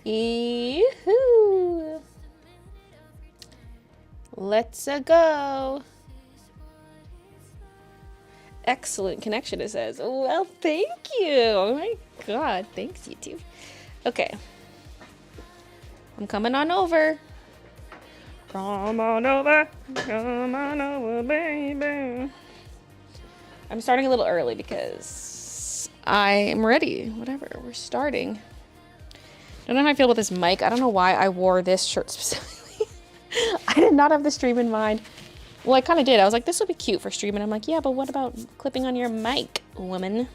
Yoo-hoo. Let's go. Excellent connection, it says. Well, thank you. Oh my god. Thanks, YouTube. Okay. I'm coming on over. Come on over. Come on over, baby. I'm starting a little early because I am ready. Whatever. We're starting. I don't know how I feel about this mic. I don't know why I wore this shirt specifically. I did not have the stream in mind. Well, I kind of did. I was like, this would be cute for streaming. I'm like, yeah, but what about clipping on your mic, woman?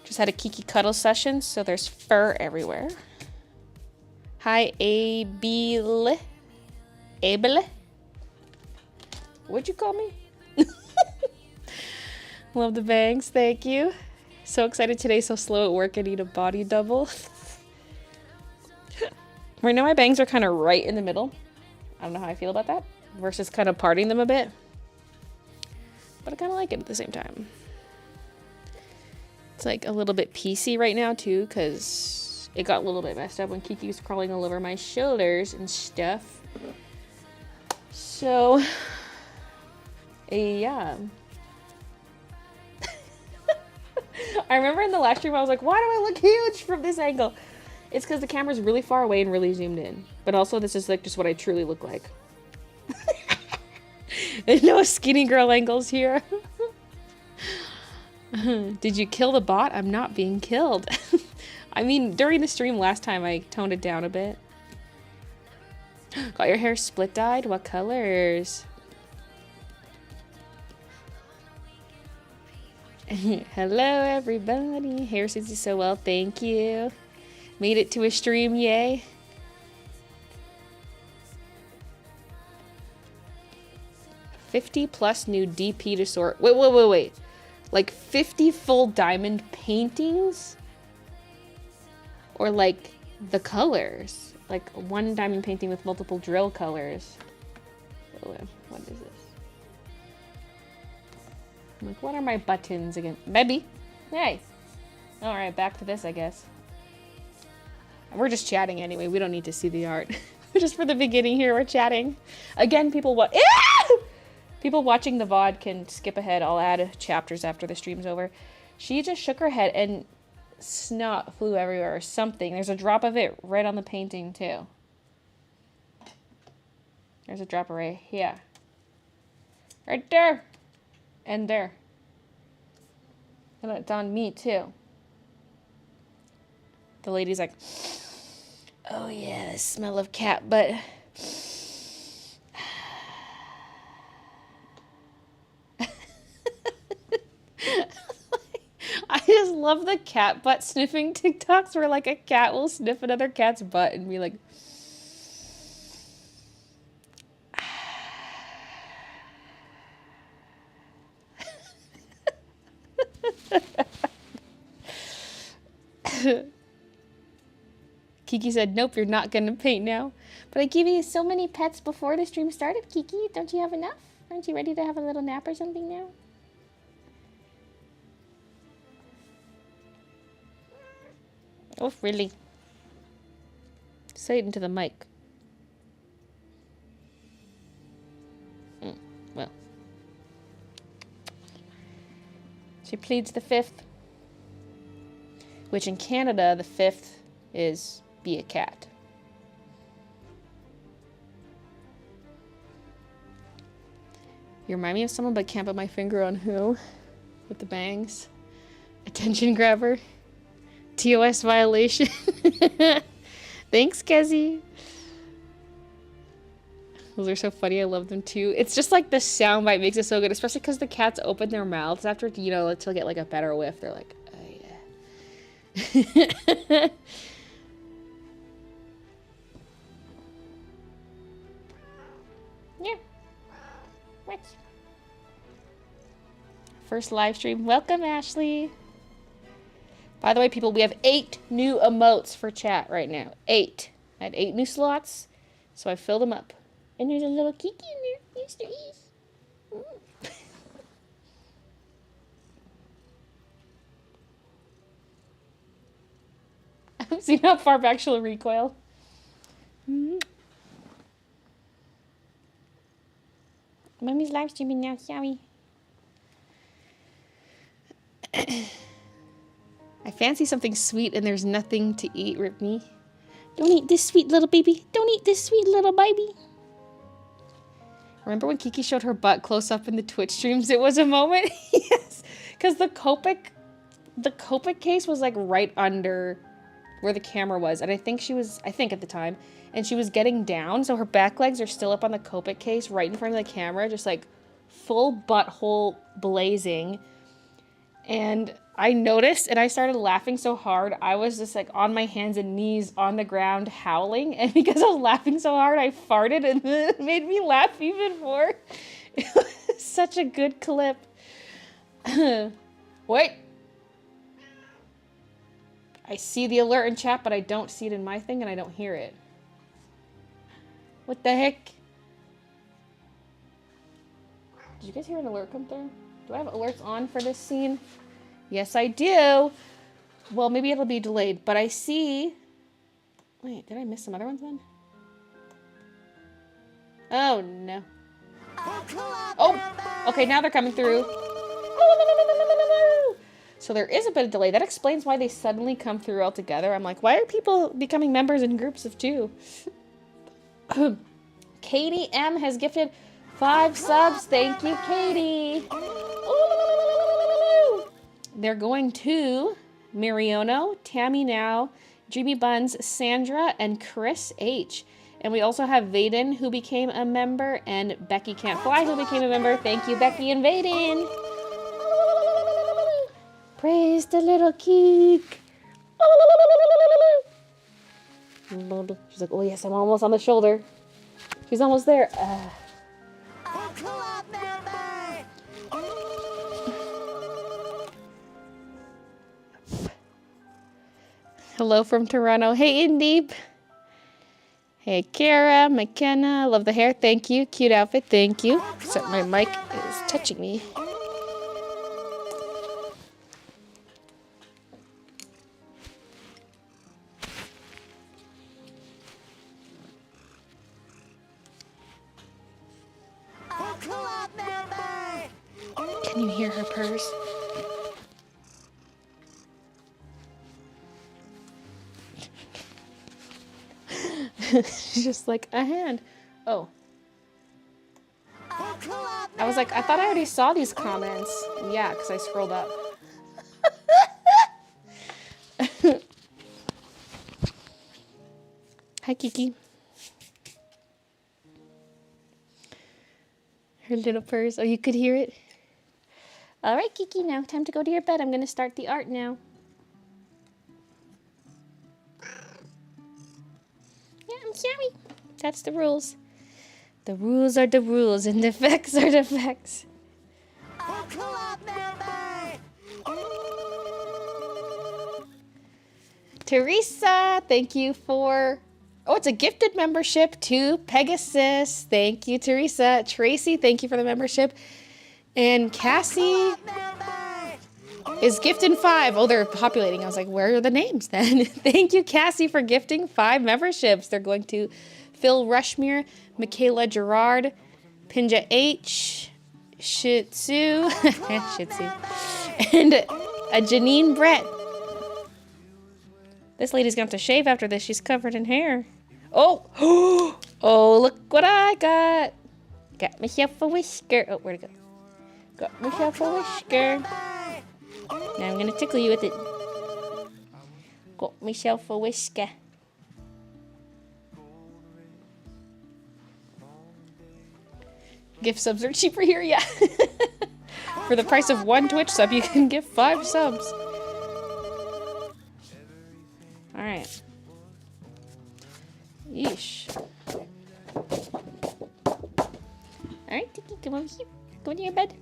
Just had a Kiki Cuddle session, so there's fur everywhere. Hi, Abele. Abele? What'd you call me? Love the bangs, thank you. So excited today, so slow at work, I need a body double. Right now my bangs are kind of right in the middle. I don't know how I feel about that. Versus kind of parting them a bit. But I kind of like it at the same time. It's like a little bit piecey right now too, because it got a little bit messed up when Kiki was crawling all over my shoulders and stuff. So, yeah. I remember in the last stream I was like, why do I look huge from this angle? It's because the camera's really far away and really zoomed in. But also this is like just what I truly look like. There's no skinny girl angles here. Did you kill the bot? I'm not being killed. I mean, during the stream last time I toned it down a bit. Got your hair split dyed? What colors? Hello everybody. Hair suits you so well, thank you. Made it to a stream, yay. +50 new DP to sort. Wait. Like 50 full diamond paintings? Or like the colors? Like one diamond painting with multiple drill colors. What is this? I'm like, what are my buttons again? Baby! Hey! Alright, back to this, I guess. We're just chatting anyway. We don't need to see the art. Just for the beginning here, we're chatting. Again, people watching the VOD can skip ahead. I'll add chapters after the stream's over. She just shook her head and snot flew everywhere or something. There's a drop of it right on the painting, too. There's a drop right here. Right there! And there. And it's on me, too. The lady's like, oh yeah, the smell of cat butt. I just love the cat butt sniffing TikToks where like a cat will sniff another cat's butt and be like, Kiki said, nope, you're not gonna paint now. But I gave you so many pets before the stream started, Kiki. Don't you have enough? Aren't you ready to have a little nap or something now? Oh, really? Say it into the mic. Well. She pleads the 5th. Which in Canada, the 5th is be a cat. You remind me of someone, but can't put my finger on who. With the bangs. Attention grabber. TOS violation. Thanks, Kezi. Those are so funny. I love them too. It's just like the soundbite makes it so good, especially because the cats open their mouths after, you know, to get like a better whiff. They're like, oh yeah. Yeah. What? First live stream. Welcome, Ashley. By the way, people, we have 8 new emotes for chat right now. 8. I had 8 new slots, so I filled them up. And there's a little Kiki in there. Easter Eve. I've seen how far back she'll recoil. Mommy's live streaming now, sorry. I fancy something sweet and there's nothing to eat, rip me. Don't eat this sweet little baby. Don't eat this sweet little baby. Remember when Kiki showed her butt close up in the Twitch streams? It was a moment. Yes. Because the Copic case was like right under where the camera was. And I think at the time, and she was getting down. So her back legs are still up on the Copic case right in front of the camera. Just like full butthole blazing. And I noticed and I started laughing so hard. I was just like on my hands and knees on the ground howling. And because I was laughing so hard, I farted and it made me laugh even more. It was such a good clip. Wait. I see the alert in chat, but I don't see it in my thing and I don't hear it. What the heck? Did you guys hear an alert come through? Do I have alerts on for this scene? Yes, I do. Well, maybe it'll be delayed, but I see... Wait, did I miss some other ones then? Oh, no. Oh, okay, now they're coming through. So there is a bit of delay. That explains why they suddenly come through all together. I'm like, why are people becoming members in groups of 2? Katie M has gifted 5 subs. Thank you, Katie. They're going to Mariono, Tammy Now, Dreamy Buns, Sandra, and Chris H. And we also have Vaden, who became a member, and Becky Can't Fly, who became a member. Thank you, Becky and Vaden. Praise the little Keek. She's like, oh yes, I'm almost on the shoulder. She's almost there. Hello from Toronto. Hey, Indeep. Hey, Kara, McKenna. Love the hair. Thank you. Cute outfit. Thank you. Except my mic is touching me. Can you hear her purrs? She's just like, a hand. Oh. I was like, I thought I already saw these comments. Yeah, because I scrolled up. Hi, Kiki. Her little purrs. Oh, you could hear it? All right, Kiki, now time to go to your bed. I'm going to start the art now. Yeah, I'm sorry. That's the rules. The rules are the rules, and the facts are the facts. Teresa, thank you for... Oh, it's a gifted membership to Pegasus. Thank you, Teresa. Tracy, thank you for the membership. And Cassie is gifting 5. Oh, they're populating. I was like, where are the names then? Thank you, Cassie, for gifting 5 memberships. They're going to Phil Rushmere, Michaela Gerard, Pinja H, Shih Tzu, Shih Tzu, and a Janine Brett. This lady's going to have to shave after this. She's covered in hair. Oh, oh, look what I got. Got myself a whisker. Oh, where'd it go? Got myself a whisker. Now I'm going to tickle you with it. Got myself a whisker. Gift subs are cheaper here, yeah. For the price of 1 Twitch sub, you can give 5 subs. Alright. Yeesh. Alright, Tiki, come over here. Go into your bed.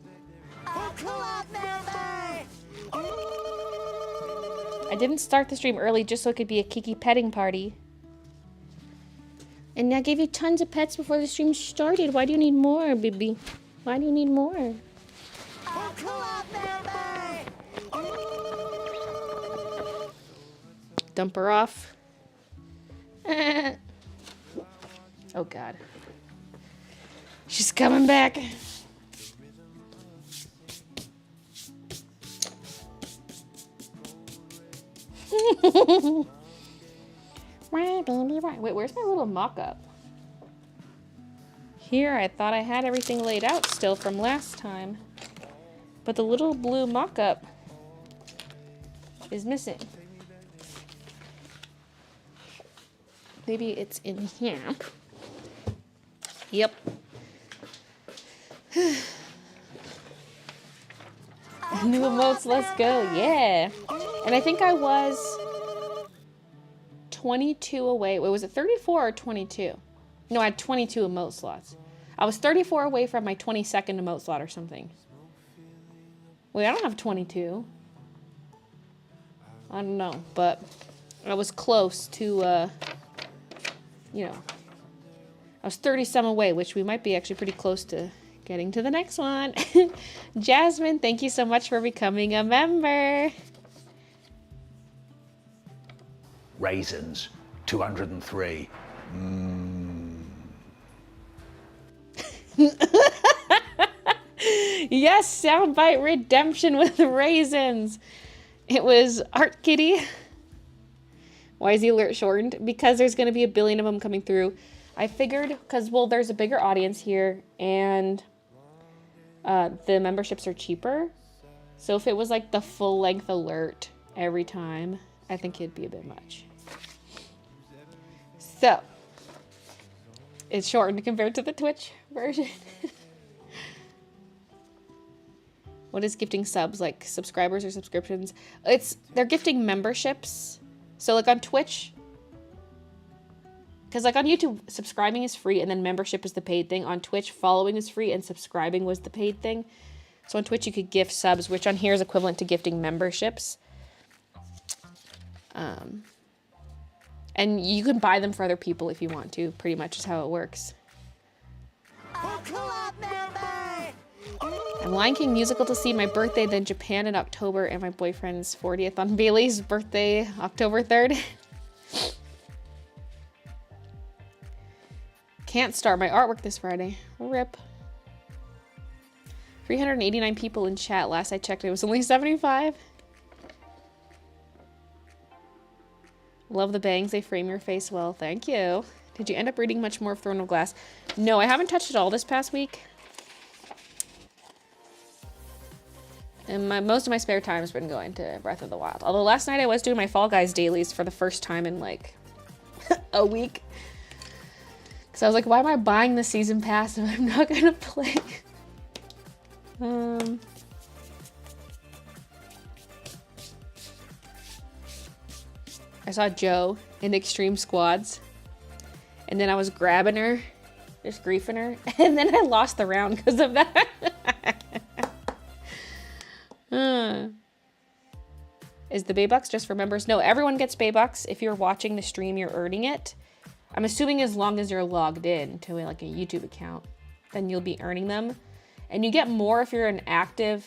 I didn't start the stream early just so it could be a Kiki petting party. And I gave you tons of pets before the stream started. Why do you need more, baby? Why do you need more? dump her off. Oh God. She's coming back. Wait, where's my little mock-up? Here, I thought I had everything laid out still from last time. But the little blue mock-up is missing. Maybe it's in here. Yep. New emotes, let's go. Yeah. And I think I was 22 away. Wait, was it 34 or 22? No, I had 22 emote slots. I was 34 away from my 22nd emote slot or something. Wait, I don't have 22. I don't know, but I was close to, you know, I was 30-some away, which we might be actually pretty close to getting to the next one. Jasmine, thank you so much for becoming a member. Raisins, 203. Yes, soundbite redemption with raisins. It was Art Kitty. Why is the alert shortened? Because there's going to be a billion of them coming through. I figured, because, well, there's a bigger audience here, and the memberships are cheaper. So if it was like the full-length alert every time, I think it'd be a bit much. So, it's shortened compared to the Twitch version. What is gifting subs? Like subscribers or subscriptions? They're gifting memberships. So like on Twitch, because like on YouTube, subscribing is free and then membership is the paid thing. On Twitch, following is free and subscribing was the paid thing. So on Twitch, you could gift subs, which on here is equivalent to gifting memberships. And you can buy them for other people if you want to. Pretty much is how it works. I'm Lion King musical to see my birthday, then Japan in October, and my boyfriend's 40th on Baylee's birthday, October 3rd. Can't start my artwork this Friday. RIP. 389 people in chat. Last I checked, it was only 75. Love the bangs. They frame your face well. Thank you. Did you end up reading much more of Throne of Glass? No, I haven't touched it all this past week. And most of my spare time has been going to Breath of the Wild. Although last night I was doing my Fall Guys dailies for the first time in like a week. Because I was like, why am I buying the season pass if I'm not going to play? I saw Jo in Extreme Squads. And then I was grabbing her, just griefing her. And then I lost the round because of that. Is the Baybucks just for members? No, everyone gets Baybucks. If you're watching the stream, you're earning it. I'm assuming as long as you're logged in to like a YouTube account, then you'll be earning them. And you get more if you're an active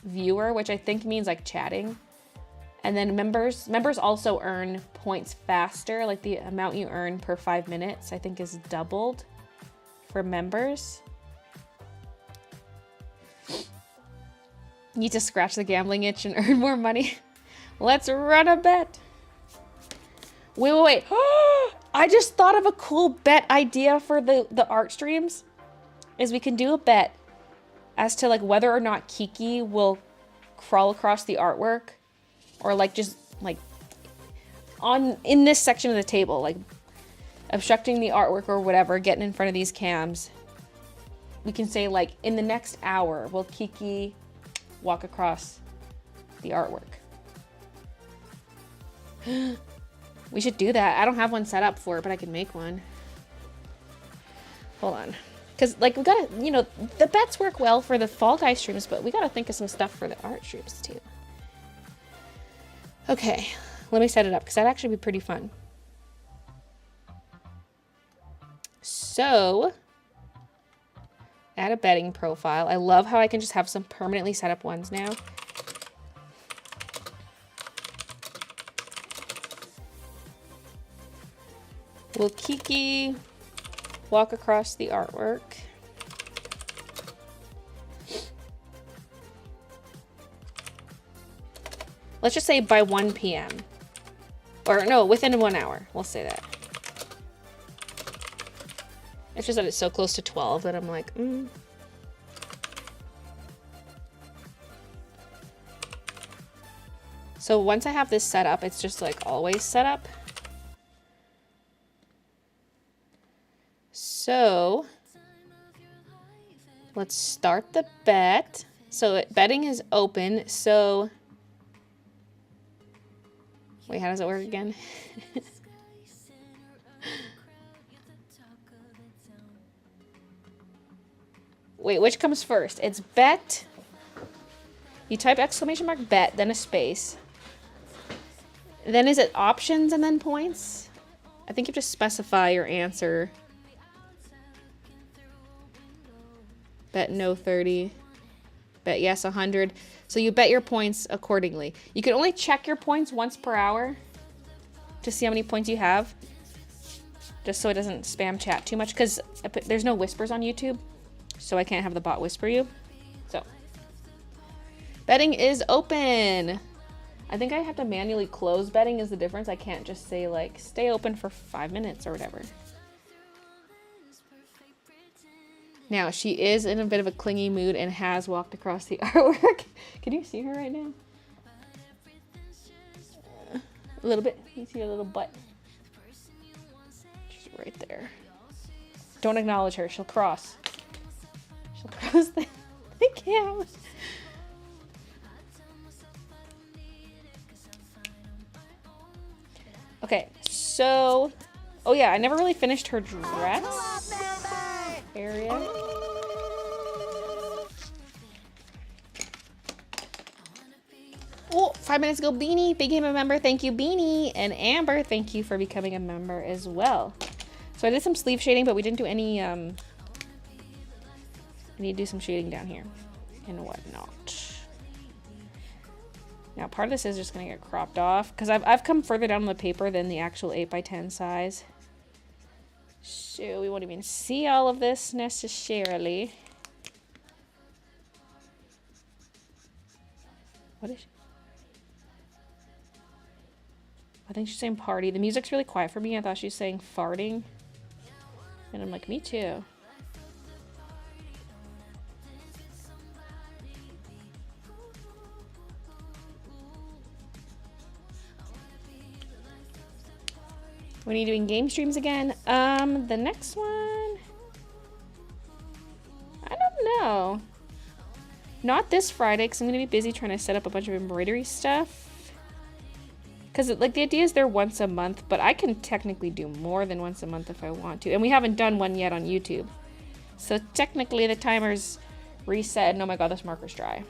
viewer, which I think means like chatting. And then members also earn points faster. Like the amount you earn per 5 minutes, I think is doubled for members. Need to scratch the gambling itch and earn more money. Let's run a bet. Wait. I just thought of a cool bet idea for the art streams. Is we can do a bet as to like whether or not Kiki will crawl across the artwork or like just like in this section of the table, like obstructing the artwork or whatever, getting in front of these cams. We can say like in the next hour, will Kiki walk across the artwork? We should do that. I don't have one set up for it, but I can make one. Hold on. Because, like, we gotta, you know, the bets work well for the Fall Guys streams, but we gotta think of some stuff for the art streams, too. Okay, let me set it up, because that'd actually be pretty fun. So, add a betting profile. I love how I can just have some permanently set up ones now. Will Kiki walk across the artwork? Let's just say by 1 p.m. Or no, within 1 hour. We'll say that. It's just that it's so close to 12 that I'm like, So once I have this set up, it's just like always set up. So let's start the bet. So betting is open. So wait, how does it work again? Wait, which comes first? It's bet. You type exclamation mark bet, then a space. Then is it options and then points? I think you have to specify your answer. Bet no 30. Bet yes 100. So you bet your points accordingly. You can only check your points once per hour to see how many points you have. Just so it doesn't spam chat too much, because there's no whispers on YouTube. So I can't have the bot whisper you. So betting is open. I think I have to manually close betting is the difference. I can't just say like stay open for 5 minutes or whatever. Now she is in a bit of a clingy mood and has walked across the artwork. Can you see her right now? A little bit. You see her little butt. She's right there. Don't acknowledge her. She'll cross. She'll cross the cam. Okay, so... Oh yeah, I never really finished her dress area. Oh, 5 minutes ago, Beanie became a member. Thank you, Beanie. And Amber, thank you for becoming a member as well. So I did some sleeve shading, but we didn't do any... I need to do some shading down here and whatnot. Now part of this is just gonna get cropped off because I've come further down on the paper than the actual 8x10 size. So we won't even see all of this necessarily. What is she? I think she's saying party. The music's really quiet for me. I thought she was saying farting. And I'm like, me too. When are you doing game streams again? The next one? I don't know. Not this Friday, because I'm going to be busy trying to set up a bunch of embroidery stuff. Because, like, the idea is they're once a month, but I can technically do more than once a month if I want to. And we haven't done one yet on YouTube. So, technically, the timer's reset. And oh my god, this marker's dry.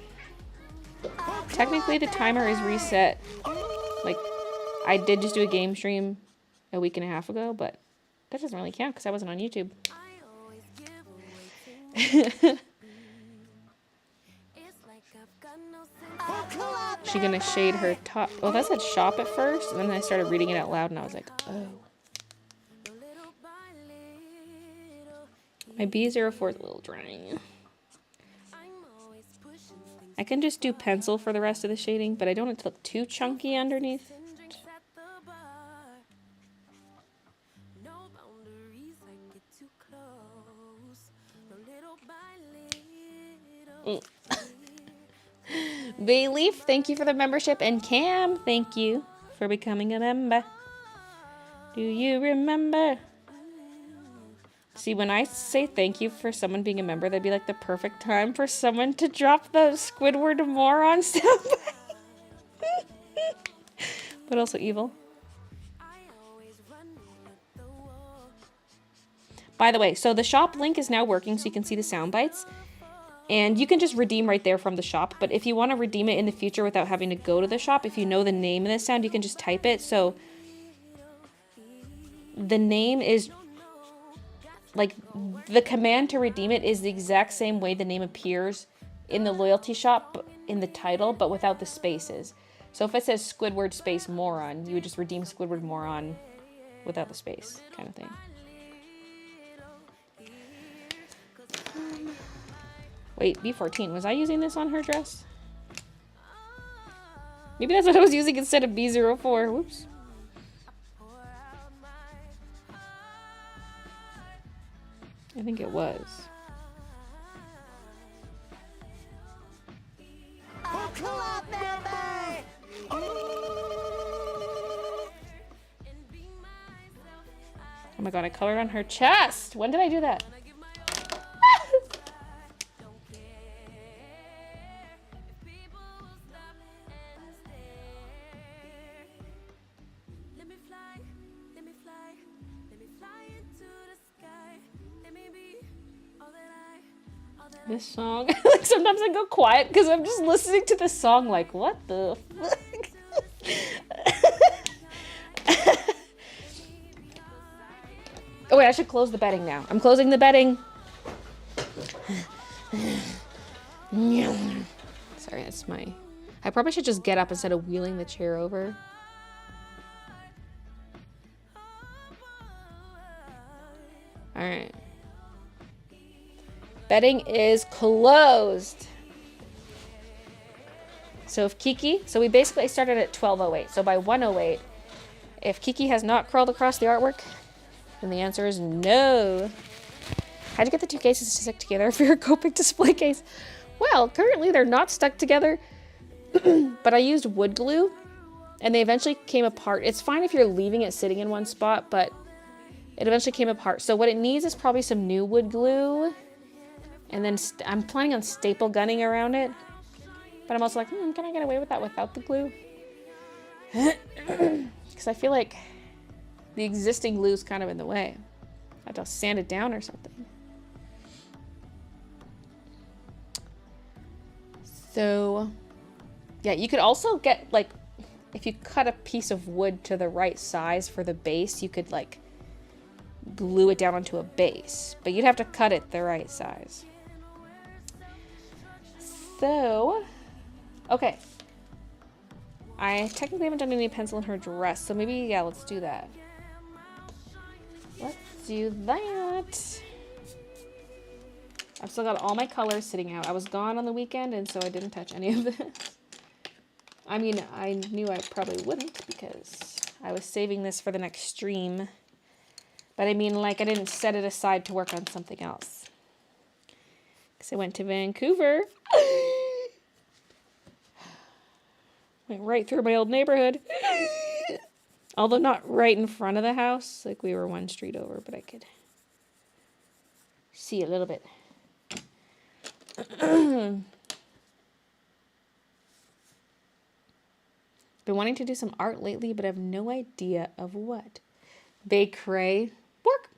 Technically, the timer is reset. Like, I did just do a game stream a week and a half ago, but that doesn't really count because I wasn't on YouTube. She gonna shade her top. Oh, that said shop at first, and then I started reading it out loud, and I was like, oh. My B04 is a little drying. I can just do pencil for the rest of the shading, but I don't want it to look too chunky underneath. Baylee, thank you for the membership, and Cam, thank you for becoming a member. Do you remember? See, when I say thank you for someone being a member, that'd be like the perfect time for someone to drop the Squidward moron sound. But also evil. By the way, so the shop link is now working, so you can see the sound bites. And you can just redeem right there from the shop. But if you want to redeem it in the future without having to go to the shop, if you know the name of the sound, you can just type it. So the name is, like, the command to redeem it is the exact same way the name appears in the loyalty shop, in the title, but without the spaces. So if it says Squidward space moron, you would just redeem Squidward moron without the space kind of thing. Wait, B14. Was I using this on her dress? Maybe that's what I was using instead of B04. Whoops. I think it was. Oh my god, I colored on her chest! When did I do that? This song, like sometimes I go quiet because I'm just listening to the song like, what the fuck? Oh wait, I should close the bedding now. I'm closing the bedding. Sorry, that's my... I probably should just get up instead of wheeling the chair over. Alright. Bedding is closed. So if Kiki... So we basically started at 12:08. So by 1:08, if Kiki has not crawled across the artwork, then the answer is no. How'd you get the two cases to stick together for your Copic display case? Well, currently they're not stuck together, but I used wood glue, and they eventually came apart. It's fine if you're leaving it sitting in one spot, but it eventually came apart. So what it needs is probably some new wood glue, and then I'm planning on staple gunning around it, but I'm also like, can I get away with that without the glue? Because I feel like the existing glue is kind of in the way. I have to sand it down or something. So, yeah, you could also get, like, if you cut a piece of wood to the right size for the base, you could, like, glue it down onto a base. But you'd have to cut it the right size. So, okay. I technically haven't done any pencil in her dress, so maybe, yeah, let's do that. Let's do that. I've still got all my colors sitting out. I was gone on the weekend, and so I didn't touch any of this. I mean, I knew I probably wouldn't because I was saving this for the next stream. But I mean, like, I didn't set it aside to work on something else. Because I went to Vancouver. Went right through my old neighborhood. Although not right in front of the house. Like, we were one street over, but I could see a little bit. Been wanting to do some art lately, but I have no idea of what. Bakery. Work.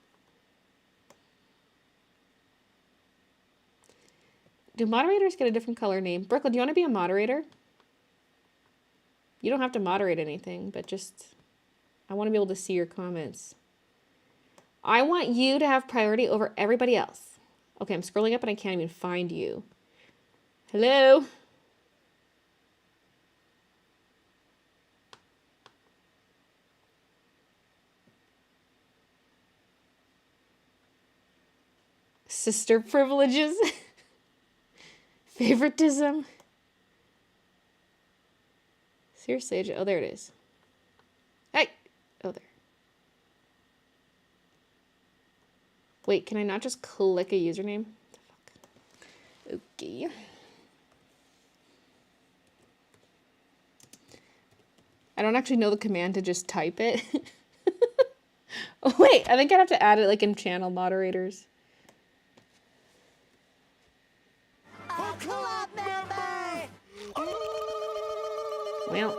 Do moderators get a different color name? Brooklyn, do you want to be a moderator? You don't have to moderate anything, but just... I want to be able to see your comments. I want you to have priority over everybody else. Okay, I'm scrolling up and I can't even find you. Hello? Sister privileges. Favoritism. Seriously, oh, there it is. Hey! Oh, there. Wait, can I not just click a username? What the fuck? Okay. I don't actually know the command to just type it. Oh, wait, I think I'd have to add it like in channel moderators. Well.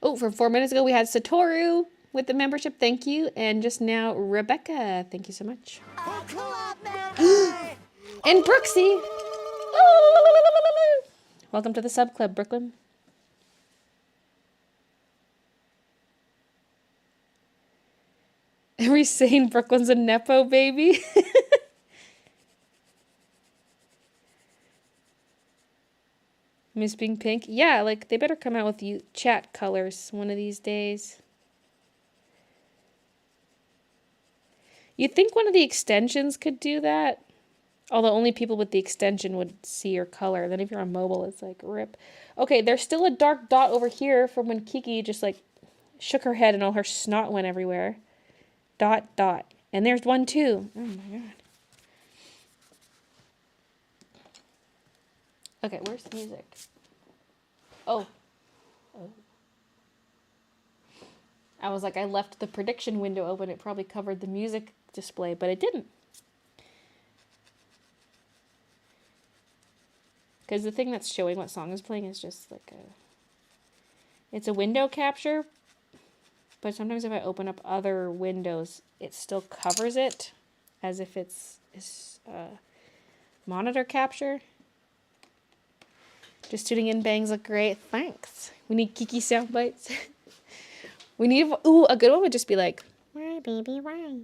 Oh, from 4 minutes ago, we had Satoru with the membership. Thank you. And just now, Rebecca. Thank you so much. And Brooksy. Welcome to the sub club, Brooklyn. Every sane Brooklyn's a Nepo baby. Miss Being Pink? Yeah, like, they better come out with you chat colors one of these days. You'd think one of the extensions could do that. Although only people with the extension would see your color. Then if you're on mobile, it's like, rip. Okay, there's still a dark dot over here from when Kiki just, like, shook her head and all her snot went everywhere. Dot, dot. And there's one, too. Oh, my God. Okay, where's the music? Oh. I was like, I left the prediction window open. It probably covered the music display, but it didn't. Because the thing that's showing what song is playing is just like it's a window capture, but sometimes if I open up other windows, it still covers it as if it's monitor capture. Just tuning in, bangs look great. Thanks. We need Kiki sound bites. We need, a good one would just be like, why, baby, why?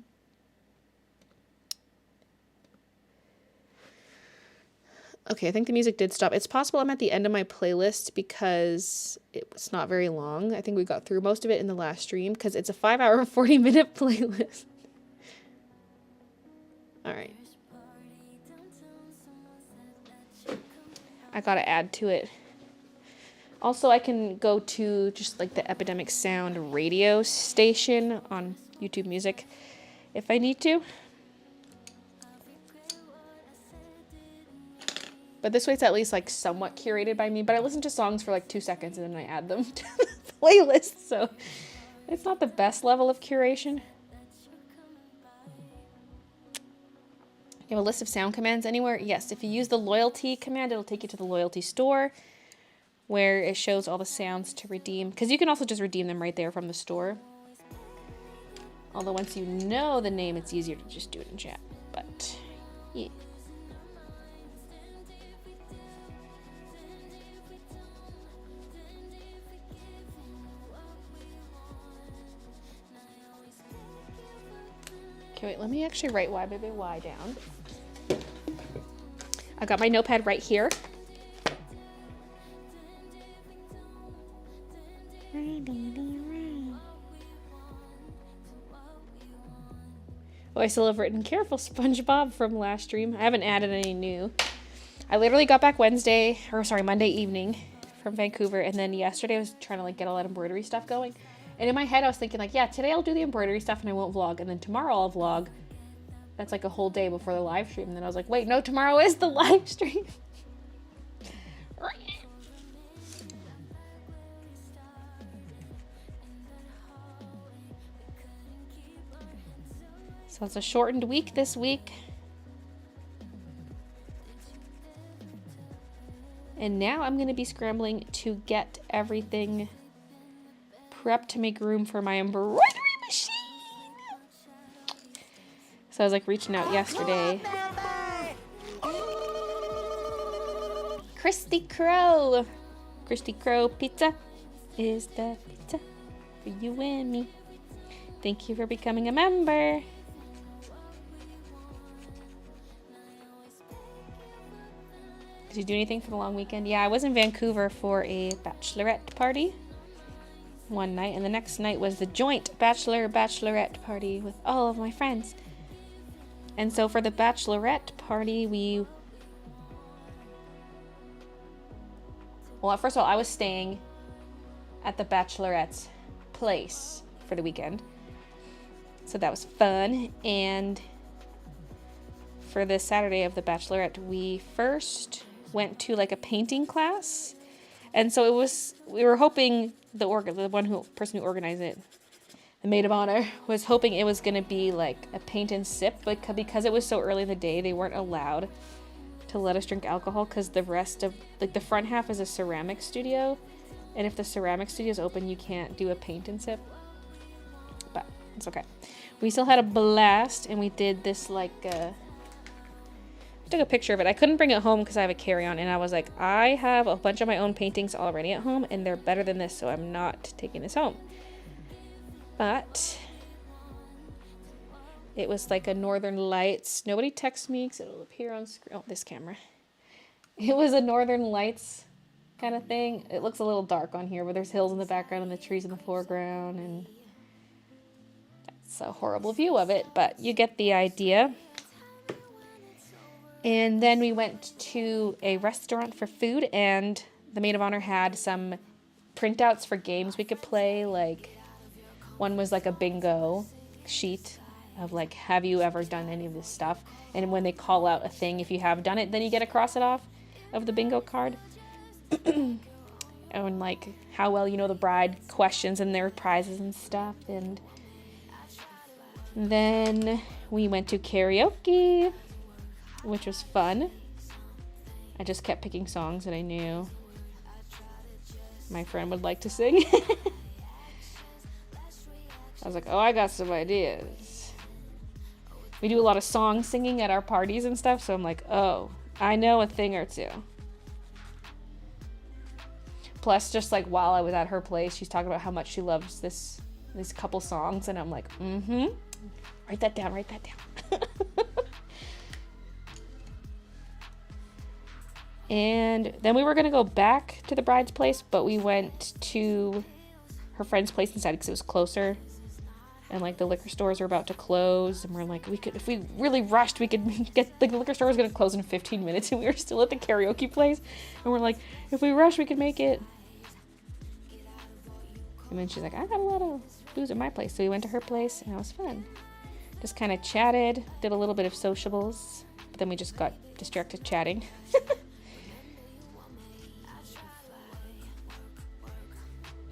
Okay, I think the music did stop. It's possible I'm at the end of my playlist because it's not very long. I think we got through most of it in the last stream because it's a 5-hour and 40-minute playlist. All right. I gotta add to it. Also, I can go to just like the Epidemic Sound radio station on YouTube Music if I need to. But this way it's at least like somewhat curated by me. But I listen to songs for like 2 seconds and then I add them to the playlist. So it's not the best level of curation. You have a list of sound commands anywhere? Yes, if you use the loyalty command, it'll take you to the loyalty store where it shows all the sounds to redeem. Because you can also just redeem them right there from the store. Although once you know the name, it's easier to just do it in chat. But yeah. Okay, wait, let me actually write Why Baby Why down. I got my notepad right here. Oh, I still have written Careful SpongeBob from last stream. I haven't added any new. I literally got back Monday evening from Vancouver, and then yesterday I was trying to like get all that embroidery stuff going. And in my head I was thinking like, yeah, today I'll do the embroidery stuff and I won't vlog, and then tomorrow I'll vlog. That's like a whole day before the live stream. And then I was like, wait, no, tomorrow is the live stream. So it's a shortened week this week. And now I'm going to be scrambling to get everything prepped to make room for my embroidery machine. So I was like reaching out yesterday. Christy Crow. Christy Crow Pizza is the pizza for you and me. Thank you for becoming a member. Did you do anything for the long weekend? Yeah, I was in Vancouver for a bachelorette party one night, and the next night was the joint bachelorette party with all of my friends. And so for the bachelorette party, well, first of all, I was staying at the bachelorette's place for the weekend. So that was fun. And for the Saturday of the bachelorette, we first went to like a painting class. And so we were hoping the person who organized it, the maid of honor, was hoping it was going to be like a paint and sip, but because it was so early in the day, they weren't allowed to let us drink alcohol because the rest of, like the front half is a ceramic studio. And if the ceramic studio is open, you can't do a paint and sip. But it's okay. We still had a blast, and we did this like, I took a picture of it. I couldn't bring it home because I have a carry-on, and I was like, I have a bunch of my own paintings already at home, and they're better than this, so I'm not taking this home. But it was like a Northern Lights. Nobody text me because it'll appear on screen. Oh, this camera. It was a Northern Lights kind of thing. It looks a little dark on here, but there's hills in the background and the trees in the foreground, and it's a horrible view of it, but you get the idea. And then we went to a restaurant for food, and the maid of honor had some printouts for games we could play. Like, one was like a bingo sheet of like, have you ever done any of this stuff? And when they call out a thing, if you have done it, then you get to cross it off of the bingo card. And like how well you know the bride questions and their prizes and stuff. And then we went to karaoke, which was fun. I just kept picking songs that I knew my friend would like to sing. I was like, oh, I got some ideas. We do a lot of song singing at our parties and stuff, so I'm like, oh, I know a thing or two. Plus, just like while I was at her place, she's talking about how much she loves these couple songs, and I'm like, write that down, write that down. And then we were going to go back to the bride's place, but we went to her friend's place instead because it was closer. And like the liquor stores were about to close, and we're like, if we really rushed, we could get, like, the liquor store was going to close in 15 minutes, and we were still at the karaoke place. And we're like, if we rush, we could make it. And then she's like, I got a lot of booze at my place. So we went to her place, and it was fun. Just kind of chatted, did a little bit of sociables, but then we just got distracted chatting.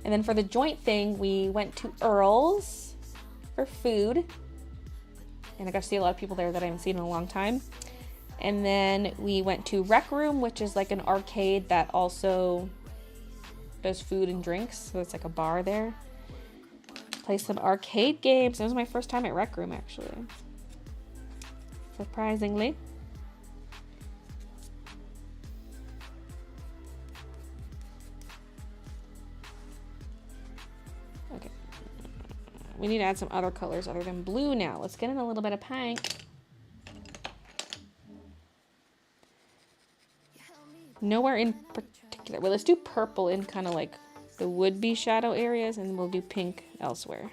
And then for the joint thing, we went to Earl's for food. And I got to see a lot of people there that I haven't seen in a long time. And then we went to Rec Room, which is like an arcade that also does food and drinks. So it's like a bar there. Play some arcade games. It was my first time at Rec Room, actually. Surprisingly. Okay. We need to add some other colors other than blue now. Let's get in a little bit of pink. Nowhere in particular. Well, let's do purple in kind of like the would-be shadow areas, and we'll do pink elsewhere.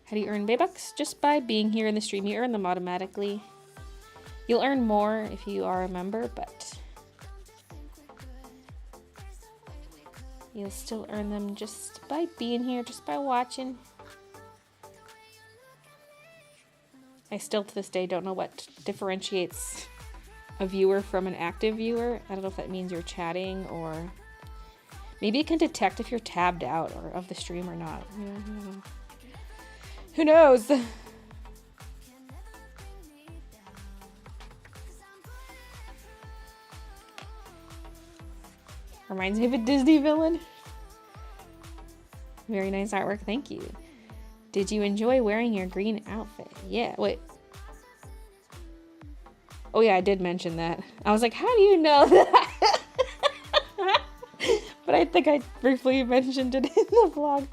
How do you earn Baybucks? Just by being here in the stream. You earn them automatically. You'll earn more if you are a member, but you'll still earn them just by being here, just by watching. I still to this day don't know what differentiates a viewer from an active viewer. I don't know if that means you're chatting, or maybe it can detect if you're tabbed out or of the stream or not. Who knows? Reminds me of a Disney villain. Very nice artwork, thank you. Did you enjoy wearing your green outfit? Yeah, wait. Oh yeah, I did mention that. I was like, how do you know that? But I think I briefly mentioned it in the vlog.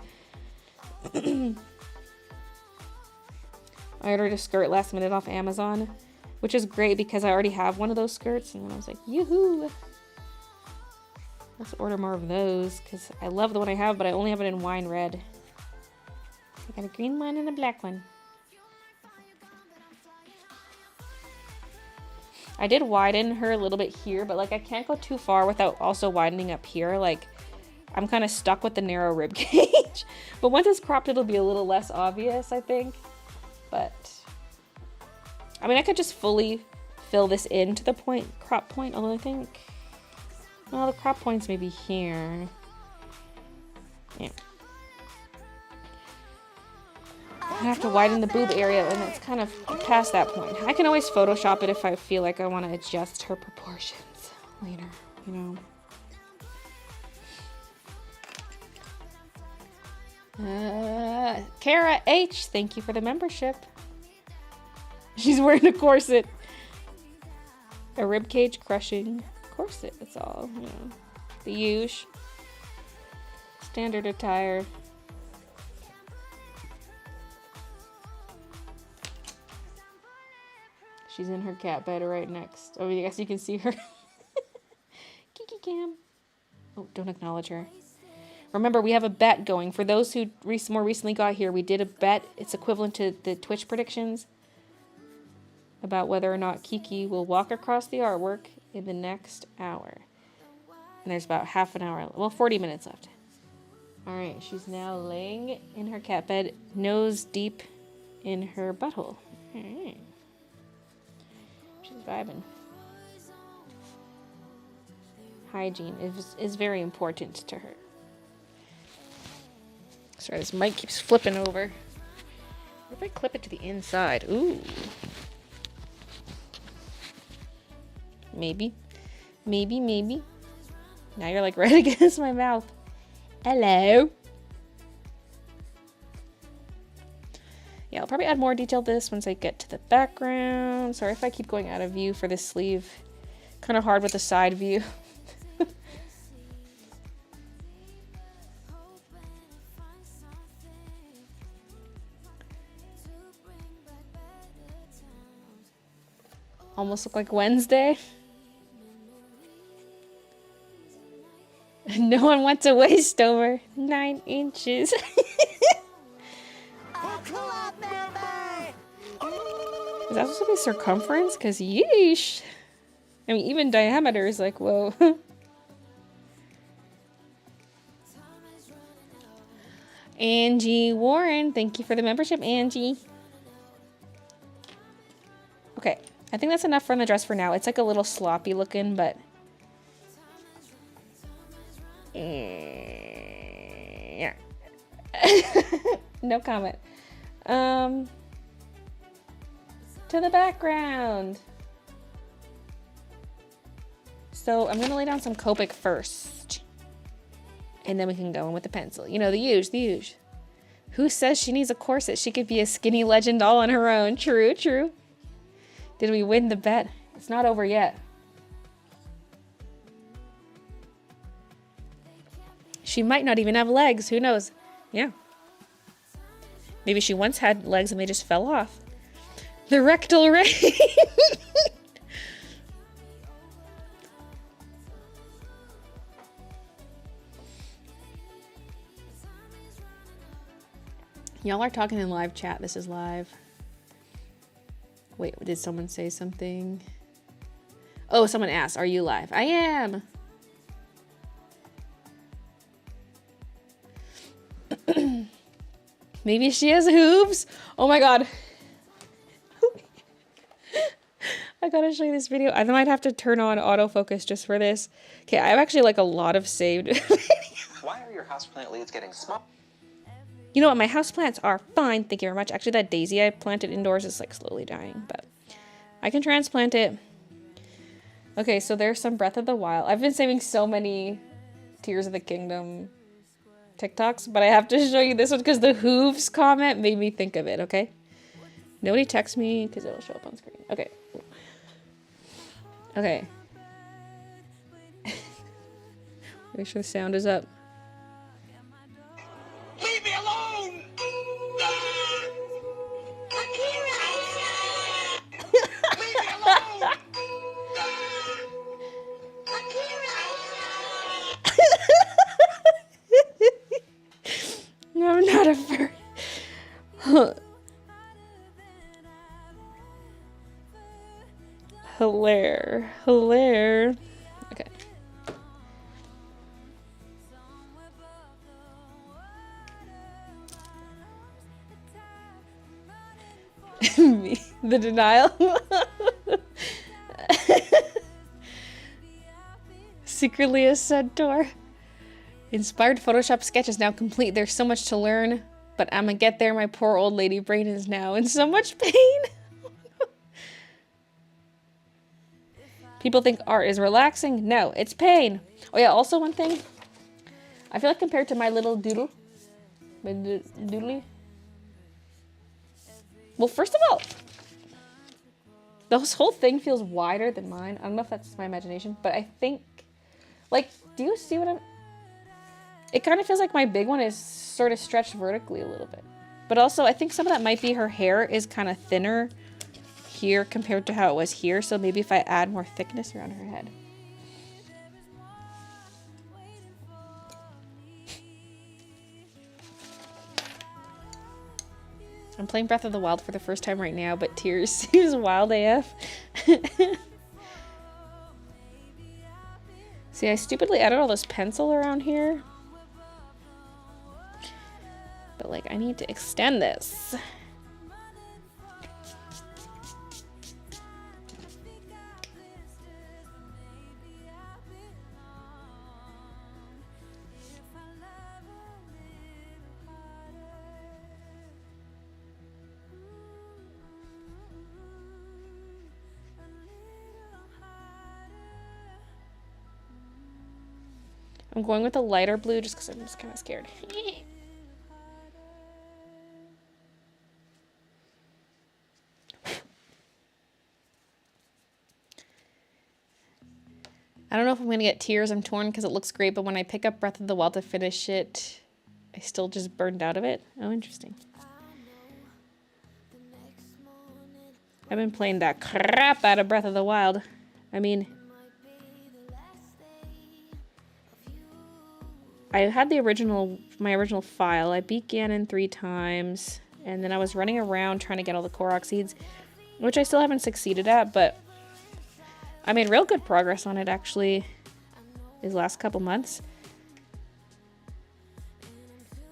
I ordered a skirt last minute off Amazon, which is great because I already have one of those skirts, and then I was like, yoo-hoo! Let's order more of those, because I love the one I have, but I only have it in wine red. I got a green one and a black one. I did widen her a little bit here, but like I can't go too far without also widening up here. Like, I'm kind of stuck with the narrow rib cage. But once it's cropped, it'll be a little less obvious, I think. But I mean, I could just fully fill this in to the crop point, although I think, well, the crop point's maybe here. Yeah. I have to widen the boob area, and it's kind of past that point. I can always Photoshop it if I feel like I want to adjust her proportions later, you know. Kara H, thank you for the membership. She's wearing a corset. A ribcage crushing corset, that's all, you know. The usual. Standard attire. She's in her cat bed right next. Oh, I guess you can see her. Kiki cam. Oh, don't acknowledge her. Remember, we have a bet going. For those who more recently got here, we did a bet. It's equivalent to the Twitch predictions about whether or not Kiki will walk across the artwork in the next hour. And there's about half an hour, well, 40 minutes left. All right, she's now laying in her cat bed, nose deep in her butthole. All right. She's vibing. Hygiene is very important to her. Sorry, this mic keeps flipping over. What if I clip it to the inside? Ooh. Maybe. Maybe, maybe. Now you're like right against my mouth. Hello. Yeah, I'll probably add more detail to this once I get to the background. Sorry if I keep going out of view for this sleeve. Kind of hard with the side view. Almost look like Wednesday. No one wants a waist over 9 inches. Is that supposed to be circumference? Because yeesh. I mean, even diameter is like, whoa. Angie Warren, thank you for the membership, Angie. Okay, I think that's enough from the dress for now. It's like a little sloppy looking, but... yeah. No comment. To the background. So I'm gonna lay down some Copic first. And then we can go in with the pencil. You know, the huge. Who says she needs a corset? She could be a skinny legend all on her own. True, true. Did we win the bet? It's not over yet. She might not even have legs. Who knows? Yeah. Maybe she once had legs and they just fell off. The rectal rain. Y'all are talking in live chat. This is live. Wait, did someone say something? Oh, someone asked, are you live? I am. Maybe she has hooves. Oh my god. I gotta show you this video. I might have to turn on autofocus just for this. Okay, I have actually like a lot of saved videos. Why are your houseplant leaves getting small? You know what? My houseplants are fine. Thank you very much. Actually, that daisy I planted indoors is like slowly dying, but I can transplant it. Okay, so there's some Breath of the Wild. I've been saving so many Tears of the Kingdom TikToks, but I have to show you this one because the hooves comment made me think of it, okay? Nobody text me because it'll show up on screen. Okay. Okay. Make sure the sound is up. Leave me alone! Leave me alone! No, I'm not a furry. Hilaire. Okay. Me, the denial. Secretly a centaur. Inspired Photoshop sketch is now complete. There's so much to learn, but I'm gonna get there. My poor old lady brain is now in so much pain. People think art is relaxing. No, it's pain. Oh yeah, also one thing. I feel like compared to my little doodle, my doodly. Well, first of all, this whole thing feels wider than mine. I don't know if that's my imagination, but I think, like, do you see what I'm... It kind of feels like my big one is sort of stretched vertically a little bit. But also, I think some of that might be her hair is kind of thinner here compared to how it was here. So maybe if I add more thickness around her head. I'm playing Breath of the Wild for the first time right now, but Tears seems wild AF. See, I stupidly added all this pencil around here. But, like, I need to extend this. I'm going with a lighter blue just because I'm just kind of scared. I don't know if I'm going to get Tears. I'm torn because it looks great, but when I pick up Breath of the Wild to finish it, I still just burned out of it. Oh, interesting. I've been playing that crap out of Breath of the Wild. I mean, I had the my original file. I beat Ganon 3 times, and then I was running around trying to get all the Korok seeds, which I still haven't succeeded at, but I made real good progress on it actually these last couple months.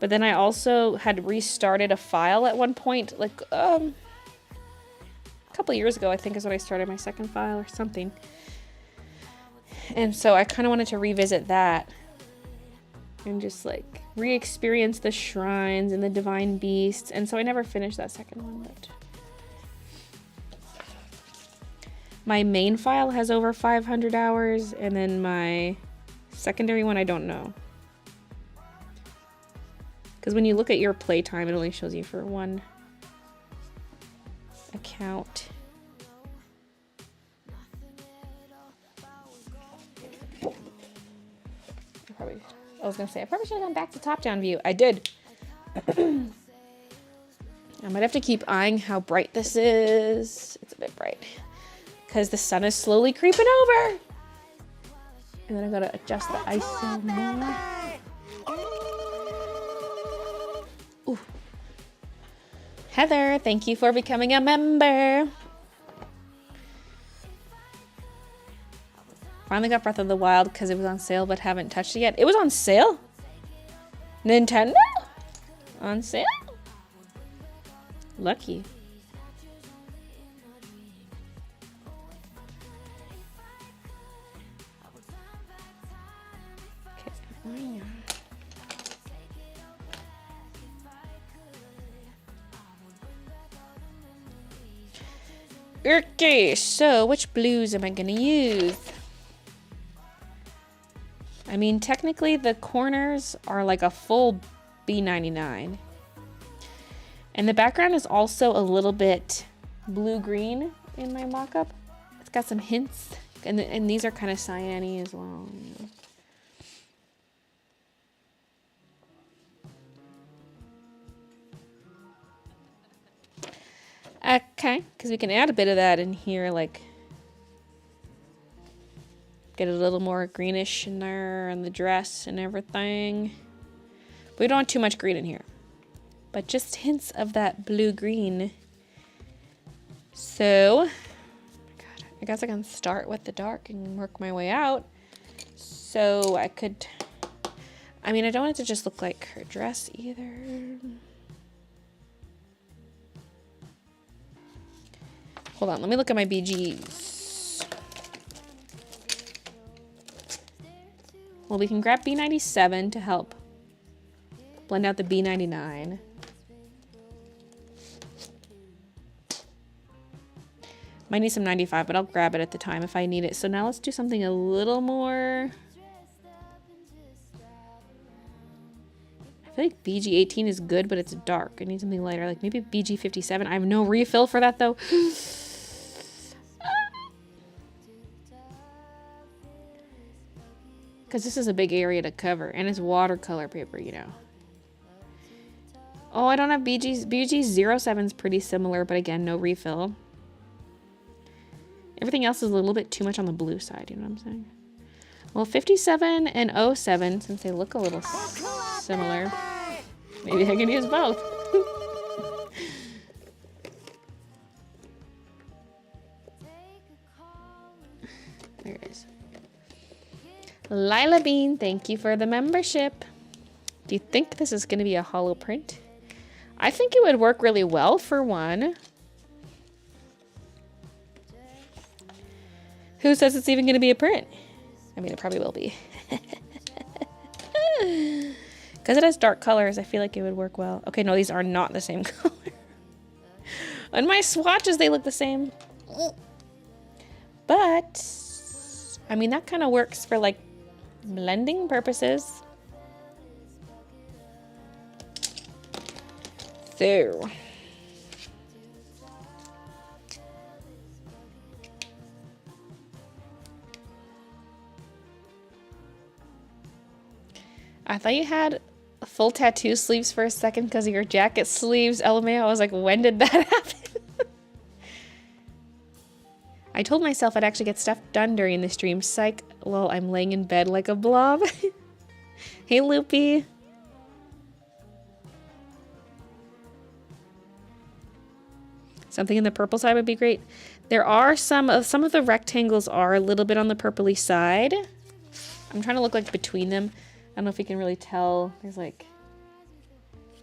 But then I also had restarted a file at one point, like a couple years ago, I think is when I started my second file or something. And so I kind of wanted to revisit that and just like re-experience the shrines and the divine beasts. And so I never finished that second one, but my main file has over 500 hours, and then my secondary one I don't know. Because when you look at your playtime, it only shows you for one account. I was gonna say, I probably should have gone back to top-down view. I did. I might have to keep eyeing how bright this is. It's a bit bright. Because the sun is slowly creeping over. And then I gotta adjust the ISO more. Ooh. Heather, thank you for becoming a member. Finally got Breath of the Wild because it was on sale, but haven't touched it yet. It was on sale? Nintendo? On sale? Lucky. Okay, so which blues am I gonna use? I mean, technically the corners are like a full B99. And the background is also a little bit blue-green in my mock-up. It's got some hints. And these are kind of cyan-y as well. Okay, because we can add a bit of that in here, like get a little more greenish in there and the dress and everything. But we don't want too much green in here, but just hints of that blue-green. So, God, I guess I can start with the dark and work my way out. So I could, I mean, I don't want it to just look like her dress either. Hold on, let me look at my BGs. Well, we can grab B97 to help blend out the B99. Might need some 95, but I'll grab it at the time if I need it. So now let's do something a little more. I feel like BG18 is good, but it's dark. I need something lighter, like maybe BG57. I have no refill for that though. Because this is a big area to cover, and it's watercolor paper, you know. Oh, I don't have BGs. BG07 is pretty similar, but again, no refill. Everything else is a little bit too much on the blue side, you know what I'm saying? Well, 57 and 07, since they look a little similar, maybe I can use both. There it is. Lila Bean, thank you for the membership. Do you think this is going to be a holo print? I think it would work really well for one. Who says it's even going to be a print? I mean, it probably will be. Because it has dark colors, I feel like it would work well. Okay, no, these are not the same color. On my swatches, they look the same. But, I mean, that kind of works for, like, blending purposes. So. I thought you had full tattoo sleeves for a second because of your jacket sleeves, LMAO. I was like, when did that happen? I told myself I'd actually get stuff done during the stream. Psych, lol, I'm laying in bed like a blob. Hey, Loopy. Something in the purple side would be great. There are some of the rectangles are a little bit on the purpley side. I'm trying to look like between them. I don't know if you can really tell. There's like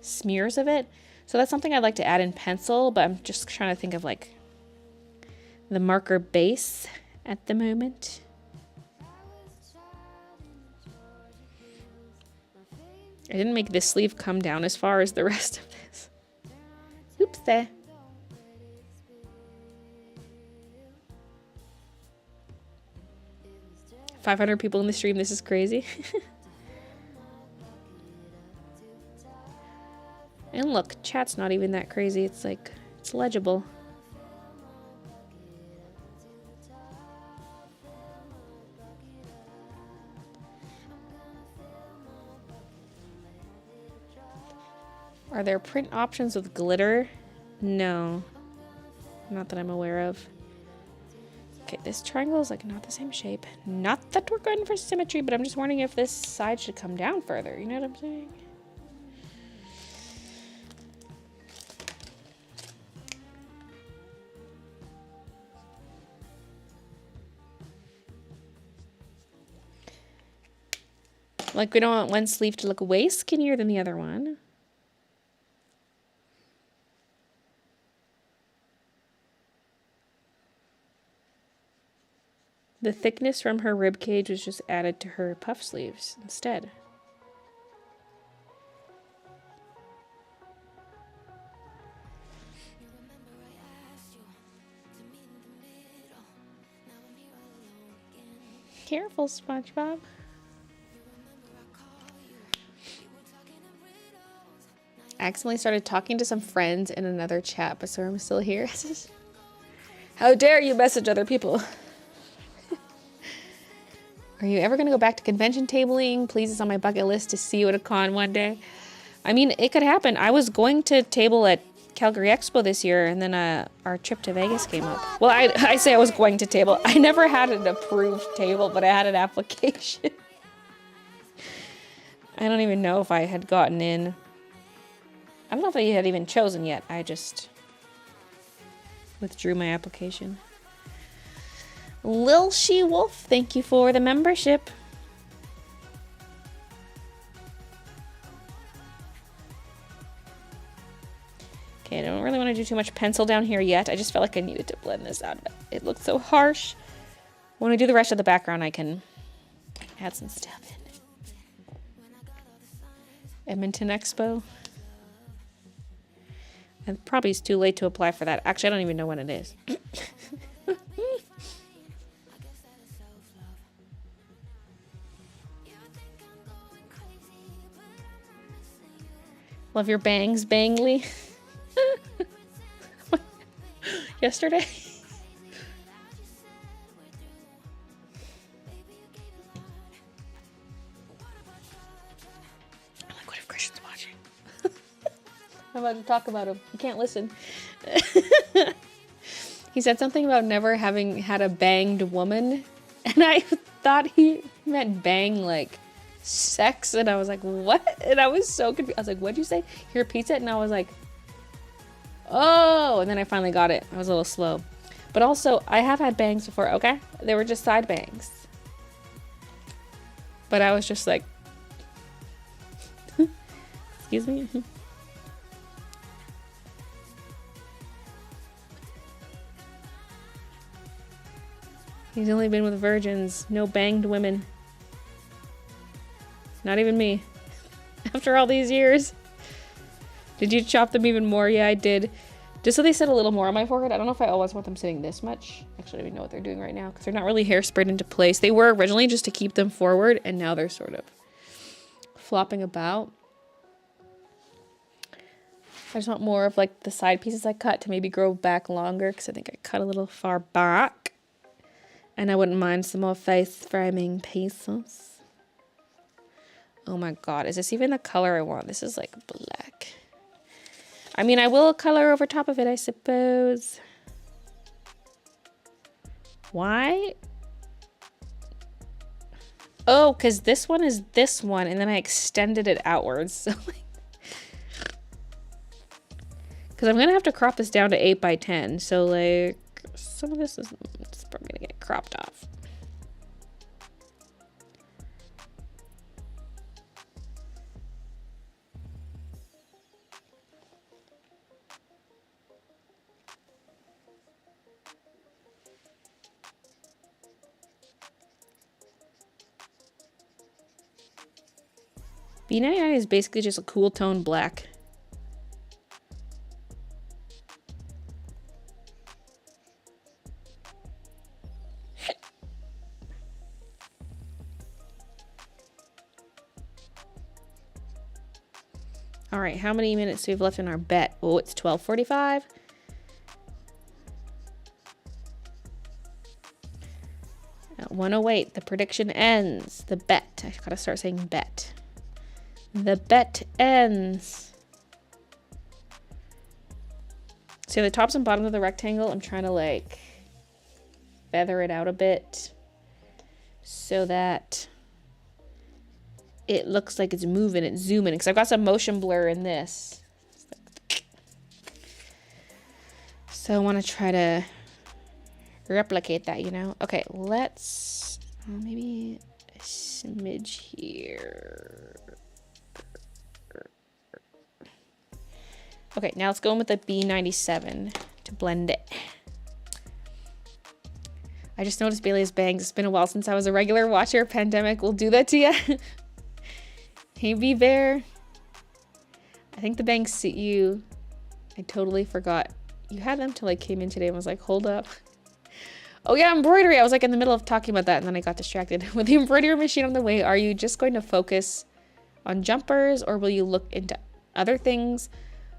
smears of it. So that's something I'd like to add in pencil, but I'm just trying to think of like the marker base at the moment. I didn't make this sleeve come down as far as the rest of this. Oops there. $500 people in the stream. This is crazy. And look, chat's not even that crazy. It's like, it's legible. Are there print options with glitter? No. Not that I'm aware of. Okay, this triangle is like not the same shape. Not that we're going for symmetry, but I'm just wondering if this side should come down further. You know what I'm saying? Like, we don't want one sleeve to look way skinnier than the other one. The thickness from her rib cage was just added to her puff sleeves instead. Careful, SpongeBob. I accidentally started talking to some friends in another chat, but so I'm still here. How dare you message other people? Are you ever going to go back to convention tabling? Please, it's on my bucket list to see you at a con one day. I mean, it could happen. I was going to table at Calgary Expo this year, and then our trip to Vegas came up. Well, I say I was going to table. I never had an approved table, but I had an application. I don't even know if I had gotten in. I don't know if I had even chosen yet. I just withdrew my application. Lil She Wolf, thank you for the membership. Okay, I don't really want to do too much pencil down here yet. I just felt like I needed to blend this out. It looks so harsh. When I do the rest of the background, I can add some stuff in. Edmonton Expo. And probably it's too late to apply for that. Actually, I don't even know when it is. Love your bangs, Bangly. Yesterday. I'm like, what if Christian's watching? I'm about to talk about him. You can't listen. He said something about never having had a banged woman. And I thought he meant bang like sex. And I was like, what? And I was so confused. I was like, what'd you say? He repeats it. And I was like, oh. And then I finally got it. I was a little slow. But also, I have had bangs before, okay? They were just side bangs. But I was just like, excuse me? He's only been with virgins. No banged women. Not even me. After all these years. Did you chop them even more? Yeah, I did. Just so they sit a little more on my forehead. I don't know if I always want them sitting this much. Actually, I don't even know what they're doing right now because they're not really hairsprayed into place. They were originally just to keep them forward, and now they're sort of flopping about. I just want more of like the side pieces I cut to maybe grow back longer because I think I cut a little far back. And I wouldn't mind some more face framing pieces. Oh my god, is this even the color I want? This is like black. I mean, I will color over top of it, I suppose. Why? Oh, because this one is this one, and then I extended it outwards. So, like, because I'm going to have to crop this down to 8 by 10. So, like, some of this is probably going to get cropped off. B99 is basically just a cool tone black. All right, how many minutes do we have left in our bet? Oh, it's 12:45. At 1:08, the prediction ends. The bet. I gotta start saying bet. The bet ends. So the tops and bottoms of the rectangle, I'm trying to like feather it out a bit so that it looks like it's moving, it's zooming, because I've got some motion blur in this. So I want to try to replicate that, you know? Okay, let's maybe a smidge here. Okay, now let's go in with the B97 to blend it. I just noticed Baylee's bangs. It's been a while since I was a regular watcher. Pandemic will do that to you. Hey, B-Bear. I think the bangs suit you. I totally forgot. You had them till I came in today and was like, hold up. Oh yeah, embroidery. I was like in the middle of talking about that and then I got distracted. With the embroidery machine on the way, are you just going to focus on jumpers or will you look into other things?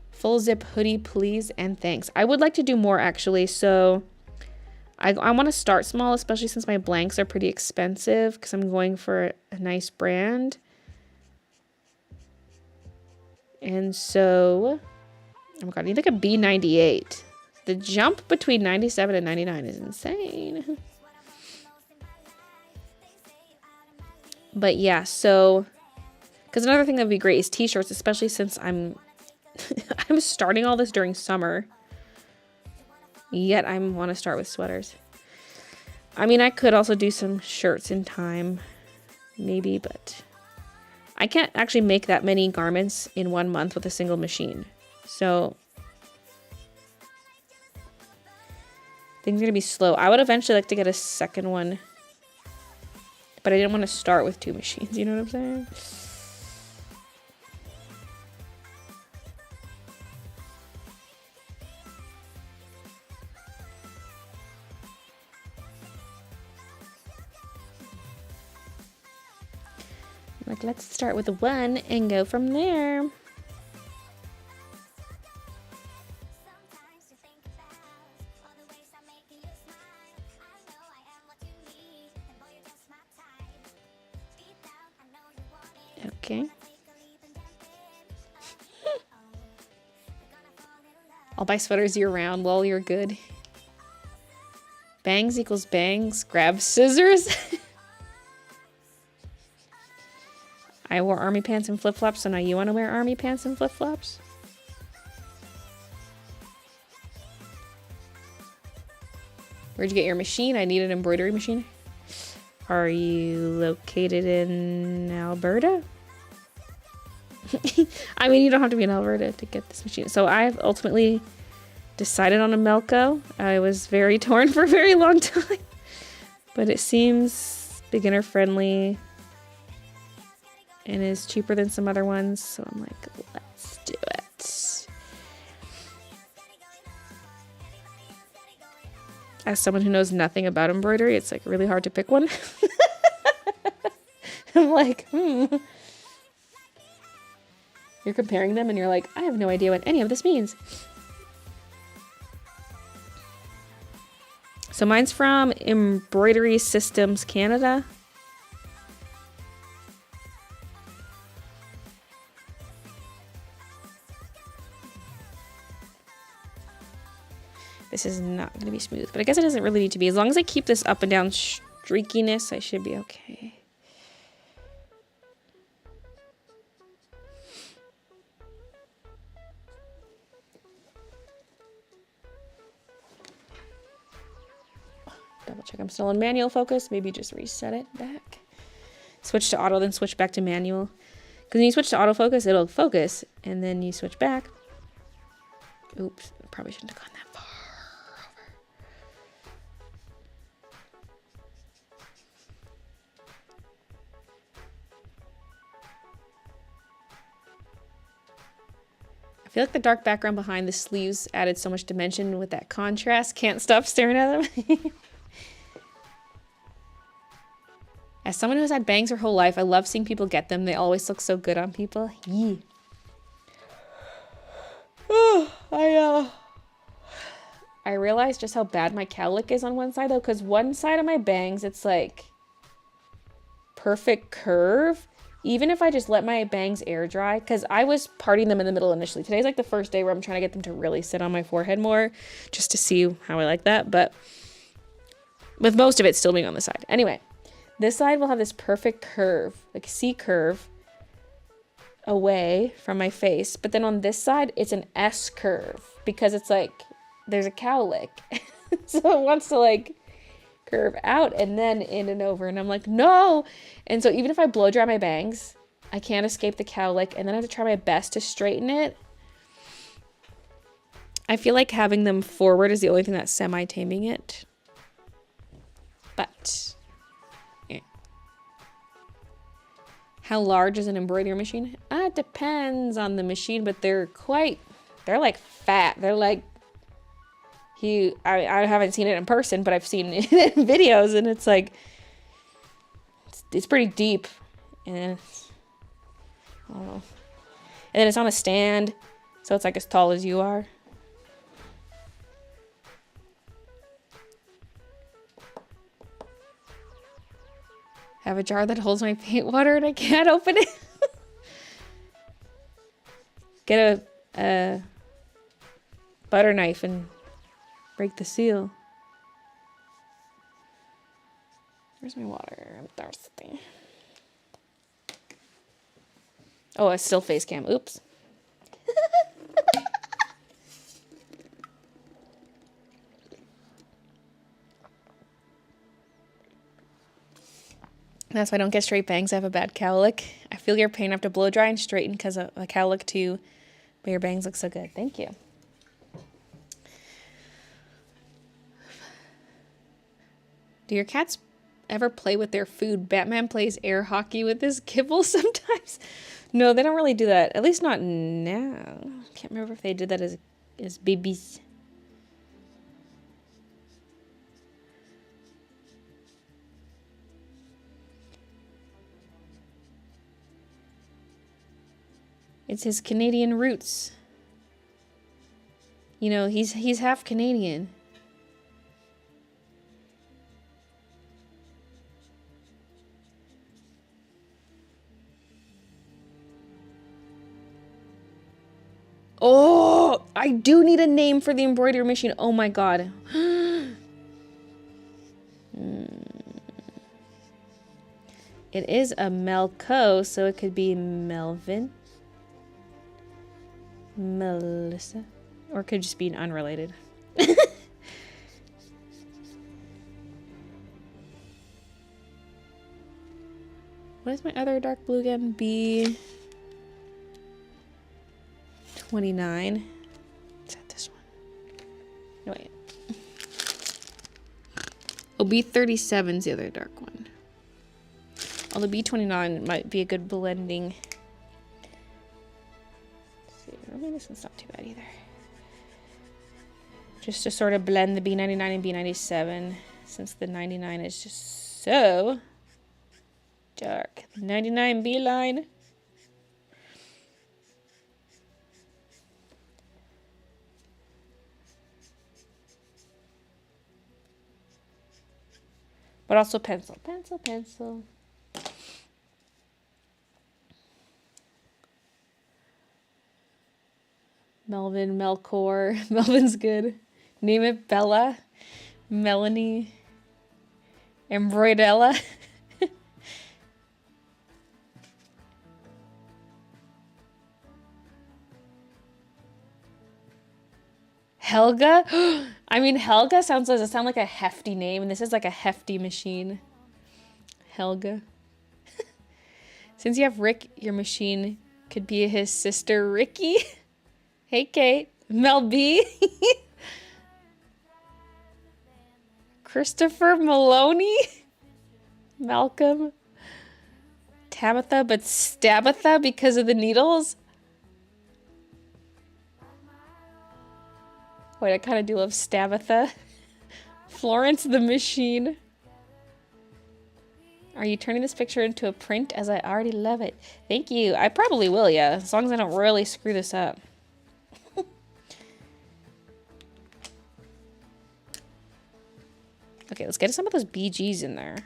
Full zip hoodie, please, and thanks. I would like to do more actually, so I want to start small, especially since my blanks are pretty expensive because I'm going for a nice brand. And so, oh my god, I need like a B98. The jump between 97 and 99 is insane. But yeah, so, because another thing that would be great is t-shirts, especially since I'm starting all this during summer. Yet I want to start with sweaters. I mean, I could also do some shirts in time, maybe, but I can't actually make that many garments in 1 month with a single machine. So things are going to be slow. I would eventually like to get a second one, but I didn't want to start with 2 machines. You know what I'm saying? Like, let's start with 1 and go from there. Okay. I'll buy sweaters year round. Well, you're good. Bangs equals bangs. Grab scissors. I wore army pants and flip-flops, so now you want to wear army pants and flip-flops? Where'd you get your machine? I need an embroidery machine. Are you located in Alberta? I mean, you don't have to be in Alberta to get this machine. So I've ultimately decided on a Melco. I was very torn for a very long time. But it seems beginner friendly and is cheaper than some other ones. So I'm like, let's do it. As someone who knows nothing about embroidery, it's like really hard to pick one. I'm like, You're comparing them and you're like, I have no idea what any of this means. So mine's from Embroidery Systems Canada. This is not going to be smooth, but I guess it doesn't really need to be. As long as I keep this up and down streakiness, I should be okay. Double check I'm still in manual focus. Maybe just reset it back. Switch to auto, then switch back to manual. Because when you switch to autofocus, it'll focus, and then you switch back. Oops, probably shouldn't have gone that far over. I feel like the dark background behind the sleeves added so much dimension with that contrast. Can't stop staring at them. As someone who's had bangs her whole life, I love seeing people get them. They always look so good on people. Yee. I realized just how bad my cowlick is on one side though, because one side of my bangs, it's like perfect curve. Even if I just let my bangs air dry, because I was parting them in the middle initially. Today's like the first day where I'm trying to get them to really sit on my forehead more, just to see how I like that. But with most of it still being on the side. Anyway, this side will have this perfect curve, like C curve, away from my face. But then on this side, it's an S curve because it's like there's a cowlick. So it wants to like curve out and then in and over. And I'm like, no. And so even if I blow dry my bangs, I can't escape the cowlick. And then I have to try my best to straighten it. I feel like having them forward is the only thing that's semi-taming it. But yeah. How large is an embroidery machine? It depends on the machine, but they're like fat. They're like huge. I haven't seen it in person, but I've seen it in videos, and it's like, it's pretty deep. And I don't know. And then it's on a stand, so it's like as tall as you are. Have a jar that holds my paint water and I can't open it. Get a butter knife and break the seal. Where's my water? I'm thirsty. Oh, it's still face cam. Oops. That's why I don't get straight bangs. I have a bad cowlick. I feel your pain. I have to blow dry and straighten because of a cowlick too. But your bangs look so good. Thank you. Do your cats ever play with their food? Batman plays air hockey with his kibble sometimes. No, they don't really do that. At least not now. Can't remember if they did that as babies. It's his Canadian roots. You know, he's half Canadian. Oh, I do need a name for the embroidery machine. Oh my god. It is a Melco, so it could be Melvin, Melissa, or it could just be an unrelated. What is my other dark blue again? B29. Is that this one? No, wait. Oh, B37 is the other dark one. Although B29 might be a good blending. Let's see, I mean, this one's not too bad either. Just to sort of blend the B99 and B97, since the 99 is just so dark. 99 B line. But also pencil, pencil, pencil. Melvin, Melkor. Melvin's good. Name it Bella. Melanie. Embroidella. Helga? I mean, Helga sounds like a hefty name, and this is like a hefty machine. Helga. Since you have Rick, your machine could be his sister, Ricky. Hey, Kate. Mel B. Christopher Maloney. Malcolm. Tabitha, but Stabatha because of the needles. Wait, I kind of do love Stabatha. Florence the Machine. Are you turning this picture into a print as I already love it? Thank you. I probably will, yeah. As long as I don't really screw this up. Okay, let's get some of those BGs in there.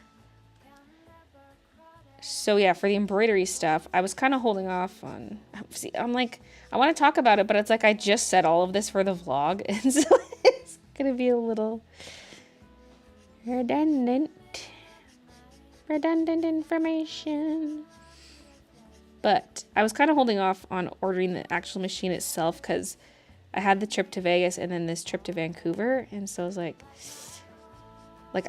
So yeah, for the embroidery stuff, I was kind of holding off on... See, I'm like, I want to talk about it, but it's like I just said all of this for the vlog. And so it's going to be a little redundant. Redundant information. But I was kind of holding off on ordering the actual machine itself because I had the trip to Vegas and then this trip to Vancouver. And so I was like,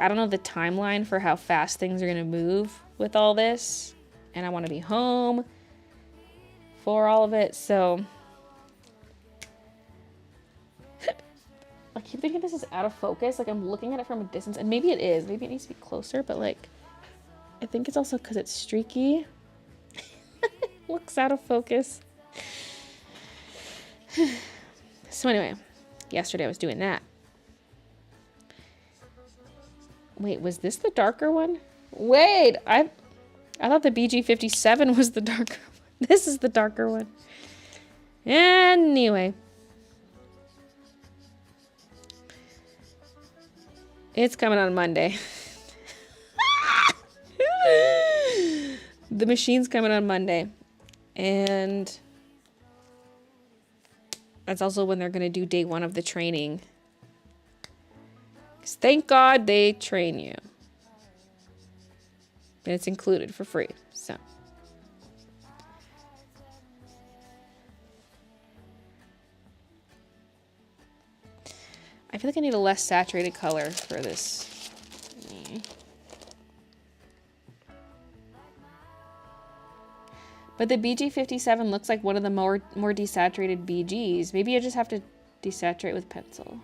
I don't know the timeline for how fast things are going to move with all this. And I want to be home for all of it. So I keep thinking this is out of focus. Like I'm looking at it from a distance and maybe it is. Maybe it needs to be closer, but like, I think it's also because it's streaky. Looks out of focus. So anyway, yesterday I was doing that. Wait, was this the darker one? Wait, I thought the BG57 was the darker one. This is the darker one. Anyway. It's coming on Monday. The machine's coming on Monday. And that's also when they're going to do day 1 of the training. Thank God they train you. And it's included for free. So. I feel like I need a less saturated color for this. But the BG57 looks like one of the more desaturated BGs. Maybe I just have to desaturate with pencil.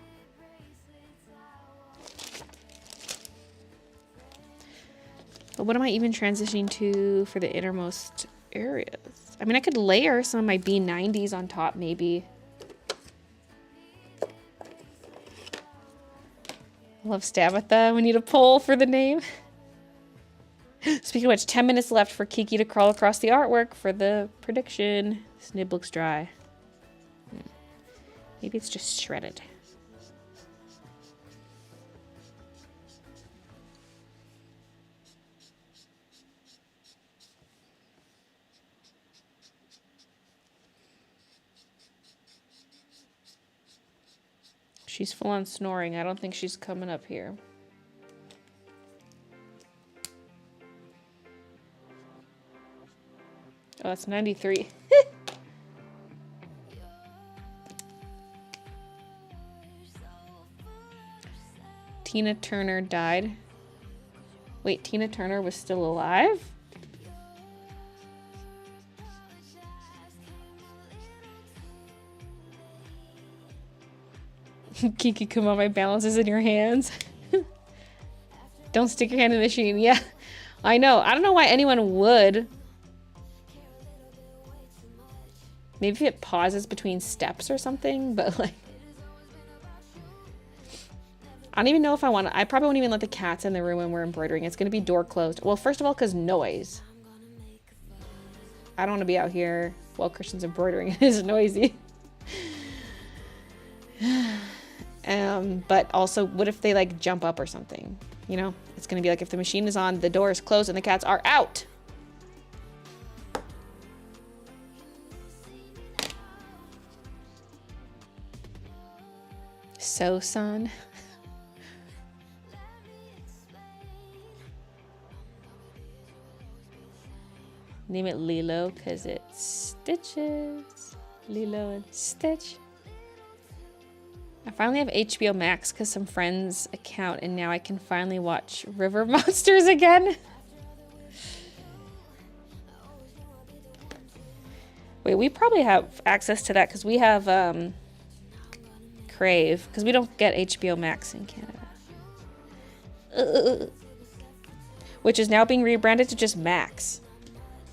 But what am I even transitioning to for the innermost areas? I mean, I could layer some of my B90s on top, maybe. I love Stabatha. We need a poll for the name. Speaking of which, 10 minutes left for Kiki to crawl across the artwork for the prediction. This nib looks dry. Maybe it's just shredded. She's full on snoring. I don't think she's coming up here. Oh, it's 93. Tina Turner died. Wait, Tina Turner was still alive? Kiki, come on, my balance is in your hands. Don't stick your hand in the machine. Yeah, I know. I don't know why anyone would. Maybe if it pauses between steps or something, but like... I don't even know if I want to... I probably won't even let the cats in the room when we're embroidering. It's going to be door closed. Well, first of all, because noise. I don't want to be out here while Christian's embroidering. It is noisy. But also, what if they like jump up or something? You know? It's going to be like if the machine is on, the door is closed, and the cats are out. So, son. Name it Lilo because it stitches. Lilo and Stitch. I finally have HBO Max because some friends' account, and now I can finally watch River Monsters again. Wait, we probably have access to that because we have Crave, because we don't get HBO Max in Canada. Which is now being rebranded to just Max.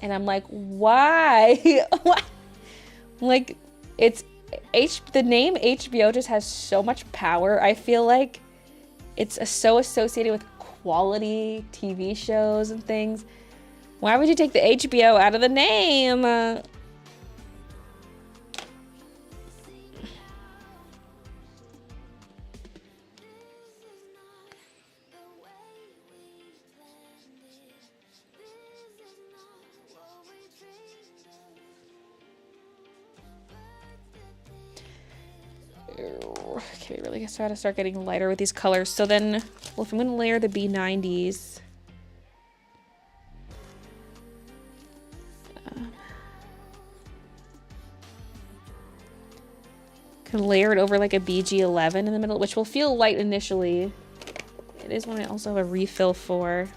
And I'm like, why? What? Like, it's the name HBO just has so much power. I feel like it's so associated with quality TV shows and things. Why would you take the HBO out of the name? Okay, we really gotta start getting lighter with these colors. So then, well, if I'm gonna layer the B90s, can layer it over like a BG11 in the middle, which will feel light initially. It is one I also have a refill for.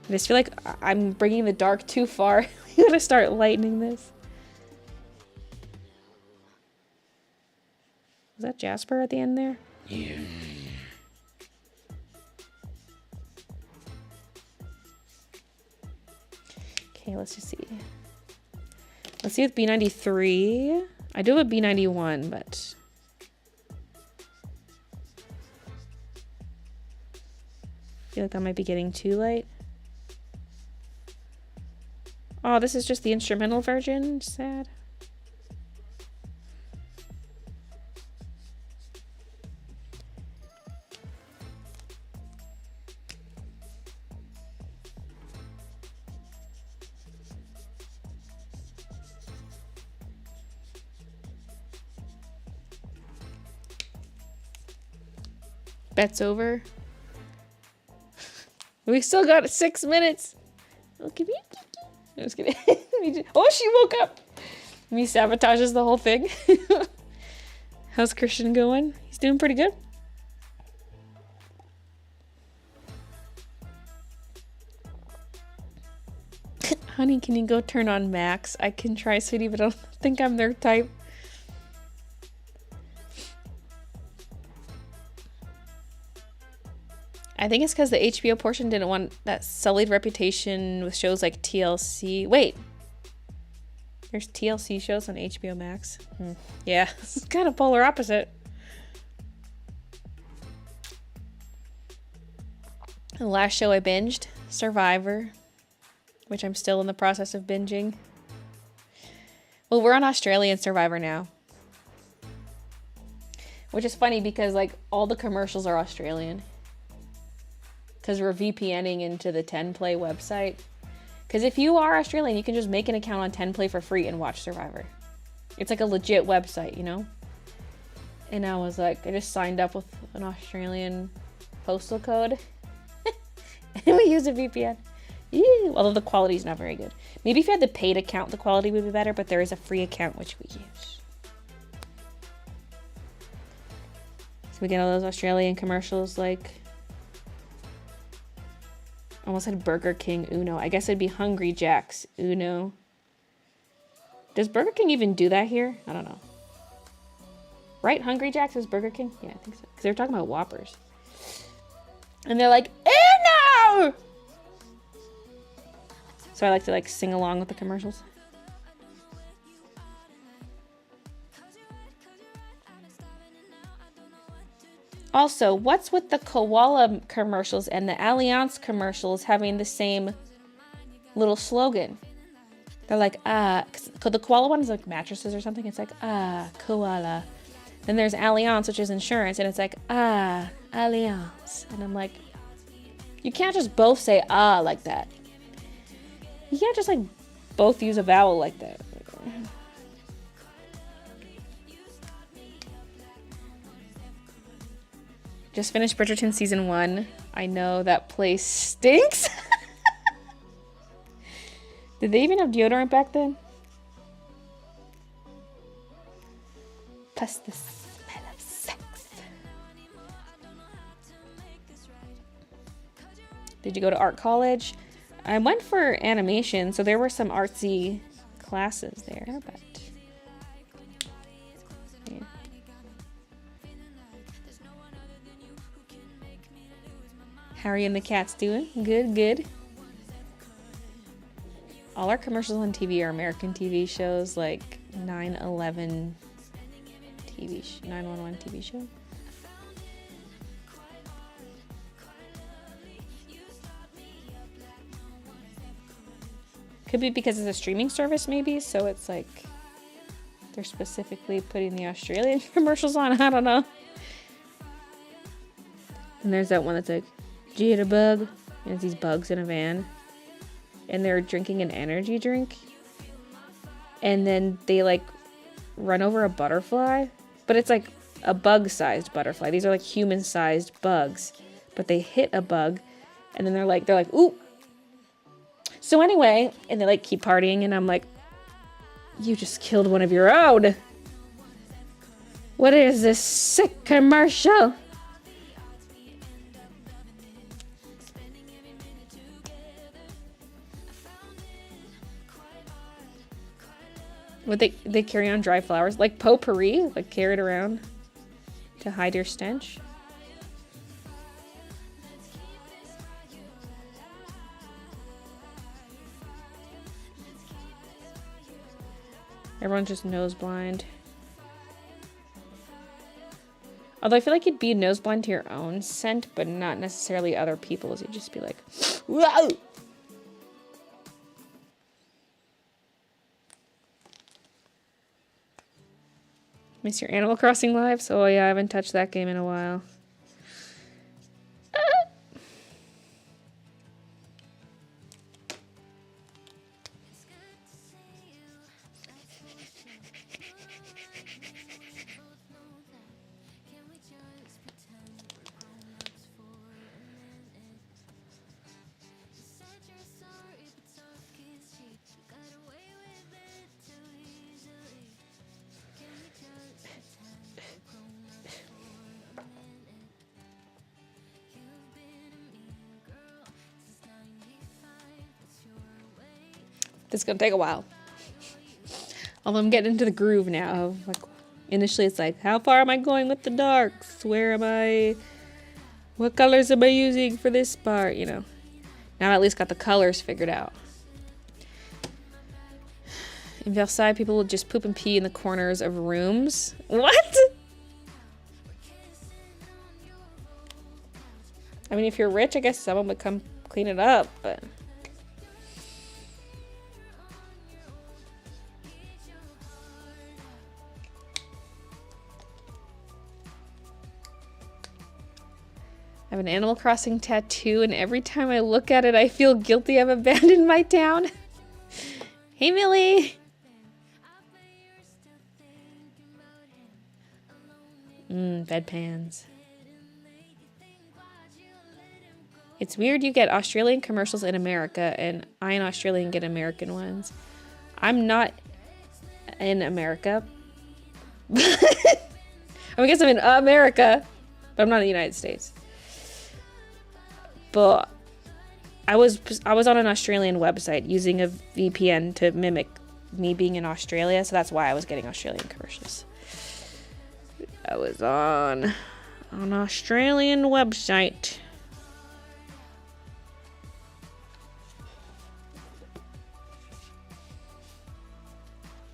I just feel like I'm bringing the dark too far. We gotta start lightening this. Was that Jasper at the end there? Yeah. Okay, let's just see. Let's see with B93. I do have a B91, but... I feel like that might be getting too light. Oh, this is just the instrumental version? Sad. Bet's over. We still got 6 minutes. Oh, give me a Kiki. I'm just kidding. Oh, she woke up. Me sabotages the whole thing. How's Christian going? He's doing pretty good. Honey, can you go turn on Max? I can try, sweetie, but I don't think I'm their type. I think it's because the HBO portion didn't want that sullied reputation with shows like TLC. Wait. There's TLC shows on HBO Max. Yeah, it's kind of polar opposite. The last show I binged, Survivor, which I'm still in the process of binging. Well, we're on Australian Survivor now. Which is funny because like all the commercials are Australian. Because we're VPNing into the 10Play website. Because if you are Australian, you can just make an account on 10Play for free and watch Survivor. It's like a legit website, you know? And I was like, I just signed up with an Australian postal code. And we use a VPN. Ew, although the quality is not very good. Maybe if you had the paid account, the quality would be better, but there is a free account which we use. So we get all those Australian commercials like... Almost had Burger King Uno. I guess it'd be Hungry Jack's Uno. Does Burger King even do that here? I don't know. Right? Hungry Jack's is Burger King? Yeah, I think so. Because they were talking about Whoppers. And they're like, Uno! So I like to like sing along with the commercials. Also, what's with the koala commercials and the Allianz commercials having the same little slogan? They're like, cause the koala one is like mattresses or something. It's like, koala. Then there's Allianz, which is insurance, and it's like, Allianz. And I'm like, you can't just both say like that. You can't just like both use a vowel like that. Just finished Bridgerton season 1. I know that place stinks. Did they even have deodorant back then? Plus the smell of sex. Did you go to art college? I went for animation, so there were some artsy classes there, but yeah. How are you and the cats doing? Good, good. All our commercials on TV are American TV shows, like 9/11 911 TV show. Could be because it's a streaming service, maybe, so it's like they're specifically putting the Australian commercials on. I don't know. And there's that one that's like, Jitterbug, and it's these bugs in a van, and they're drinking an energy drink, and then they like run over a butterfly, but it's like a bug-sized butterfly. These are like human-sized bugs, but they hit a bug, and then they're like, ooh. So anyway, and they like keep partying, and I'm like, you just killed one of your own. What is this sick commercial? Would they carry on dry flowers? Like potpourri? Like carry it around to hide your stench? Everyone's just nose blind. Although I feel like you'd be nose blind to your own scent, but not necessarily other people's. You'd just be like, whoa! Miss your Animal Crossing lives? Oh yeah, I haven't touched that game in a while. This is gonna take a while. Although I'm getting into the groove now of like, initially it's like, how far am I going with the darks? Where am I? What colors am I using for this part? You know. Now I at least got the colors figured out. In Versailles, people will just poop and pee in the corners of rooms. What? I mean, if you're rich, I guess someone would come clean it up, but... I have an Animal Crossing tattoo, and every time I look at it, I feel guilty I've abandoned my town. Hey, Millie! Bedpans. It's weird you get Australian commercials in America and I, an Australian, get American ones. I'm not in America. I guess I'm in America, but I'm not in the United States. But I was on an Australian website using a VPN to mimic me being in Australia, so that's why I was getting Australian commercials. I was on an Australian website.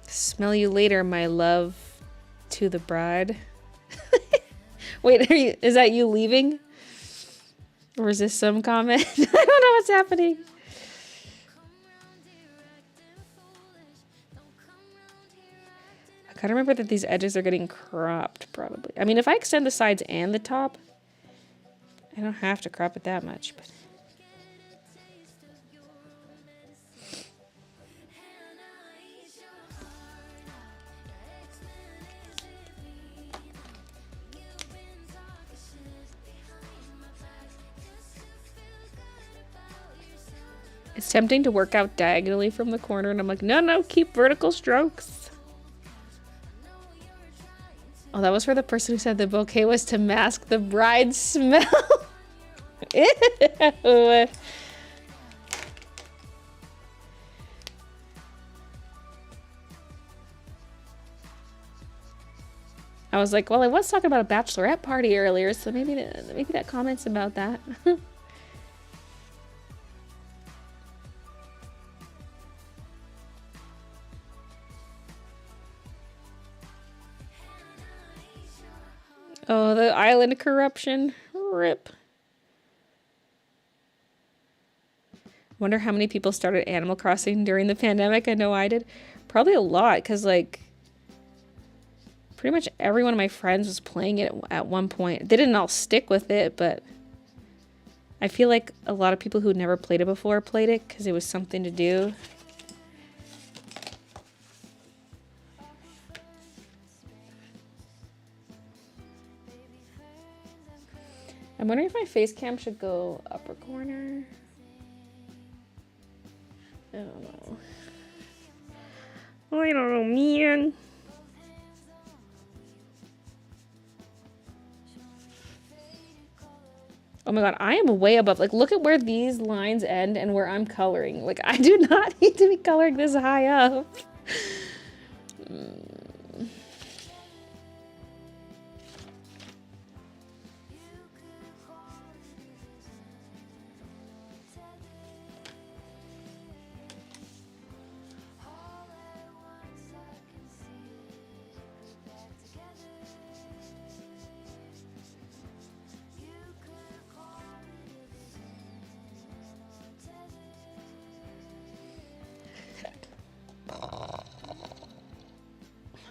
Smell you later, my love, to the bride. Wait, is that you leaving? Or is this some comment? I don't know what's happening. I gotta remember that these edges are getting cropped, probably. I mean, if I extend the sides and the top, I don't have to crop it that much, but... It's tempting to work out diagonally from the corner, and I'm like, no, keep vertical strokes. Oh, that was for the person who said the bouquet was to mask the bride's smell. Ew. I was like, well, I was talking about a bachelorette party earlier, so maybe that comment's about that. Oh, the island corruption. Rip. Wonder how many people started Animal Crossing during the pandemic. I know I did. Probably a lot, because, like, pretty much every one of my friends was playing it at one point. They didn't all stick with it, but I feel like a lot of people who never played it before played it because it was something to do. I'm wondering if my face cam should go upper corner. I don't know. I don't know, man. Oh my god, I am way above. Like, look at where these lines end and where I'm coloring. Like, I do not need to be coloring this high up.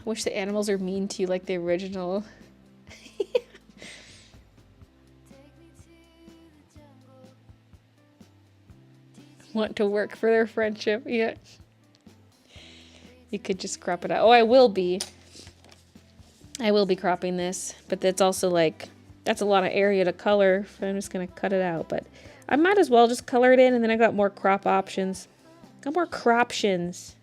Wish the animals are mean to you like the original. Want to work for their friendship. Yeah. You could just crop it out. Oh, I will be. I will be cropping this. But that's also like, that's a lot of area to color. So I'm just going to cut it out. But I might as well just color it in, and then I got more crop options. Got more croptions.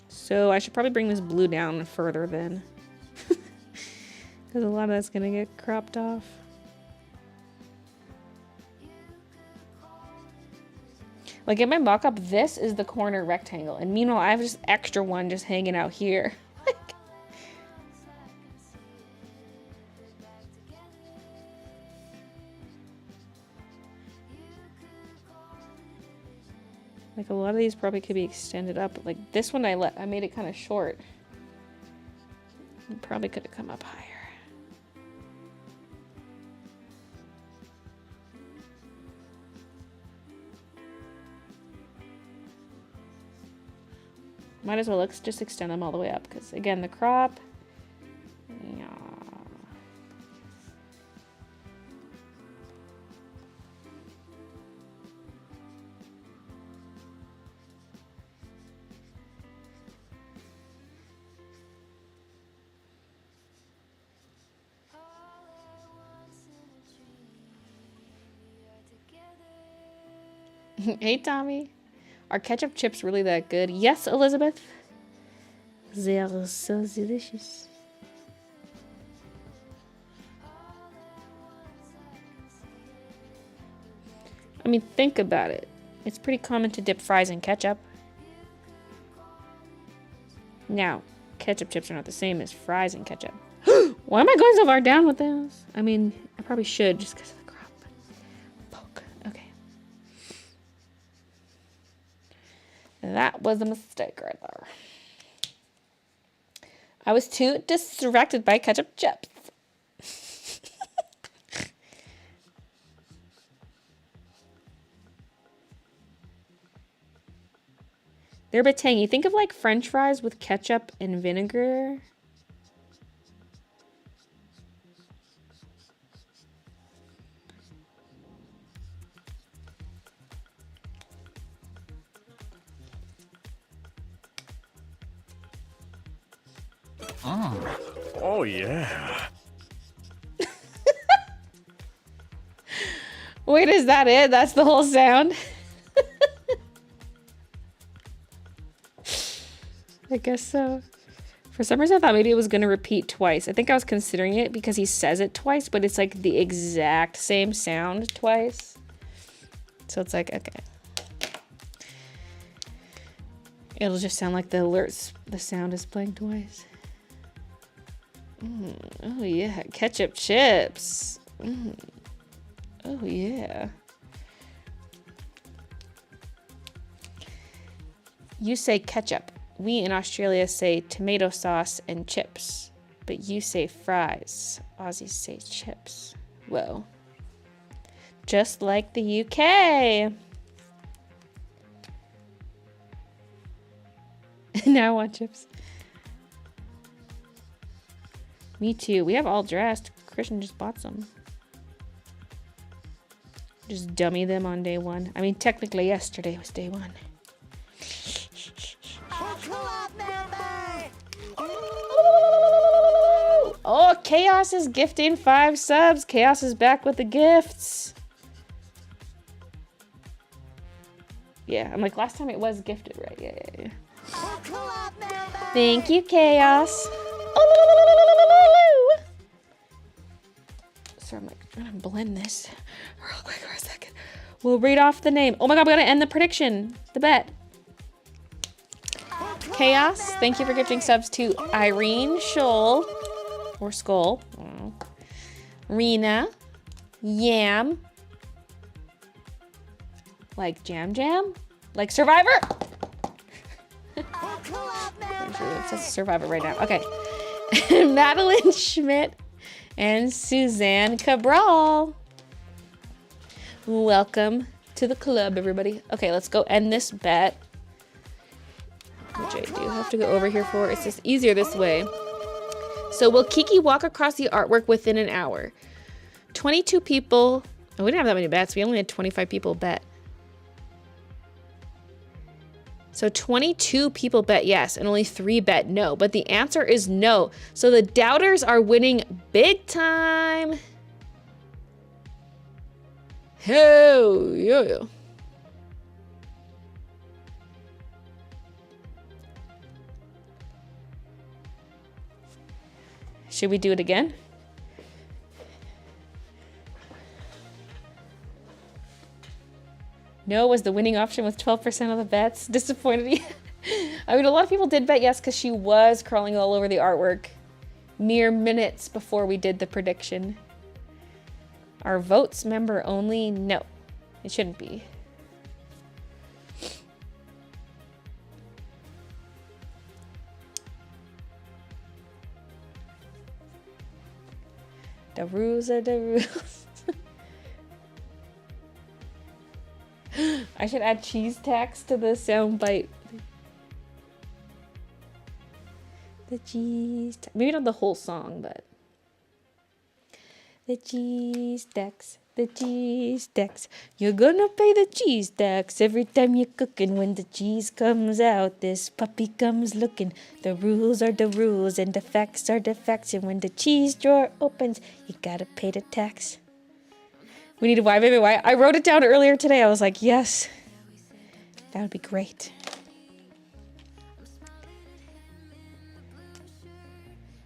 So I should probably bring this blue down further then. Because a lot of that's going to get cropped off. Like in my mock-up, this is the corner rectangle. And meanwhile, I have this extra one just hanging out here. Like a lot of these probably could be extended up, but like this one I made it kind of short. It probably could have come up higher. Might as well let's just extend them all the way up because again the crop. Yeah. Hey, Tommy. Are ketchup chips really that good? Yes, Elizabeth. They are so delicious. I mean, think about it. It's pretty common to dip fries in ketchup. Now, ketchup chips are not the same as fries and ketchup. Why am I going so far down with this? I mean, I probably should just because of the crop. Poke. Okay. That was a mistake right there. I was too distracted by ketchup chips. They're a bit tangy. Think of like French fries with ketchup and vinegar. Oh, yeah. Wait, is that it? That's the whole sound? I guess so. For some reason, I thought maybe it was going to repeat twice. I think I was considering it because he says it twice, but it's like the exact same sound twice. So it's like, okay. It'll just sound like the alerts, the sound is playing twice. Oh yeah, ketchup chips. Oh yeah. You say ketchup. We in Australia say tomato sauce and chips, but you say fries. Aussies say chips. Whoa. Just like the UK. Now I want chips. Me too. We have all dressed. Christian just bought some. Just dummy them on day one. I mean, technically yesterday was day one. Oh, Chaos is gifting 5 subs. Chaos is back with the gifts. Yeah, I'm like, last time it was gifted, right? Yeah. Thank you, Chaos. So I'm like, I'm gonna blend this real quick for a second. We'll read off the name. Oh my god, we gotta end the prediction. The bet. Chaos, thank you for gifting subs to Irene Scholl. Or Skull. Rena. Yam. Like Jam Jam? Like Survivor? I'm sure it says Survivor right now. Okay. Madeline Schmidt and Suzanne Cabral. Welcome to the club, everybody. Okay, let's go end this bet. Which I do have to go over here for. It's just easier this way. So will Kiki walk across the artwork within an hour? 22 people. Oh, we didn't have that many bets. We only had 25 people bet. So 22 people bet yes, and only 3 bet no. But the answer is no. So the doubters are winning big time. Hell yeah. Should we do it again? No was the winning option with 12% of the bets. Disappointed. I mean, a lot of people did bet yes because she was crawling all over the artwork mere minutes before we did the prediction. Are votes member only? No, it shouldn't be. The rules are the rules. I should add cheese tax to the sound bite. The cheese tax. Maybe not the whole song, but. The cheese tax. The cheese tax. You're gonna pay the cheese tax every time you're cooking. When the cheese comes out, this puppy comes looking. The rules are the rules and the facts are the facts. And when the cheese drawer opens, you gotta pay the tax. We need to why, baby, why? I wrote it down earlier today. I was like, yes, That would be great.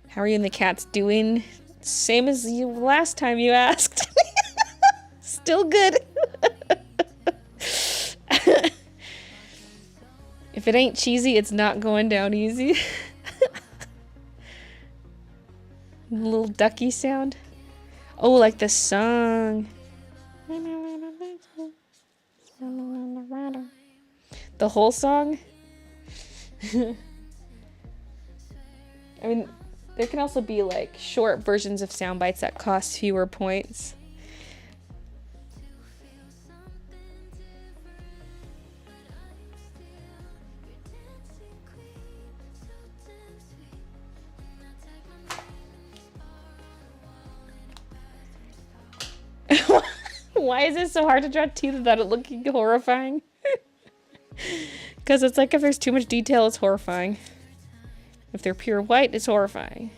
How are you and the cats doing? Same as you last time you asked. Still good. If it ain't cheesy, it's not going down easy. Little ducky sound. Oh, like the song. The whole song? I mean, there can also be like short versions of sound bites that cost fewer points. Why is it so hard to draw teeth without it looking horrifying? Because it's like if there's too much detail, it's horrifying. If they're pure white, it's horrifying.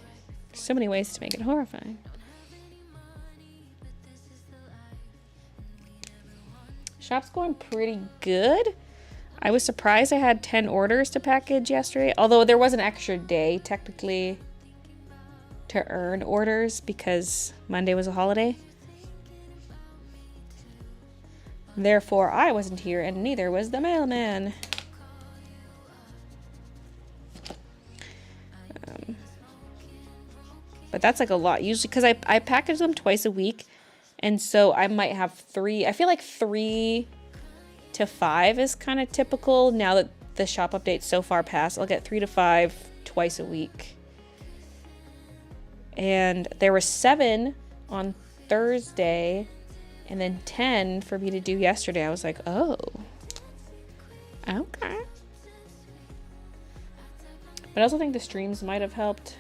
There's so many ways to make it horrifying. Shop's going pretty good. I was surprised I had 10 orders to package yesterday. Although there was an extra day, technically, to earn orders because Monday was a holiday. Therefore, I wasn't here, and neither was the mailman. But that's like a lot, usually, because I package them twice a week, and so I might have 3. I feel like 3 to 5 is kind of typical now that the shop update's so far past. I'll get 3 to 5 twice a week. And there were 7 on Thursday, and then 10 for me to do yesterday. I was like, oh, okay. But I also think the streams might have helped.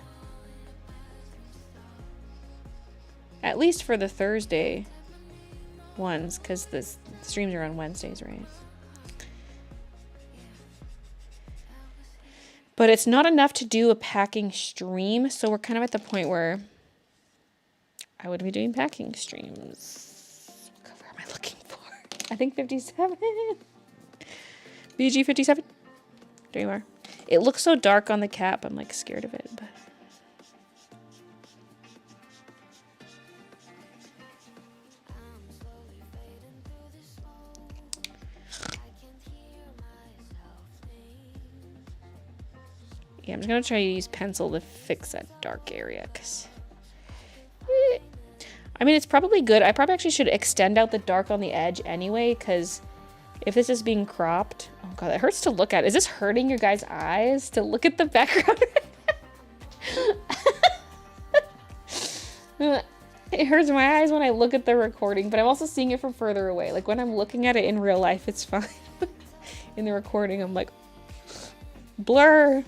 At least for the Thursday ones, because the streams are on Wednesdays, right? But it's not enough to do a packing stream, so we're kind of at the point where I would be doing packing streams. What cover am I looking for? I think 57. BG 57. There you are. It looks so dark on the cap, I'm like scared of it, but... yeah, I'm just gonna try to use pencil to fix that dark area, because... I mean, it's probably good. I probably actually should extend out the dark on the edge anyway, because if this is being cropped... oh god, it hurts to look at. Is this hurting your guys' eyes to look at the background? It hurts my eyes when I look at the recording, but I'm also seeing it from further away. Like, when I'm looking at it in real life, it's fine. In the recording, I'm like... blur!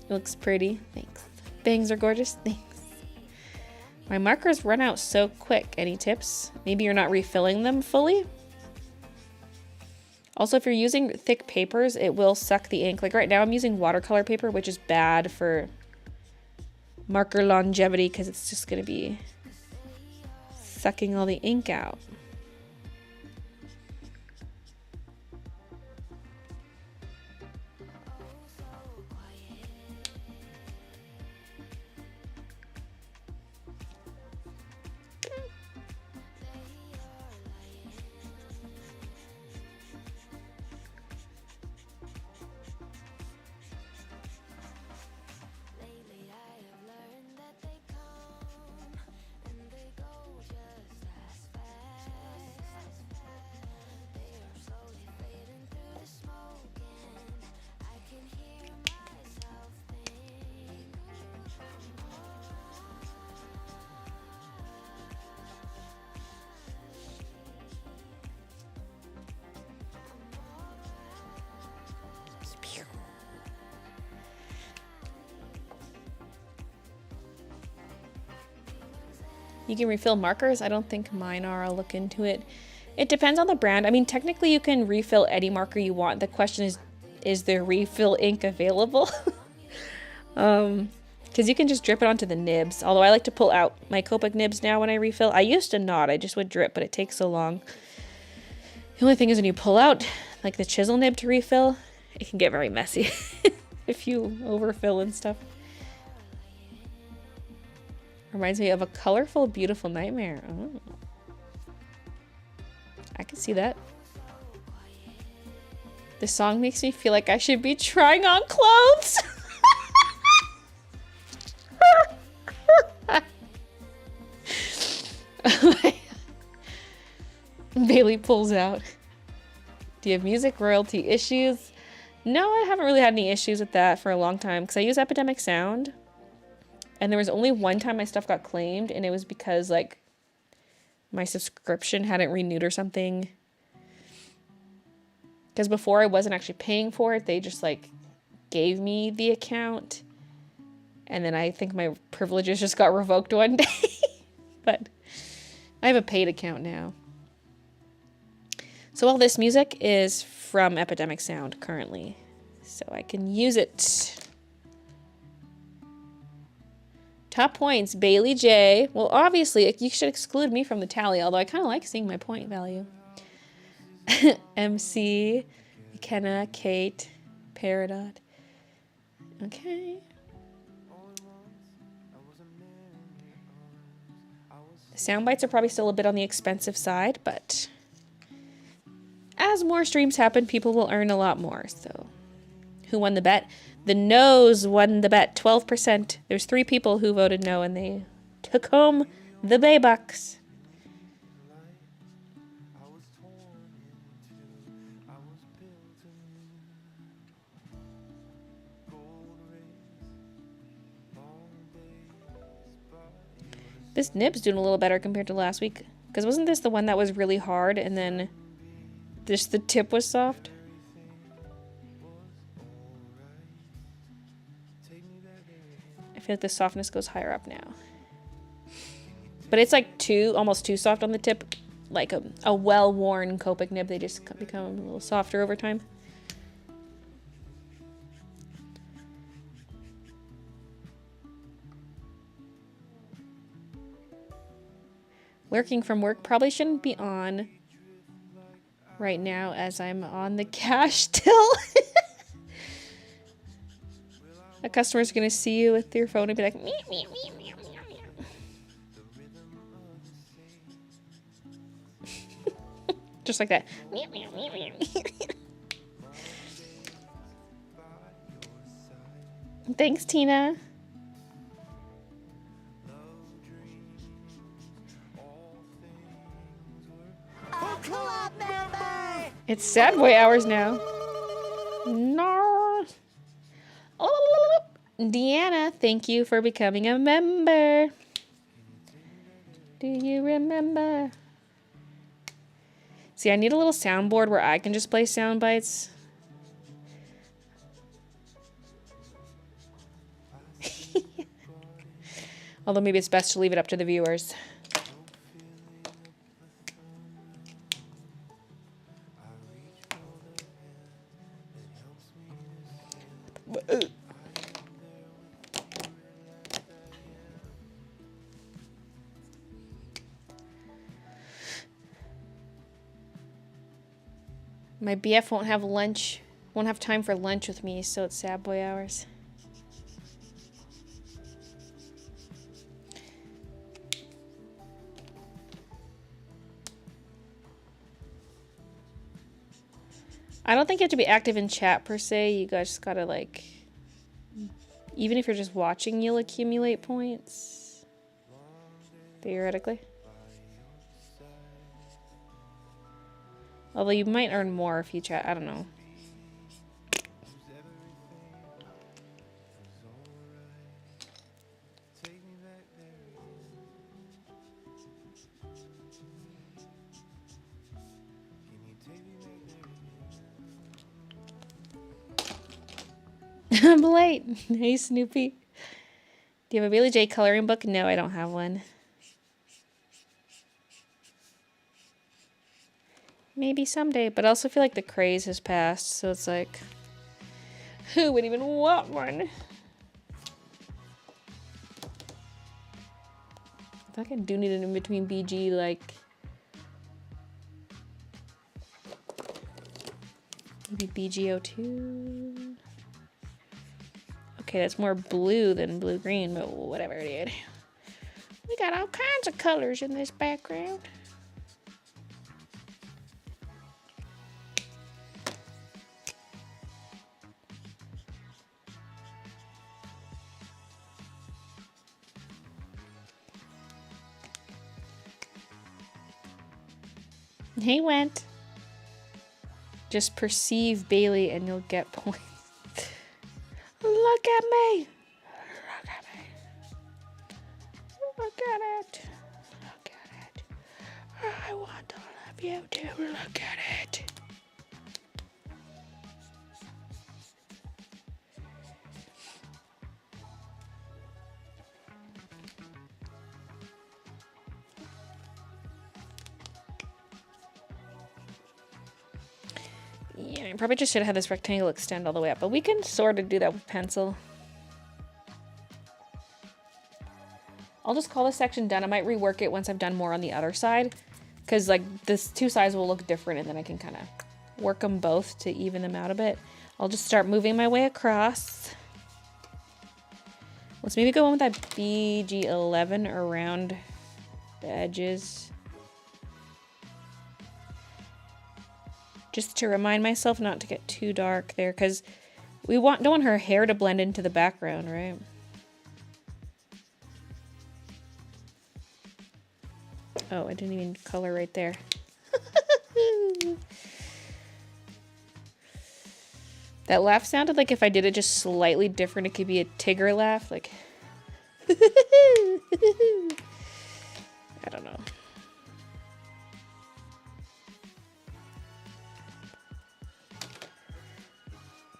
It looks pretty. Thanks. Bangs are gorgeous. Thanks. My markers run out so quick. Any tips? Maybe you're not refilling them fully? Also, if you're using thick papers, it will suck the ink. Like right now I'm using watercolor paper, which is bad for marker longevity because it's just going to be sucking all the ink out. You can refill markers? I don't think mine are. I'll look into it. It depends on the brand. I mean, technically you can refill any marker you want. The question is there refill ink available? Because you can just drip it onto the nibs. Although I like to pull out my Copic nibs now when I refill. I used to not. I just would drip, but it takes so long. The only thing is when you pull out like the chisel nib to refill, it can get very messy if you overfill and stuff. Reminds me of a colorful, beautiful nightmare. Oh. I can see that. This song makes me feel like I should be trying on clothes. Baylee pulls out. Do you have music royalty issues? No, I haven't really had any issues with that for a long time because I use Epidemic Sound. And there was only one time my stuff got claimed, and it was because like my subscription hadn't renewed or something. Because before I wasn't actually paying for it, they just like gave me the account. And then I think my privileges just got revoked one day. But I have a paid account now. So all this music is from Epidemic Sound currently. So I can use it. Top points, Baylee J. Well, obviously, you should exclude me from the tally, although I kind of like seeing my point value. MC, McKenna, Kate, Peridot. Okay. The sound bites are probably still a bit on the expensive side, but as more streams happen, people will earn a lot more. So, who won the bet? The no's won the bet, 12%. There's 3 people who voted no, and they took home the Bay Bucks. This nib's doing a little better compared to last week. Because wasn't this the one that was really hard, and then just the tip was soft? I feel like the softness goes higher up now. But it's like almost too soft on the tip. Like a well-worn Copic nib. They just become a little softer over time. Working from work probably shouldn't be on right now as I'm on the cash till. A customer's gonna see you with your phone and be like, meow, meow, meow, meow, meow, meow. Just like that. Meow, meow, meow, meow. Thanks, Tina. It's sad boy hours now. No. Oh, Deanna, thank you for becoming a member. Do you remember? See, I need a little soundboard where I can just play sound bites. Although maybe it's best to leave it up to the viewers. My BF won't have time for lunch with me, so it's sad boy hours. I don't think you have to be active in chat per se. You guys just gotta like, even if you're just watching, you'll accumulate points. Theoretically. Although you might earn more if you chat. I don't know. I'm late. Hey, Snoopy. Do you have a Baylee J coloring book? No, I don't have one. Maybe someday, but I also feel like the craze has passed, so it's like, who would even want one? I feel like I do need an in-between BG, like, Maybe BGO2. Okay, that's more blue than blue-green, but whatever, dude. We got all kinds of colors in this background. He went. Just perceive Baylee and you'll get points. Look at me. Look at me. Look at it. Look at it. I want all of you to look at it. Yeah, I probably just should have had this rectangle extend all the way up, but we can sort of do that with pencil. I'll just call this section done. I might rework it once I've done more on the other side, because like this two sides will look different, and then I can kind of work them both to even them out a bit. I'll just start moving my way across. Let's maybe go in with that BG11 around the edges. Just to remind myself not to get too dark there, because we don't want her hair to blend into the background, right? Oh, I didn't even color right there. That laugh sounded like if I did it just slightly different, it could be a Tigger laugh, like... I don't know.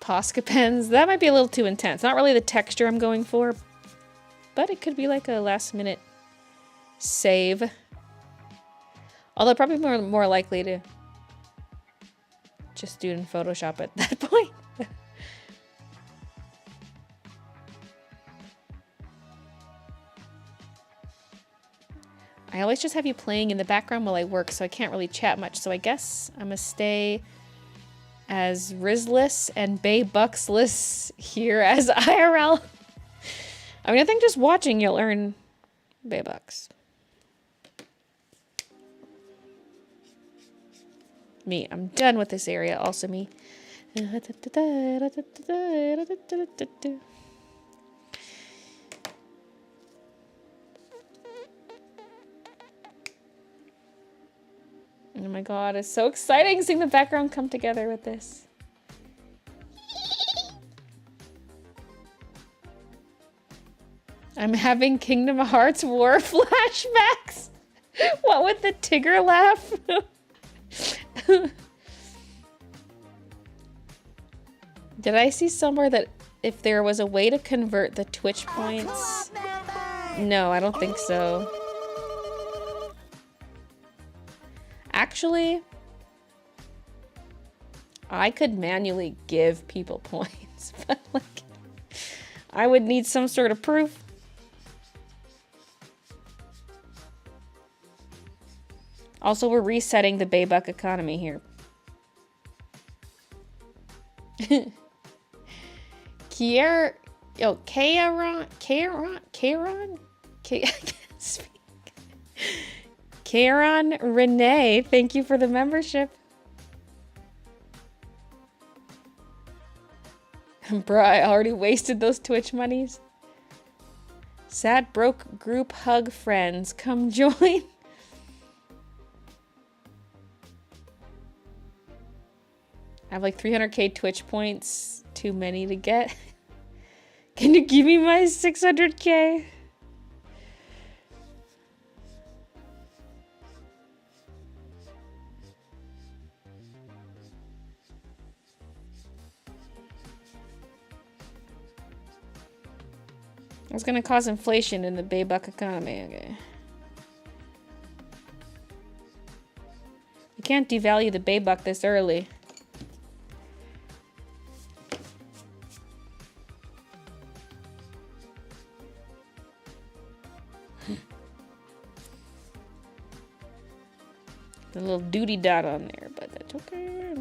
Posca pens. That might be a little too intense. Not really the texture I'm going for, but it could be like a last minute save. Although probably more likely to just do it in Photoshop at that point. I always just have you playing in the background while I work, so I can't really chat much. So I guess I'm gonna stay as Rizless and Bay Bucksless here as IRL. I mean, I think just watching you'll earn Bay Bucks. Me, I'm done with this area. Also me. Oh my god, it's so exciting seeing the background come together with this. I'm having Kingdom Hearts War flashbacks. What with the Tigger laugh? Did I see somewhere that if there was a way to convert the Twitch points? No, I don't think so. Actually, I could manually give people points, but like, I would need some sort of proof. Also, we're resetting the Baybuck economy here. Karen Renee, thank you for the membership. Bruh, I already wasted those Twitch monies. Sad broke group hug friends, come join. I have like 300k Twitch points, too many to get. Can you give me my 600k? It's gonna cause inflation in the Baybuck economy, okay. You can't devalue the Baybuck this early. The little duty dot on there, but that's okay.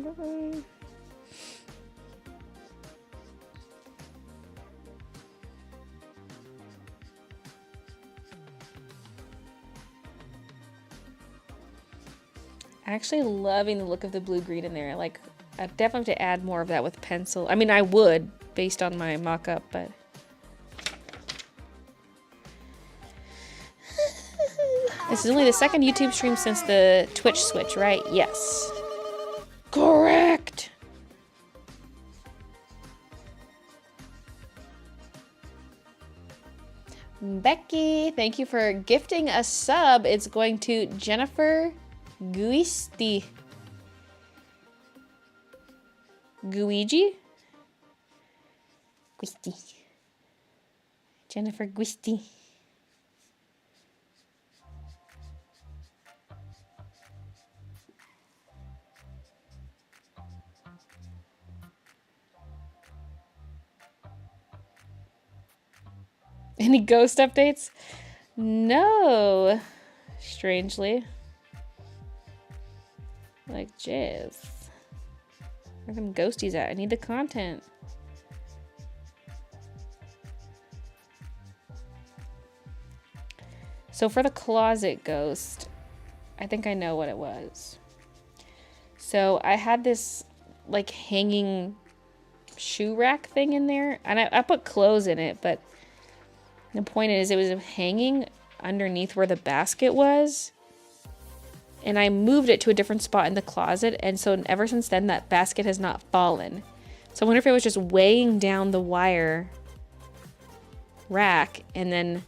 Actually loving the look of the blue-green in there. Like, I definitely have to add more of that with pencil. I mean, I would, based on my mock-up, but... This is only the second YouTube stream since the Twitch switch, right? Yes. Correct! Becky, thank you for gifting a sub. It's going to Jennifer Guisti. Guigi? Guisti. Jennifer Guisti. Any ghost updates? No. Strangely. Like, jizz. Where are them ghosties at? I need the content. So for the closet ghost, I think I know what it was. So I had this, like, hanging shoe rack thing in there. And I put clothes in it, but the point is, it was hanging underneath where the basket was. And I moved it to a different spot in the closet. And so ever since then, that basket has not fallen. So I wonder if it was just weighing down the wire rack and then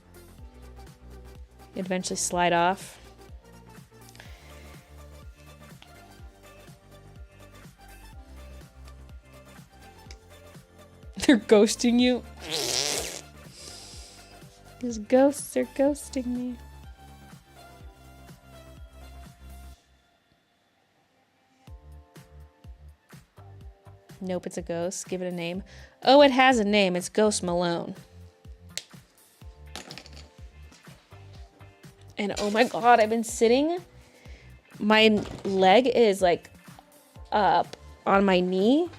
it'd eventually slide off. They're ghosting you. These ghosts are ghosting me. Nope, it's a ghost. Give it a name. Oh, it has a name. It's Ghost Malone. And oh my god, I've been sitting. My leg is like up on my knee.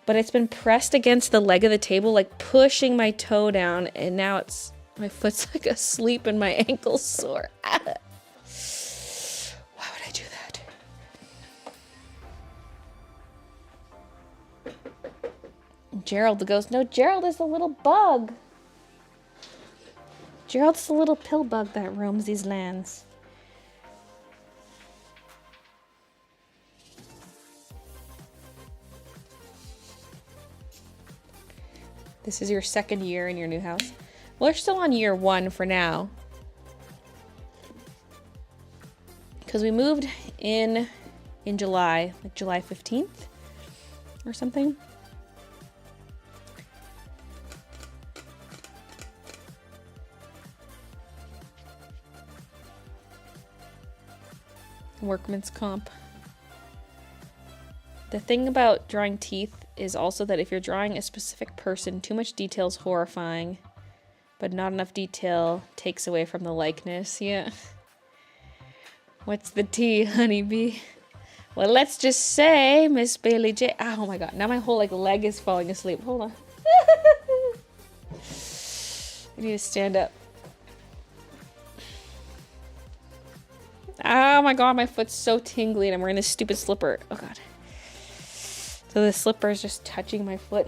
But it's been pressed against the leg of the table, like pushing my toe down, and now it's my foot's like asleep and my ankle's sore. Why would I do that? Gerald the ghost. No, Gerald is the little bug. Gerald's the little pill bug that roams these lands. This is your second year in your new house. Well, we're still on year 1 for now. Because we moved in July, like July 15th or something. Workman's comp. The thing about drawing teeth is also that if you're drawing a specific person, too much detail is horrifying, but not enough detail takes away from the likeness. Yeah. What's the tea, honeybee? Well, let's just say Miss Baylee J. Oh my god, now my whole like leg is falling asleep. Hold on. I need to stand up. Oh my god, my foot's so tingly and I'm wearing this stupid slipper. Oh god. So the slipper is just touching my foot.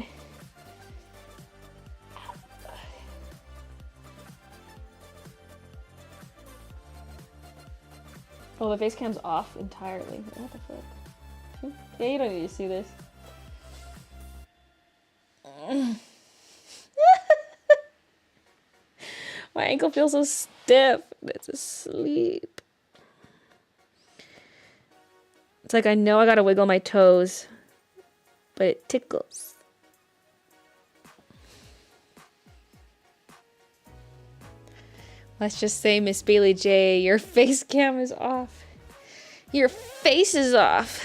Oh, the face cam's off entirely. What the fuck? Yeah, you don't need to see this. My ankle feels so stiff. It's asleep. It's like I know I gotta wiggle my toes, but it tickles. Let's just say, Miss Baylee J, your face cam is off. Your face is off.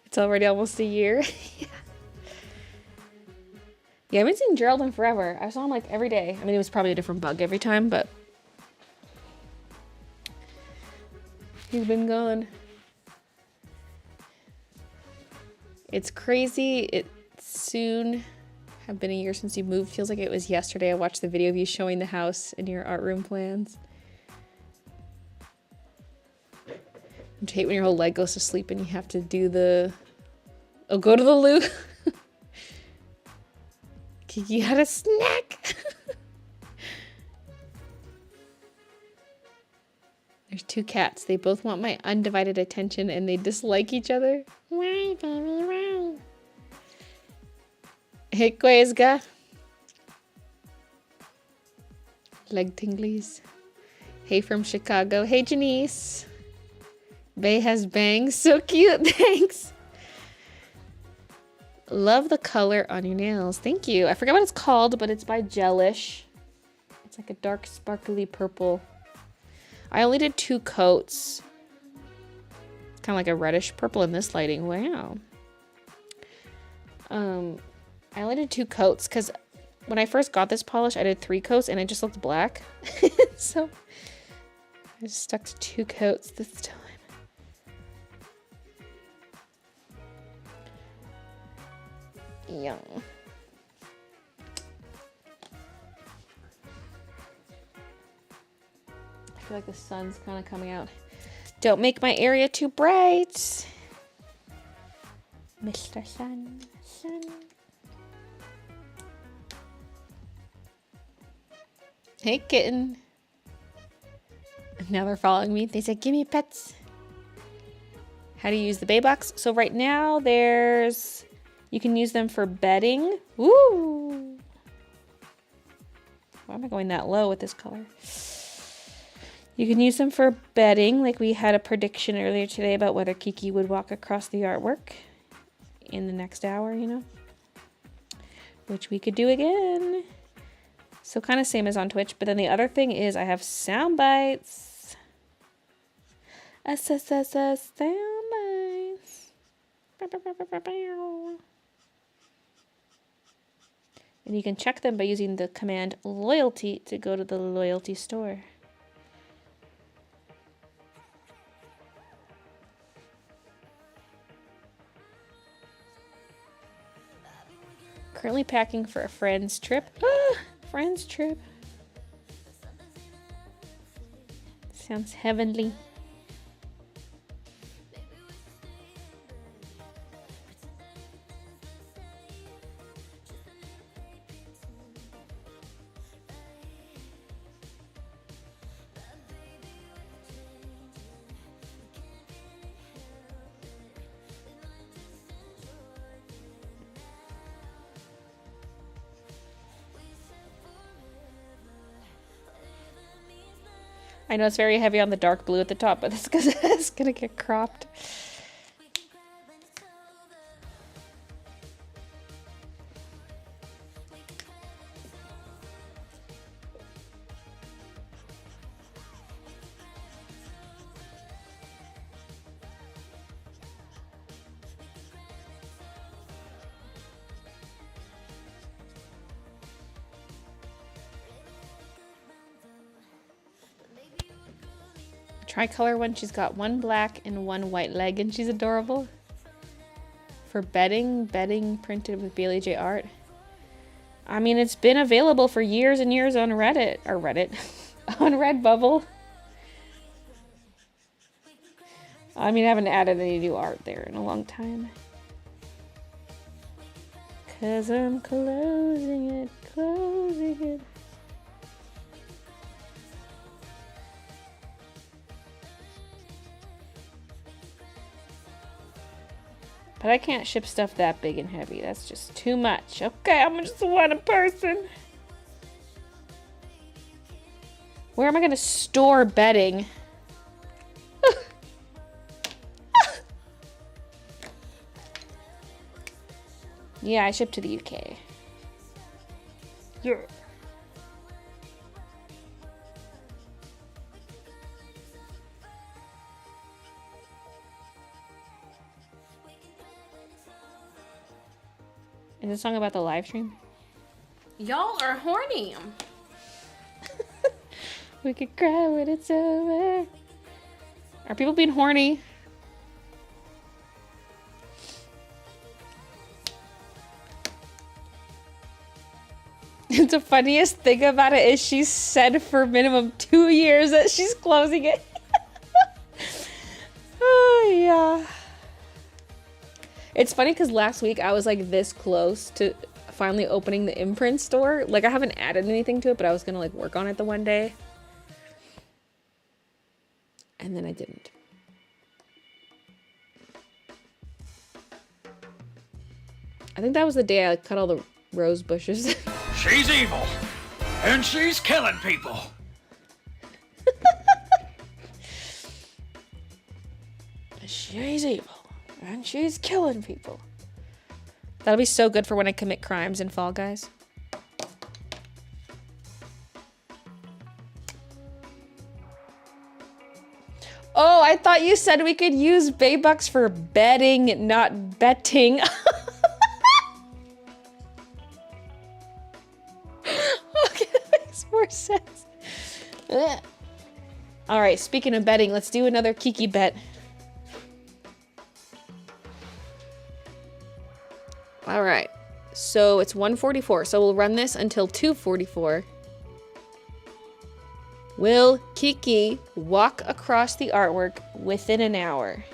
It's already almost a year. Yeah, I haven't seen Gerald in forever. I saw him like every day. I mean, it was probably a different bug every time, but he's been gone. It's crazy. It's soon have been a year since you moved. Feels like it was yesterday. I watched the video of you showing the house and your art room plans. I hate when your whole leg goes to sleep and you have to do the... Oh, go to the loo. Kiki had a snack. There's two cats. They both want my undivided attention and they dislike each other. Hey, Quezga. Leg tinglies. Hey from Chicago. Hey, Janice. Bay has bangs. So cute. Thanks. Love the color on your nails. Thank you. I forget what it's called, but it's by Gelish. It's like a dark, sparkly purple. I only did 2 coats. It's kind of like a reddish purple in this lighting. Wow. I only did 2 coats because when I first got this polish, I did 3 coats and it just looked black. So I just stuck to 2 coats this time. Yeah. I feel like the sun's kind of coming out. Don't make my area too bright. Mr. Sun. Hey, kitten. Now they're following me. They said, give me pets. How do you use the Bay Box? So right now there's... You can use them for bedding. Woo! Why am I going that low with this color? You can use them for bedding, like we had a prediction earlier today about whether Kiki would walk across the artwork in the next hour, you know? Which we could do again. So kind of same as on Twitch, but then the other thing is I have sound bites. Sound bites. And you can check them by using the command loyalty to go to the loyalty store. Currently packing for a friend's trip. Friend's trip. Sounds heavenly. I know it's very heavy on the dark blue at the top, but that's because it's gonna get cropped. Tricolor one, she's got 1 black and 1 white leg, and she's adorable. For bedding printed with Baylee J art. I mean, it's been available for years and years on Reddit, on Redbubble. I mean, I haven't added any new art there in a long time. 'Cause I'm closing it. But I can't ship stuff that big and heavy. That's just too much. Okay, I'm just one person. Where am I going to store bedding? Yeah, I ship to the UK. Yeah. Is this song about the live stream? Y'all are horny. We could cry when it's over. Are people being horny? The funniest thing about it is she said for minimum 2 years that she's closing it. Oh, yeah. It's funny because last week I was like this close to finally opening the imprint store. Like, I haven't added anything to it, but I was gonna like work on it the one day. And then I didn't. I think that was the day I cut all the rose bushes. She's evil, and she's killing people. She's evil, and she's killing people. That'll be so good for when I commit crimes in Fall Guys. Oh, I thought you said we could use Baybucks for betting, not betting. Okay, that makes more sense. Ugh. All right, speaking of betting, let's do another Kiki bet. All right, so it's 1:44, so we'll run this until 2:44. Will Kiki walk across the artwork within an hour?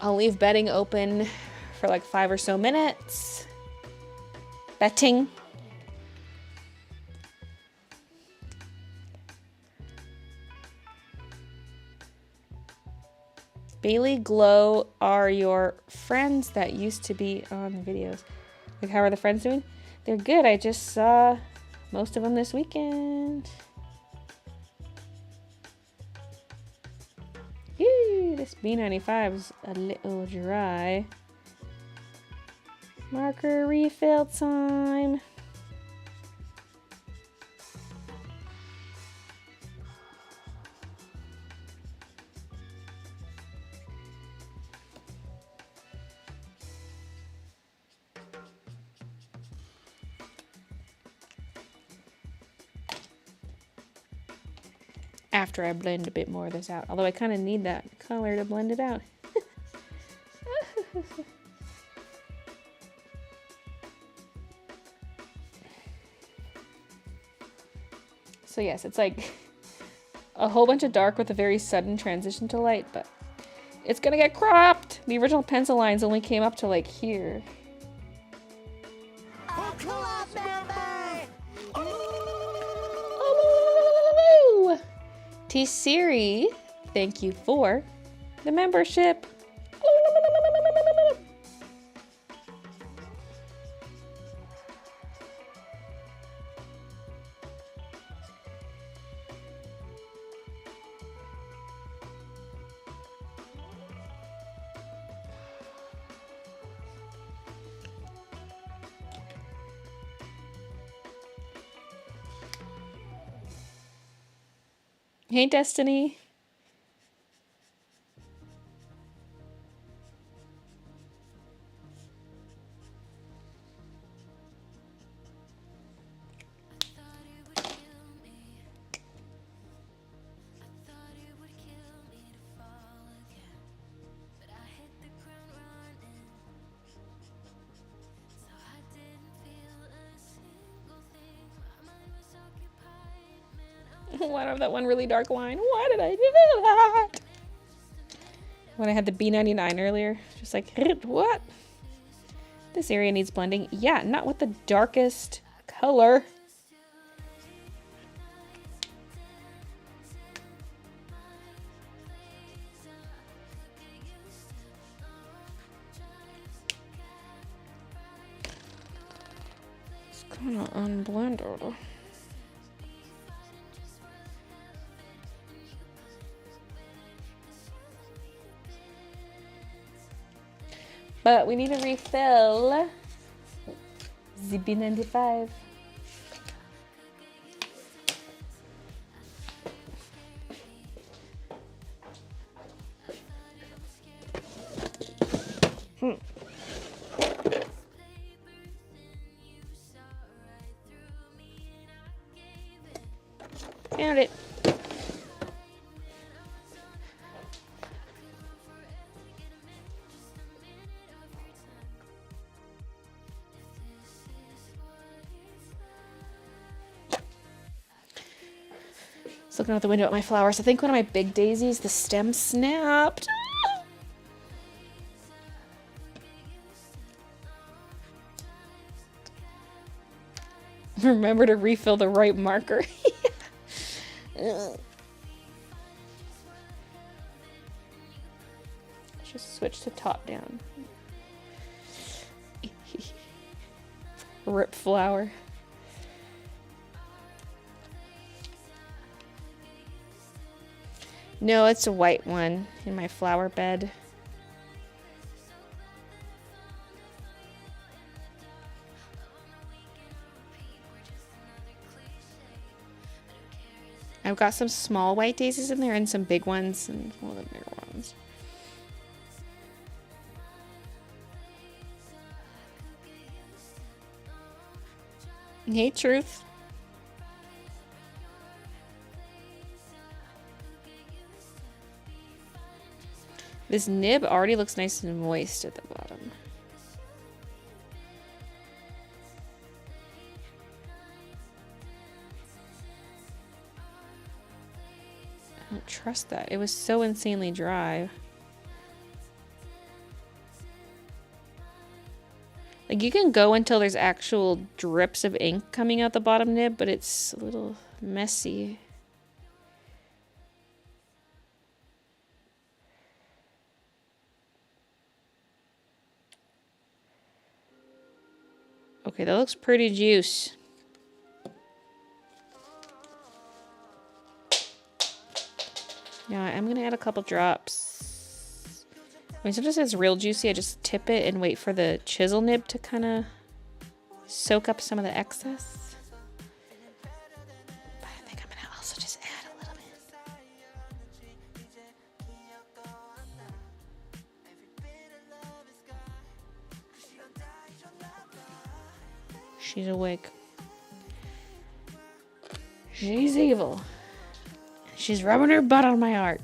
I'll leave betting open for like 5 or so minutes. Betting. Baylee, Glow are your friends that used to be on the videos. Like, how are the friends doing? They're good. I just saw most of them this weekend. Ew, this B95's a little dry. Marker refill time. After I blend a bit more of this out. Although I kind of need that color to blend it out. So yes, it's like a whole bunch of dark with a very sudden transition to light, but it's gonna get cropped! The original pencil lines only came up to like here. Oh, T-Siri, thank you for the membership. Hey, Destiny. Why do I have that one really dark line? Why did I do that? When I had the B99 earlier, just like, what? This area needs blending. Yeah, not with the darkest color. It's kind of unblended. But we need a refill. ZB95. Found it. looking out the window at my flowers. I think one of my big daisies, the stem snapped. Remember to refill the right marker. Just switch to top down. Rip flower. No, it's a white one in my flower bed. I've got some small white daisies in there and some big ones and one of the bigger ones. Hey, Truth. This nib already looks nice and moist at the bottom. I don't trust that. It was so insanely dry. Like, you can go until there's actual drips of ink coming out the bottom nib, but it's a little messy. Okay, that looks pretty juice. Yeah, I'm gonna add a couple drops. I mean, sometimes it's real juicy. I just tip it and wait for the chisel nib to kind of soak up some of the excess. But I think I'm gonna also just add a little bit. She's awake. She's evil. She's rubbing her butt on my art.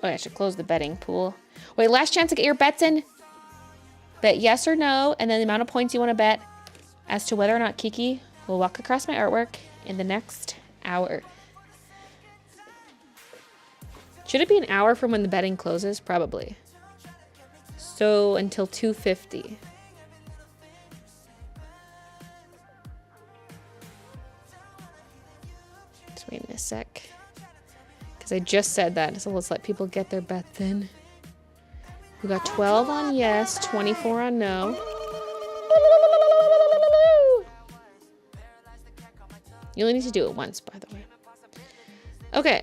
Oh, I should close the betting pool. Wait, last chance to get your bets in. Bet yes or no, and then the amount of points you want to bet as to whether or not Kiki will walk across my artwork in the next hour. Should it be an hour from when the betting closes? Probably. So until 2:50. Just waiting a sec. Because I just said that, so let's let people get their bets in. We got 12 on yes, 24 on no. You only need to do it once, by the way. Okay.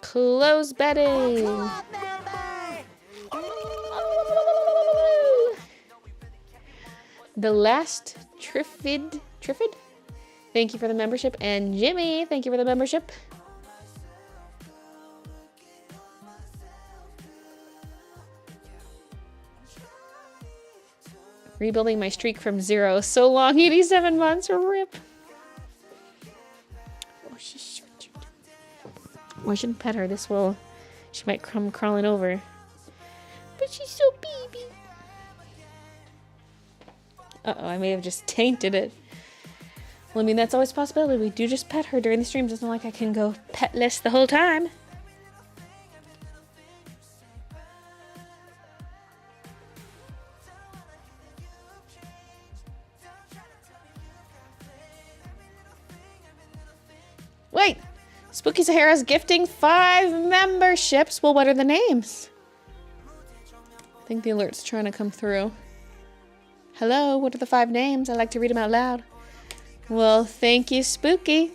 Close betting. The last Triffid? Thank you for the membership. And Jimmy, thank you for the membership. Rebuilding my streak from 0. So long, 87 months. Rip. Oh, she's so cute. Oh, I shouldn't pet her. She might come crawling over. But she's so baby. Uh-oh, I may have just tainted it. Well, I mean, that's always a possibility. We do just pet her during the streams. It's not like I can go petless the whole time. Wait! Spooky Sahara's gifting 5 memberships. Well, what are the names? I think the alert's trying to come through. Hello, what are the 5 names? I like to read them out loud. Well, thank you, Spooky.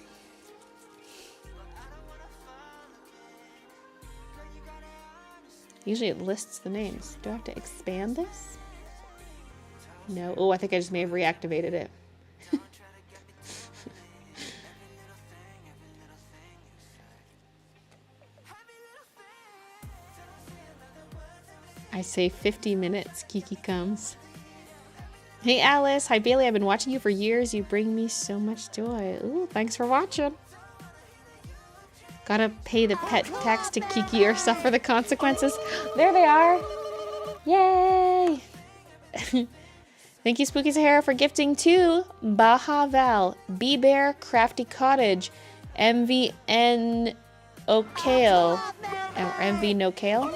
Usually it lists the names. Do I have to expand this? No. Oh, I think I just may have reactivated it. I say 50 minutes, Kiki comes. Hey Alice, hi Baylee, I've been watching you for years. You bring me so much joy. Ooh, thanks for watching. Gotta pay the pet tax to Kiki or suffer the consequences. There they are. Yay! Thank you, Spooky Sahara, for gifting to Baja Val, Bee Bear, Crafty Cottage, MVN O'Kale, or MV No Kale,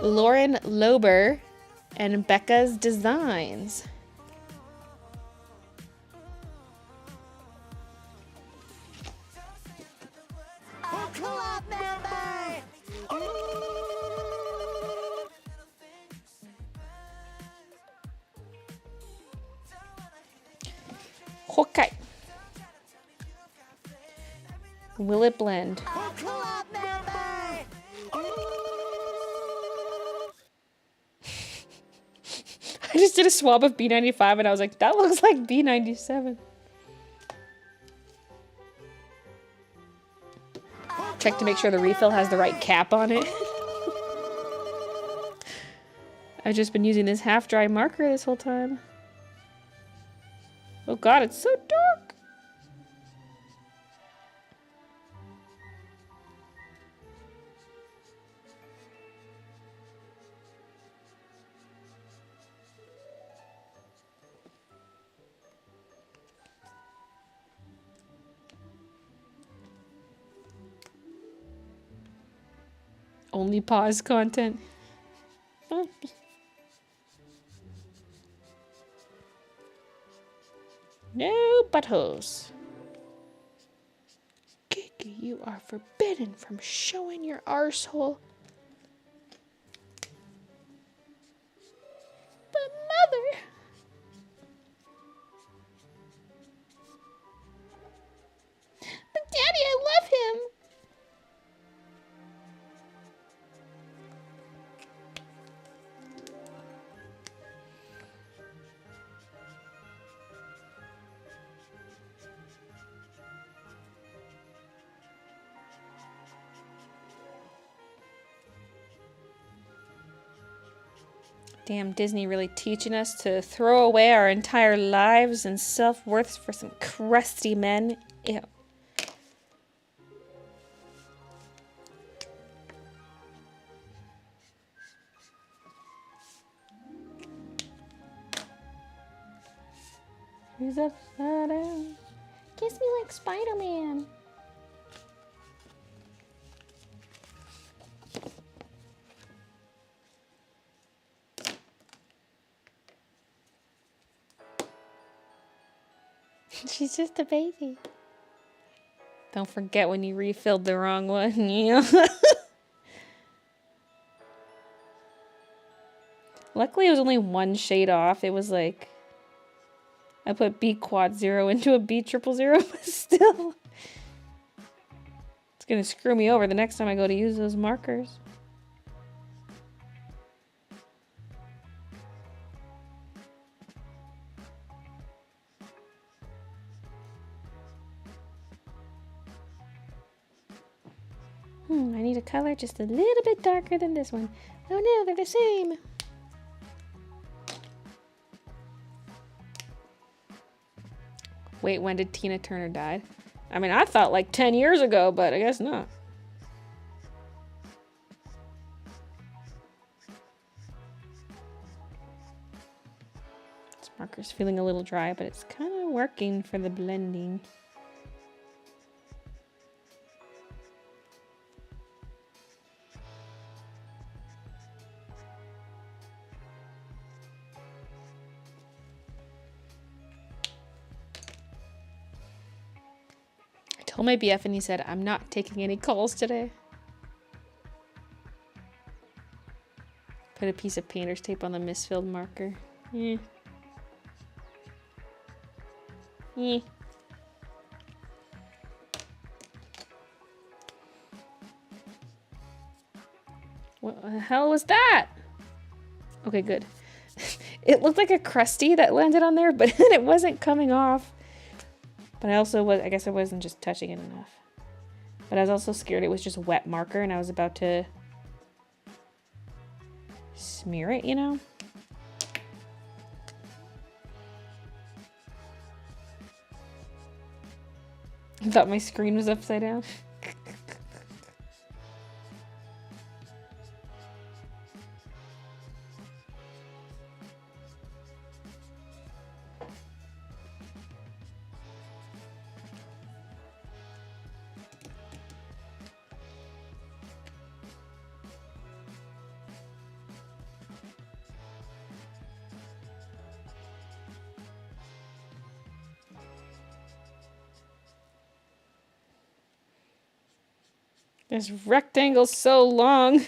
Lauren Lober, and Becca's Designs. Okay. Will it blend? I just did a swab of B95 and I was like, that looks like B97. Check to make sure the refill has the right cap on it. I've just been using this half-dry marker this whole time. Oh god, it's so dark! Only pause content. No buttholes. Kiki, you are forbidden from showing your arsehole. But mother... But Daddy, I love him. Damn, Disney really teaching us to throw away our entire lives and self-worth for some crusty men. Ew. He's upside down. Kiss me like Spider-Man. She's just a baby. Don't forget when you refilled the wrong one. Yeah. Luckily, it was only one shade off. It was like I put B quad 0 into a B triple 0, but still, it's gonna screw me over the next time I go to use those markers. I need a color just a little bit darker than this one. Oh no, they're the same. Wait, when did Tina Turner die? I mean, I thought like 10 years ago, but I guess not. This marker's feeling a little dry, but it's kind of working for the blending. Told my BF and he said, I'm not taking any calls today. Put a piece of painter's tape on the misfilled marker. Eh. Eh. What the hell was that? Okay, good. It looked like a crusty that landed on there, but it wasn't coming off. But I guess I wasn't just touching it enough. But I was also scared it was just wet marker and I was about to smear it, you know? I thought my screen was upside down. This rectangle's so long.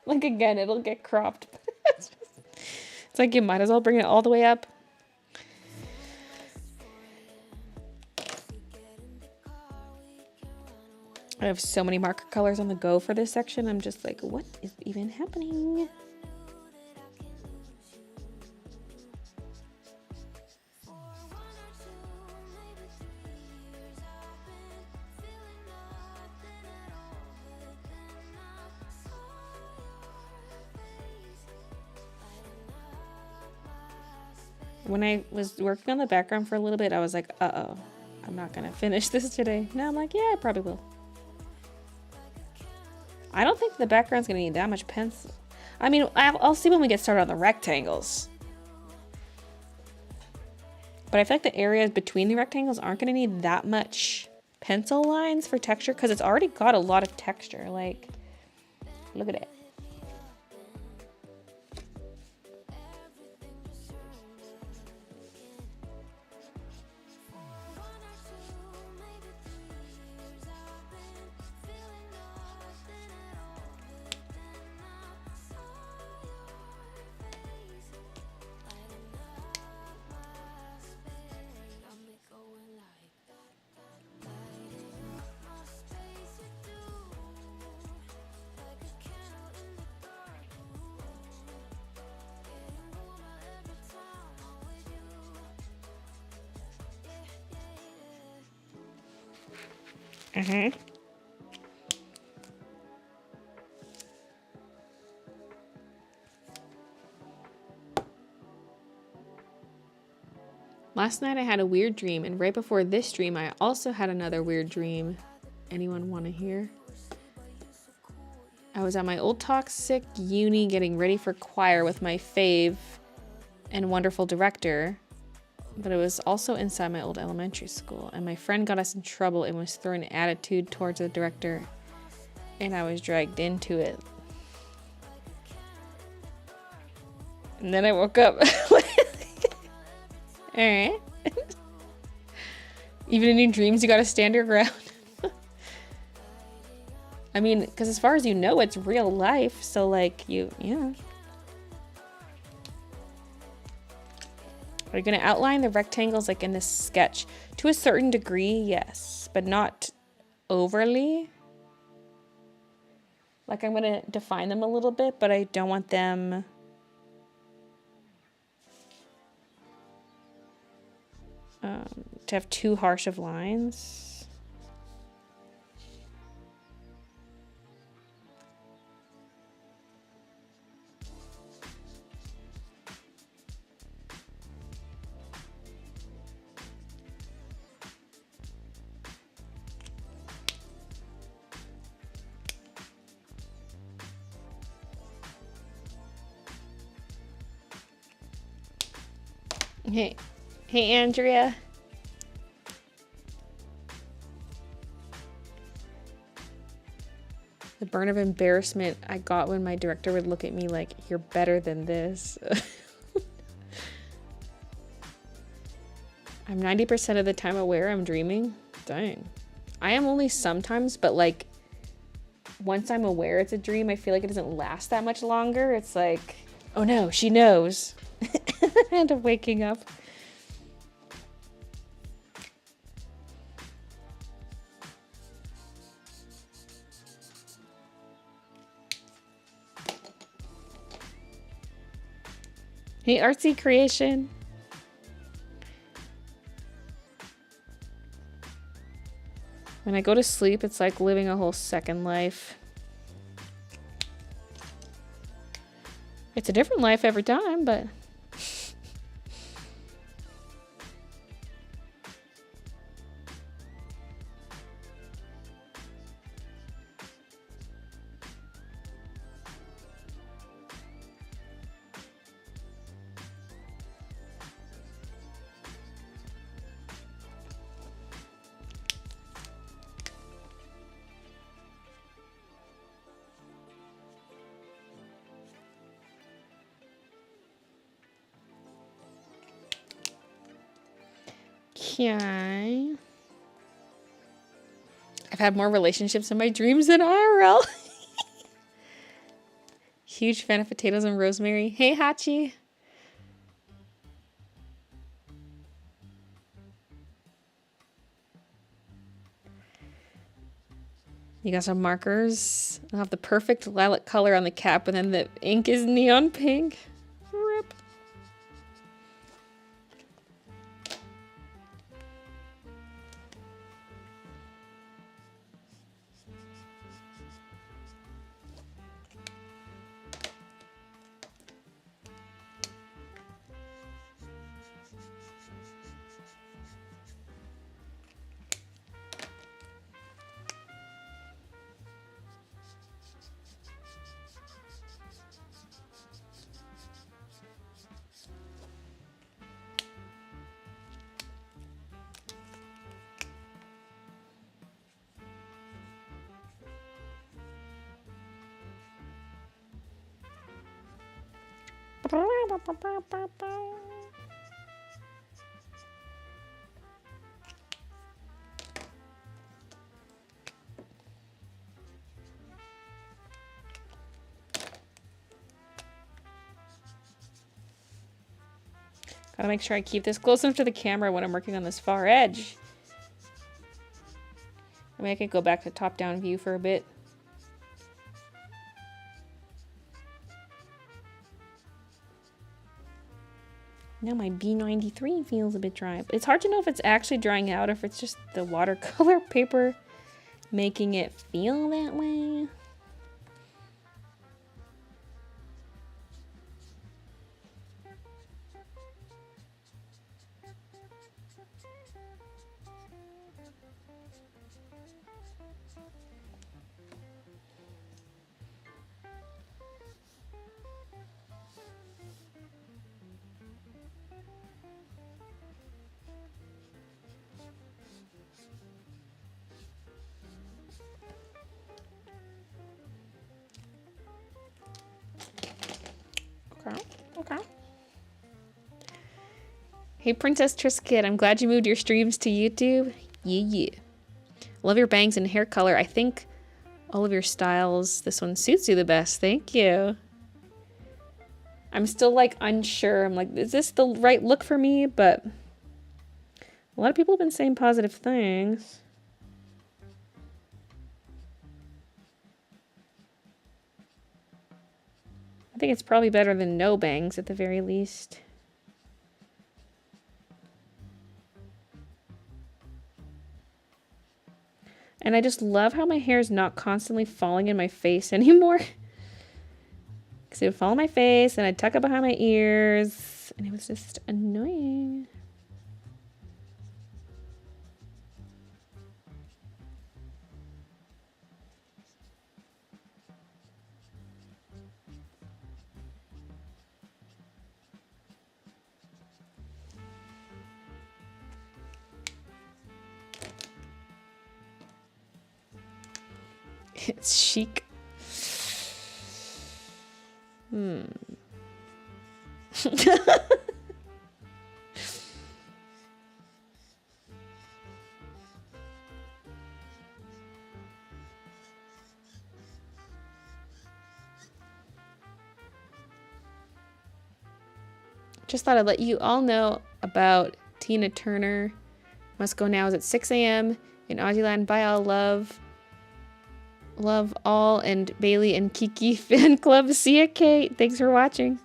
Like, again, it'll get cropped. It's like you might as well bring it all the way up. I have so many marker colors on the go for this section. I'm just like, what is even happening? When I was working on the background for a little bit, I was like, uh-oh, I'm not gonna finish this today. Now I'm like, yeah, I probably will. I don't think the background's gonna need that much pencil. I mean, I'll see when we get started on the rectangles. But I feel like the areas between the rectangles aren't gonna need that much pencil lines for texture because it's already got a lot of texture. Like, look at it. Last night I had a weird dream, and right before this dream I also had another weird dream. Anyone want to hear? I was at my old toxic uni getting ready for choir with my fave and wonderful director, but it was also inside my old elementary school, and my friend got us in trouble and was throwing attitude towards the director, and I was dragged into it. And then I woke up. Alright. Even in your dreams, you gotta stand your ground. I mean, because as far as you know, it's real life, so like, yeah. Are you gonna outline the rectangles like in this sketch? To a certain degree, yes, but not overly. Like, I'm gonna define them a little bit, but I don't want them to have too harsh of lines. Hey, Andrea. The burn of embarrassment I got when my director would look at me like, you're better than this. I'm 90% of the time aware I'm dreaming. Dang. I am only sometimes, but like, once I'm aware it's a dream, I feel like it doesn't last that much longer. It's like, oh no, she knows. I end up waking up. Hey, artsy creation. When I go to sleep, it's like living a whole second life. It's a different life every time, but... Okay. I've had more relationships in my dreams than IRL. Huge fan of potatoes and rosemary. Hey, Hachi. You got some markers. I'll have the perfect lilac color on the cap, and then the ink is neon pink. Rip. Gotta make sure I keep this close enough to the camera when I'm working on this far edge. I mean, I could go back to top-down view for a bit. Now my B93 feels a bit dry. It's hard to know if it's actually drying out or if it's just the watercolor paper making it feel that way. Okay. Hey, Princess Trisket, I'm glad you moved your streams to YouTube. Yeah. Love your bangs and hair color. I think all of your styles, this one suits you the best. Thank you. I'm still like unsure. I'm like, is this the right look for me? But a lot of people have been saying positive things. I think it's probably better than no bangs at the very least. And I just love how my hair is not constantly falling in my face anymore. Because it would fall in my face and I'd tuck it behind my ears. And it was just annoying. It's chic. Just thought I'd let you all know about Tina Turner. Must Go Now is at 6 a.m. in Audioland. Bye all, love. Love all, and Baylee and Kiki fan club. See ya, Kate. Thanks for watching.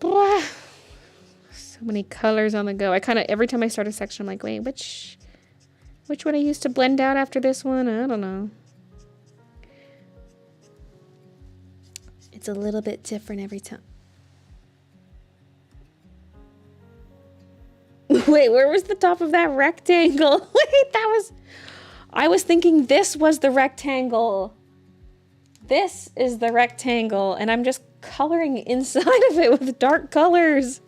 Blah. So many colors on the go. I kind of, every time I start a section, I'm like, wait, which one I used to blend out after this one? I don't know. It's a little bit different every time. Wait, where was the top of that rectangle? Wait, I was thinking this was the rectangle. This is the rectangle, and I'm just coloring inside of it with dark colors.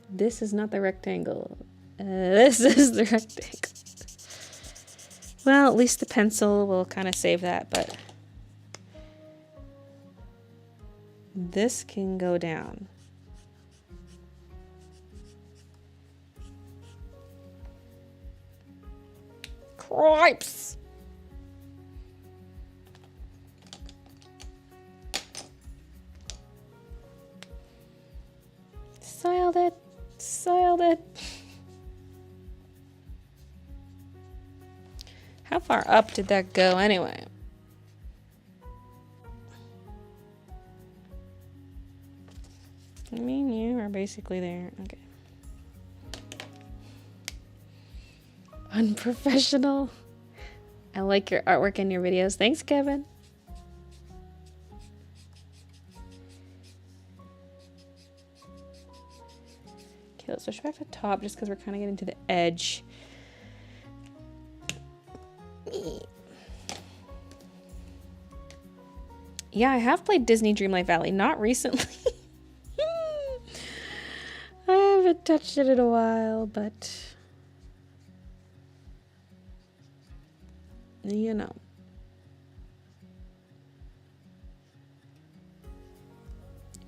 This is not the rectangle. This is the rectangle. Well, at least the pencil will kind of save that, but this can go down. Cripes! Soiled it. Soiled it. How far up did that go anyway? I mean, you are basically there. Okay. Unprofessional. I like your artwork and your videos. Thanks, Kevin. Okay, let's switch back to top just because we're kind of getting to the edge. Yeah, I have played Disney Dreamlight Valley. Not recently. I haven't touched it in a while, but you know.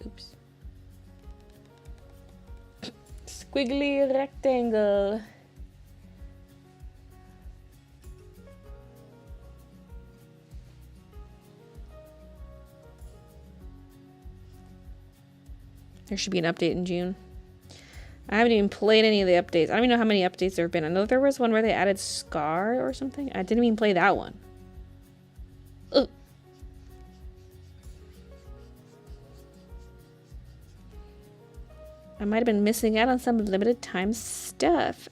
Oops. Squiggly rectangle. There should be an update in June. I haven't even played any of the updates. I don't even know how many updates there have been. I know there was one where they added Scar or something. I didn't even play that one. Ugh. I might have been missing out on some limited time stuff.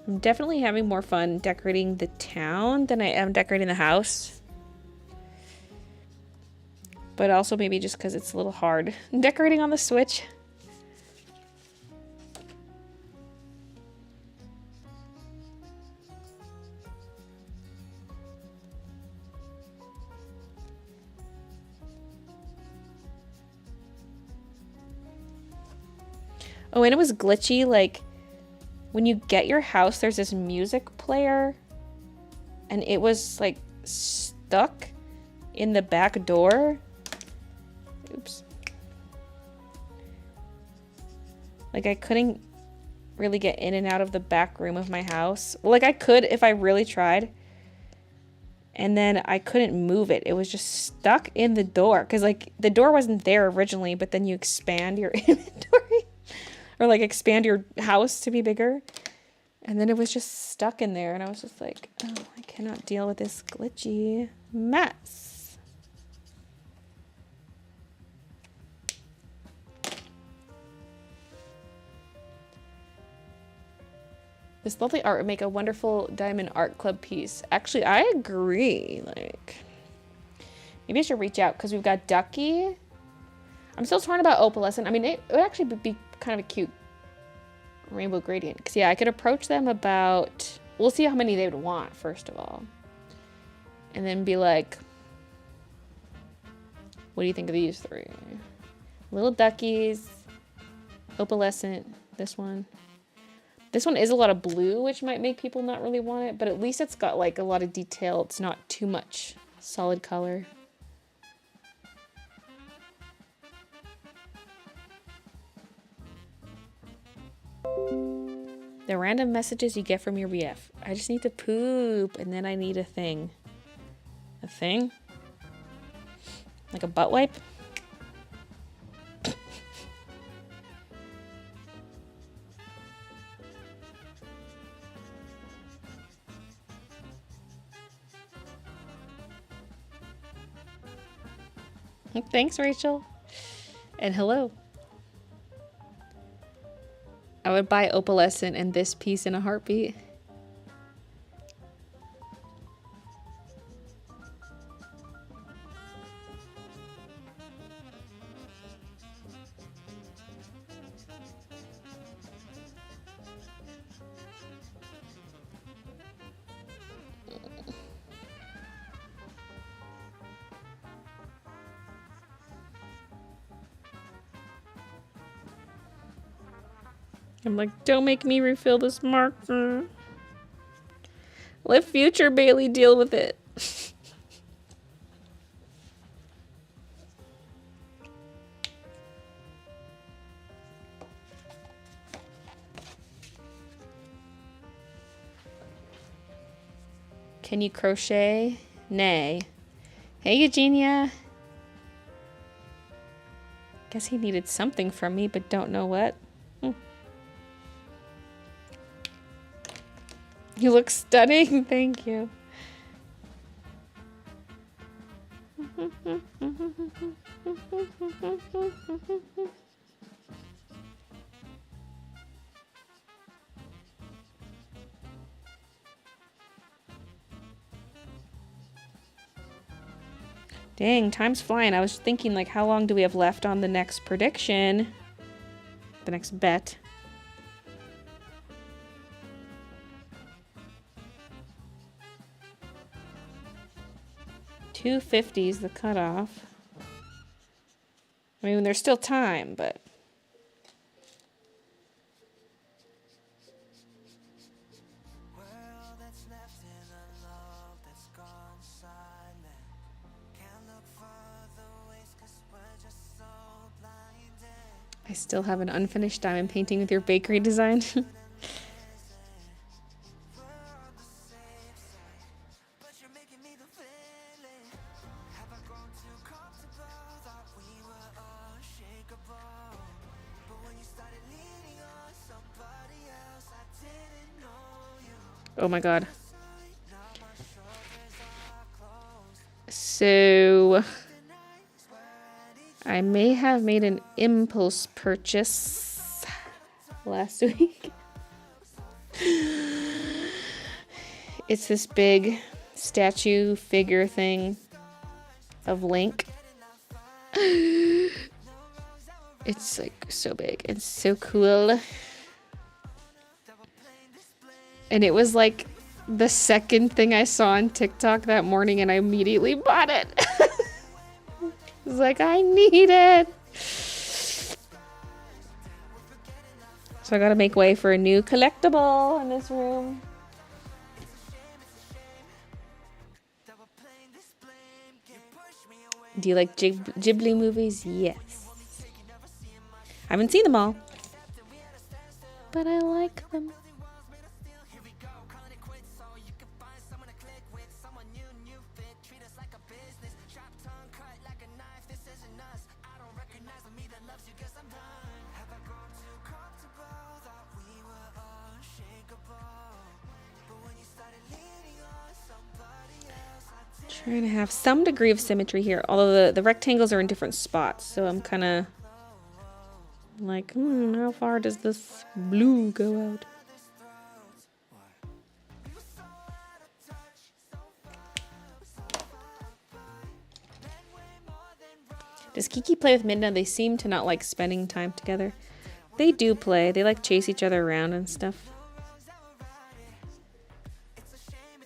I'm definitely having more fun decorating the town than I am decorating the house. But also maybe just because it's a little hard decorating on the Switch. Oh, and it was glitchy, like when you get your house, there's this music player, and it was like stuck in the back door. Oops. Like I couldn't really get in and out of the back room of my house. Well, like I could if I really tried. And then I couldn't move it. It was just stuck in the door. Because like the door wasn't there originally, but then you expand your inventory. Or like expand your house to be bigger. And then it was just stuck in there. And I was just like, oh, I cannot deal with this glitchy mess. This lovely art would make a wonderful Diamond Art Club piece. Actually, I agree. Like, maybe I should reach out because we've got Ducky. I'm still torn about Opalescent. I mean, it would actually be kind of a cute rainbow gradient. Because, yeah, I could approach them about... We'll see how many they would want, first of all. And then be like, what do you think of these three? Little Duckies, Opalescent, this one. This one is a lot of blue, which might make people not really want it. But at least it's got, like, a lot of detail. It's not too much solid color. The random messages you get from your BF. I just need to poop, and then I need a thing. A thing? Like a butt wipe? Thanks, Rachel. And hello. I would buy Opalescent and this piece in a heartbeat. I'm like, don't make me refill this marker. Let future Baylee deal with it. Can you crochet? Nay. Hey, Eugenia. Guess he needed something from me, but don't know what. You look stunning. Thank you. Dang, time's flying. I was thinking, like, how long do we have left on the next prediction? The next bet. $2.50 is the cutoff. I mean, there's still time, but... I still have an unfinished diamond painting with your bakery design. Oh my god. So... I may have made an impulse purchase last week. It's this big statue figure thing of Link. It's like so big and so cool. And it was like the second thing I saw on TikTok that morning and I immediately bought it. I was like, I need it. So I gotta make way for a new collectible in this room. Do you like Ghibli movies? Yes. I haven't seen them all, but I like them. Trying to have some degree of symmetry here, although the rectangles are in different spots, so I'm kind of like, how far does this blue go out? Does Kiki play with Midna? They seem to not like spending time together. They do play. They like chase each other around and stuff.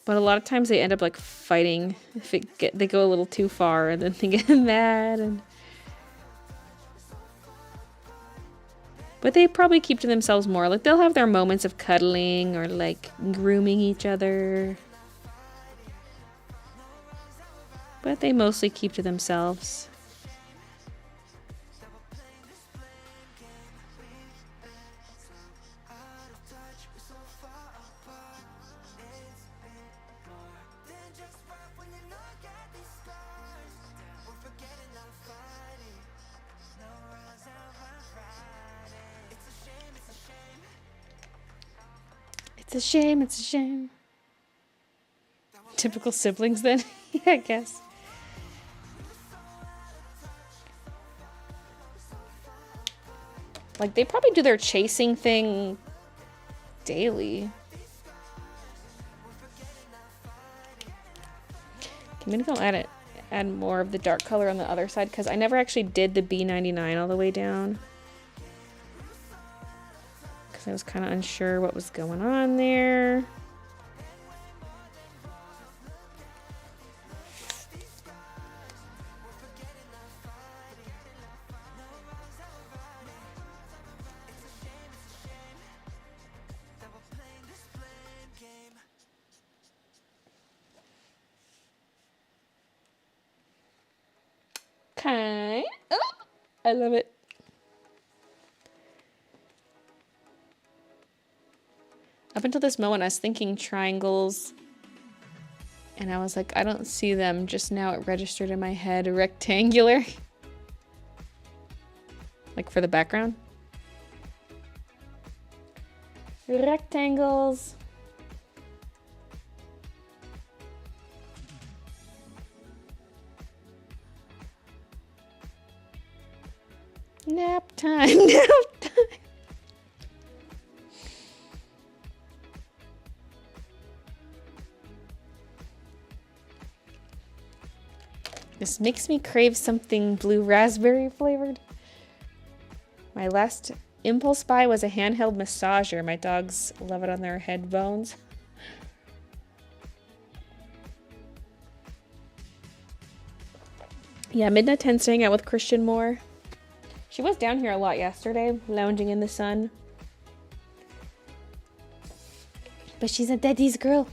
But a lot of times they end up like fighting if they go a little too far and then they get mad. But they probably keep to themselves more. Like they'll have their moments of cuddling or like grooming each other. But they mostly keep to themselves. It's a shame, it's a shame. Typical siblings then, yeah, I guess. Like, they probably do their chasing thing daily. Okay, maybe I'll add more of the dark color on the other side, because I never actually did the B99 all the way down. Because I was kind of unsure what was going on there. Okay. Oh, I love it. Up until this moment, I was thinking triangles. And I was like, I don't see them. Just now it registered in my head rectangular. Like for the background. Rectangles. Nap time, nap time. This makes me crave something blue raspberry flavored. My last impulse buy was a handheld massager. My dogs love it on their head bones. Yeah, Midnight 10 staying out with Christian more. She was down here a lot yesterday, lounging in the sun. But she's a daddy's girl.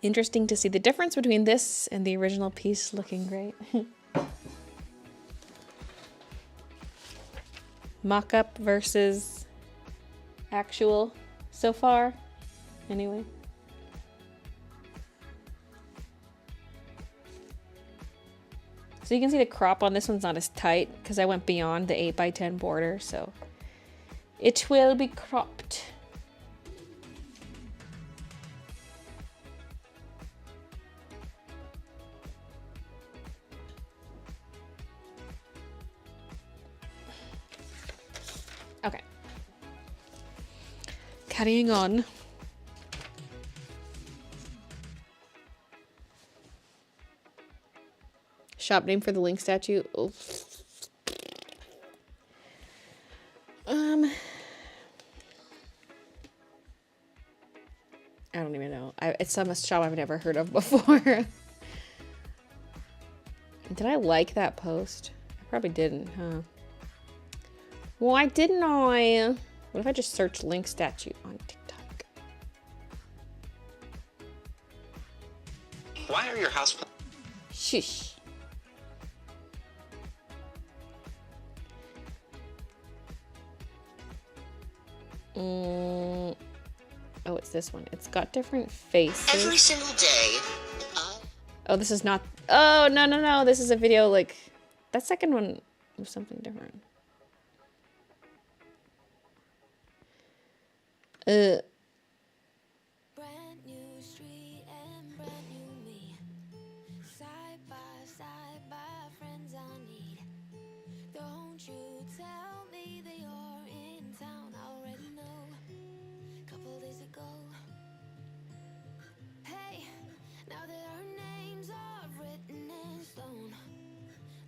Interesting to see the difference between this and the original piece looking great. Mock-up versus actual so far. Anyway. So you can see the crop on this one's not as tight because I went beyond the 8x10 border, so it will be cropped. Okay. Carrying on. Shop name for the Link statue. Oh. I don't even know. It's some shop I've never heard of before. Did I like that post? I probably didn't, huh? Why didn't I? What if I just search Link statue on TikTok? Why are your houseplants? Shush. Oh, it's this one. It's got different faces. Every single day. Oh, this is not. Oh, no, no, no. This is a video like. That second one was something different. Brand new street and brand new me. Side by friends I need. Don't you tell me that you're in town. I already know. Couple days ago. Hey, now that our names are written in stone.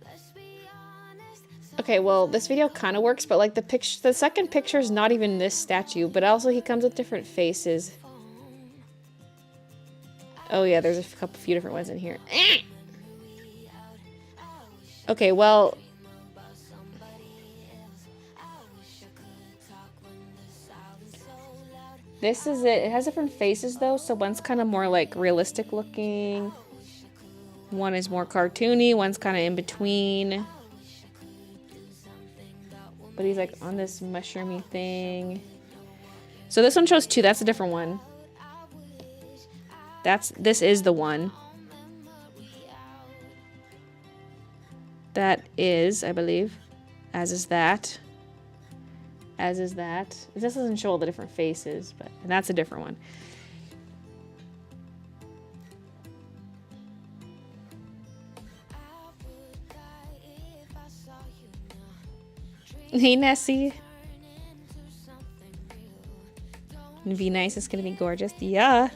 Let's be honest. Okay, well, this video kind of works, but like the second picture is not even this statue, but also he comes with different faces. Oh yeah, there's a few different ones in here. Okay, well, this is it. It has different faces though, so one's kind of more like realistic looking. One is more cartoony, one's kind of in between. But he's like on this mushroomy thing. So this one shows two. That's a different one. This is the one. That is, I believe. As is that. As is that. This doesn't show all the different faces, but and that's a different one. Hey, Nessie. And be nice. It's gonna be gorgeous. Yeah.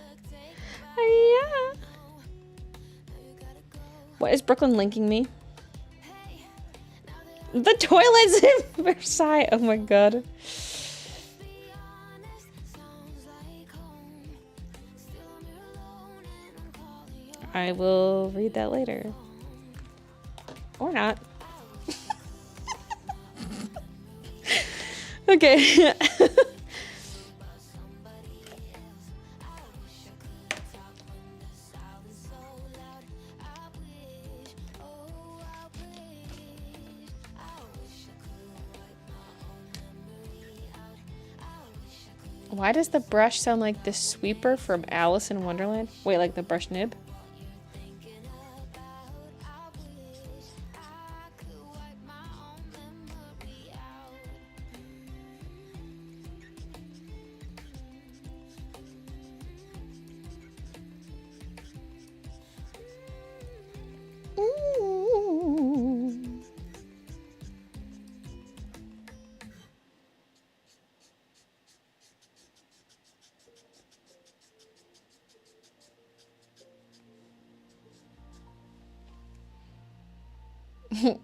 Yeah. What is Brooklyn linking me? The toilets in Versailles. Oh my god. I will read that later. Or not. Okay. Why does the brush sound like the sweeper from Alice in Wonderland? Wait, like the brush nib?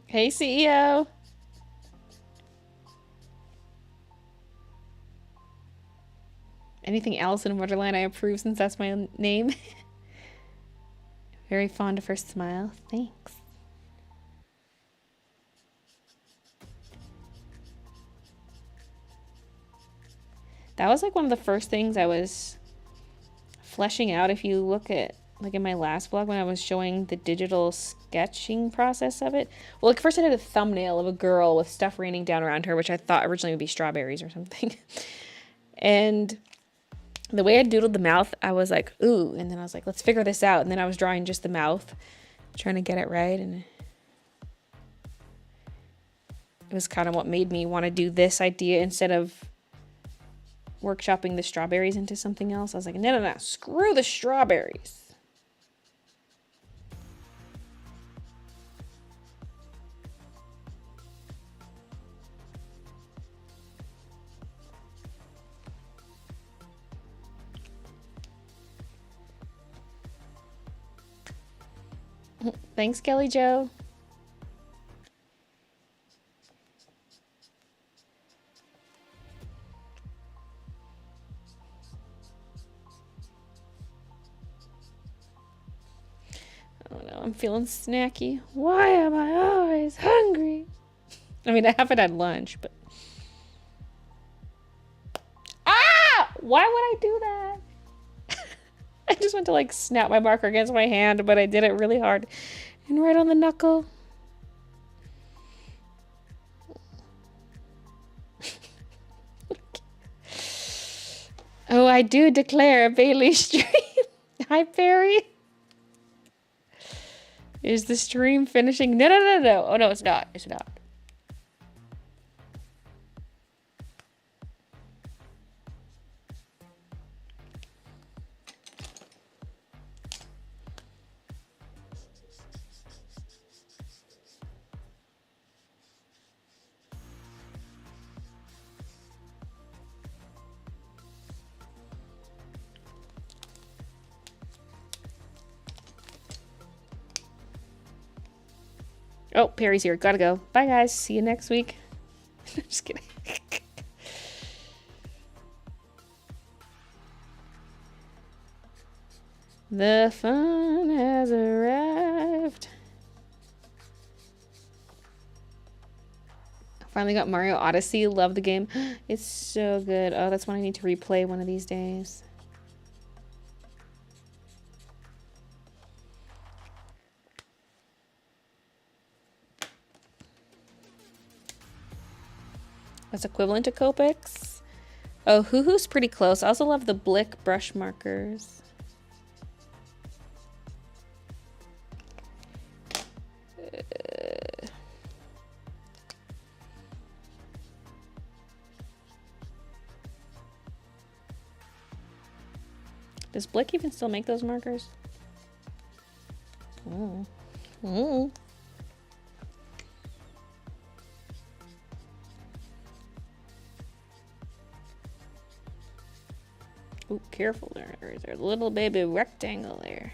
Hey, CEO. Anything Alice in Wonderland I approve since that's my name. Very fond of her smile. Thanks. That was like one of the first things I was fleshing out. If you look at like in my last vlog when I was showing the digital sketching process of it. Well, like first I did a thumbnail of a girl with stuff raining down around her, which I thought originally would be strawberries or something. And the way I doodled the mouth, I was like, ooh. And then I was like, let's figure this out. And then I was drawing just the mouth, trying to get it right. And it was kind of what made me want to do this idea instead of workshopping the strawberries into something else. I was like, no, screw the strawberries. Thanks, Kelly Joe. Oh no, I'm feeling snacky. Why am I always hungry? I mean, I haven't had lunch, but... Ah! Why would I do that? I just went to like snap my marker against my hand, but I did it really hard. And right on the knuckle. Oh, I do declare a Baylee stream. Hi, Perry. Is the stream finishing? No. Oh, no, it's not. It's not. Oh, Perry's here. Gotta go. Bye, guys. See you next week. Just kidding. The fun has arrived. Finally got Mario Odyssey. Love the game. It's so good. Oh, that's one I need to replay one of these days. That's equivalent to Copics. Oh, Hoo Hoo's pretty close. I also love the Blick brush markers. Does Blick even still make those markers? Oh. Ooh, careful there. There's a little baby rectangle there.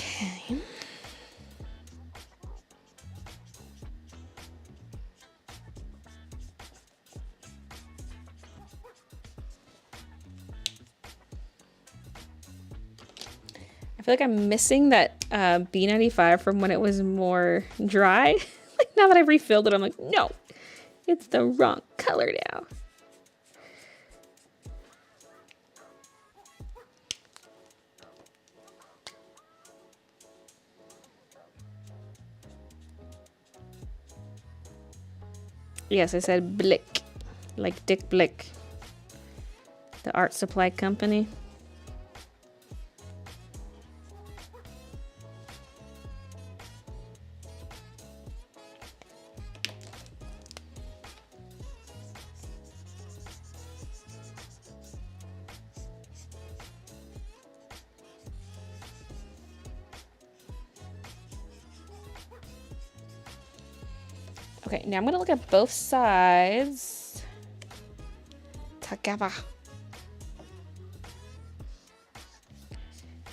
Okay. I feel like I'm missing that B95 from when it was more dry. Like now that I've refilled it, I'm like, no, it's the wrong color now. Yes, I said Blick, like Dick Blick, the art supply company. Okay, now I'm gonna look at both sides together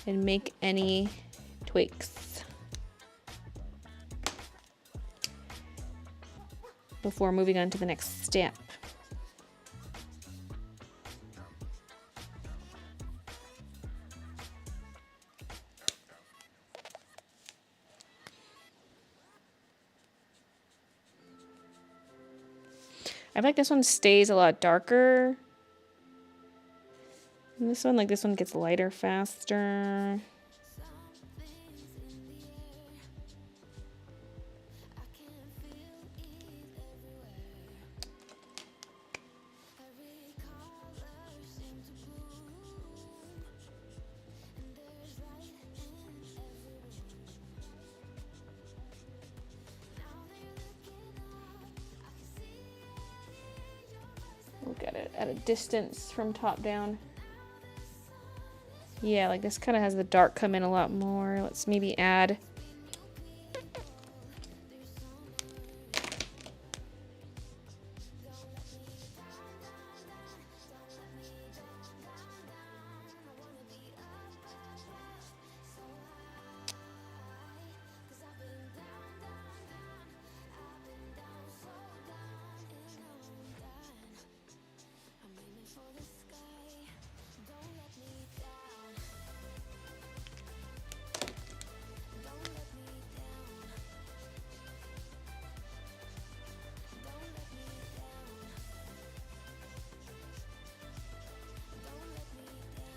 and make any tweaks before moving on to the next step. I feel like this one stays a lot darker. And this one, like this one gets lighter faster. Look at it at a distance from top down. Yeah, like this kind of has the dark come in a lot more. Let's maybe add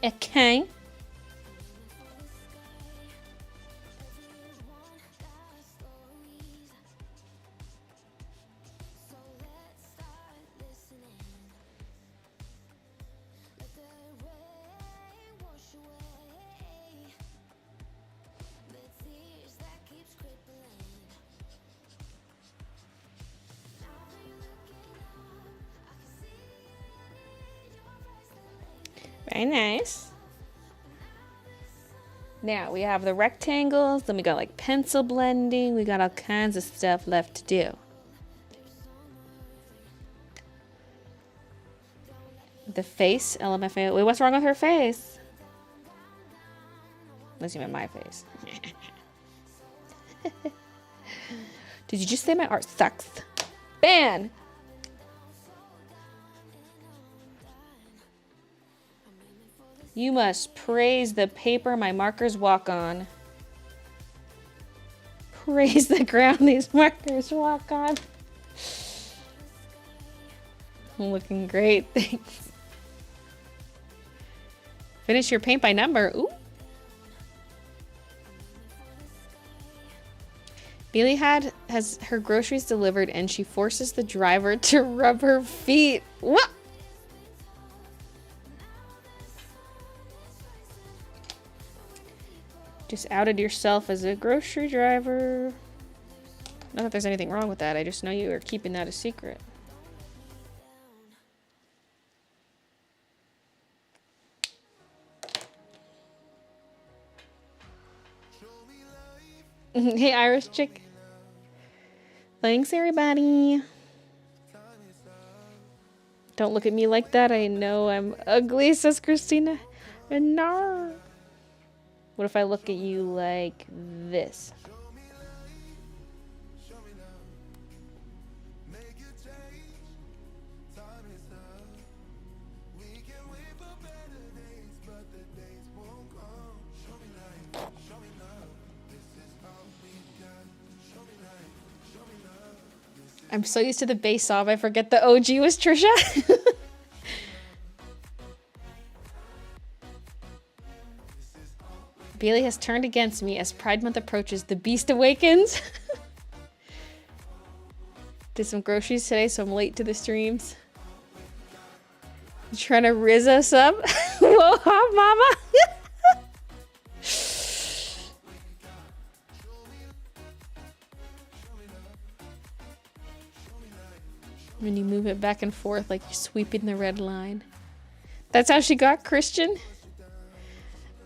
okay. Very nice. Now we have the rectangles, then we got like pencil blending, we got all kinds of stuff left to do. The face, LMFAO. Wait, what's wrong with her face? Unless you meant my face. Did you just say my art sucks? Ban! You must praise the paper my markers walk on. Praise the ground these markers walk on. Looking great, thanks. Finish your paint by number. Ooh. Baylee has her groceries delivered and she forces the driver to rub her feet. What? Just outed yourself as a grocery driver. Not that there's anything wrong with that. I just know you are keeping that a secret. Hey, Irish chick. Thanks, everybody. Don't look at me like that. I know I'm ugly, says Christina. No. What if I look at you like this? I'm so used to the bass sob, I forget the OG was Trisha. Baylee has turned against me as Pride Month approaches. The beast awakens. Did some groceries today, so I'm late to the streams. You trying to rizz us up? Whoa, huh, mama? When you move it back and forth like you're sweeping the red line. That's how she got Christian?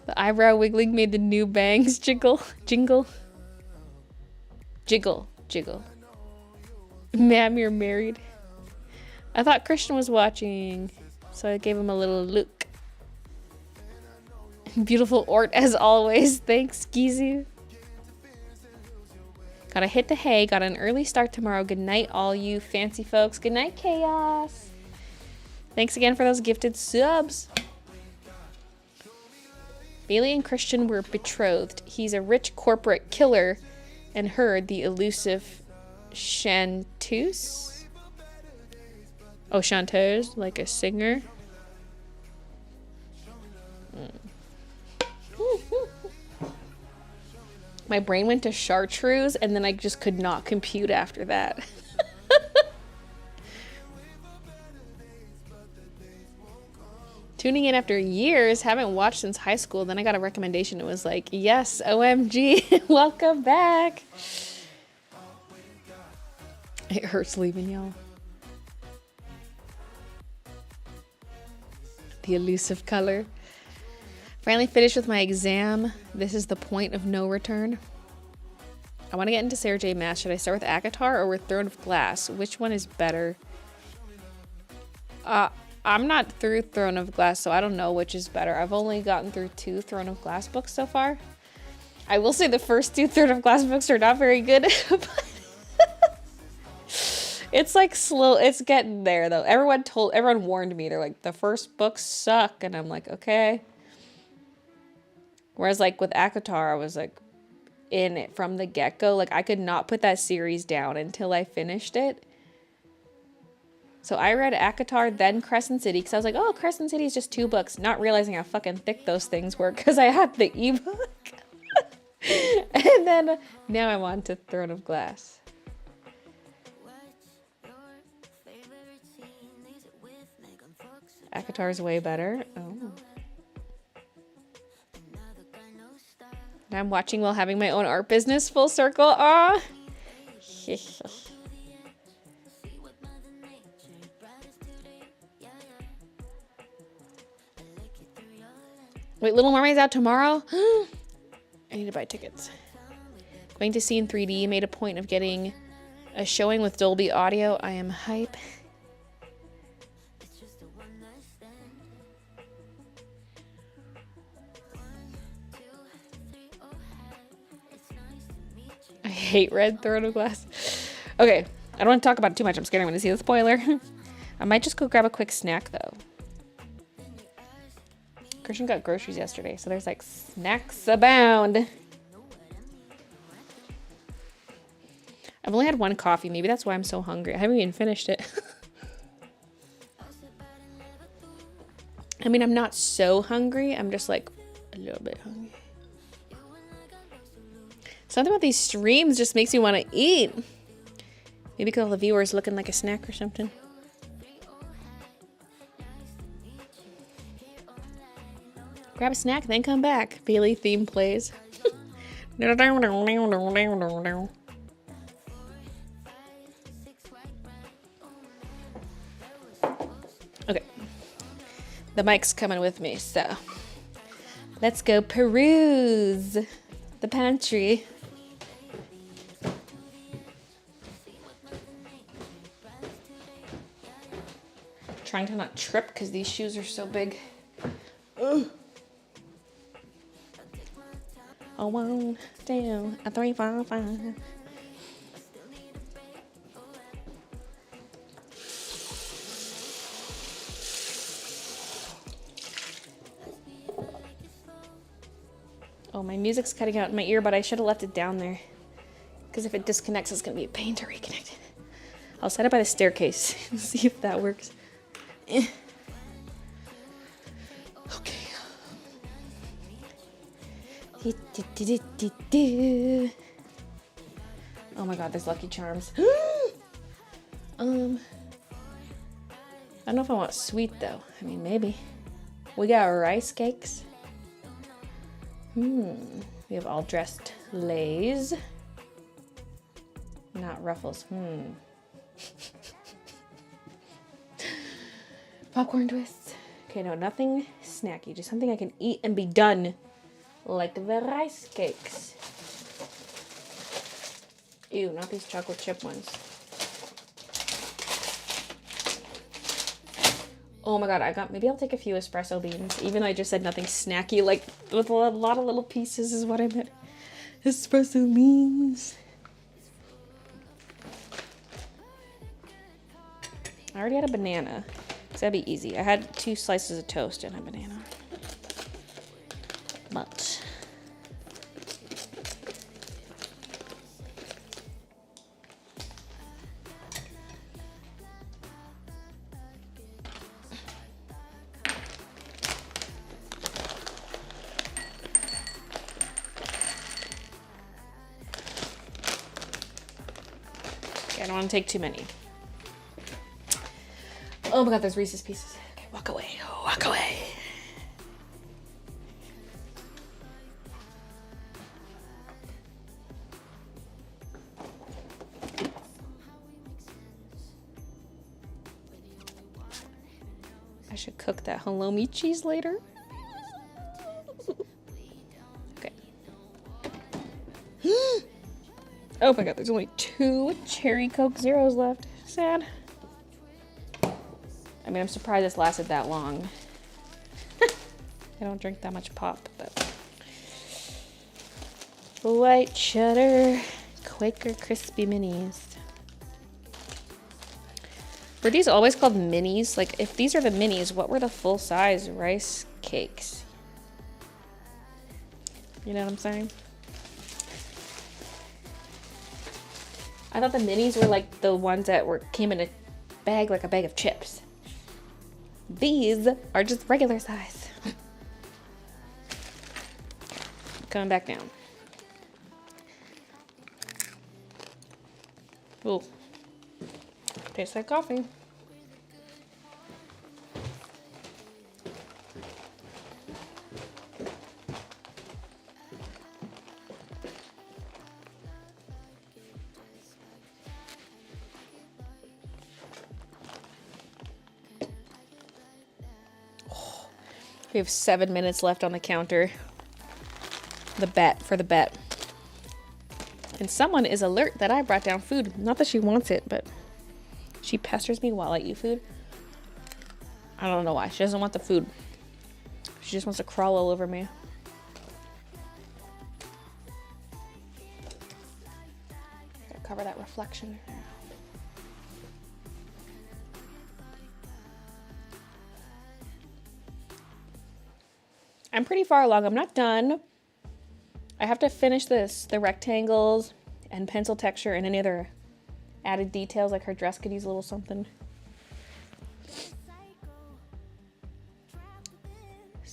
The eyebrow wiggling made the new bangs jingle. Jiggle. Ma'am, you're married. I thought Christian was watching, so I gave him a little look. Beautiful Ort as always. Thanks, Gizu. Gotta hit the hay. Got an early start tomorrow. Good night, all you fancy folks. Good night, Chaos. Thanks again for those gifted subs. Baylee and Christian were betrothed. He's a rich corporate killer, and her, the elusive chanteuse. Oh, chanteuse, like a singer. My brain went to chartreuse, and then I just could not compute after that. Tuning in after years, haven't watched since high school. Then I got a recommendation. It was like, yes, OMG, welcome back. It hurts leaving y'all. The elusive color. Finally finished with my exam. This is the point of no return. I want to get into Sarah J. Maas. Should I start with ACOTAR or with Throne of Glass? Which one is better? I'm not through Throne of Glass, so I don't know which is better. I've only gotten through 2 Throne of Glass books so far. I will say the first 2 Throne of Glass books are not very good. But it's like slow. It's getting there though. Everyone warned me. They're like, the first books suck. And I'm like, okay. Whereas like with ACOTAR, I was like in it from the get-go. Like I could not put that series down until I finished it. So I read ACOTAR, then Crescent City, because I was like, oh, Crescent City is just 2 books, not realizing how fucking thick those things were because I had the ebook. And then now I'm on to Throne of Glass. ACOTAR's way better. Oh. I'm watching while having my own art business. Full circle. Aw. Wait, Little Mermaid's out tomorrow? I need to buy tickets. Going to see in 3D. Made a point of getting a showing with Dolby Audio. I am hype. I hate Red Throne of Glass. Okay, I don't want to talk about it too much. I'm scared I'm going to see the spoiler. I might just go grab a quick snack, though. Christian got groceries yesterday, so there's like snacks abound. I've only had 1 coffee. Maybe that's why I'm so hungry. I haven't even finished it. I mean, I'm not so hungry. I'm just like a little bit hungry. Something about these streams just makes me want to eat. Maybe because all the viewers looking like a snack or something. Grab a snack, then come back. Baylee theme plays. Okay. The mic's coming with me, so let's go peruse the pantry. Trying to not trip because these shoes are so big. Ugh. A 1, 2, a 3, 4, 5. Oh, my music's cutting out in my ear, but I should have left it down there. Because if it disconnects, it's going to be a pain to reconnect it. I'll set it by the staircase and see if that works. Okay. Oh my god, there's Lucky Charms. I don't know if I want sweet though. I mean, maybe. We got rice cakes. We have all dressed Lays. Not Ruffles. Popcorn twists. Okay, no, nothing snacky. Just something I can eat and be done. Like the rice cakes. Ew, not these chocolate chip ones. Oh my god, maybe I'll take a few espresso beans. Even though I just said nothing snacky, like with a lot of little pieces is what I meant. Espresso beans. I already had a banana. So that'd be easy. I had 2 slices of toast and a banana. But okay, I don't want to take too many. Oh my god, there's Reese's Pieces. Okay, walk away. Walk away. I should cook that halloumi cheese later. Okay. Oh my god, there's only 2 cherry Coke Zeros left. Sad. I mean, I'm surprised this lasted that long. I don't drink that much pop, but... White cheddar, Quaker crispy minis. Were these always called minis? Like, if these are the minis, what were the full-size rice cakes? You know what I'm saying? I thought the minis were like the ones that came in a bag, like a bag of chips. These are just regular size. Coming back down. Ooh. Tastes like coffee. We have 7 minutes left on the counter. The bet. And someone is alert that I brought down food. Not that she wants it, but she pesters me while I eat food. I don't know why. She doesn't want the food. She just wants to crawl all over me. Gotta cover that reflection. I'm pretty far along. I'm not done. I have to finish the rectangles and pencil texture and any other added details, like her dress could use a little something.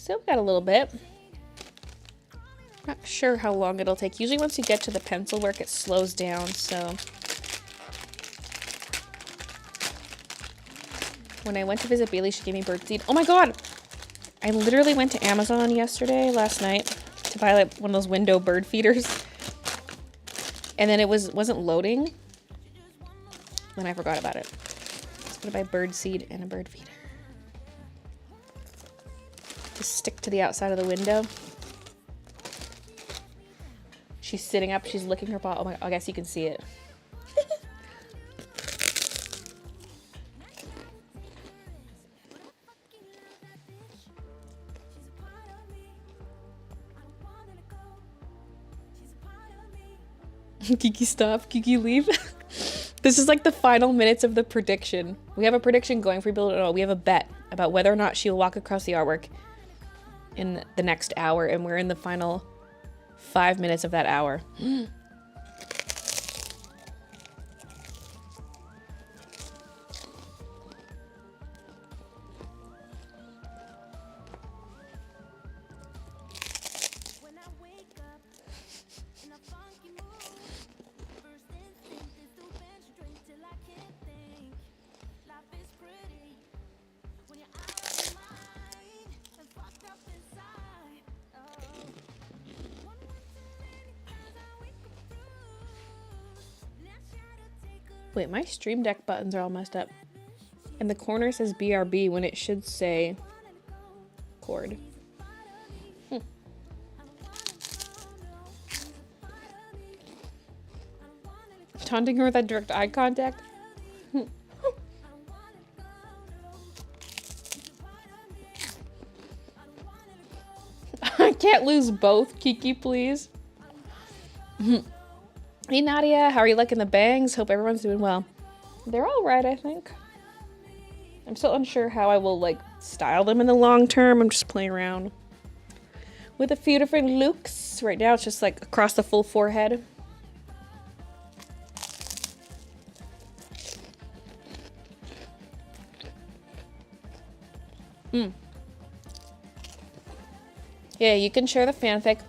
Still got a little bit. Not sure how long it'll take. Usually once you get to the pencil work, it slows down, so. When I went to visit Baylee, she gave me birdseed. Oh my god! I literally went to Amazon last night, to buy like one of those window bird feeders. And then it wasn't loading. Then I forgot about it. I was gonna buy birdseed and a bird feeder. To stick to the outside of the window. She's sitting up, she's licking her paw. Oh my, I guess you can see it. Kiki, stop. Kiki, leave. This is like the final minutes of the prediction. We have a prediction going for people to know. We have a bet about whether or not she'll walk across the artwork in the next hour, and we're in the final 5 minutes of that hour. Wait, my Stream Deck buttons are all messed up. And the corner says BRB when it should say cord. Taunting her with that direct eye contact. I can't lose both. Kiki, please. Hey Nadia, how are you liking the bangs? Hope everyone's doing well. They're all right, I think. I'm still unsure how I will like style them in the long term. I'm just playing around with a few different looks. Right now it's just like across the full forehead. Yeah, you can share the fanfic.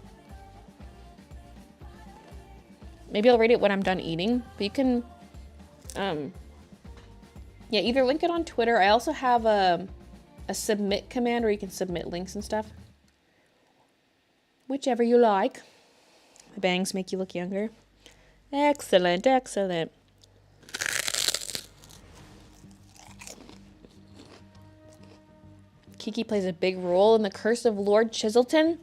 Maybe I'll read it when I'm done eating, but you can, yeah, either link it on Twitter. I also have a submit command where you can submit links and stuff. Whichever you like. The bangs make you look younger. Excellent, excellent. Kiki plays a big role in the Curse of Lord Chiselton.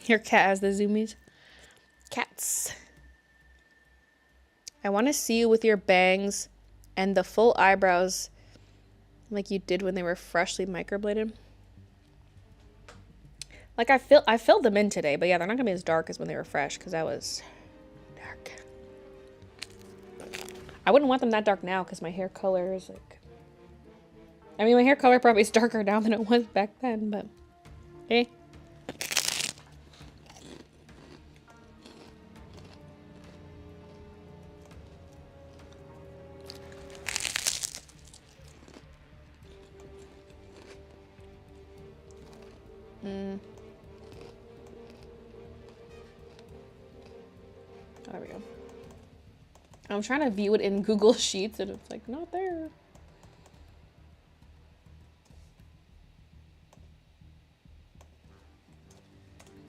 Your cat has the zoomies. Cats. I want to see you with your bangs and the full eyebrows like you did when they were freshly microbladed. Like I filled them in today, but yeah, they're not gonna be as dark as when they were fresh because that was dark. I wouldn't want them that dark now because my hair color is like, I mean, my hair color probably is darker now than it was back then, but hey. There we go. I'm trying to view it in Google Sheets and it's like not there.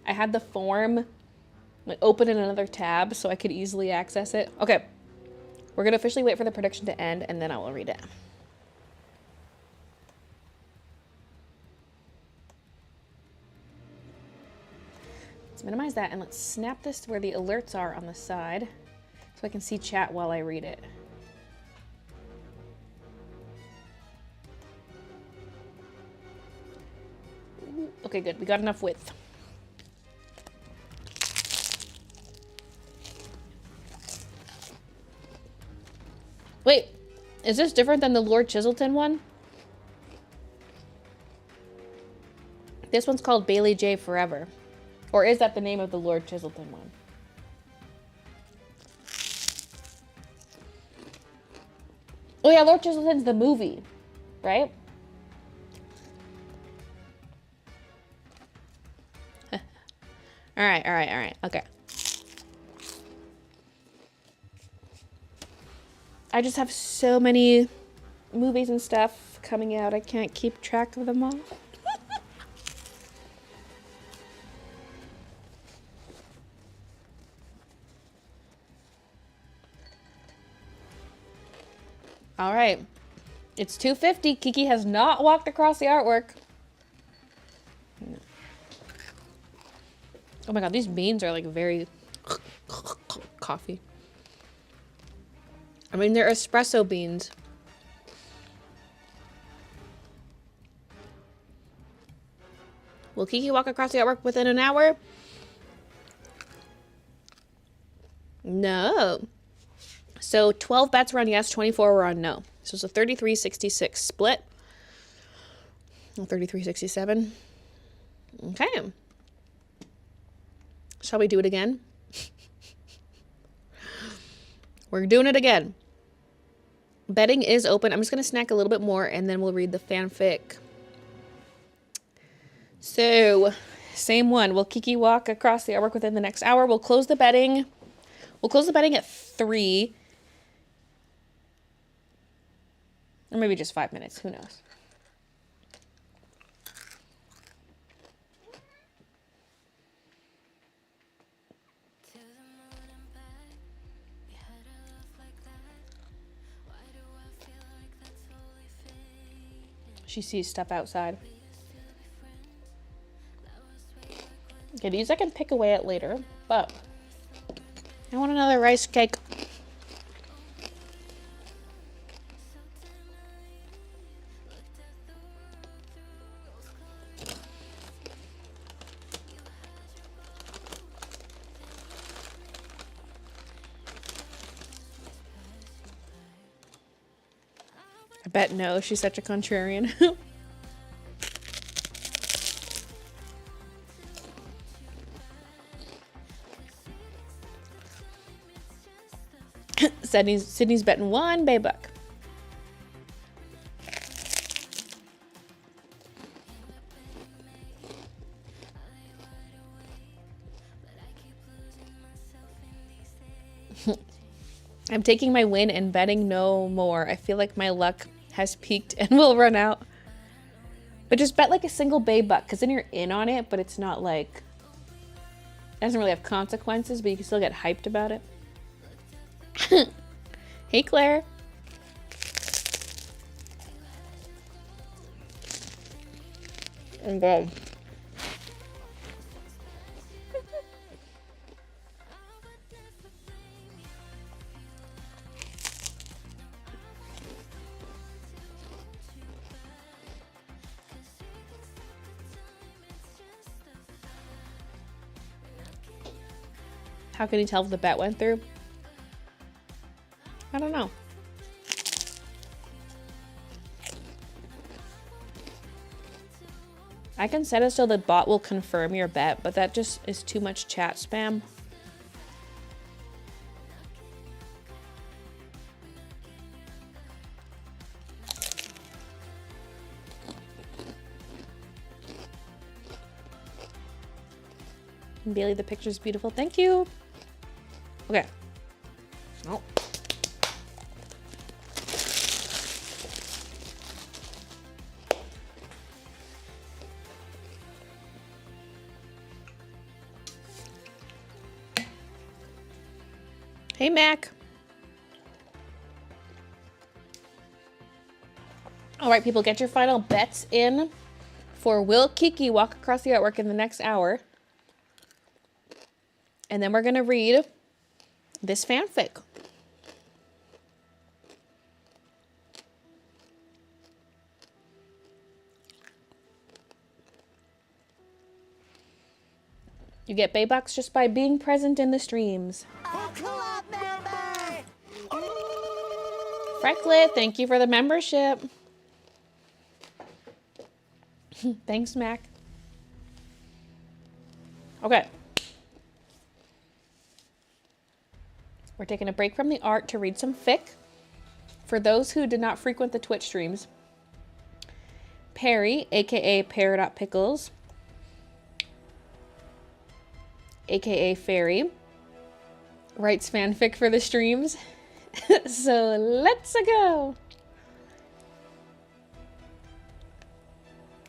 I had the form like open in another tab so I could easily access it. Okay, we're gonna officially wait for the prediction to end and then I will read it. Let's minimize that and let's snap this to where the alerts are on the side so I can see chat while I read it. Ooh, okay, good. We got enough width. Is this different than the Lord Chiselton one? This one's called Baylee J Forever. Or is that the name of the Lord Chiselton one? Oh yeah, Lord Chiselton's the movie, right? All right. Okay. I just have so many movies and stuff coming out. I can't keep track of them all. All right. It's 2:50. Kiki has not walked across the artwork. Oh my god, these beans are like very coffee. I mean, they're espresso beans. Will Kiki walk across the artwork within an hour? No. So 12 bets were on yes, 24 were on no. So it's a 33-66 split. 33-67. Okay. Shall we do it again? We're doing it again. Betting is open. I'm just going to snack a little bit more and then we'll read the fanfic. So, same one. Will Kiki walk across the artwork within the next hour? We'll close the betting. We'll close the betting at 3. Or maybe just 5 minutes. Who knows? She sees stuff outside. Okay, these I can pick away at later, but I want another rice cake. I bet no, she's such a contrarian. Sydney's betting 1 bay buck. I'm taking my win and betting no more. I feel like my luck has peaked and will run out. But just bet like a single bay buck, because then you're in on it, but it's not like... It doesn't really have consequences, but you can still get hyped about it. Hey, Claire. Okay. How can you tell if the bet went through? I don't know. I can set it so the bot will confirm your bet, but that just is too much chat spam. And Baylee, the picture's beautiful. Thank you. Okay. Oh. Hey, Mac. All right, people, get your final bets in for will Kiki walk across the artwork in the next hour. And then we're going to read this fanfic. You get Baybucks just by being present in the streams. A club member! Frecklet, thank you for the membership. Thanks, Mac. Okay. We're taking a break from the art to read some fic. For those who did not frequent the Twitch streams, Perry, aka Pear.Pickles, aka Fairy, writes fanfic for the streams. So let's go.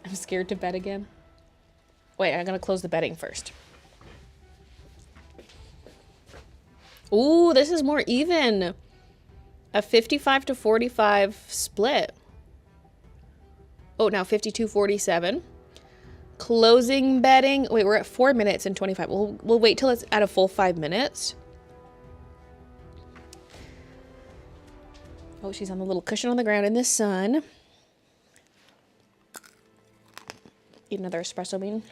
I'm scared to bet again. Wait, I'm gonna close the betting first. Ooh, this is more even. A 55 to 45 split. Oh, now 52-47. Closing betting. Wait, we're at 4 minutes and 25. We'll wait till it's at a full 5 minutes. Oh, she's on the little cushion on the ground in the sun. Eat another espresso bean.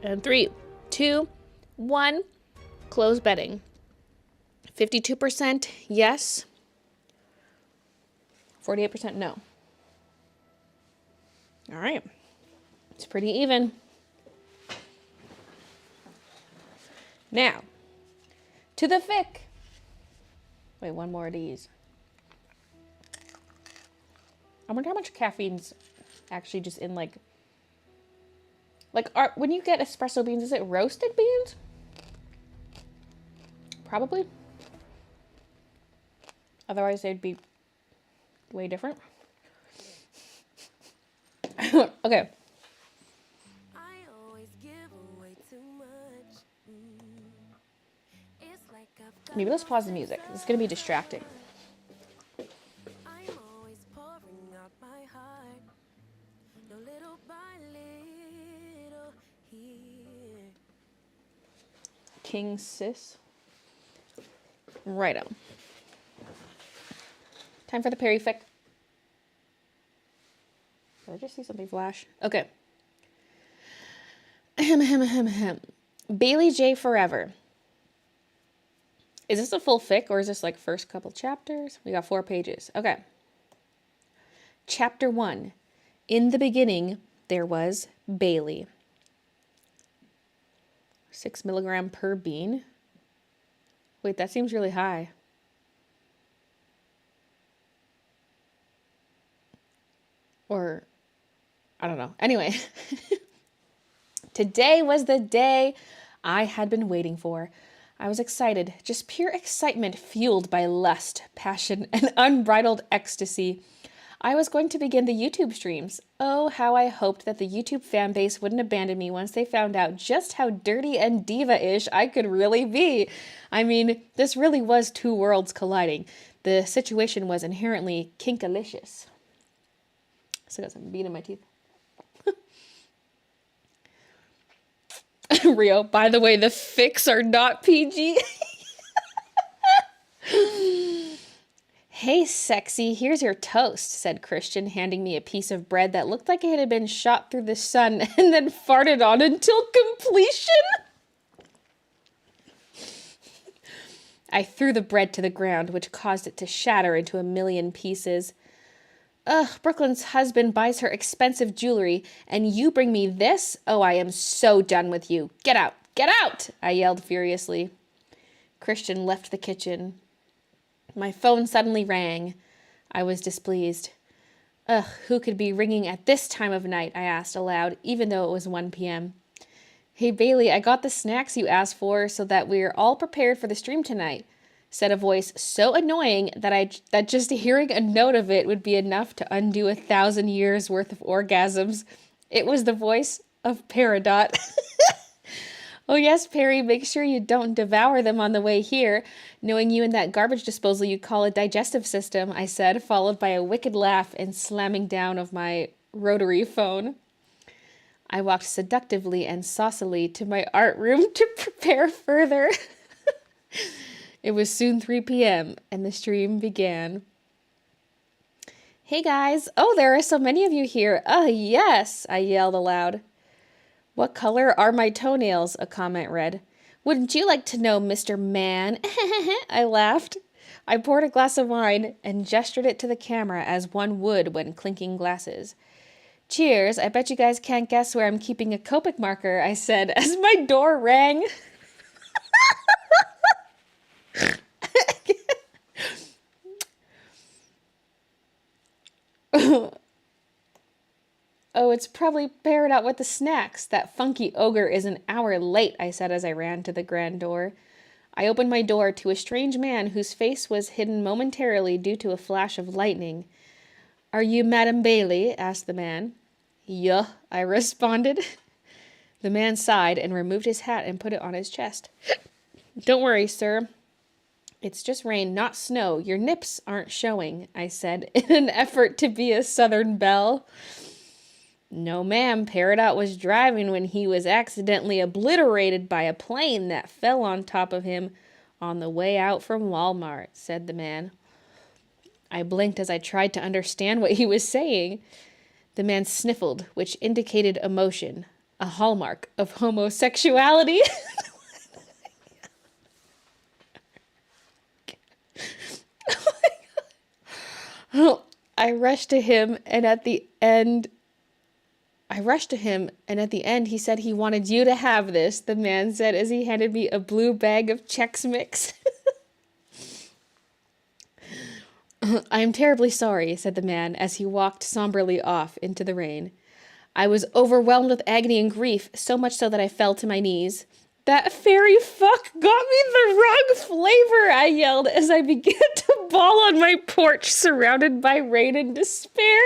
And 3, 2, 1, close betting. 52% yes. 48% no. All right. It's pretty even. Now, to the fic. Wait, one more of these. I wonder how much caffeine's actually just in like when you get espresso beans, is it roasted beans? Probably. Otherwise, they'd be way different. Okay. Maybe let's pause the music. It's going to be distracting. King Sis. Righto. Time for the Perry fic. Did I just see something flash? Okay. Baylee J Forever. Is this a full fic or is this like first couple chapters? We got 4 pages. Okay. Chapter 1. In the beginning, there was Baylee. 6 milligram per bean. Wait, that seems really high. Or, I don't know. Anyway, today was the day I had been waiting for. I was excited, just pure excitement fueled by lust, passion, and unbridled ecstasy. I was going to begin the YouTube streams. Oh, how I hoped that the YouTube fan base wouldn't abandon me once they found out just how dirty and diva-ish I could really be. I mean, this really was 2 worlds colliding. The situation was inherently kinkalicious. Still got some bean in my teeth. Rio, by the way, the fics are not PG. Hey, sexy, here's your toast, said Christian, handing me a piece of bread that looked like it had been shot through the sun and then farted on until completion. I threw the bread to the ground, which caused it to shatter into a million pieces. Ugh, Brooklyn's husband buys her expensive jewelry, and you bring me this? Oh, I am so done with you. Get out! Get out! I yelled furiously. Christian left the kitchen. My phone suddenly rang. I was displeased. Ugh, who could be ringing at this time of night? I asked aloud, even though it was 1 p.m. Hey, Baylee, I got the snacks you asked for so that we're all prepared for the stream tonight, said a voice so annoying that just hearing a note of it would be enough to undo 1,000 years worth of orgasms. It was the voice of Peridot. Oh yes, Perry, make sure you don't devour them on the way here. Knowing you and that garbage disposal you call a digestive system, I said, followed by a wicked laugh and slamming down of my rotary phone. I walked seductively and saucily to my art room to prepare further. It was soon 3 p.m., and the stream began. Hey guys! Oh, there are so many of you here! Oh, yes! I yelled aloud. What color are my toenails? A comment read. Wouldn't you like to know, Mr. Man? I laughed. I poured a glass of wine and gestured it to the camera as one would when clinking glasses. Cheers, I bet you guys can't guess where I'm keeping a Copic marker, I said as my door rang. Oh, it's probably paired out with the snacks. That funky ogre is an hour late, I said as I ran to the grand door. I opened my door to a strange man whose face was hidden momentarily due to a flash of lightning. Are you Madame Baylee? Asked the man. Yuh, I responded. The man sighed and removed his hat and put it on his chest. Don't worry, sir. It's just rain, not snow. Your nips aren't showing, I said, in an effort to be a southern belle. No, ma'am, Peridot was driving when he was accidentally obliterated by a plane that fell on top of him on the way out from Walmart, said the man. I blinked as I tried to understand what he was saying. The man sniffled, which indicated emotion, a hallmark of homosexuality. I rushed to him, and at the end he said he wanted you to have this, the man said as he handed me a blue bag of Chex Mix. I am terribly sorry, said the man as he walked somberly off into the rain. I was overwhelmed with agony and grief, so much so that I fell to my knees. That fairy fuck got me the wrong flavor, I yelled as I began to bawl on my porch surrounded by rain and despair.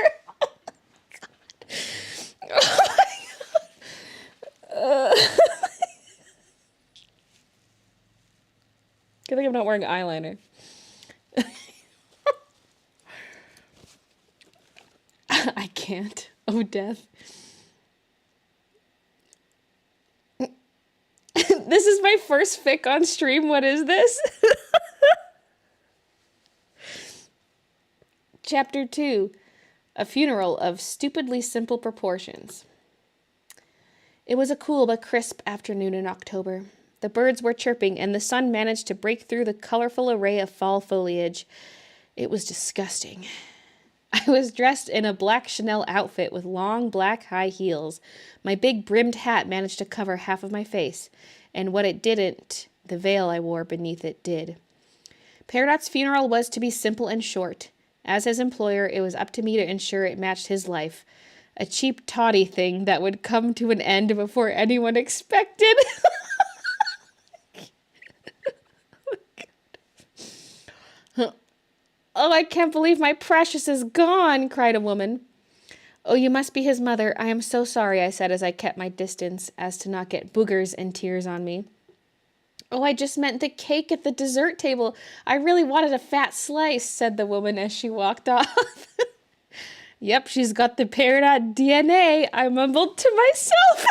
Oh my God. Good thing I'm not wearing eyeliner. I can't. Oh, death. This is my first fic on stream. What is this? Chapter 2. A funeral of stupidly simple proportions. It was a cool but crisp afternoon in October. The birds were chirping, and the sun managed to break through the colorful array of fall foliage. It was disgusting. I was dressed in a black Chanel outfit with long black high heels. My big brimmed hat managed to cover half of my face, and what it didn't, the veil I wore beneath it did. Peridot's funeral was to be simple and short. As his employer, it was up to me to ensure it matched his life. A cheap, tawdy thing that would come to an end before anyone expected. Oh, I can't believe my precious is gone, cried a woman. Oh, you must be his mother. I am so sorry, I said as I kept my distance, as to not get boogers and tears on me. Oh, I just meant the cake at the dessert table. I really wanted a fat slice, said the woman as she walked off. Yep, she's got the Peridot DNA, I mumbled to myself.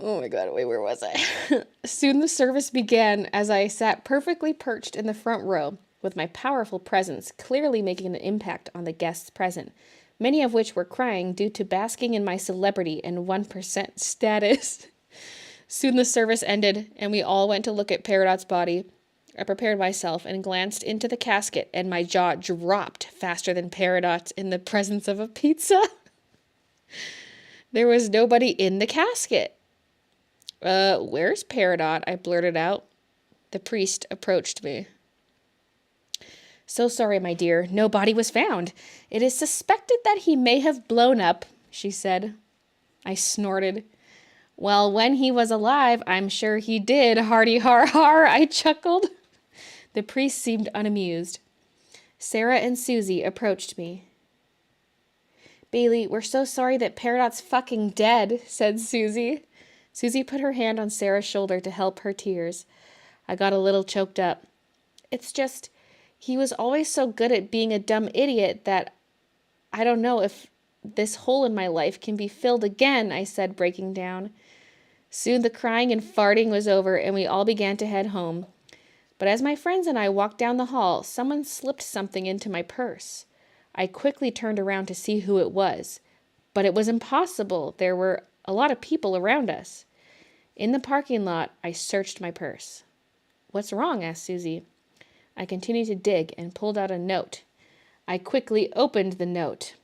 Oh my God, wait, where was I? Soon the service began as I sat perfectly perched in the front row, with my powerful presence clearly making an impact on the guests present, many of which were crying due to basking in my celebrity and 1% status. Soon the service ended, and we all went to look at Peridot's body. I prepared myself and glanced into the casket, and my jaw dropped faster than Peridot's in the presence of a pizza. There was nobody in the casket. Where's Peridot? I blurted out. The priest approached me. So sorry, my dear. No body was found. It is suspected that he may have blown up, she said. I snorted. Well, when he was alive, I'm sure he did. Hardy har har, I chuckled. The priest seemed unamused. Sarah and Susie approached me. Baylee, we're so sorry that Peridot's fucking dead, said Susie. Susie put her hand on Sarah's shoulder to help her tears. I got a little choked up. It's just, he was always so good at being a dumb idiot that I don't know if this hole in my life can be filled again, I said, breaking down. Soon the crying and farting was over, and we all began to head home. But as my friends and I walked down the hall, someone slipped something into my purse. I quickly turned around to see who it was, but it was impossible. There were a lot of people around us. In the parking lot, I searched my purse. What's wrong? Asked Susie. I continued to dig and pulled out a note. I quickly opened the note.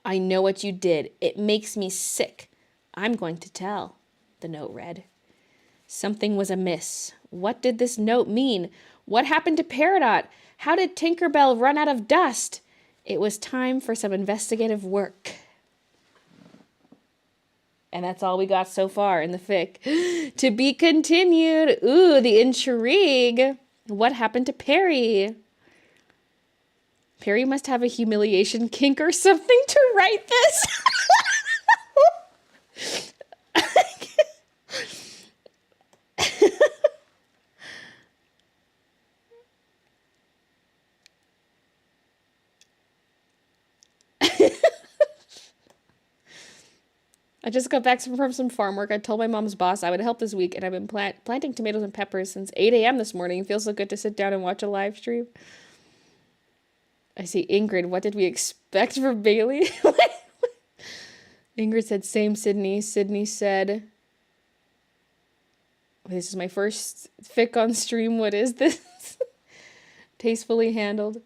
I know what you did. It makes me sick. I'm going to tell, the note read. Something was amiss. What did this note mean? What happened to Peridot? How did Tinkerbell run out of dust? It was time for some investigative work. And that's all we got so far in the fic. To be continued. Ooh, the intrigue. What happened to Perry? Perry must have a humiliation kink or something to write this. I just got back from some farm work. I told my mom's boss I would help this week, and I've been planting tomatoes and peppers since 8 a.m. this morning. It feels so good to sit down and watch a live stream. I see Ingrid. What did we expect from Baylee? Ingrid said, same, Sydney. Sydney said, this is my first fic on stream. What is this? Tastefully handled.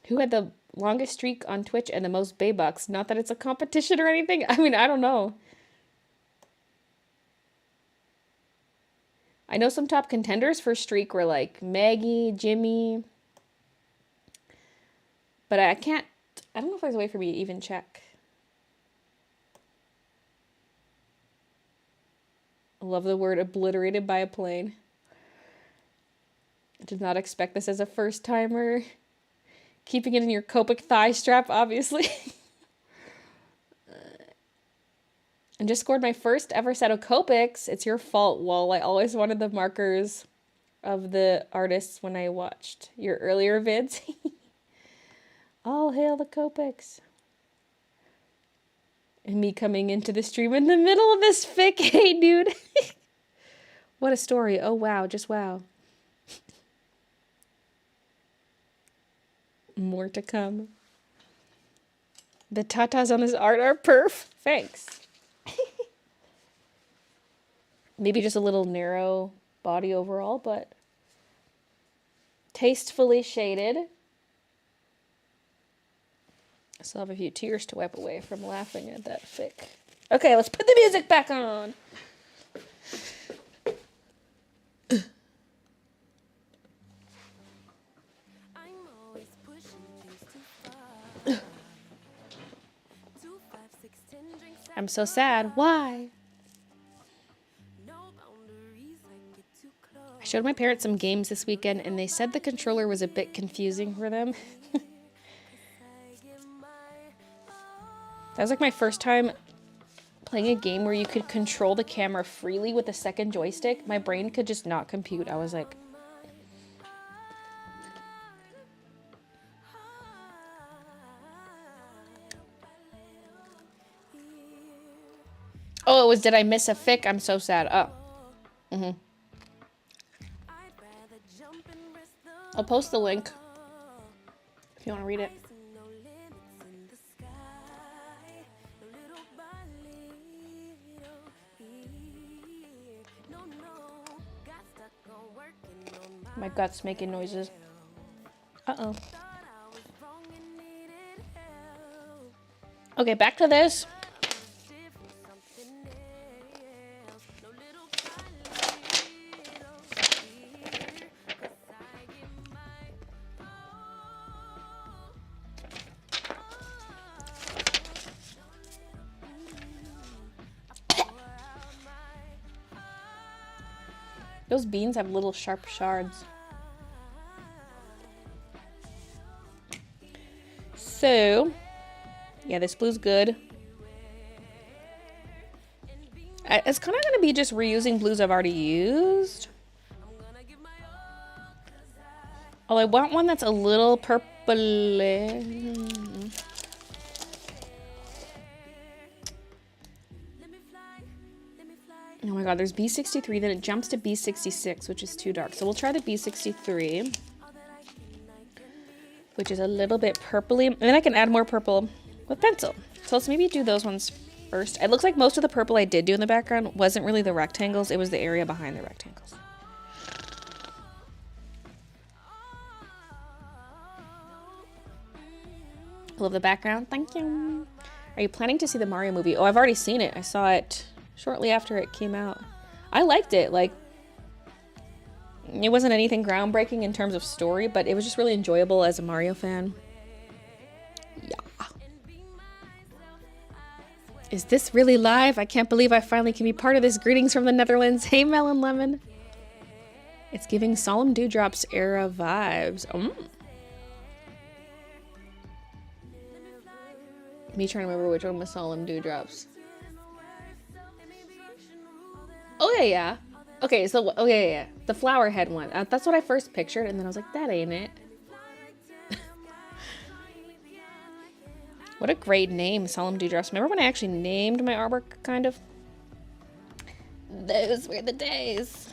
Who had the longest streak on Twitch and the most Baybucks? Not that it's a competition or anything. I mean, I don't know. I know some top contenders for streak were like Maggie, Jimmy. But I don't know if there's a way for me to even check. I love the word obliterated by a plane. I did not expect this as a first timer. Keeping it in your Copic thigh strap, obviously. And just scored my first ever set of Copics. It's your fault, Wall. I always wanted the markers of the artists when I watched your earlier vids. All hail the Copics. And me coming into the stream in the middle of this fic. Hey, dude. What a story. Oh, wow. Just wow. More to come. The tatas on this art are perf. Thanks. Maybe just a little narrow body overall, but tastefully shaded. I still have a few tears to wipe away from laughing at that fic. Okay, let's put the music back on. I'm so sad. Why? I showed my parents some games this weekend, and they said the controller was a bit confusing for them. That was like my first time playing a game where you could control the camera freely with a second joystick. My brain could just not compute. I was like... Oh, it was Did I Miss a Fic? I'm so sad. Oh. Mm-hmm. I'll post the link if you want to read it. My gut's making noises. Uh-oh. Okay, back to this. Those beans have little sharp shards. So, yeah, this blue's good. It's kind of going to be just reusing blues I've already used. Oh, I want one that's a little purple. Oh my god, there's B63, then it jumps to B66, which is too dark. So we'll try the B63, which is a little bit purpley. And then I can add more purple with pencil. So let's maybe do those ones first. It looks like most of the purple I did do in the background wasn't really the rectangles, it was the area behind the rectangles. Love the background, thank you. Are you planning to see the Mario movie? Oh, I've already seen it. I saw it shortly after it came out. I liked it. Like, it wasn't anything groundbreaking in terms of story, but it was just really enjoyable as a Mario fan. Yeah. Is this really live? I can't believe I finally can be part of this. Greetings from the Netherlands. Hey, Melon Lemon. It's giving Solemn Dewdrops era vibes. Me trying to remember which one was Solemn Dewdrops. Oh, yeah. Okay, so, oh, yeah. The flower head one. That's what I first pictured, and then I was like, that ain't it. What a great name, Solemn Dewdrops. Remember when I actually named my artwork, kind of? Those were the days.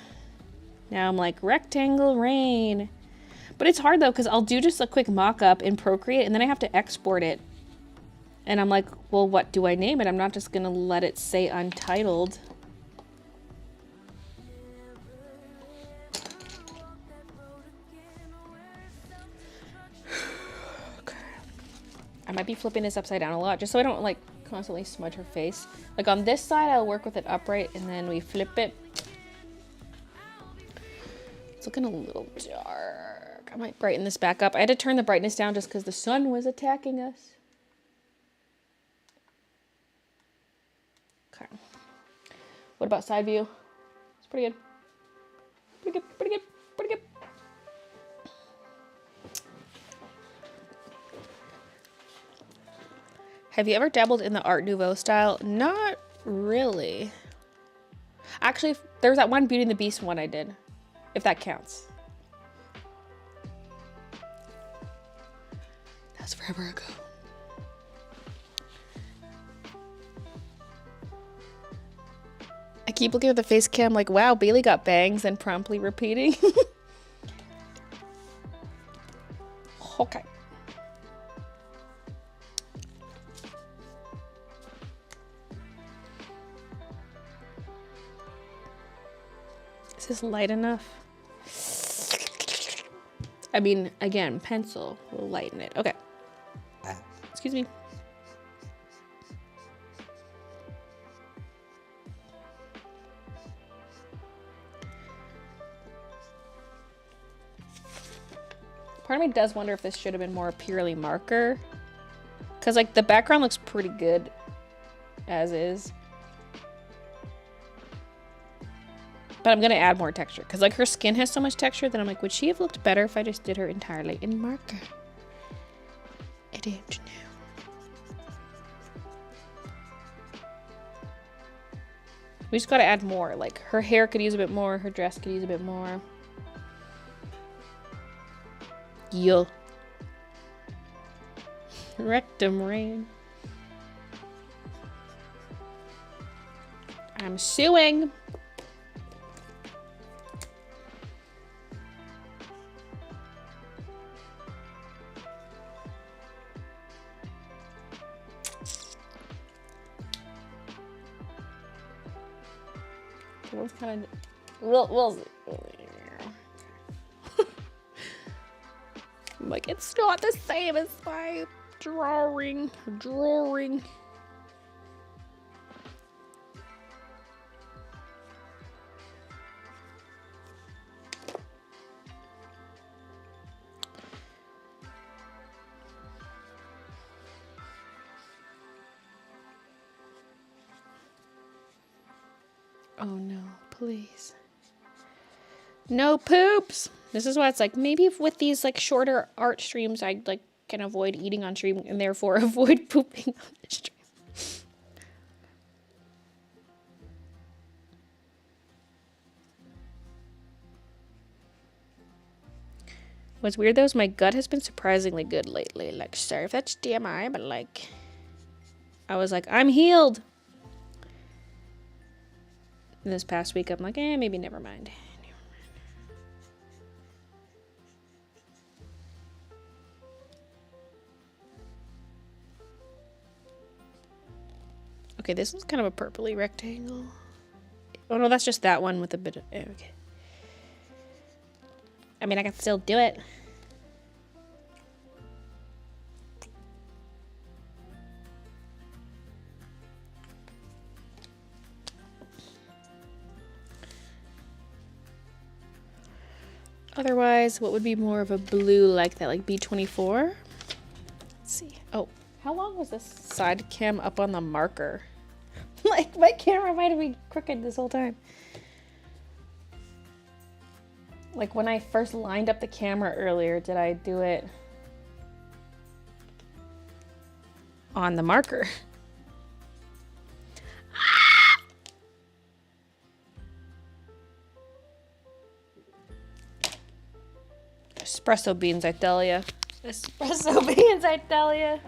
Now I'm like, Rectangle Rain. But it's hard, though, because I'll do just a quick mock-up in Procreate, and then I have to export it. And I'm like, well, what do I name it? I'm not just going to let it say untitled. Okay. I might be flipping this upside down a lot, just so I don't, like, constantly smudge her face. Like, on this side, I'll work with it upright, and then we flip it. It's looking a little dark. I might brighten this back up. I had to turn the brightness down just because the sun was attacking us. Okay. What about side view? It's pretty good. Pretty good, pretty good, pretty good. Have you ever dabbled in the Art Nouveau style? Not really. Actually, there was that one Beauty and the Beast one I did, if that counts. That was forever ago. I keep looking at the face cam like, wow, Baylee got bangs, and promptly repeating. Okay. Is this light enough? I mean, again, pencil will lighten it. Okay. Excuse me. Part of me does wonder if this should have been more purely marker. Because, like, the background looks pretty good as is. But I'm going to add more texture. Because, like, her skin has so much texture that I'm like, would she have looked better if I just did her entirely in marker? I don't know. We just got to add more. Like, her hair could use a bit more. Her dress could use a bit more. Yo. Rectum rain. I'm suing. That one's kind of. We'll I'm like, it's not the same as my drawing. Oh no, please. No poops. This is why it's like, maybe with these like shorter art streams, I like can avoid eating on stream and therefore avoid pooping on the stream. What's weird though is my gut has been surprisingly good lately. Like, sorry if that's TMI, but like, I was like, I'm healed. And this past week, I'm like, maybe never mind. Okay, this one's kind of a purpley rectangle. Oh no, that's just that one with a bit of, okay. I mean, I can still do it. Otherwise, what would be more of a blue like that, like B24? Let's see. Oh, how long was this side cam up on the marker? Like, my camera might have been crooked this whole time. Like, when I first lined up the camera earlier, did I do it on the marker? Espresso beans, I tell ya. Espresso beans, I tell ya.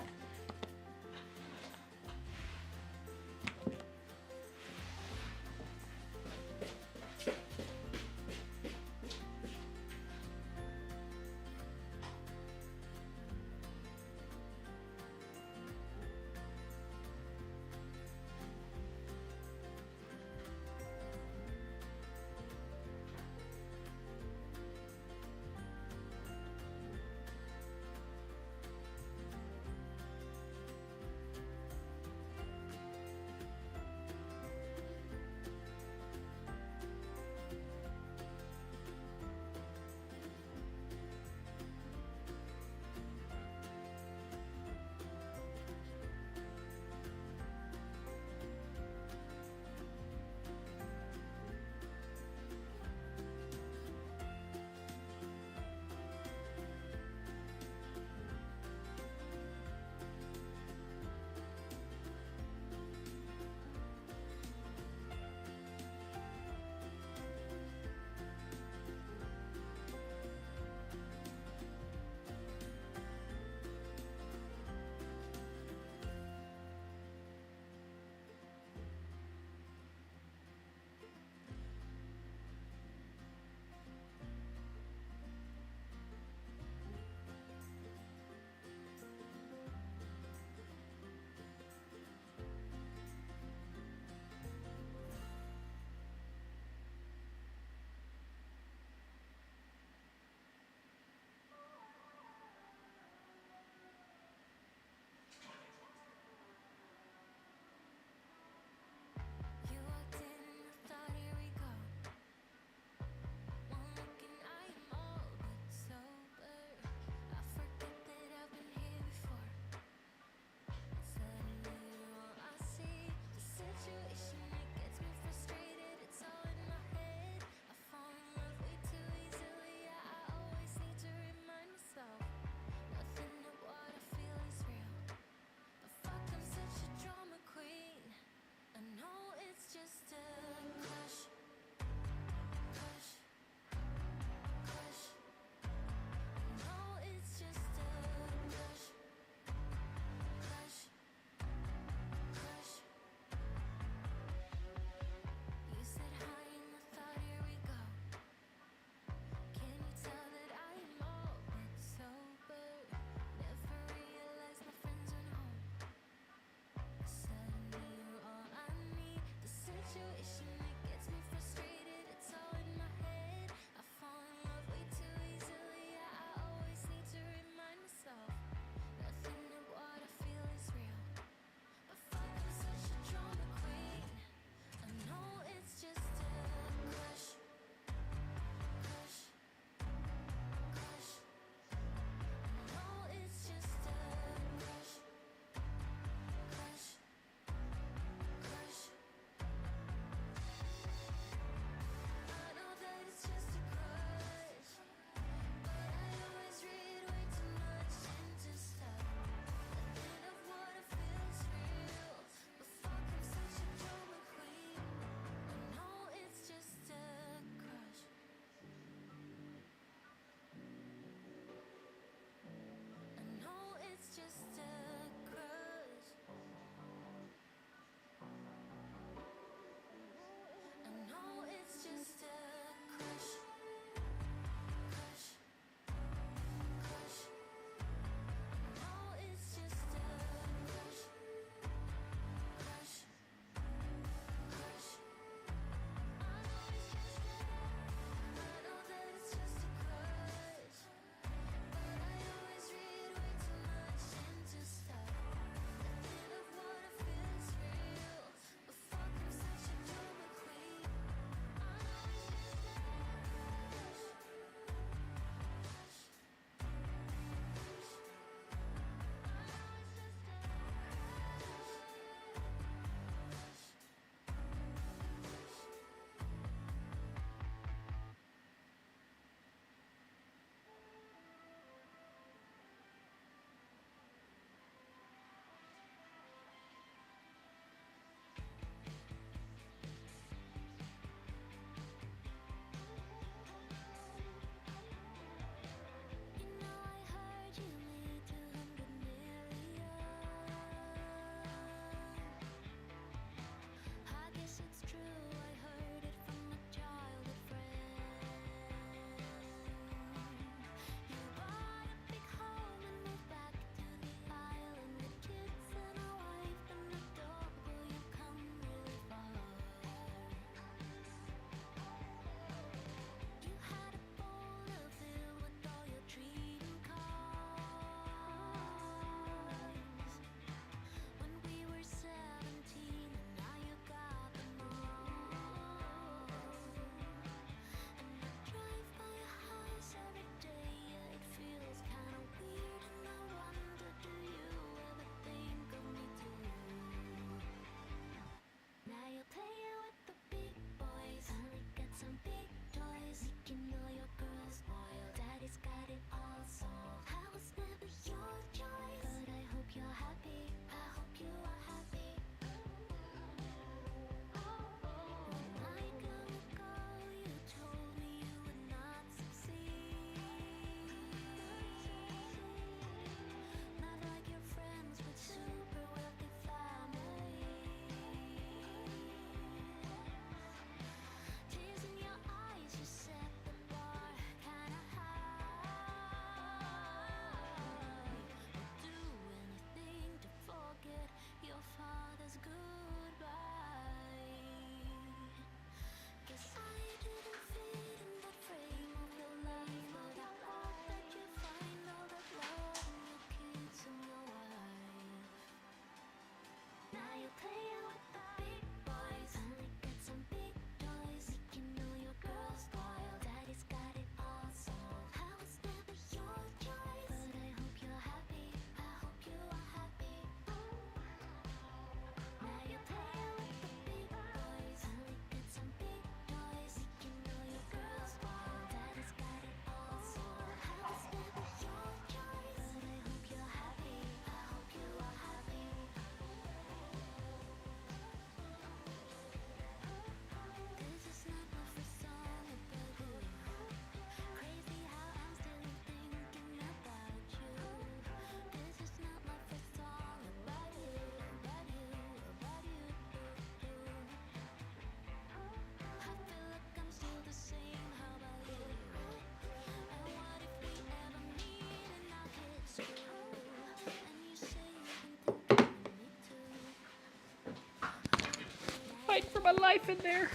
my life in there.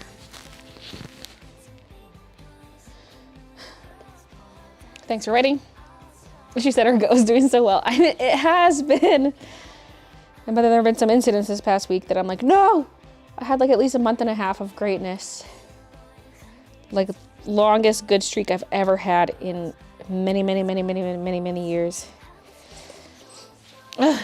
Thanks for writing. She said her go's doing so well. I mean, it has been. And but there have been some incidents this past week that I'm like, no! I had like at least a month and a half of greatness. Like longest good streak I've ever had in many years. Ugh.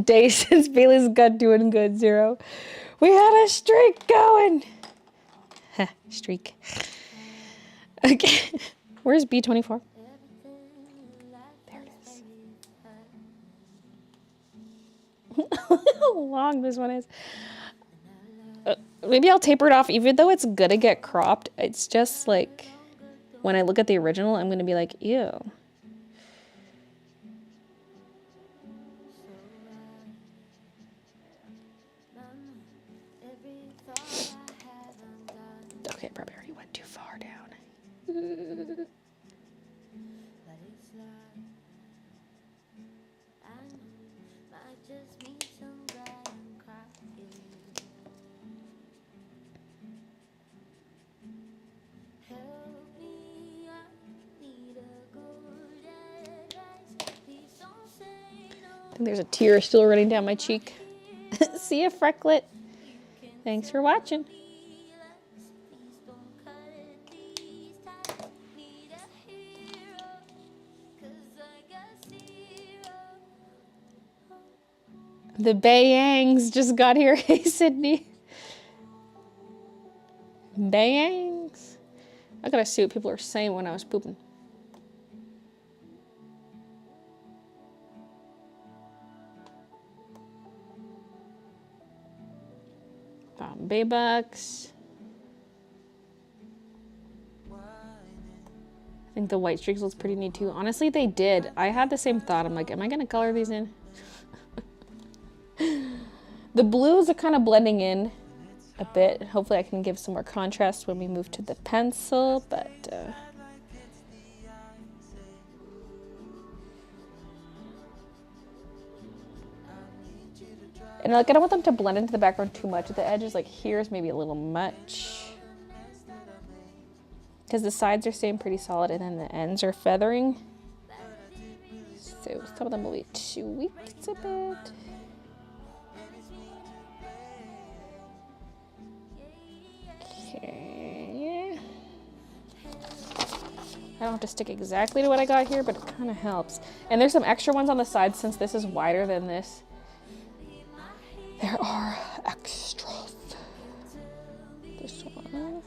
Day since Baylee's got doing good, 0. We had a streak going. Streak. Okay. Where's B24? There it is. How long this one is. Maybe I'll taper it off, even though it's gonna get cropped. It's just like, when I look at the original, I'm gonna be like, ew. Okay, probably already went too far down. I think there's a tear still running down my cheek. See ya, Frecklet. Thanks for watching. The Bayangs just got here. Hey, Sydney. Bayangs. I gotta see what people are saying when I was pooping. Baybucks. I think the white streaks looks pretty neat too. Honestly, they did. I had the same thought. I'm like, am I gonna color these in? The blues are kind of blending in a bit. Hopefully I can give some more contrast when we move to the pencil, but and like I don't want them to blend into the background too much at the edges. Like here's maybe a little much. Because the sides are staying pretty solid and then the ends are feathering. So some of them will be tweaked a bit. Okay. I don't have to stick exactly to what I got here, but it kind of helps. And there's some extra ones on the sides since this is wider than this. There are extras. This one.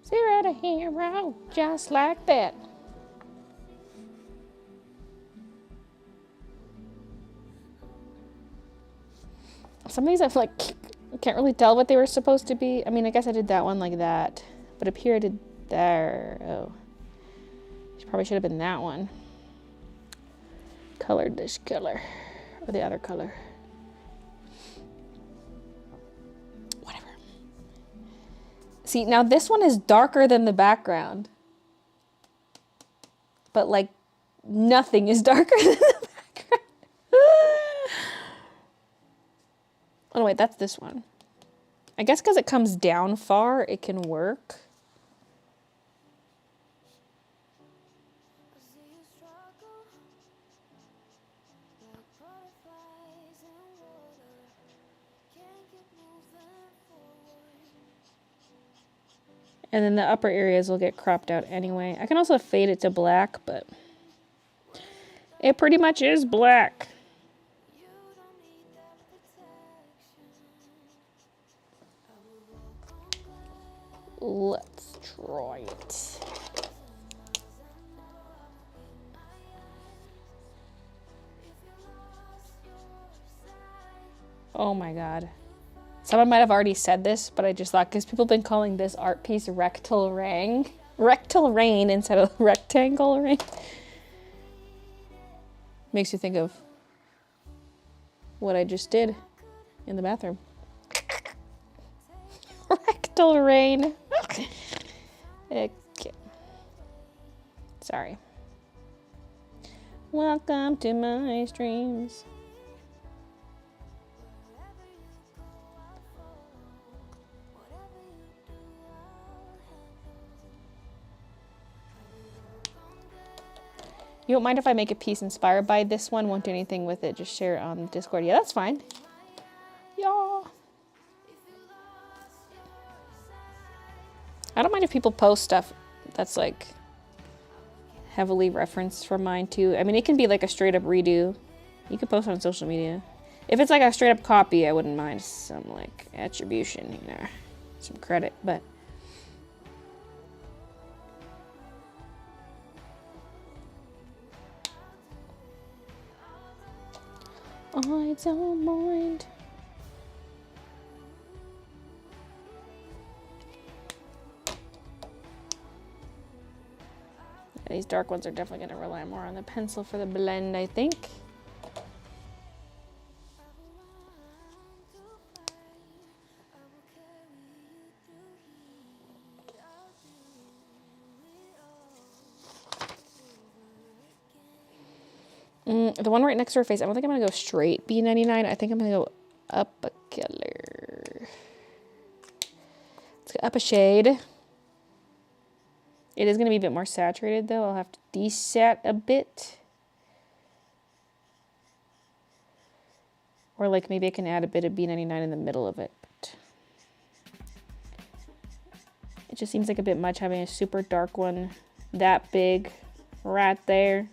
Zero to hero, just like that. Some of these I've like, can't really tell what they were supposed to be. I mean, I guess I did that one like that, but up here I did there. Oh, probably should have been that one. Colored this color, or the other color. See, now this one is darker than the background. But like, nothing is darker than the background. Oh, wait, that's this one. I guess because it comes down far, it can work. And then the upper areas will get cropped out anyway. I can also fade it to black, but it pretty much is black. Let's try it. Oh my God. Someone might have already said this, but I just thought, because people have been calling this art piece rectal rain instead of rectangle rain. Makes you think of what I just did in the bathroom. Rectal rain. Okay. Sorry. Welcome to my streams. You don't mind if I make a piece inspired by this one? Won't do anything with it. Just share it on Discord. Yeah, that's fine. Yeah. I don't mind if people post stuff that's like heavily referenced from mine too. I mean, it can be like a straight up redo. You can post it on social media. If it's like a straight up copy, I wouldn't mind some like attribution, you know, some credit, but. I don't mind. Yeah, these dark ones are definitely going to rely more on the pencil for the blend, I think. The one right next to her face, I don't think I'm going to go straight B99. I think I'm going to go up a color. Let's go up a shade. It is going to be a bit more saturated, though. I'll have to desat a bit. Or, like, maybe I can add a bit of B99 in the middle of it. But it just seems like a bit much having a super dark one that big right there.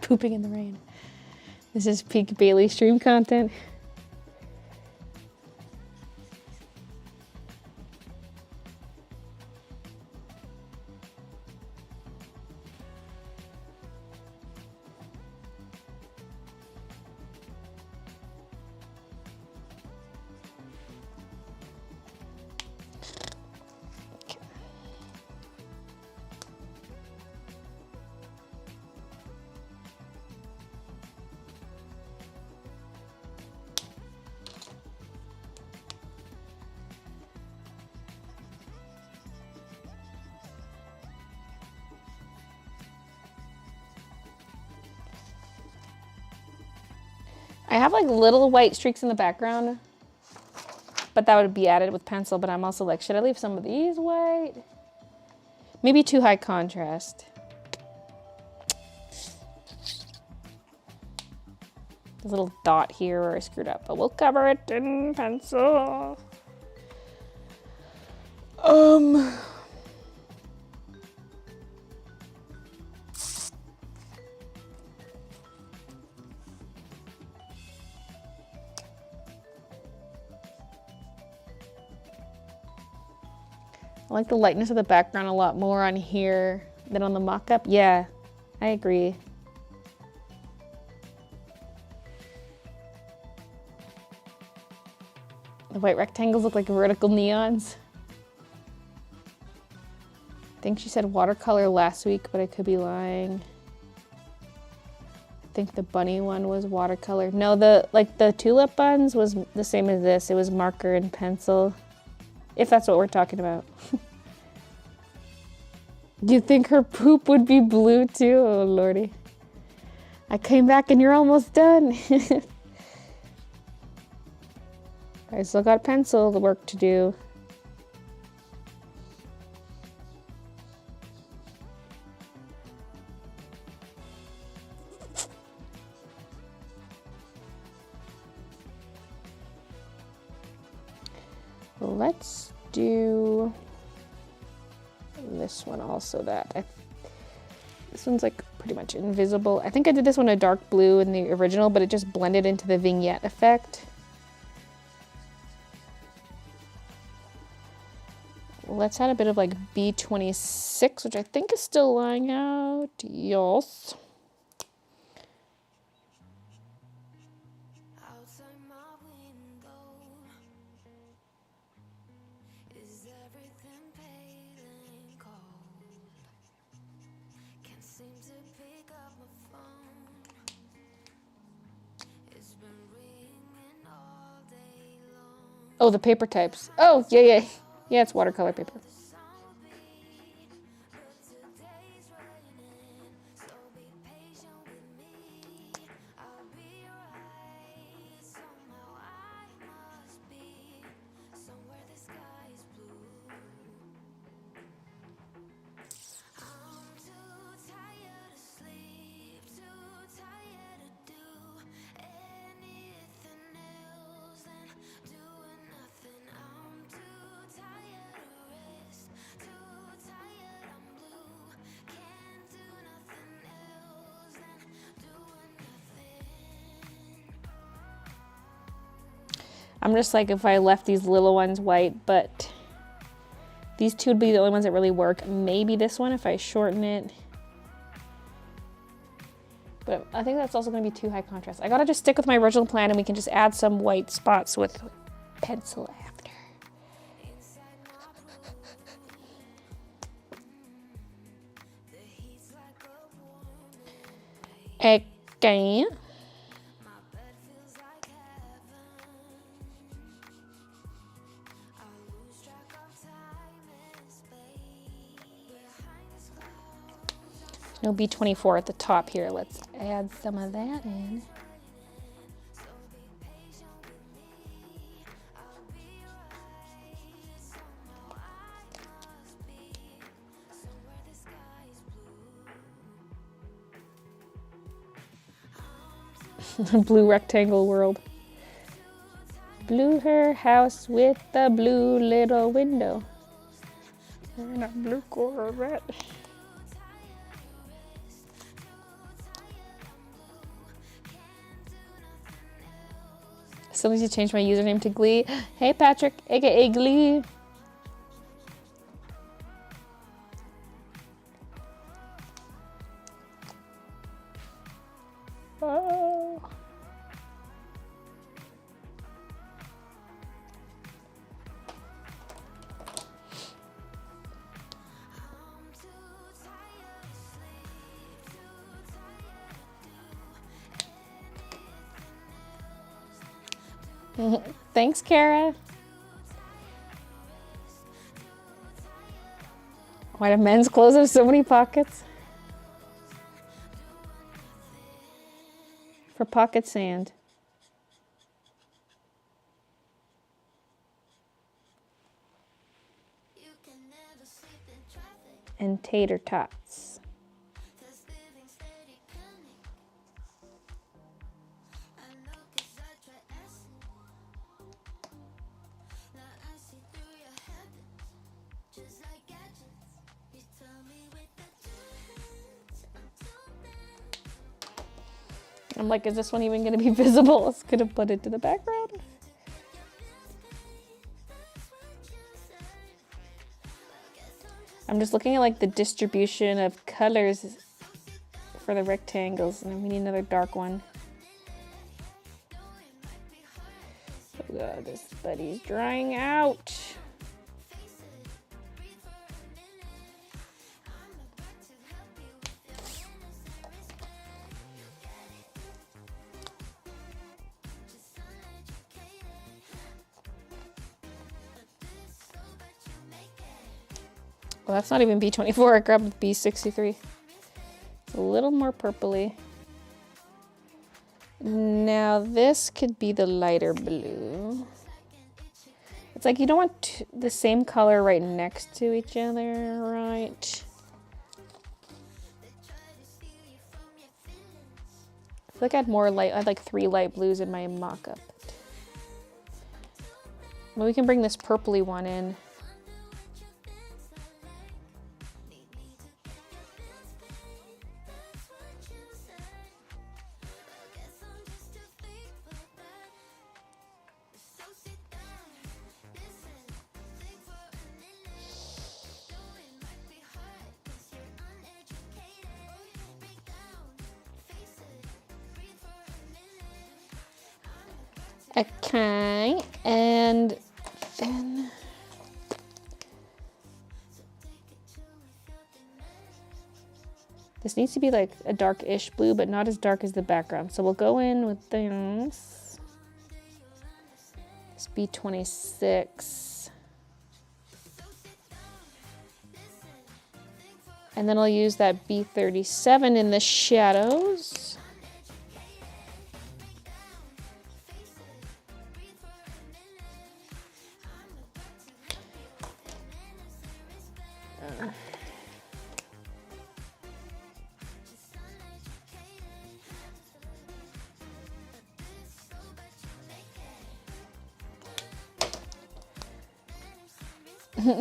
Pooping in the rain. This is peak Baylee stream content. I have like little white streaks in the background, but that would be added with pencil. But I'm also like, should I leave some of these white? Maybe too high contrast. There's a little dot here where I screwed up, but we'll cover it in pencil. I like the lightness of the background a lot more on here than on the mock-up. Yeah, I agree. The white rectangles look like vertical neons. I think she said watercolor last week, but I could be lying. I think the bunny one was watercolor. No, the tulip buns was the same as this. It was marker and pencil. If that's what we're talking about. Do you think her poop would be blue too? Oh, lordy. I came back and you're almost done. I still got pencil work to do. Let's do this one also that. This one's like pretty much invisible. I think I did this one a dark blue in the original, but it just blended into the vignette effect. Let's add a bit of like B26, which I think is still lying out. Yes. Outside my window, is everything pale and cold? Can't seem to pick up my phone. It's been ringing all day long. Oh, the paper types. Oh, yeah. Yeah, it's watercolor paper. The sun will be, but today's raining. So be patient with me. I'll be right. Somehow I must be somewhere the sky is blue. I'm too tired to sleep, too tired to do anything else than doing nothing. I'm too tired to rest, too tired, I'm blue. Can't do nothing else than doing nothing. I'm just like, if I left these little ones white, but these two would be the only ones that really work. Maybe this one if I shorten it. But I think that's also going to be too high contrast. I gotta just stick with my original plan and we can just add some white spots with pencil after. Inside my room, the heat's like a warm embrace. Okay. My bed feels like heaven. I lose track of time and space. Behind this cloud, No B24 at the top here. Let's add some of that in. so be patient with me. I'll be right. Somehow I must be somewhere the sky is blue. Blue rectangle world. Blue her house with the blue little window. And a blue Corvette. Still need to change my username to Glee. Hey Patrick, aka Glee. Oh. I'm too tired to sleep, too tired to do anything else than Thanks, Kara. Why do men's clothes have so many pockets? For pocket sand. you can never sleep in traffic. And tater tots. That's living steady panic. I know 'cause I try acid. Now I see through your habits, just like gadgets. You tell me with the two hands, I'm too bad. I'm like, is this one even going to be visible? Let's gonna put it to the background. That's what you say. I guess I'm just I'm just looking at like the distribution of colors for the rectangles, and we need another dark one. Oh god, this buddy's drying out. Well, that's not even B24. I grabbed B63. It's a little more purpley. Now this could be the lighter blue. It's like you don't want the same color right next to each other, right? I feel like I had more light. I had like 3 light blues in my mock-up. Well, we can bring this purpley one in. Okay, and then this needs to be like a dark-ish blue, but not as dark as the background. So we'll go in with this. This B26. And then I'll use that B37 in the shadows.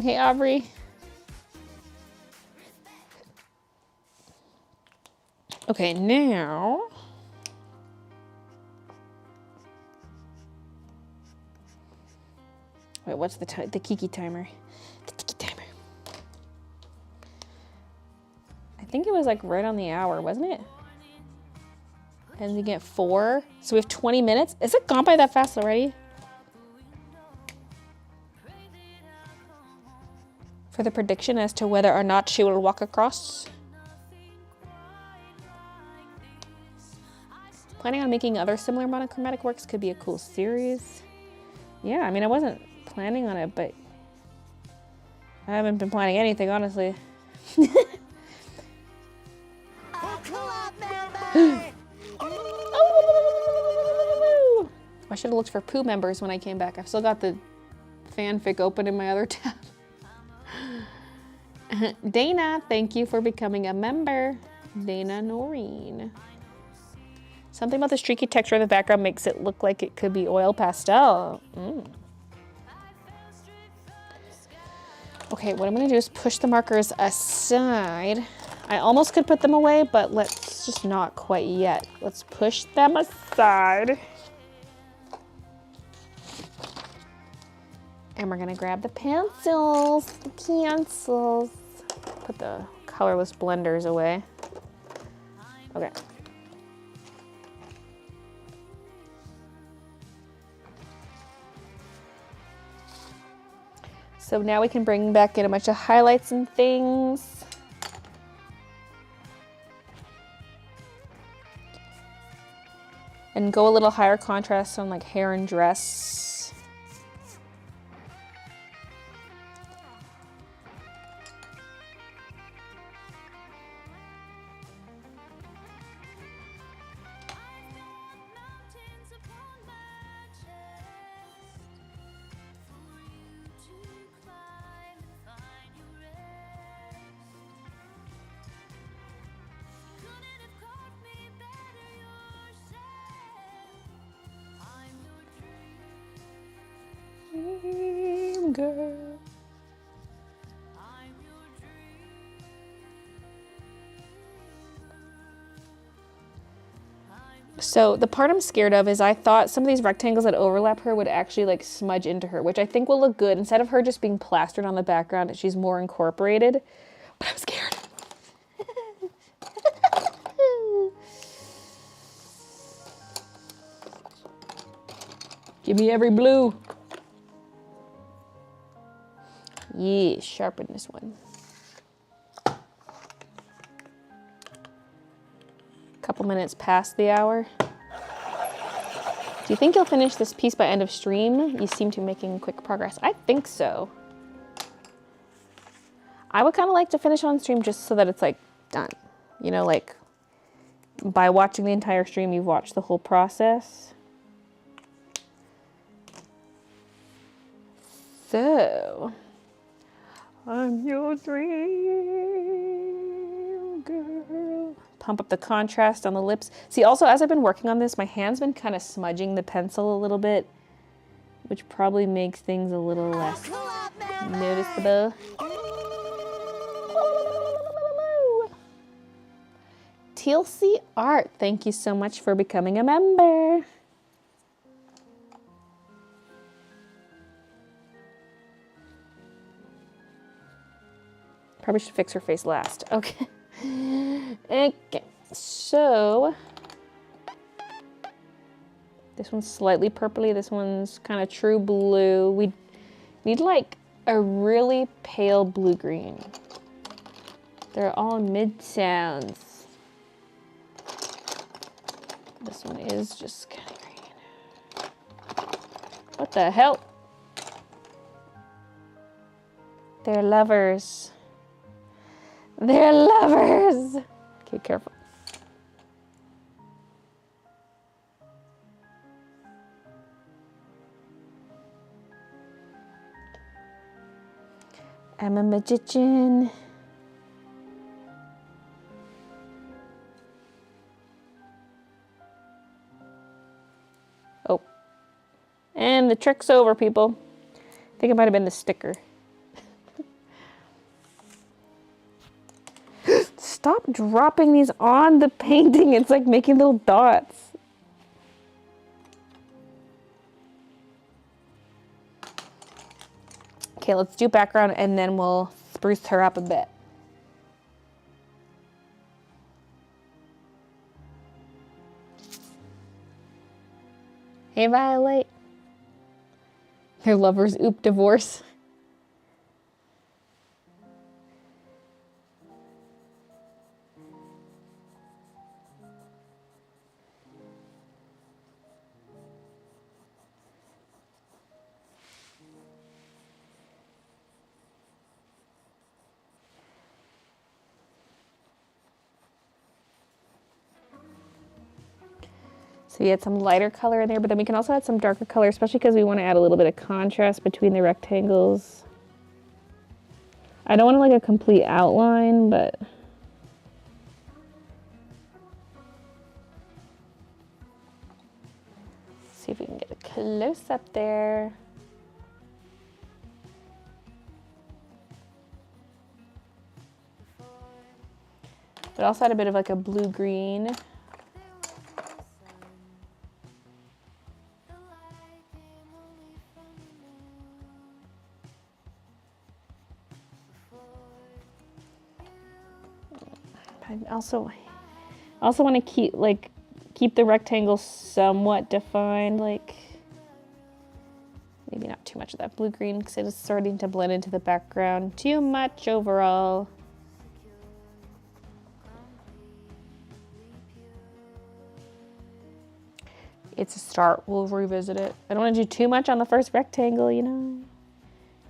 Hey, Aubrey. Okay, now wait, what's the Kiki timer? The Kiki timer. I think it was like right on the hour, wasn't it? Ending at 4. So we have 20 minutes. Is it gone by that fast already? For the prediction as to whether or not she will walk across. Planning on making other similar monochromatic works could be a cool series. Yeah, I mean, I wasn't planning on it, but I haven't been planning anything, honestly. I should have looked for Pooh members when I came back. I've still got the fanfic open in my other tab. Dana, thank you for becoming a member. Dana Noreen. Something about the streaky texture of the background makes it look like it could be oil pastel. Okay, what I'm gonna do is push the markers aside. I almost could put them away, but let's just not quite yet. Let's push them aside. And we're gonna grab the pencils, the pencils. Put the colorless blenders away. Okay. So now we can bring back in a bunch of highlights and things. And go a little higher contrast on like hair and dress. Girl. So the part I'm scared of is I thought some of these rectangles that overlap her would actually like smudge into her, which I think will look good. Instead of her just being plastered on the background, she's more incorporated. But I'm scared. Give me every blue. Yeah, sharpen this one. Couple minutes past the hour. Do you think you'll finish this piece by end of stream? You seem to be making quick progress. I think so. I would kind of like to finish on stream just so that it's like done. You know, like by watching the entire stream, you've watched the whole process. So, I'm your dream girl. Pump up the contrast on the lips. See, also, as I've been working on this, my hand's been kind of smudging the pencil a little bit, which probably makes things a little less noticeable. TLC Art, thank you so much for becoming a member. Probably should fix her face last. Okay. Okay. So This one's slightly purpley. This one's kind of true blue. We need like a really pale blue-green. They're all mid-sounds. This one is just kind of green. What the hell? They're lovers. They're lovers. Okay, careful. I'm a magician. Oh. And the trick's over, people. I think it might have been the sticker. Stop dropping these on the painting. It's like making little dots. Okay, let's do background and then we'll spruce her up a bit. Hey, Violet. Their lovers oop divorce. So we had some lighter color in there, but then we can also add some darker color, especially because we want to add a little bit of contrast between the rectangles. I don't want like a complete outline, but see if we can get a close up there. But also add a bit of like a blue-green. I also want to keep the rectangle somewhat defined, like maybe not too much of that blue-green because it is starting to blend into the background too much overall. It's a start. We'll revisit it. I don't want to do too much on the first rectangle, you know?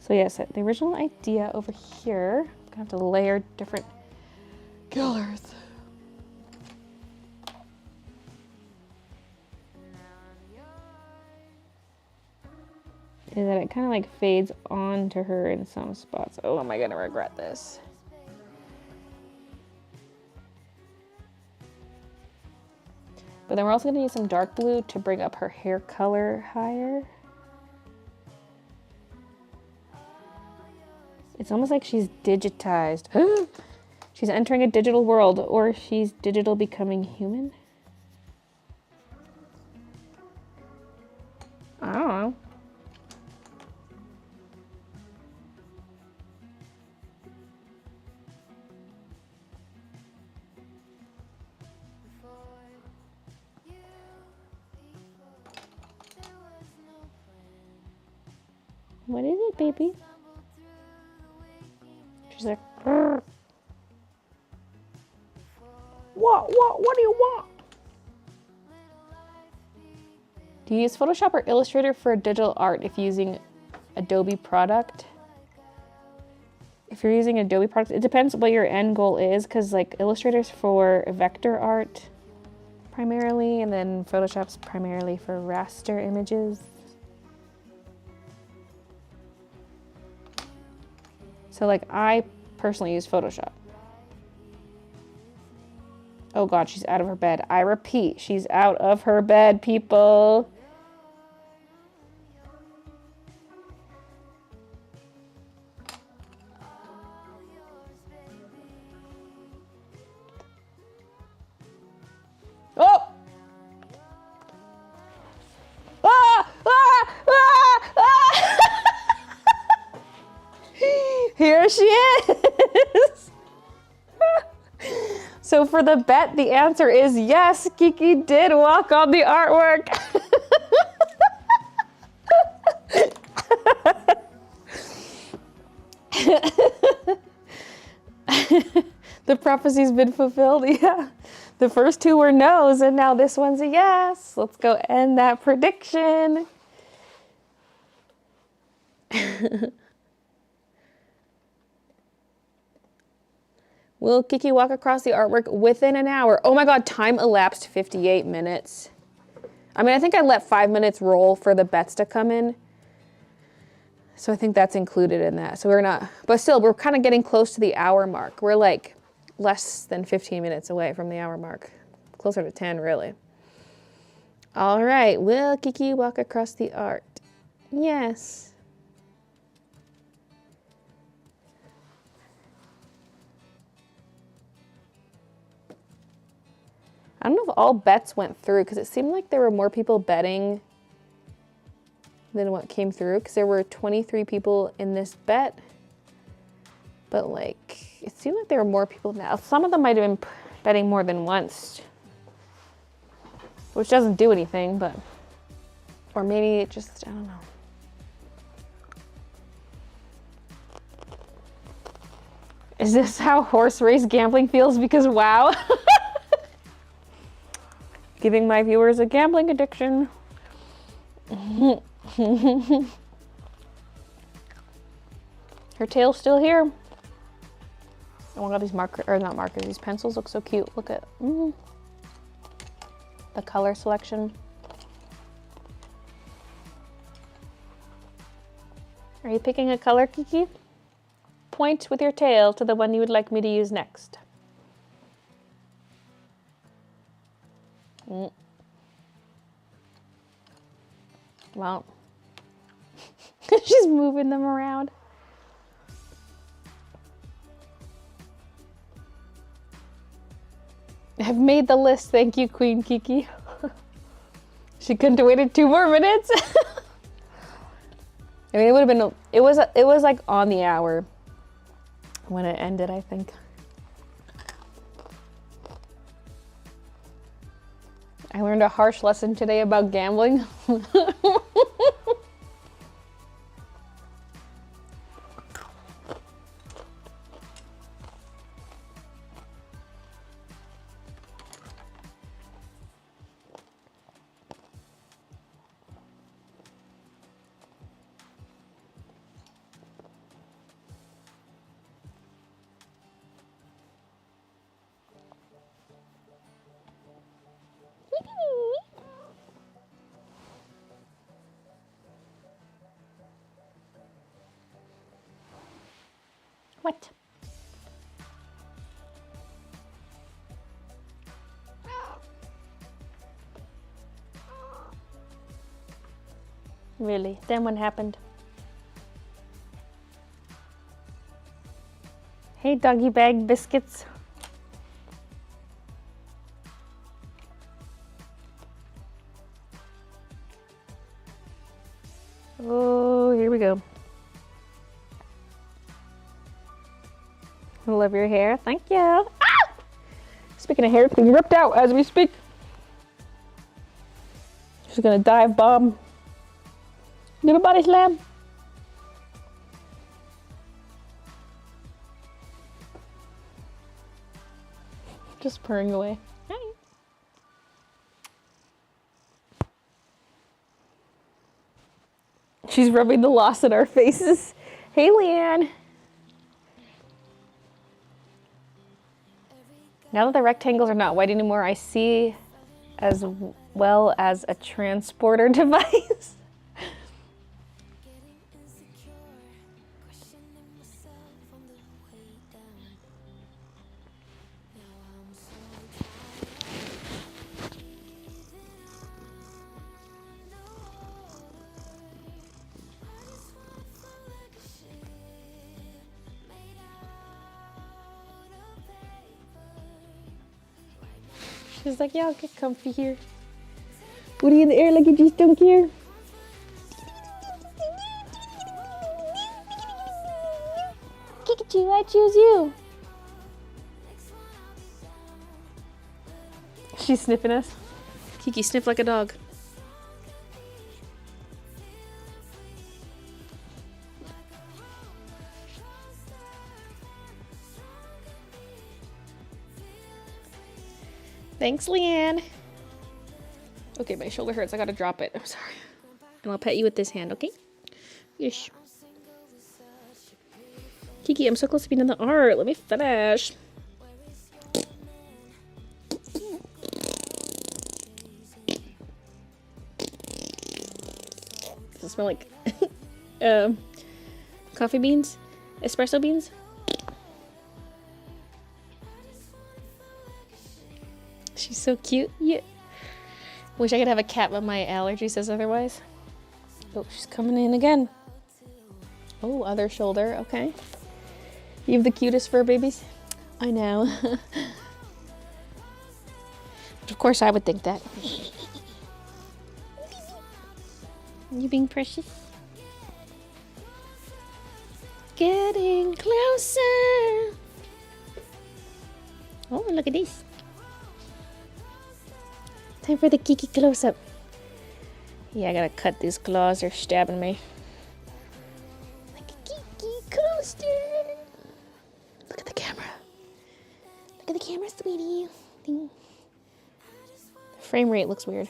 So yes, the original idea over here, I'm gonna have to layer different colors. Is that it kind of like fades onto her in some spots. Oh, am I gonna regret this? But then we're also gonna use some dark blue to bring up her hair color higher. It's almost like she's digitized. She's entering a digital world, or she's digital becoming human. I don't know. What is it, baby? She's like, "Grr." What do you want? Do you use Photoshop or Illustrator for digital art if using Adobe product? If you're using Adobe product, it depends what your end goal is, because like Illustrator's for vector art primarily, and then Photoshop's primarily for raster images. So like I personally use Photoshop. Oh God, she's out of her bed. I repeat, she's out of her bed, people. Oh! Ah! Ah! Ah! Ah! Here she is. So for the bet, the answer is yes, Kiki did walk on the artwork. The prophecy's been fulfilled. Yeah. The first two were no's, and now this one's a yes. Let's go end that prediction. Will Kiki walk across the artwork within an hour? Oh my god, time elapsed 58 minutes. I mean, I think I let 5 minutes roll for the bets to come in. So I think that's included in that. So we're not, but still, we're kind of getting close to the hour mark. We're like less than 15 minutes away from the hour mark. Closer to 10, really. All right, will Kiki walk across the art? Yes. I don't know if all bets went through because it seemed like there were more people betting than what came through because there were 23 people in this bet. But like, it seemed like there were more people now. Some of them might have been betting more than once, which doesn't do anything, but, or maybe it just, I don't know. Is this how horse race gambling feels? Because wow. Giving my viewers a gambling addiction. Her tail's still here. Oh my god, these markers, or not markers, these pencils look so cute. Look at the color selection. Are you picking a color, Kiki? Point with your tail to the one you would like me to use next. Well, she's moving them around. I've made the list. Thank you, Queen Kiki. She couldn't have waited 2 more minutes. I mean, it would have been, it was like on the hour when it ended, I think. I learned a harsh lesson today about gambling. What? Really? Then what happened? Hey, doggy bag biscuits. Oh, here we go. I love your hair. Thank you. Ah! Speaking of hair, it's being ripped out as we speak. She's gonna dive bomb. Give a body slam. Just purring away. Hi. She's rubbing the loss in our faces. Hey, Leanne. Now that the rectangles are not white anymore, I see as well as a transporter device. She's like, yeah, I'll get comfy here. Woody in the air like you just don't care. Pikachu, I choose you. She's sniffing us. Kiki, sniff like a dog. Thanks, Leanne. Okay, my shoulder hurts. I gotta drop it. I'm sorry. And I'll pet you with this hand, okay? Yes. Kiki, I'm so close to being in the art. Let me finish. Does it smell like coffee beans? Espresso beans? She's so cute. Yeah. Wish I could have a cat, but my allergy says otherwise. Oh, she's coming in again. Oh, other shoulder. Okay. You have the cutest fur babies. I know. Of course, I would think that. You being precious? Getting closer. Oh, look at this. Time for the Kiki close-up. Yeah, I gotta cut these claws. They're stabbing me. Like a Kiki coaster. Look at the camera. Look at the camera, sweetie. Ding. The frame rate looks weird.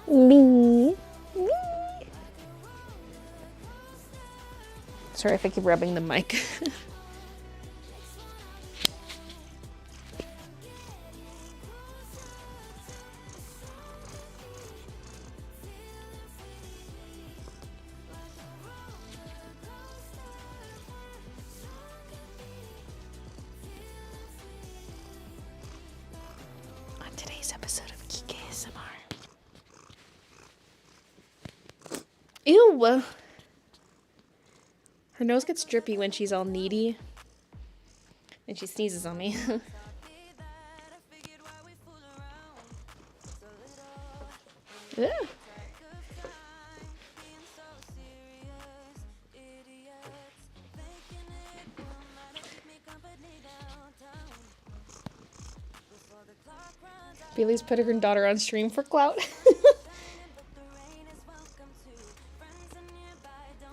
Me. Sorry if I keep rubbing the mic. On today's episode of Kiki ASMR. Ew! Her nose gets drippy when she's all needy. And she sneezes on me. Yeah. Baylee's put her daughter on stream for clout.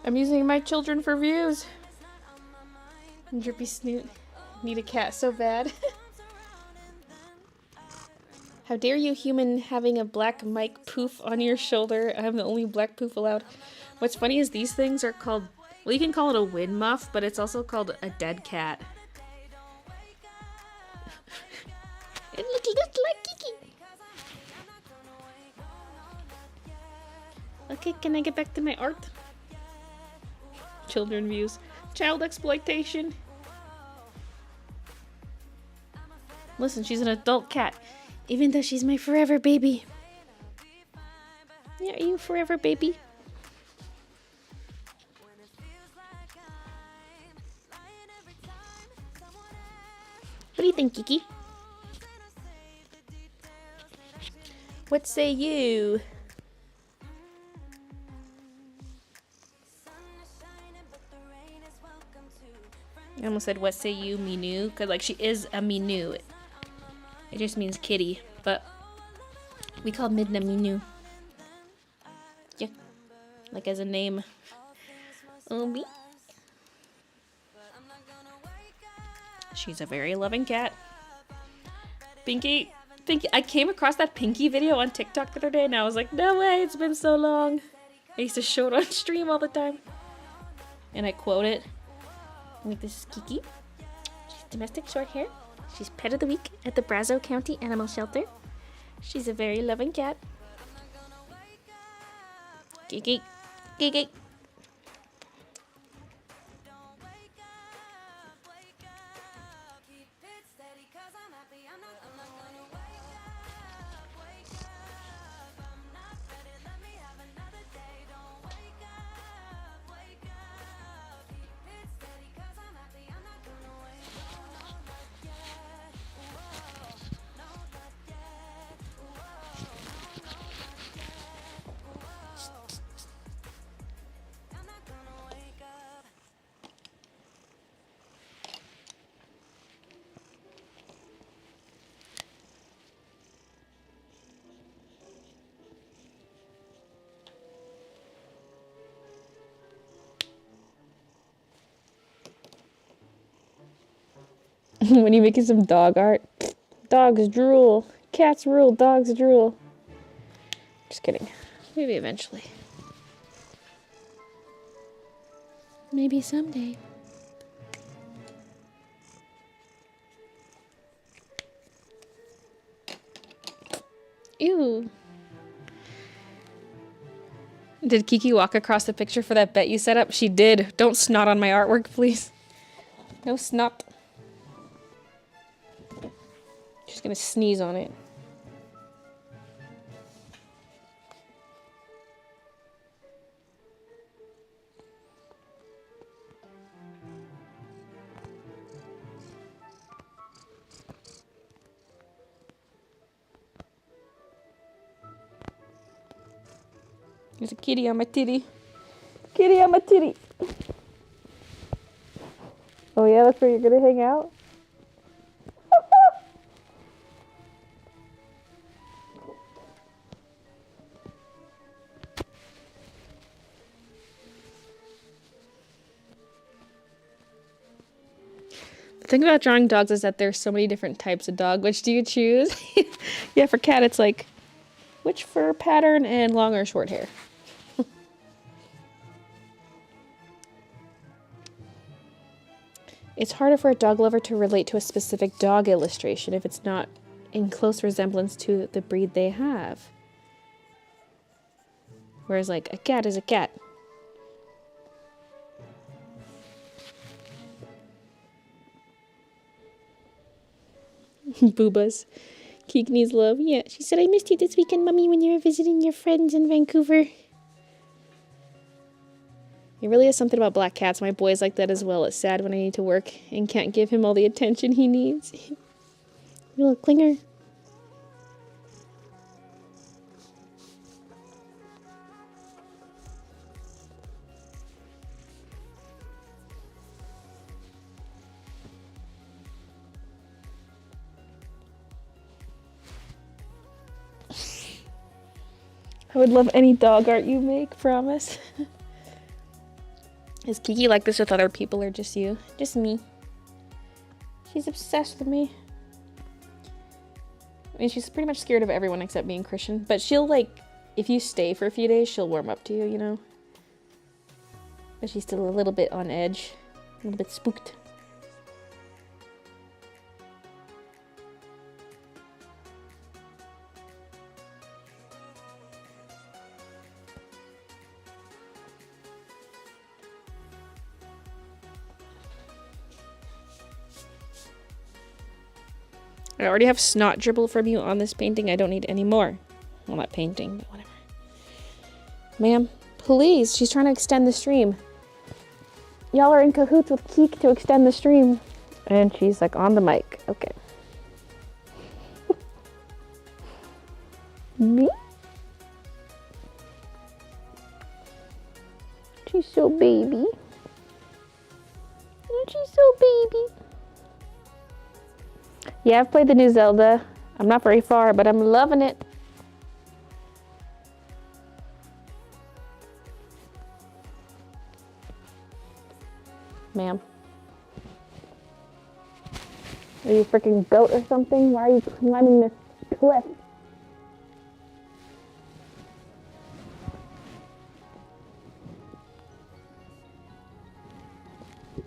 I'm using my children for views. Drippy snoot. Need a cat so bad. How dare you, human, having a black mic poof on your shoulder. I'm the only black poof allowed. What's funny is these things are called, well, you can call it a wind muff, but it's also called a dead cat. It looks like Kiki. Okay, can I get back to my art? Children views. Child exploitation. Listen, she's an adult cat. Even though she's my forever baby. Yeah, are you forever baby? What do you think, Kiki? What say you? I almost said, what say you, Minu? Because, like, she is a Minu. It just means kitty. But we call Midna Minu. Yeah. Like, as a name. Me. She's a very loving cat. Pinky. I came across that Pinky video on TikTok the other day, and I was like, no way, it's been so long. I used to show it on stream all the time. And I quote it. Like, this is Kiki. She's domestic short hair. She's pet of the week at the Brazo County Animal Shelter. She's a very loving cat. Kiki. Kiki. When you making some dog art. Dogs drool. Cats rule. Dogs drool. Just kidding. Maybe eventually. Maybe someday. Ew. Did Kiki walk across the picture for that bet you set up? She did. Don't snot on my artwork, please. No snot. She's gonna sneeze on it. There's a kitty on my titty. Kitty on my titty. Oh yeah, that's where you're gonna hang out? The thing about drawing dogs is that there's so many different types of dog. Which do you choose? Yeah, for cat it's like, which fur pattern and long or short hair? It's harder for a dog lover to relate to a specific dog illustration if it's not in close resemblance to the breed they have. Whereas, like, a cat is a cat. Boobas. Kiki needs love. Yeah, she said, I missed you this weekend, Mummy, when you were visiting your friends in Vancouver. It really is something about black cats. My boy's like that as well. It's sad when I need to work and can't give him all the attention he needs. You little clinger. I would love any dog art you make, promise. Is Kiki like this with other people or just you? Just me. She's obsessed with me. I mean, she's pretty much scared of everyone except being Christian. But she'll, like, if you stay for a few days, she'll warm up to you, you know? But she's still a little bit on edge. A little bit spooked. I already have snot dribble from you on this painting. I don't need any more. Well, not painting, but whatever. Ma'am, please. She's trying to extend the stream. Y'all are in cahoots with Kiki to extend the stream. And she's like on the mic. Okay. Me? She's so baby. She's so baby. Yeah, I've played the new Zelda. I'm not very far, but I'm loving it. Ma'am. Are you a freaking goat or something? Why are you climbing this cliff?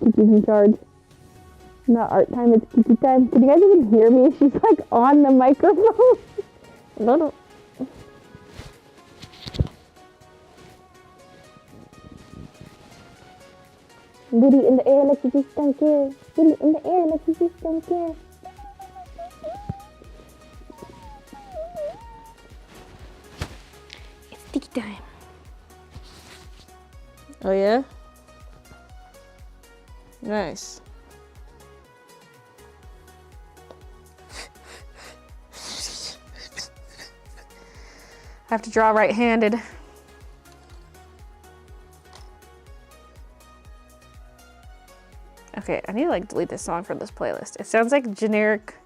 Kiki's in charge. Not art time, it's Kiki time. Can you guys even hear me? She's like on the microphone. No. Booty in the air like you just don't care. Booty in the air like you just don't care. It's Kiki time. Oh yeah? Nice. I have to draw right-handed. Okay, I need to like delete this song from this playlist. It sounds like generic,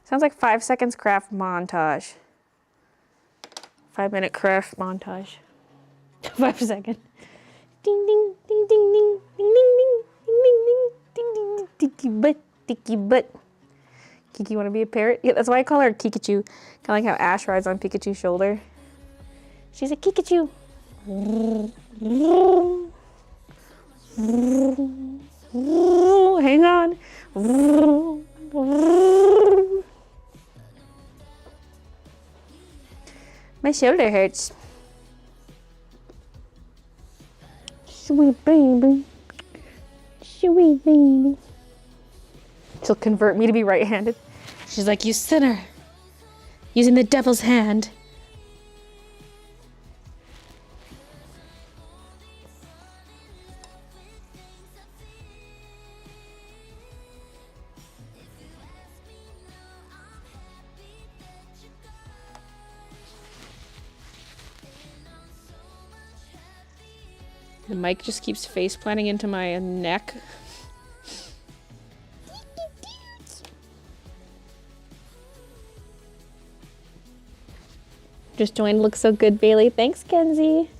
sounds like 5 seconds craft montage. 5 minute craft montage. 5 second. Ding ding ding ding ding ding ding ding ding ding ding ding dicky butt dicky butt. Kiki, want to be a parrot? Yeah, that's why I call her Kikachu. Kind of like how Ash rides on Pikachu's shoulder. She's a Kikachu. Hang on. My shoulder hurts. Sweet baby. Sweet baby. She'll convert me to be right-handed. She's like, you sinner. Using the devil's hand. The mic just keeps face planting into my neck. Just joined. Looks so good, Baylee. Thanks, Kenzie.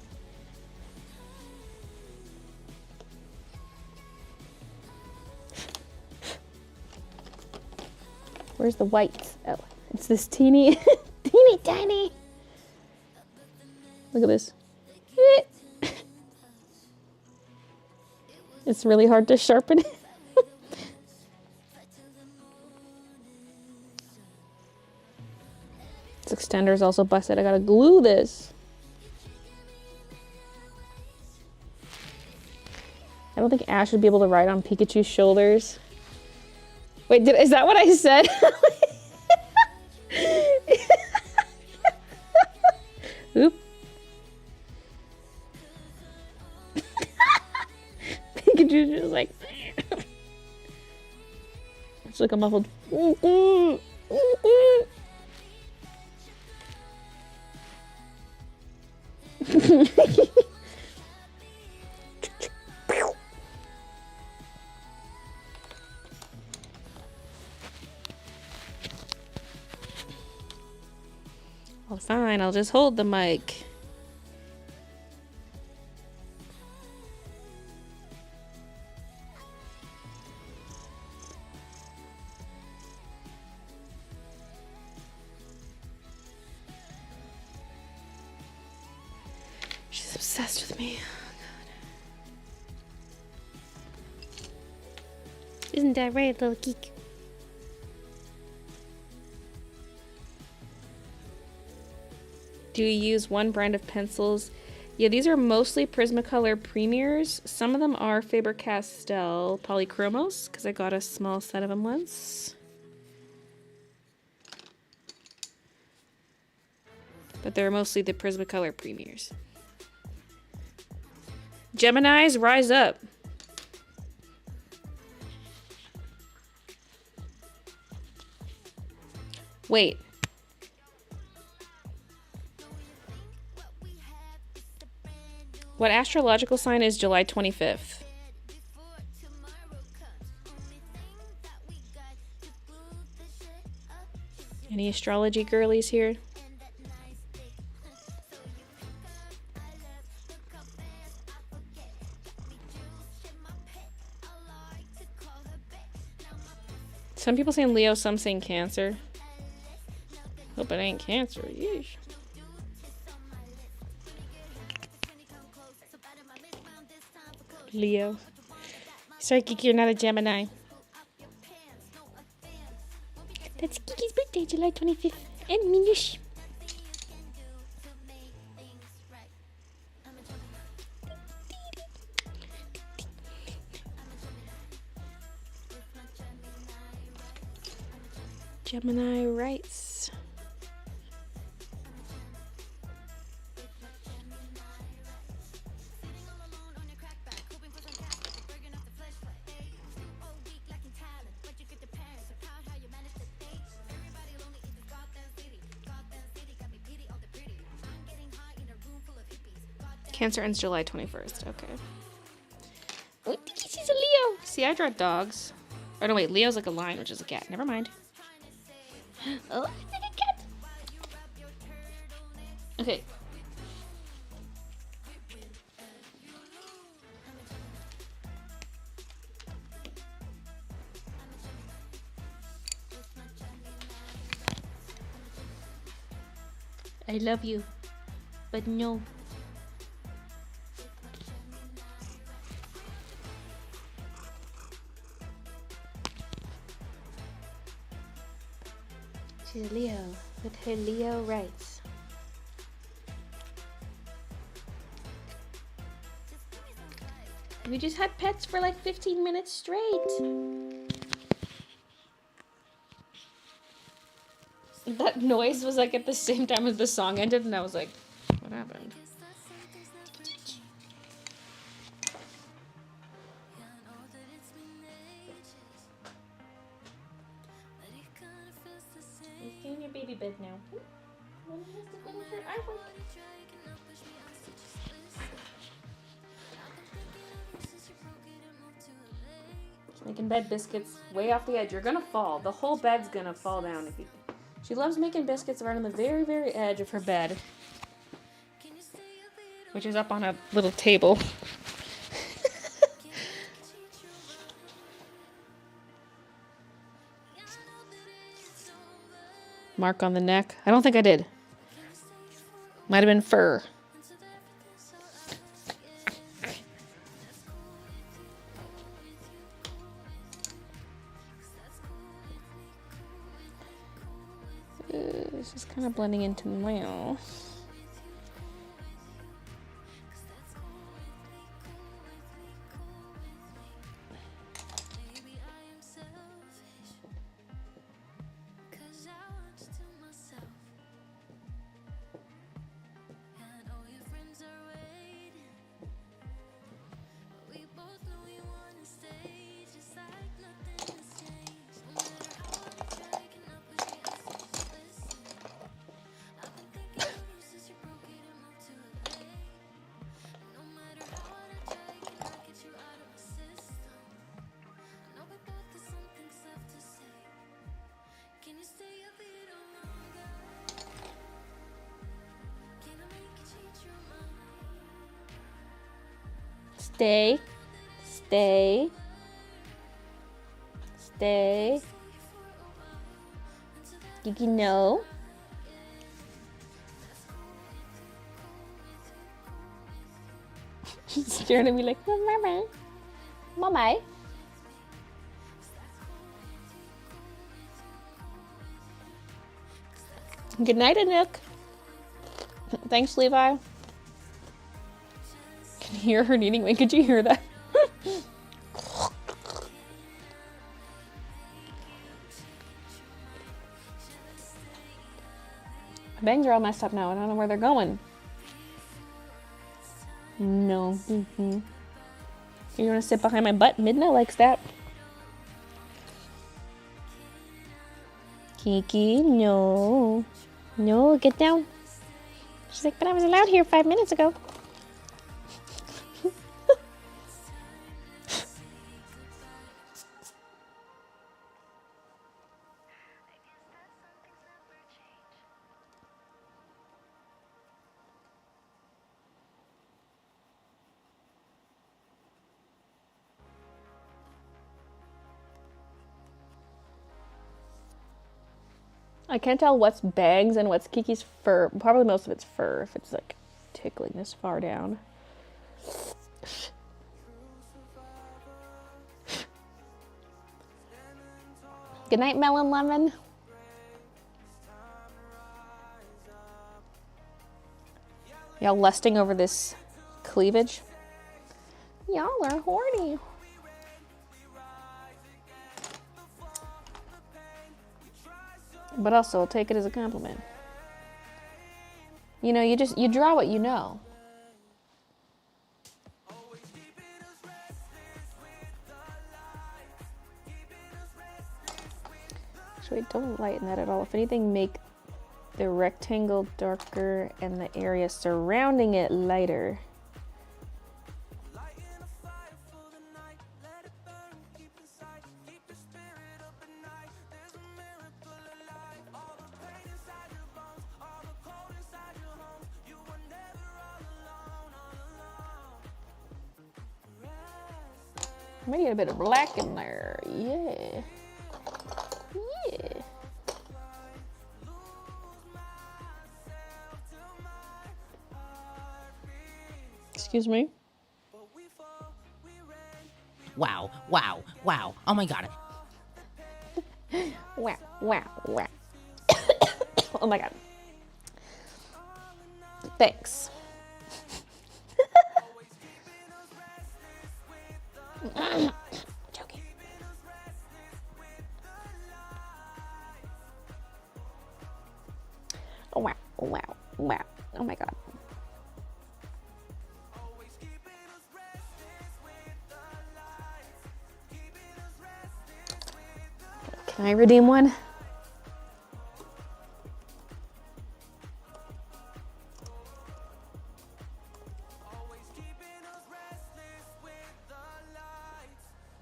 Where's the whites? Oh, it's this teeny, teeny tiny. Look at this. It's really hard to sharpen it. This extender is also busted. I gotta glue this. I don't think Ash would be able to ride on Pikachu's shoulders. Wait, is that what I said? Oop. Pikachu's just like... It's like a muffled... Well, fine, I'll just hold the mic. She's obsessed with me. Oh, God. Isn't that right, little Kiki? Do you use one brand of pencils? Yeah, these are mostly Prismacolor Premiers. Some of them are Faber-Castell Polychromos, because I got a small set of them once. But they're mostly the Prismacolor Premiers. Geminis, rise up. Wait. What astrological sign is July 25th? Any astrology girlies here? Some people saying Leo, some saying Cancer. Hope it ain't Cancer. Yeesh. Leo. Sorry, Kiki, you're not a Gemini. That's Kiki's birthday, July 25th. And Minush. Gemini rights. Cancer ends July 21st. Okay. Oh, she's a Leo. See, I draw dogs. Oh, no, wait. Leo's like a lion, which is a cat. Never mind. Oh, it's like a cat. Okay. I love you, but no. She's a Leo with her Leo rights. We just had pets for like 15 minutes straight. That noise was like at the same time as the song ended, and I was like, what happened? Stay in your baby bed now. Mama has to finish her artwork. She's making bed biscuits way off the edge. You're gonna fall. The whole bed's gonna fall down if you. She loves making biscuits right on the very, very edge of her bed, which is up on a little table. Mark on the neck. I don't think I did. Might have been fur. This is kind of blending into my. Stay. Stay. Stay. Kiki, no. She's staring at me like, Mama. Mama. Good night, Anook. Thanks, Levi. Can you hear her kneading? Wait, could you hear that? My bangs are all messed up now. I don't know where they're going. No. Mm-hmm. You want to sit behind my butt? Midna likes that. Kiki, no. No, get down. She's like, but I was allowed here 5 minutes ago. I can't tell what's bangs and what's Kiki's fur. Probably most of it's fur if it's like tickling this far down. Good night, Melon Lemon. Y'all lusting over this cleavage? Y'all are horny. But also, I'll take it as a compliment. You know, you draw what you know. Actually, don't lighten that at all. If anything, make the rectangle darker and the area surrounding it lighter. Maybe get a bit of black in there. Yeah. Yeah. Excuse me. Wow, wow, wow. Oh my god. Wow, wow, wow. Oh my god. Thanks. Joking. Oh wow, wow, wow. Oh my god. Can I redeem one?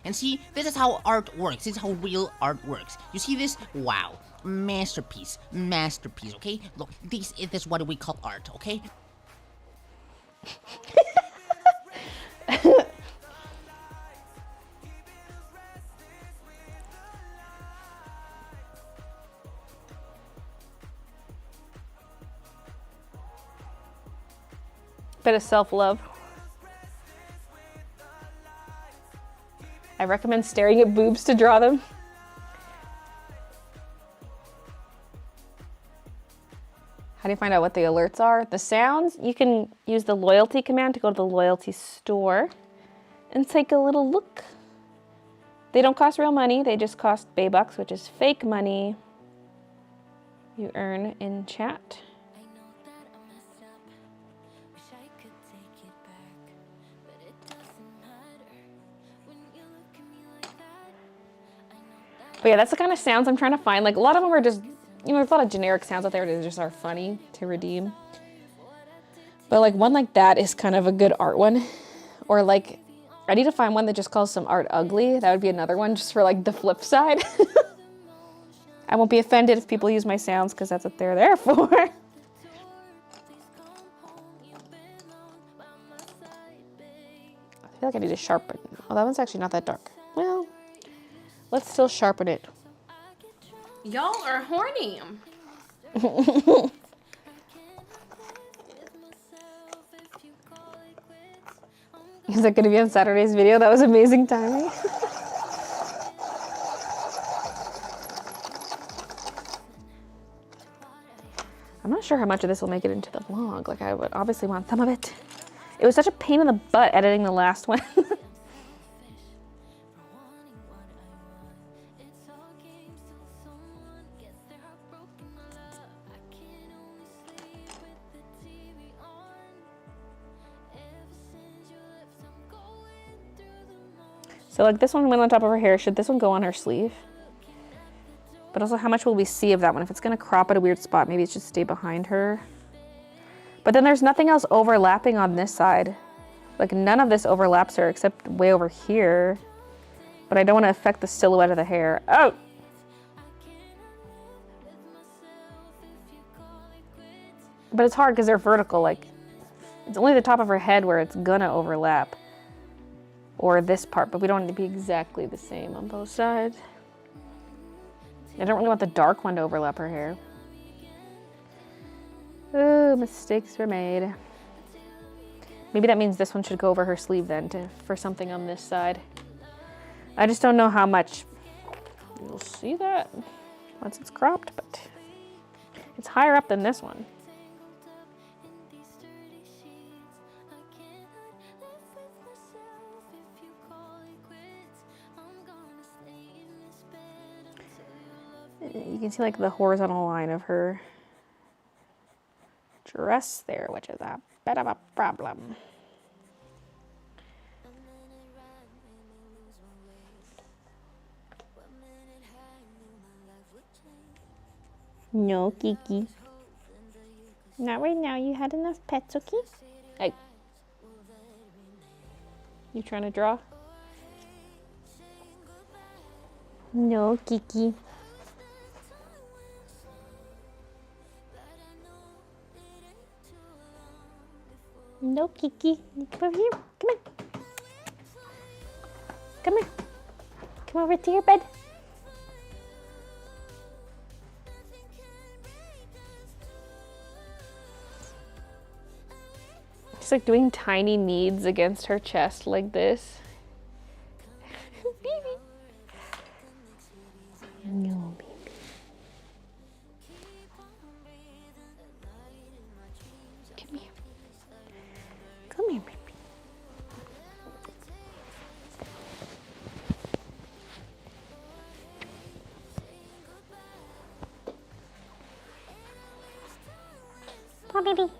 And see, this is how art works. This is how real art works. You see this? Wow. Masterpiece. Masterpiece, okay? Look, this is what we call art, okay? Bit of self-love. I recommend staring at boobs to draw them. How do you find out what the alerts are? The sounds, you can use the loyalty command to go to the loyalty store and take a little look. They don't cost real money, they just cost Baybucks, which is fake money you earn in chat. I know that I messed up. Wish I could take it back, but it doesn't matter when you look at me like that. I know that. But yeah, that's the kind of sounds I'm trying to find. Like a lot of them are just, you know, there's a lot of generic sounds out there that just are funny to redeem. But like one like that is kind of a good art one. Or like, I need to find one that just calls some art ugly. That would be another one just for like the flip side. I won't be offended if people use my sounds because that's what they're there for. I feel like I need to sharpen. Oh, that one's actually not that dark. Well, let's still sharpen it. Y'all are horny. Is that going to be on Saturday's video? That was amazing timing. I'm not sure how much of this will make it into the vlog. Like, I would obviously want some of it. It was such a pain in the butt editing the last one. So like this one went on top of her hair. Should this one go on her sleeve? But also, how much will we see of that one? If it's gonna crop at a weird spot, maybe it should stay behind her. But then there's nothing else overlapping on this side. Like none of this overlaps her except way over here. But I don't wanna affect the silhouette of the hair. Oh! But it's hard because they're vertical, like, it's only the top of her head where it's gonna overlap. Or this part, but we don't want it to be exactly the same on both sides. I don't really want the dark one to overlap her hair. Ooh, mistakes were made. Maybe that means this one should go over her sleeve then for something on this side. I just don't know how much you'll see that once it's cropped, but it's higher up than this one. You can see like the horizontal line of her dress there, which is a bit of a problem. No, Kiki. Not right now. You had enough pets, okay? Hey. You trying to draw? No, Kiki. No, Kiki. Come over here. Come on. Come on. Come over to your bed. She's like doing tiny kneads against her chest like this. Baby. No, baby. Come here. Come here, baby. Come on, baby.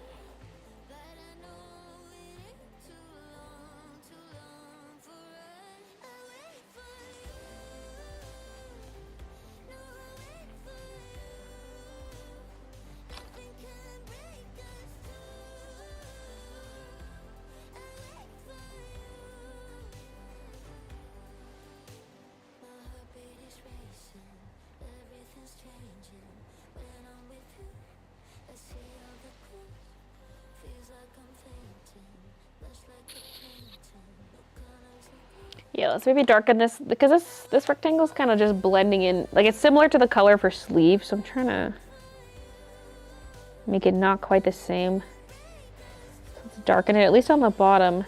Yeah, let's maybe darken this because this rectangle's kind of just blending in. Like it's similar to the color for sleeve, so I'm trying to make it not quite the same. So let's darken it at least on the bottom.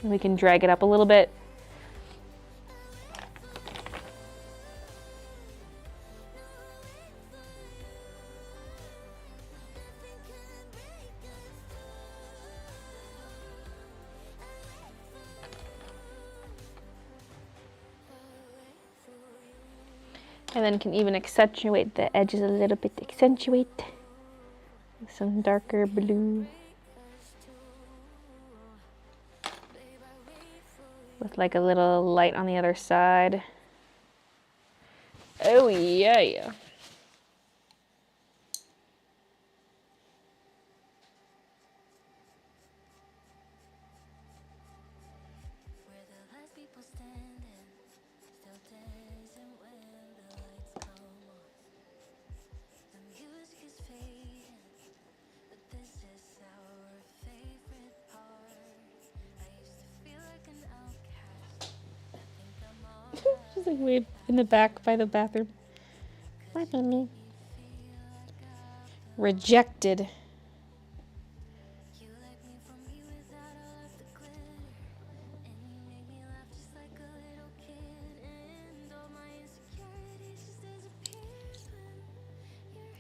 And we can drag it up a little bit. And then can even accentuate the edges a little bit. Accentuate with some darker blue. With like a little light on the other side. Oh yeah. She's like way in the back by the bathroom. Bye, baby. Rejected.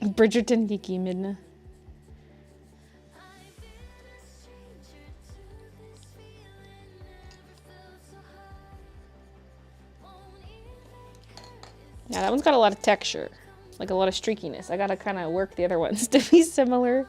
Bridgerton Kiki Midna. Yeah, that one's got a lot of texture, like a lot of streakiness. I gotta kind of work the other ones to be similar.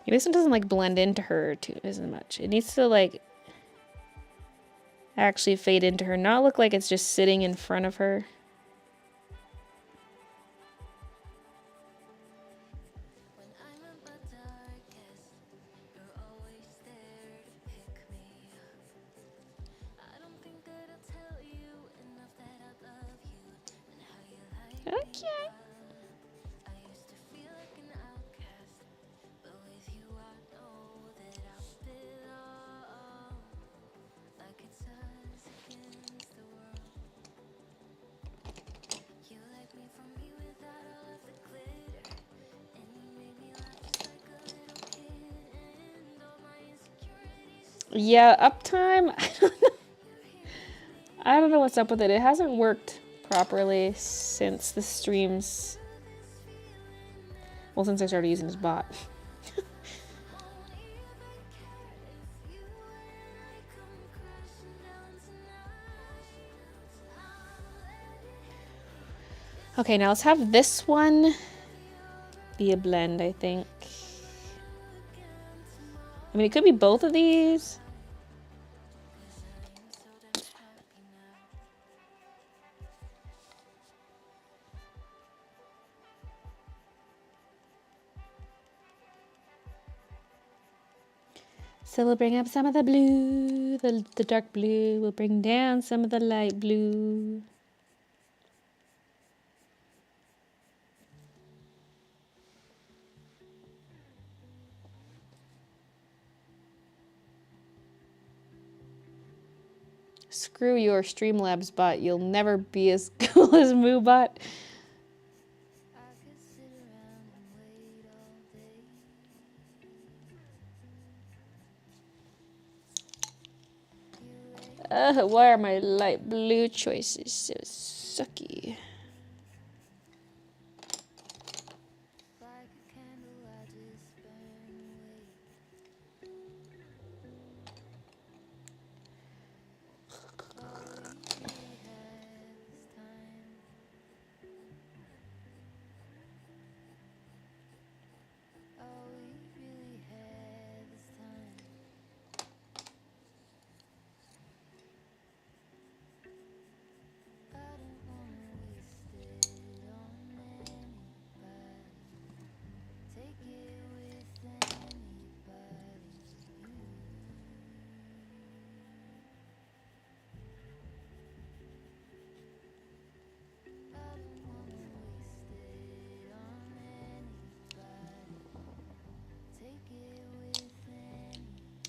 Maybe this one doesn't like blend into her too as much. It needs to like actually fade into her, not look like it's just sitting in front of her. Okay. Yeah, uptime. I don't know what's up with it. It hasn't worked properly since the streams. Well, since I started using this bot. Okay, now let's have this one be a blend, I think. I mean, it could be both of these. So we'll bring up some of the blue, the dark blue. We'll bring down some of the light blue. Screw your Streamlabs bot. You'll never be as cool as MooBot. Why are my light blue choices so sucky?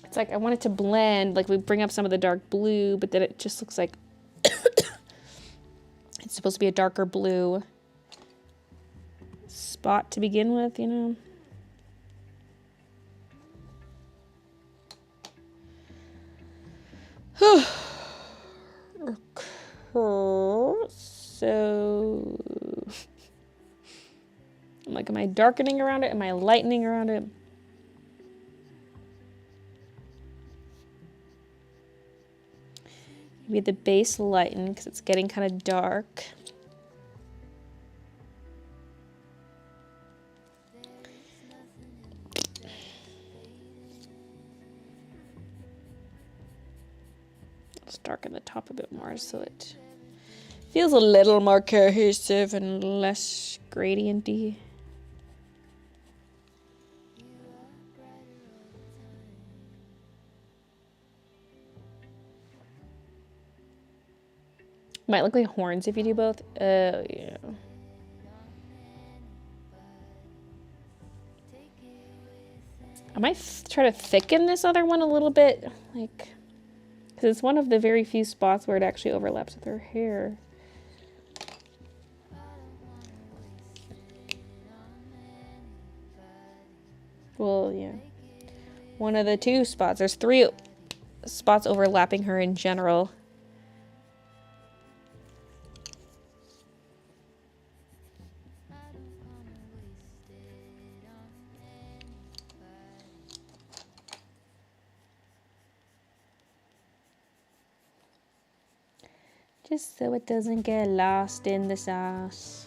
It's like I want it to blend, like we bring up some of the dark blue, but then it just looks like it's supposed to be a darker blue spot to begin with, you know? Okay. So I'm like, am I darkening around it? Am I lightening around it? Maybe the base lighten because it's getting kind of dark. Let's darken the top a bit more so it feels a little more cohesive and less gradienty. Might look like horns if you do both. Oh, yeah. I might try to thicken this other one a little bit, like, because it's one of the very few spots where it actually overlaps with her hair. Well, yeah. One of the two spots. There's 3 spots overlapping her in general. Just so it doesn't get lost in the sauce.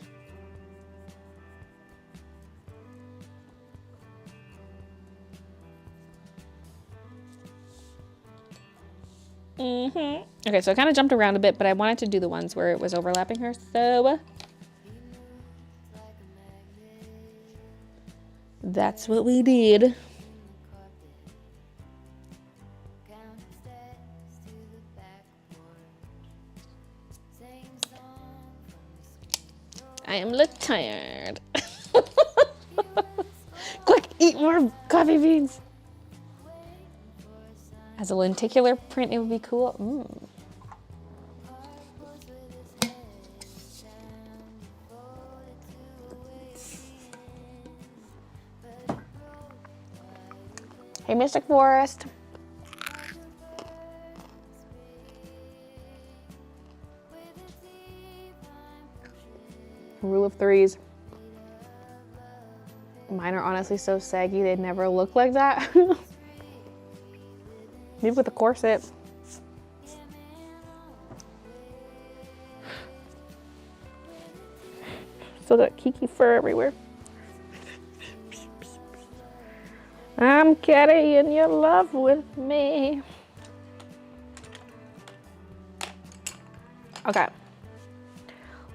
Okay, so I kind of jumped around a bit, but I wanted to do the ones where it was overlapping her, so that's what we did. I am tired. Quick, eat more coffee beans. As a lenticular print, it would be cool. Hey, Mystic Forest. Rule of threes. Mine are honestly so saggy, they'd never look like that. Maybe with a corset. Still got Kiki fur everywhere. I'm carrying your love with me. Okay.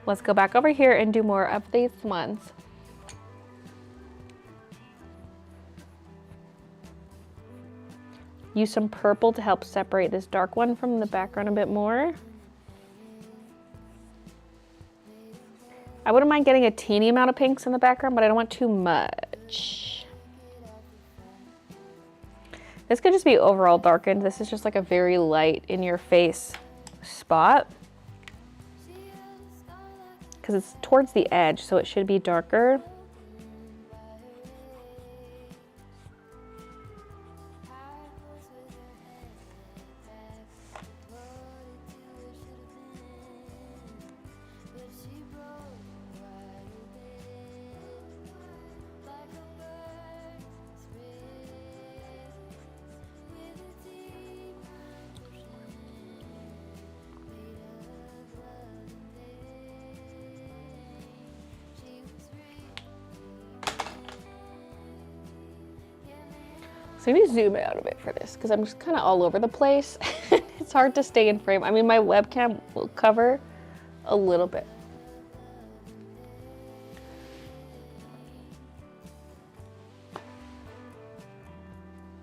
Let's go back over here and do more of these ones. Use some purple to help separate this dark one from the background a bit more. I wouldn't mind getting a teeny amount of pinks in the background, but I don't want too much. This could just be overall darkened. This is just like a very light in your face spot. Because it's towards the edge, so it should be darker. So maybe zoom out a bit for this because I'm just kind of all over the place. It's hard to stay in frame. I mean, my webcam will cover a little bit.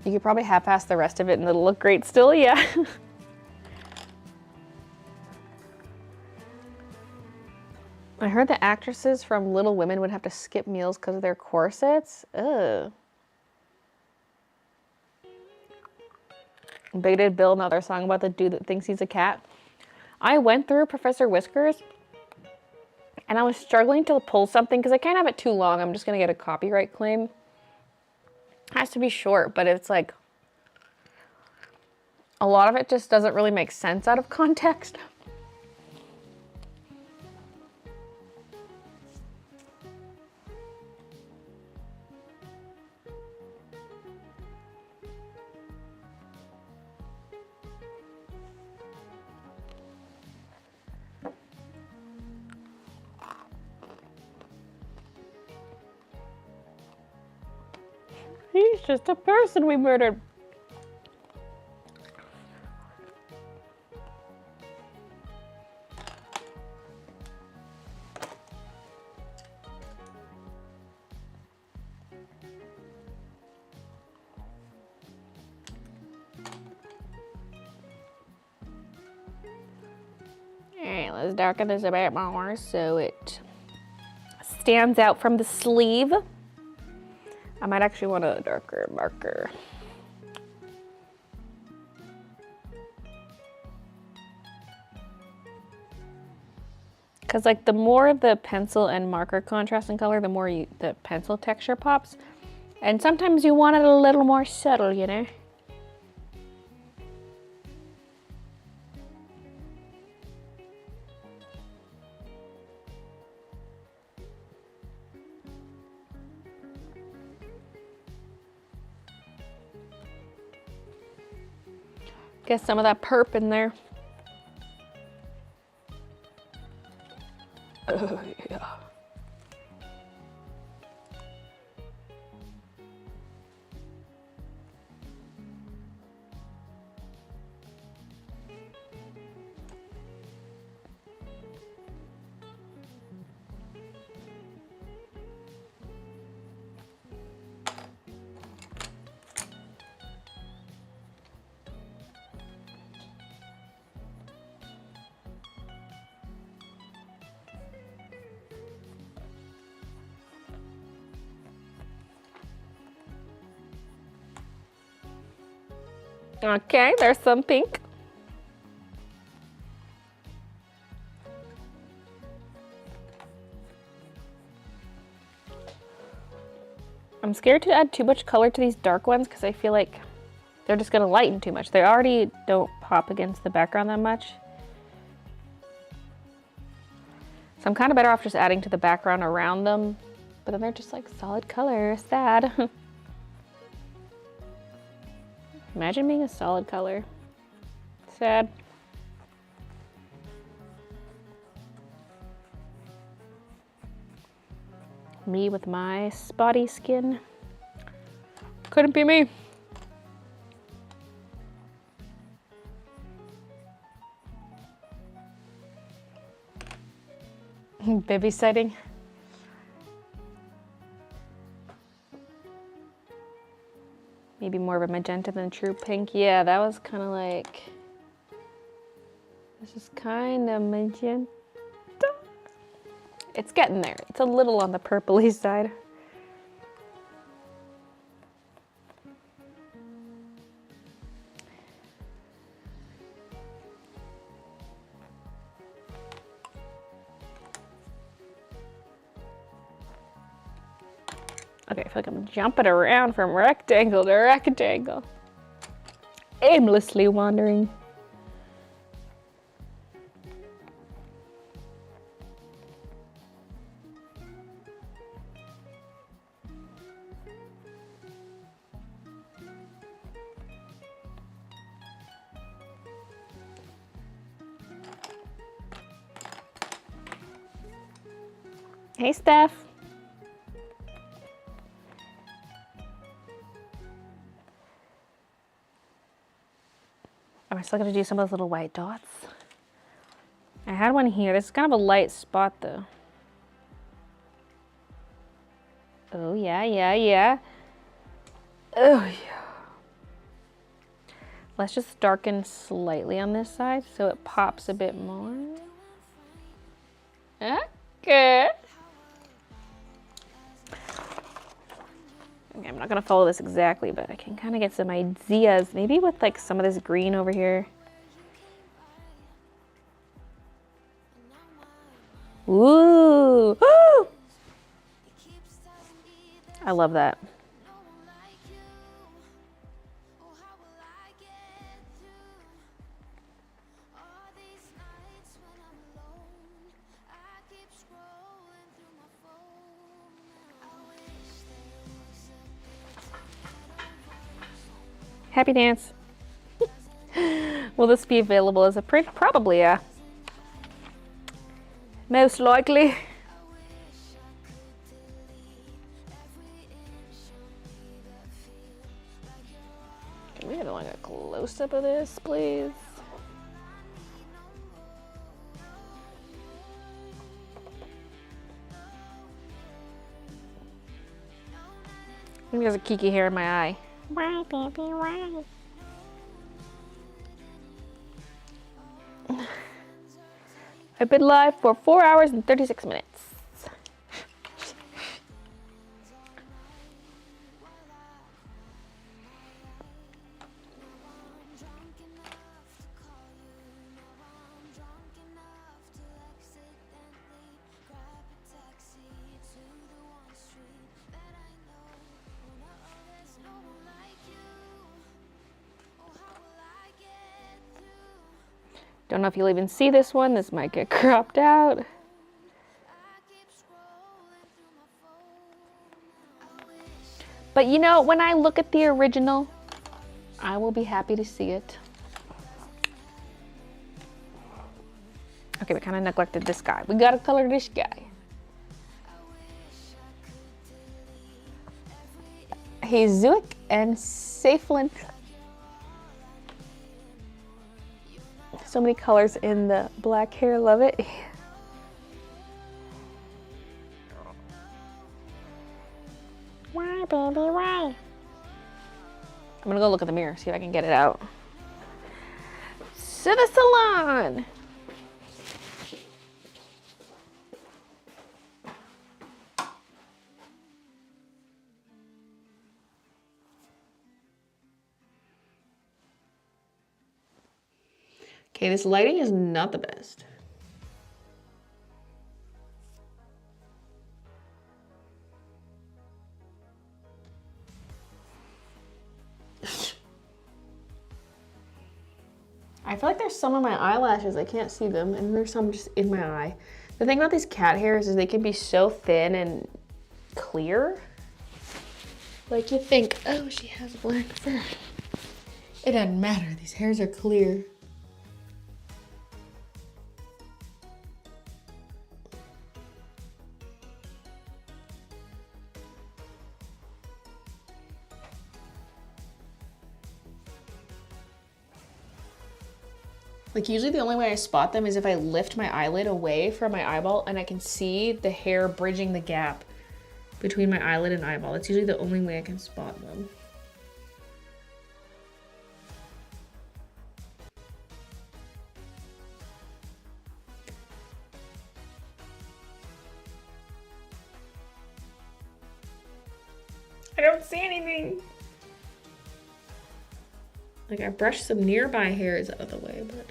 You could probably half-ass the rest of it and it'll look great still, yeah. I heard the actresses from Little Women would have to skip meals because of their corsets. Ugh. Baited Bill, another song about the dude that thinks he's a cat. I went through Professor Whiskers and I was struggling to pull something because I can't have it too long. I'm just going to get a copyright claim. It has to be short, but it's like a lot of it just doesn't really make sense out of context. He's just a person we murdered. Alright, let's darken this a bit more so it stands out from the sleeve. I might actually want a darker marker. Because like the more the pencil and marker contrast in color, the more the pencil texture pops. And sometimes you want it a little more subtle, you know? Get some of that perp in there. Oh, yeah. Okay, there's some pink. I'm scared to add too much color to these dark ones because I feel like they're just going to lighten too much. They already don't pop against the background that much. So I'm kind of better off just adding to the background around them. But then they're just like solid color. Sad. Imagine being a solid color. Sad. Me with my spotty skin. Couldn't be me. Baby sighting. Maybe more of a magenta than true pink. Yeah, that was kind of like, this is kind of magenta. It's getting there. It's a little on the purpley side. Okay, I feel like I'm jumping around from rectangle to rectangle. Aimlessly wandering. Hey, Steph. Am I still gonna do some of those little white dots? I had one here. This is kind of a light spot though. Oh yeah, yeah, yeah. Oh yeah. Let's just darken slightly on this side so it pops a bit more. Okay. Okay, I'm not gonna follow this exactly, but I can kind of get some ideas. Maybe with like some of this green over here. Ooh! I love that. Happy dance. Will this be available as a print? Probably, yeah. Most likely. Can we get like a close-up of this, please? Maybe there's a Kiki hair in my eye. Why, baby, why? I've been live for 4 hours and 36 minutes. Don't know if you'll even see this one. This might get cropped out. But you know, when I look at the original, I will be happy to see it. Okay, we kind of neglected this guy. We gotta color this guy. Hazuik and Saflin. So many colors in the black hair, love it. Why, baby, why? I'm gonna go look at the mirror, see if I can get it out. To the salon! Okay, this lighting is not the best. I feel like there's some on my eyelashes, I can't see them, and there's some just in my eye. The thing about these cat hairs is they can be so thin and clear. Like you think, oh, she has black fur. It doesn't matter, these hairs are clear. Like usually the only way I spot them is if I lift my eyelid away from my eyeball and I can see the hair bridging the gap between my eyelid and eyeball. That's usually the only way I can spot them. I don't see anything. Like I brushed some nearby hairs out of the way, but.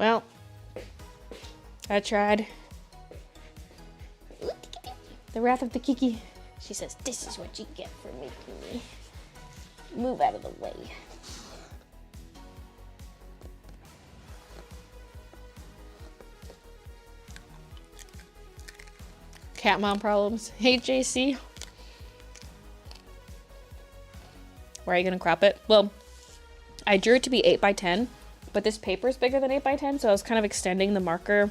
Well, I tried. The wrath of the Kiki. She says, this is what you get for making me move out of the way. Cat mom problems. Hey, JC. Where are you going to crop it? Well, I drew it to be 8 by 10, but this paper is bigger than 8 by 10, so I was kind of extending the marker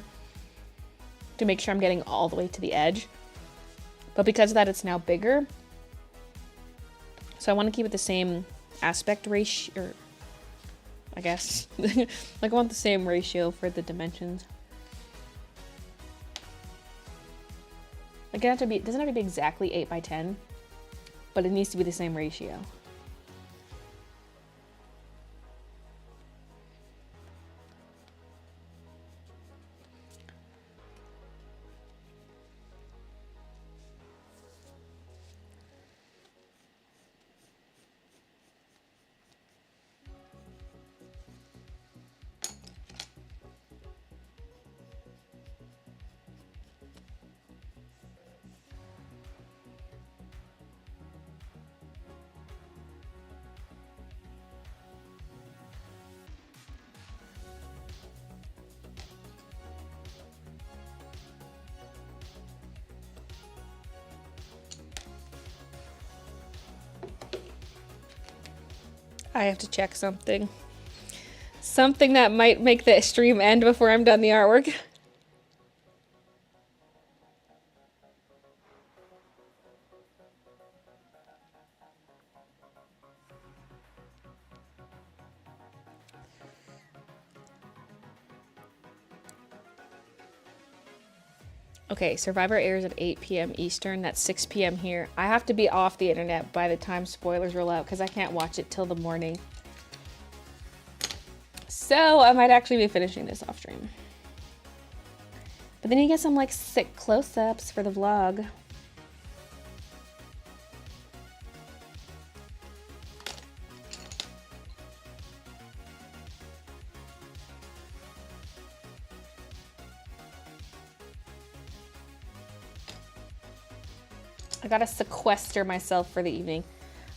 to make sure I'm getting all the way to the edge. But because of that, it's now bigger. So I want to keep it the same aspect ratio, or I guess. Like I want the same ratio for the dimensions. Like it doesn't have to be exactly 8 by 10, but it needs to be the same ratio. I have to check something. Something that might make the stream end before I'm done the artwork. Okay, Survivor airs at 8 p.m. Eastern. That's 6 p.m. here. I have to be off the internet by the time spoilers roll out because I can't watch it till the morning. So I might actually be finishing this off stream. But then you get some like sick close-ups for the vlog. I gotta sequester myself for the evening.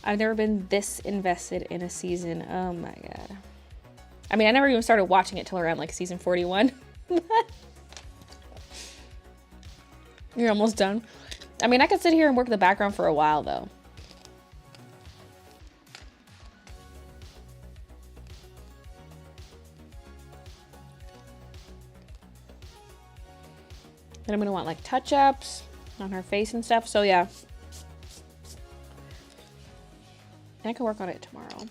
I've never been this invested in a season. Oh my god. I mean, I never even started watching it till around like season 41. You're almost done. I mean, I could sit here and work the background for a while though. Then I'm gonna want like touch-ups on her face and stuff. So yeah. And I can work on it tomorrow.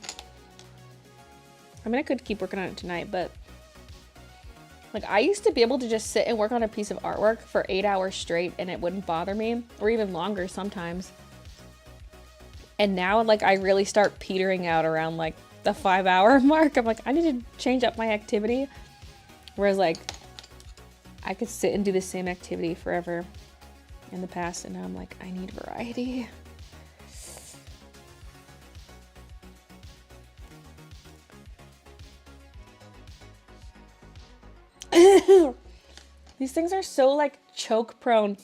I mean, I could keep working on it tonight, but like I used to be able to just sit and work on a piece of artwork for 8 hours straight and it wouldn't bother me, or even longer sometimes. And now like I really start petering out around like the 5-hour mark. I'm like, I need to change up my activity. Whereas like I could sit and do the same activity forever in the past, and now I'm like, I need variety. These things are so like choke prone.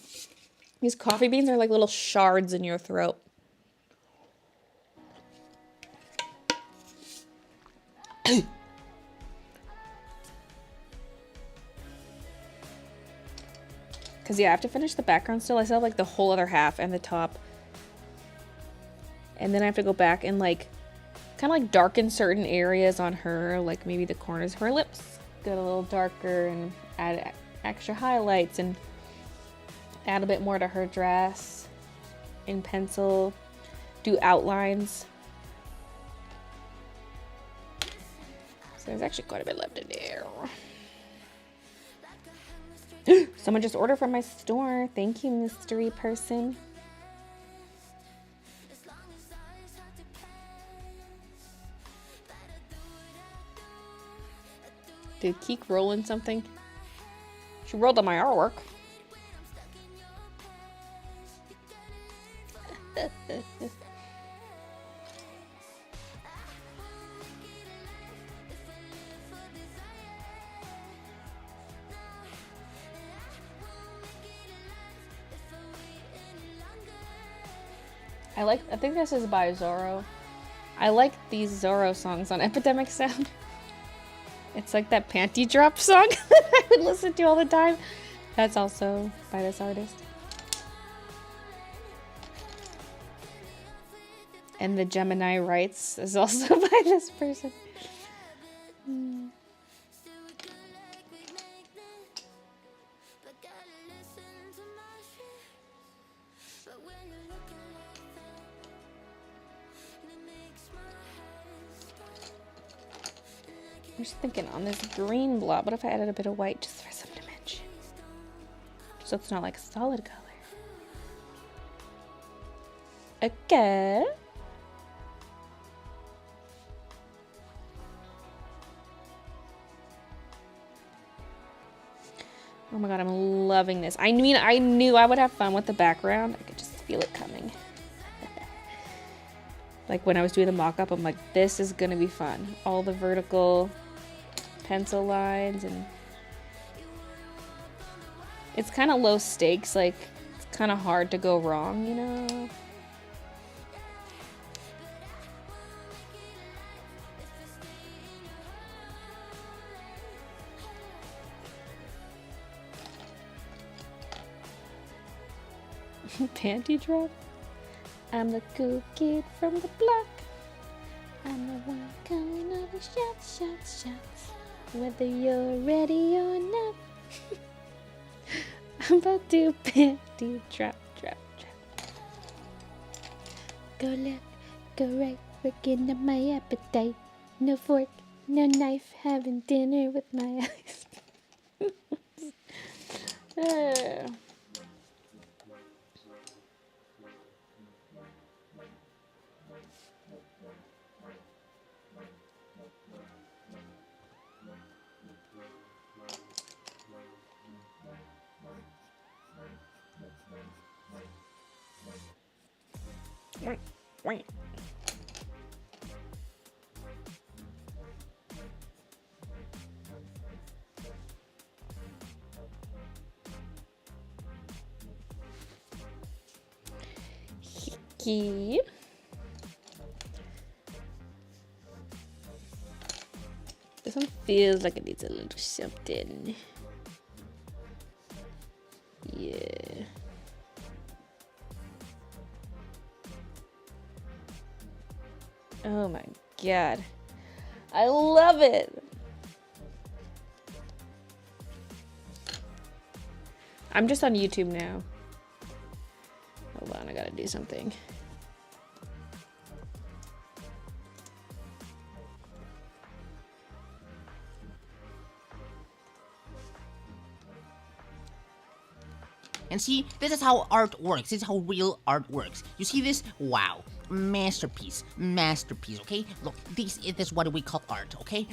These coffee beans are like little shards in your throat. Because yeah, I have to finish the background still. I still have like the whole other half and the top. And then I have to go back and like kind of like darken certain areas on her, like maybe the corners of her lips get a little darker, and add extra highlights and add a bit more to her dress in pencil, do outlines. So there's actually quite a bit left in there. Someone just ordered from my store. Thank you, mystery person. Did Keek roll in something? She rolled on my artwork. I think this is by Zorro. I like these Zorro songs on Epidemic Sound. It's like that panty drop song that I would listen to all the time. That's also by this artist. And the Gemini Rights is also by this person. I'm just thinking on this green blob, what if I added a bit of white just for some dimension? So it's not like a solid color. Okay. Oh my god, I'm loving this. I mean, I knew I would have fun with the background. I could just feel it coming. Like when I was doing the mock-up, I'm like, this is gonna be fun. All the vertical pencil lines, and it's kind of low stakes. Like, it's kind of hard to go wrong, you know? Panty drop? I'm the cool kid from the block. I'm the one calling all the shots, shots, shots. Whether you're ready or not. I'm about to panty drop, drop, drop. Go left, go right, working up my appetite. No fork, no knife, having dinner with my eyes. Wait. Kiki. This one feels like it needs a little something. Yeah. Oh my god. I love it. I'm just on YouTube now. Hold on, I gotta do something. And see, this is how art works. This is how real art works. You see this? Wow. Masterpiece. Masterpiece, okay? Look, this is what we call art, okay?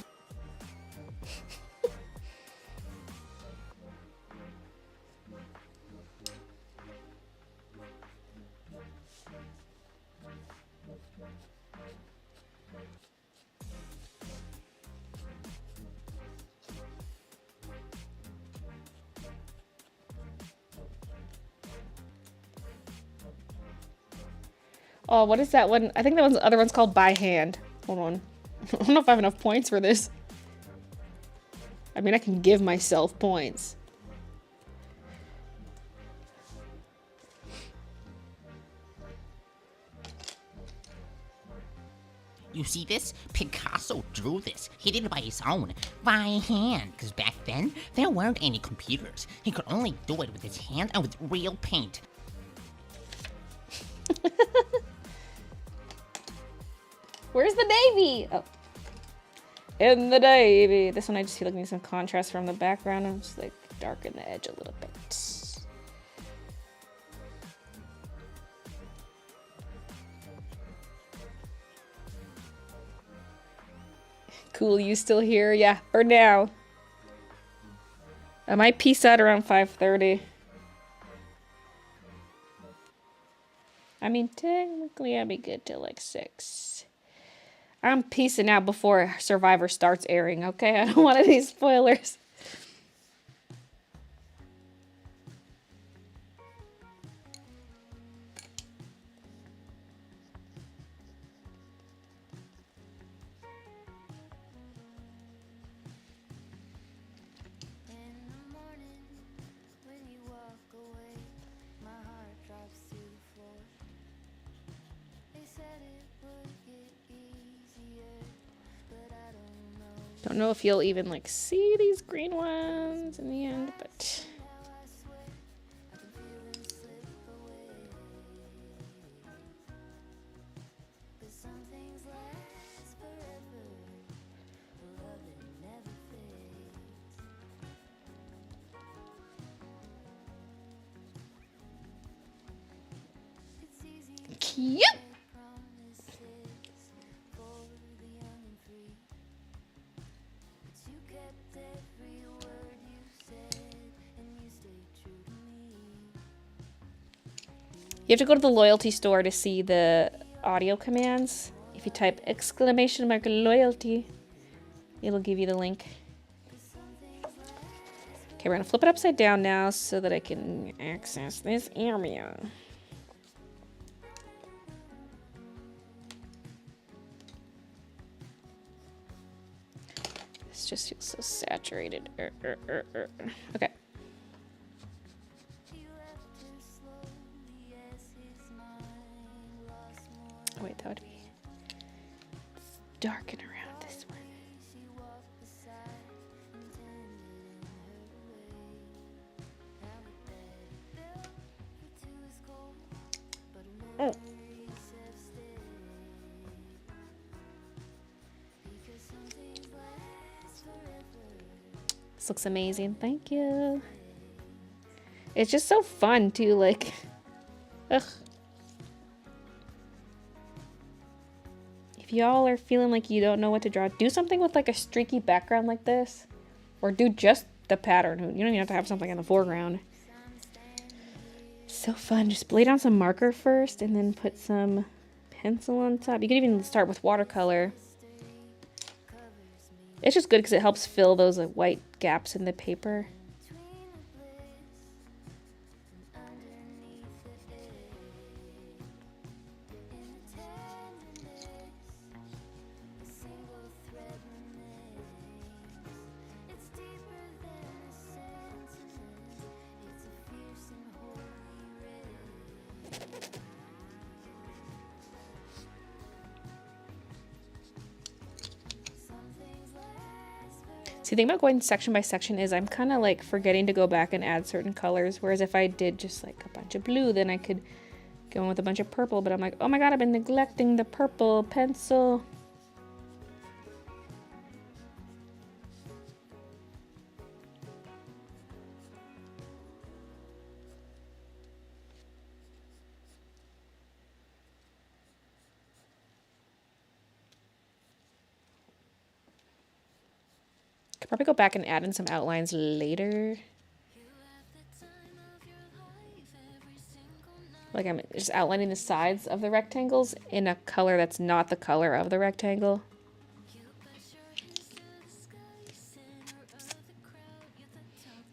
Oh, what is that one? I think that other one's called By Hand. Hold on. I don't know if I have enough points for this. I mean, I can give myself points. You see this? Picasso drew this. He did it by his own, by hand. Because back then, there weren't any computers. He could only do it with his hand and with real paint. Where's the Navy? Oh. In the Navy. This one I just feel like needs some contrast from the background. I'm just like darken the edge a little bit. Cool, you still here? Yeah, for now. I might peace out around 5:30. I mean, technically I'd be good till like 6. I'm peacing out before Survivor starts airing, okay? I don't want any spoilers. Don't know if you'll even like see these green ones in the end, but cute. You have to go to the loyalty store to see the audio commands. If you type exclamation mark loyalty, it'll give you the link. Okay, we're gonna flip it upside down now so that I can access this area. This just feels so saturated. Okay. Oh, wait, that would be darken around this one. Oh. This looks amazing. Thank you. It's just so fun too, like, ugh. If y'all are feeling like you don't know what to draw, do something with like a streaky background like this. Or do just the pattern. You don't even have to have something in the foreground. So fun. Just lay down some marker first and then put some pencil on top. You can even start with watercolor. It's just good because it helps fill those white gaps in the paper. See, the thing about going section by section is I'm kind of like forgetting to go back and add certain colors. Whereas if I did just like a bunch of blue, then I could go in with a bunch of purple. But I'm like, oh my god, I've been neglecting the purple pencil. Could probably go back and add in some outlines later. Like I'm just outlining the sides of the rectangles in a color that's not the color of the rectangle.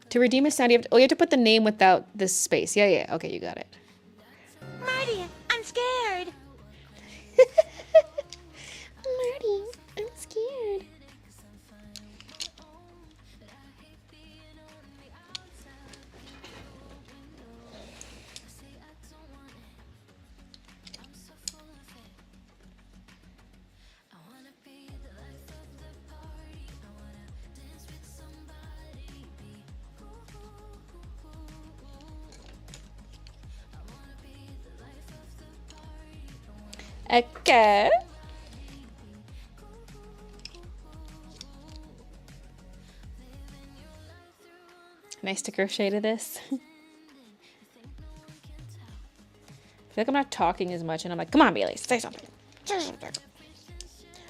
To redeem a sound, you have to put the name without this space. Yeah. Okay, you got it. Marty, I'm scared. Marty, I'm scared. Okay. Nice to crochet to this. I feel like I'm not talking as much and I'm like, come on, Baylee, say something. Say something.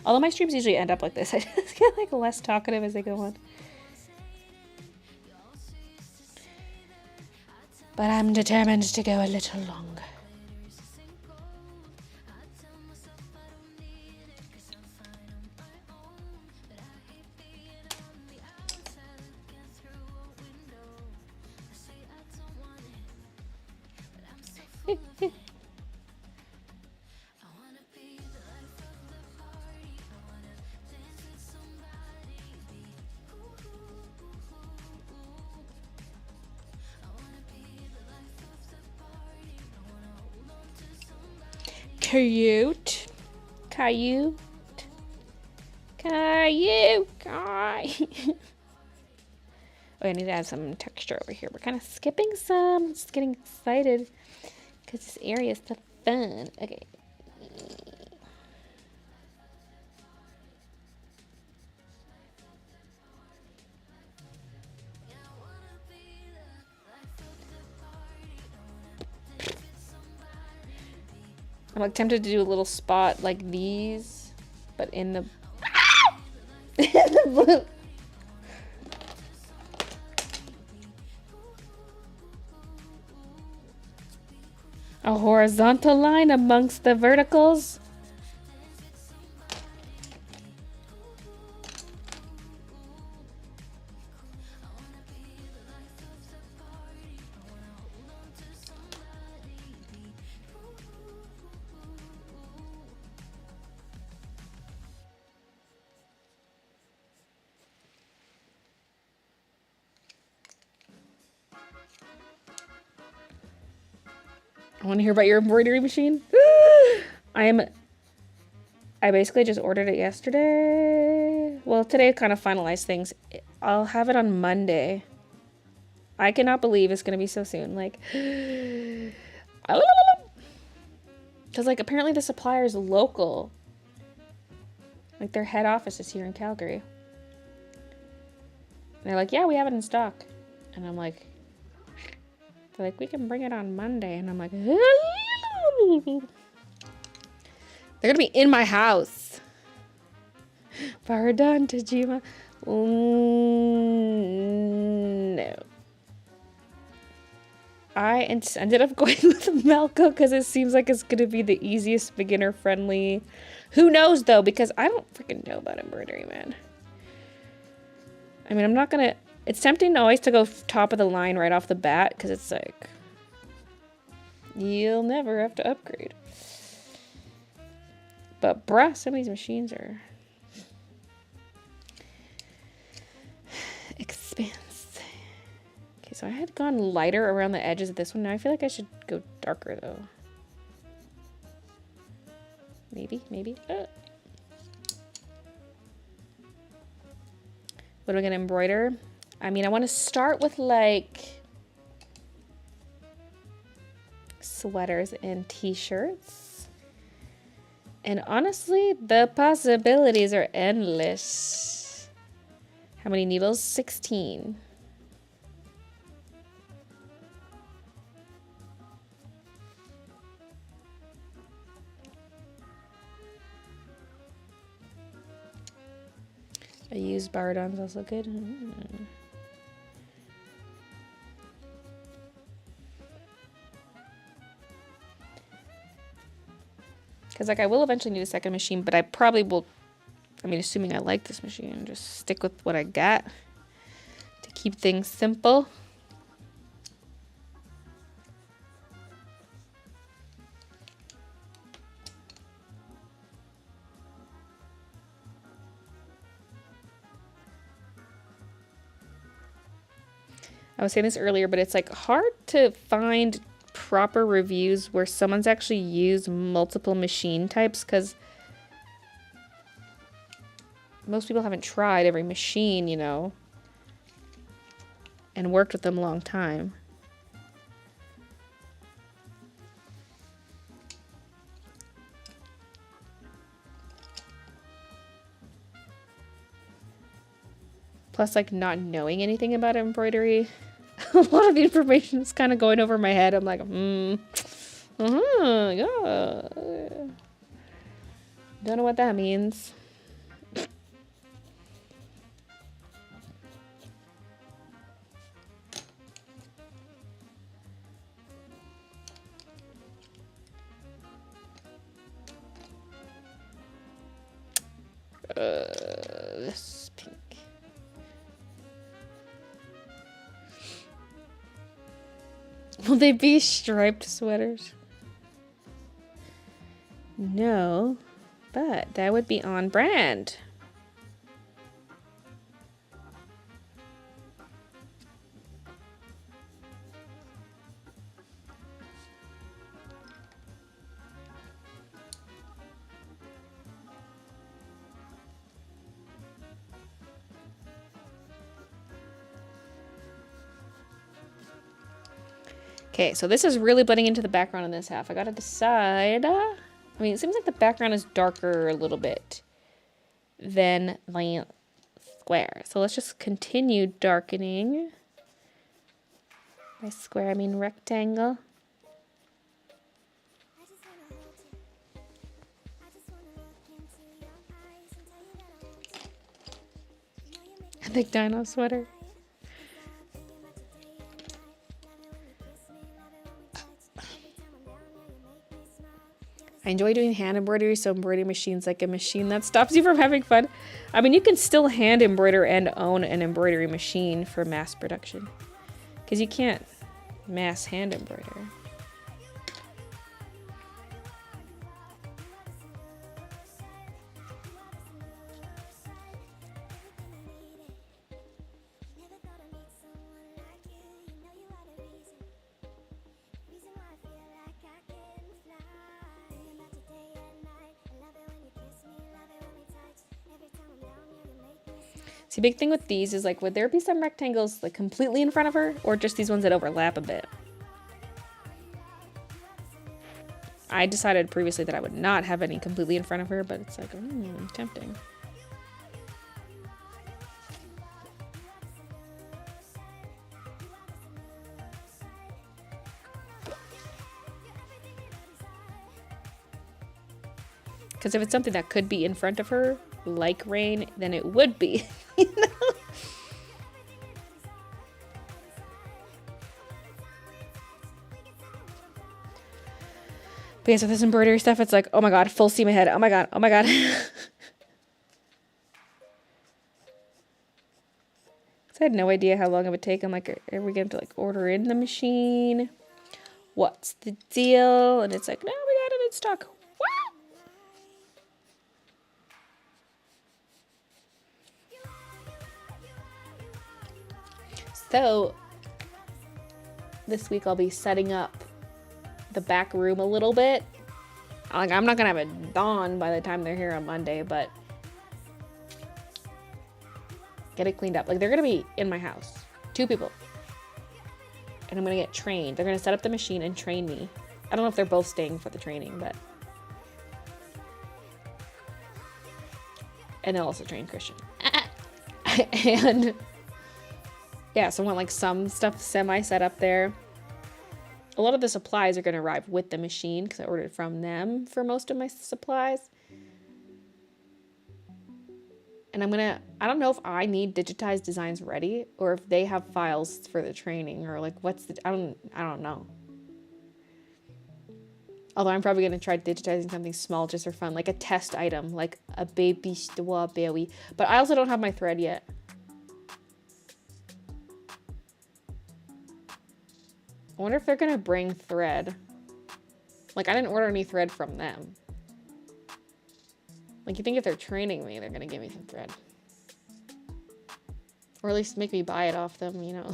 Although my streams usually end up like this, I just get like less talkative as they go on. But I'm determined to go a little longer. Cute. Cute. Caillou, Caillou. Oh, I need to add some texture over here. We're kind of skipping some. Just getting excited because this area is so fun. Okay. I'm like tempted to do a little spot like these, but in the in the blue. A horizontal line amongst the verticals. I want to hear about your embroidery machine. I basically just ordered it yesterday. Well, today I kind of finalized things. I'll have it on Monday. I cannot believe it's going to be so soon. Like, because like apparently the supplier is local. Like their head office is here in Calgary. And they're like, yeah, we have it in stock. And I'm like, they're like, we can bring it on Monday. And I'm like, they're going to be in my house. Pardon, Tajima. No. I ended up going with Melco because it seems like it's going to be the easiest beginner friendly. Who knows though, because I don't freaking know about embroidery, man. I mean, I'm not going to... It's tempting always to go top of the line right off the bat because it's like... You'll never have to upgrade. But bruh, some of these machines are... expense. Okay, so I had gone lighter around the edges of this one. Now I feel like I should go darker though. Maybe. What am I gonna embroider? I mean, I want to start with like sweaters and t-shirts. And honestly, the possibilities are endless. How many needles? 16. I use Bardon's also good. Because like I will eventually need a second machine, but I probably will, I mean, assuming I like this machine, just stick with what I got to keep things simple. I was saying this earlier, but it's like hard to find proper reviews where someone's actually used multiple machine types because most people haven't tried every machine, you know, and worked with them a long time. Plus, like, not knowing anything about embroidery. A lot of the information is kind of going over my head. I'm like, yeah. Don't know what that means. This pink. Will they be striped sweaters? No, but that would be on brand. Okay, so this is really blending into the background in this half. I gotta decide. I mean, it seems like the background is darker a little bit than the square. So let's just continue darkening. By square, I mean rectangle. A big dino sweater. I enjoy doing hand embroidery, so embroidery machine's like a machine that stops you from having fun. I mean, you can still hand embroider and own an embroidery machine for mass production. Because you can't mass hand embroider. See, big thing with these is like, would there be some rectangles like completely in front of her, or just these ones that overlap a bit? I decided previously that I would not have any completely in front of her, but it's like, tempting. Because if it's something that could be in front of her, like rain, then it would be. You know? But yeah, so this embroidery stuff, it's like, oh my god, full steam ahead. Oh my god, oh my god. I had no idea how long it would take. I'm like, are we going to like order in the machine? What's the deal? And it's like, no, we got it in stock. What? So this week I'll be setting up the back room a little bit. Like, I'm not gonna have it done by the time they're here on Monday, but get it cleaned up. Like, they're gonna be in my house, 2 people, and I'm gonna get trained. They're gonna set up the machine and train me. I don't know if they're both staying for the training, but and they'll also train Christian. And yeah, so I want like some stuff semi set up there. A lot of the supplies are going to arrive with the machine because I ordered from them for most of my supplies. And I don't know if I need digitized designs ready or if they have files for the training or like I don't know. Although I'm probably going to try digitizing something small just for fun, like a test item, like a baby strawberry. But I also don't have my thread yet. I wonder if they're gonna bring thread. Like, I didn't order any thread from them. Like, you think if they're training me, they're gonna give me some thread. Or at least make me buy it off them, you know.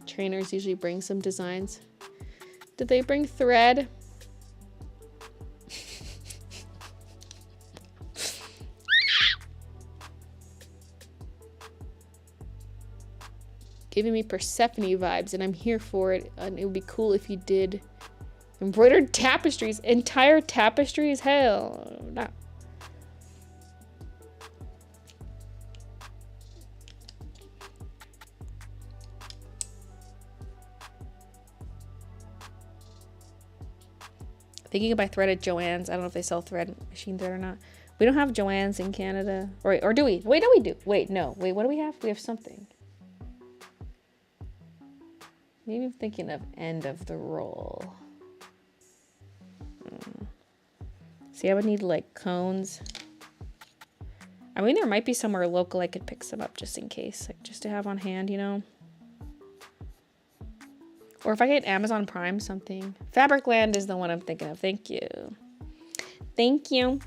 Trainers usually bring some designs. Did they bring thread? Giving me Persephone vibes, and I'm here for it. And it would be cool if you did embroidered tapestries, entire tapestries. Hell no. I think you can buy thread at Joann's. I don't know if they sell thread, machine thread or not. We don't have Joann's in Canada, or do we? Wait, no, we do. Wait, no. Wait, what do we have? We have something. Maybe I'm thinking of end of the roll. See, I would need like cones. I mean, there might be somewhere local I could pick some up just in case, like just to have on hand, you know? Or if I get Amazon Prime something. Fabricland is the one I'm thinking of. Thank you. Thank you.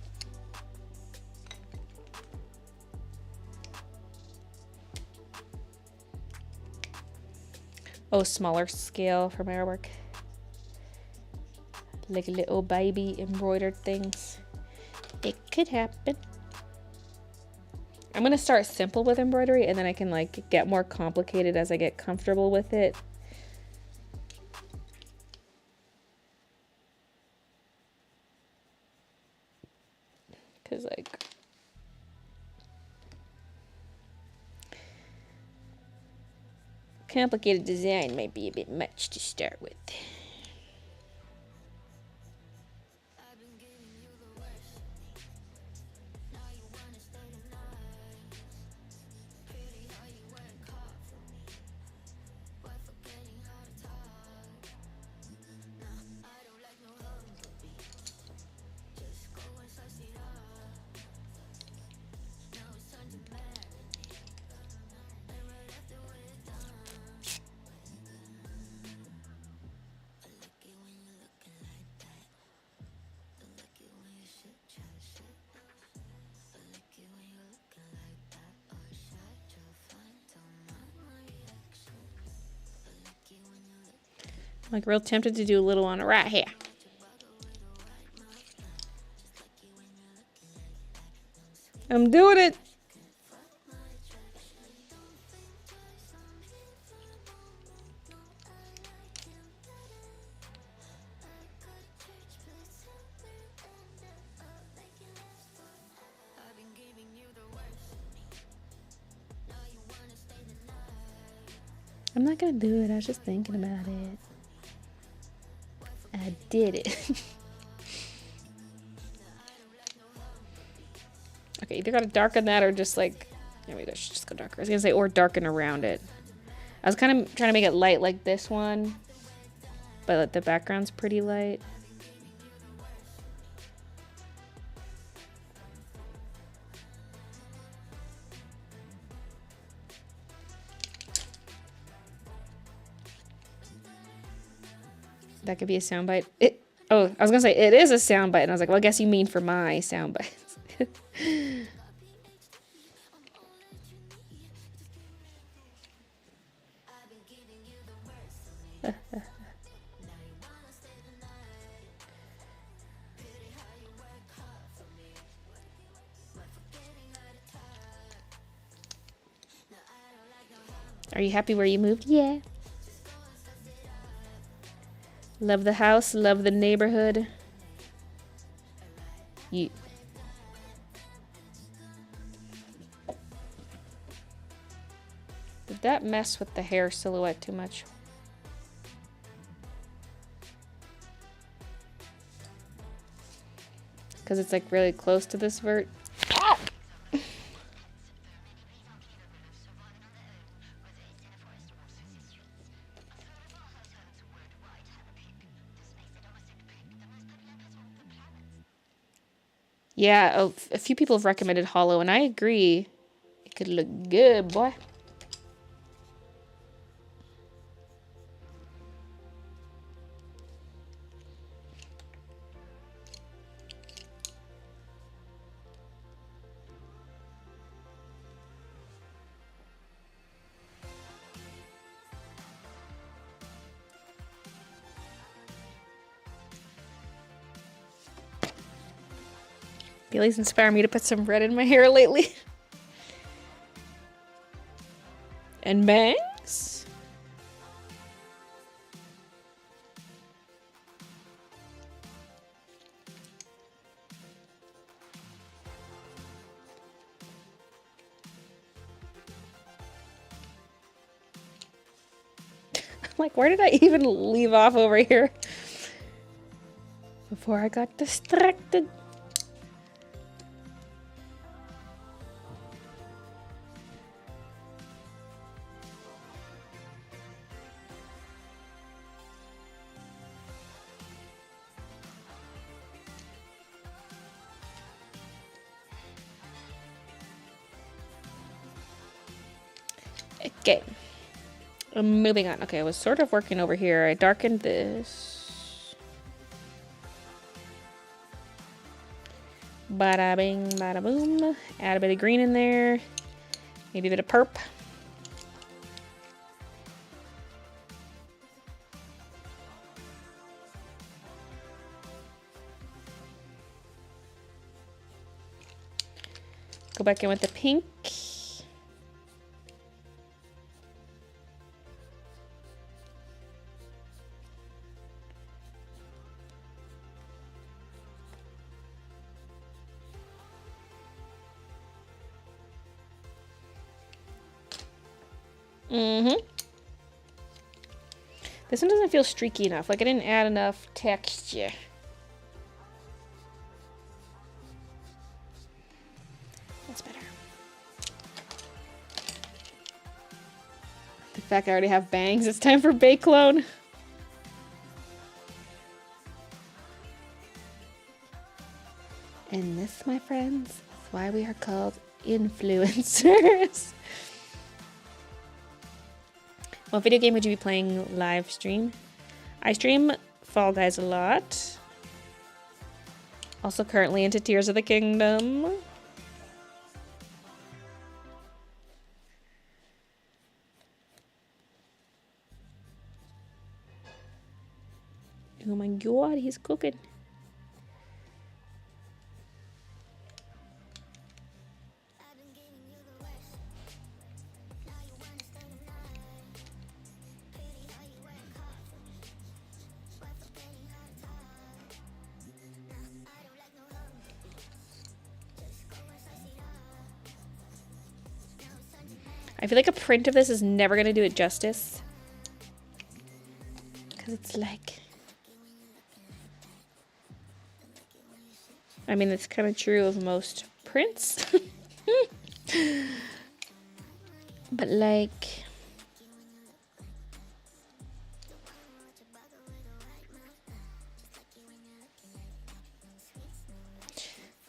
Oh, smaller scale for my artwork. like little baby embroidered things. It could happen. I'm gonna start simple with embroidery and then I can like get more complicated as I get comfortable with it. Cause like complicated design might be a bit much to start with. Like real tempted to do a little on it right here. I'm doing it. I'm not gonna do it. I was just thinking about it. I did it. Okay, either gotta darken that or just like, yeah, maybe I should just go darker. I was gonna say, or darken around it. I was kind of trying to make it light like this one, but the background's pretty light. That could be a soundbite. Oh, I was gonna say it is a soundbite, and I was like, well, I guess you mean for my soundbites. Are you happy where you moved? Yeah. Love the house, love the neighborhood. Did that mess with the hair silhouette too much? Because it's like really close to this vert. Yeah, a few people have recommended hollow, and I agree. It could look good, boy. Baylee's inspired me to put some red in my hair lately. And bangs? I'm like, where did I even leave off over here? Before I got distracted. Okay, moving on. Okay, I was sort of working over here. I darkened this. Bada bing, bada boom. Add a bit of green in there. Maybe a bit of perp. Go back in with the pink. This one doesn't feel streaky enough. Like I didn't add enough texture. That's better. The fact I already have bangs, it's time for Bay Clone. And this, my friends, is why we are called influencers. What video game would you be playing live stream? I stream Fall Guys a lot. Also currently into Tears of the Kingdom. Oh my god, he's cooking. I feel like a print of this is never going to do it justice. Because it's like... I mean, that's kind of true of most prints. But like...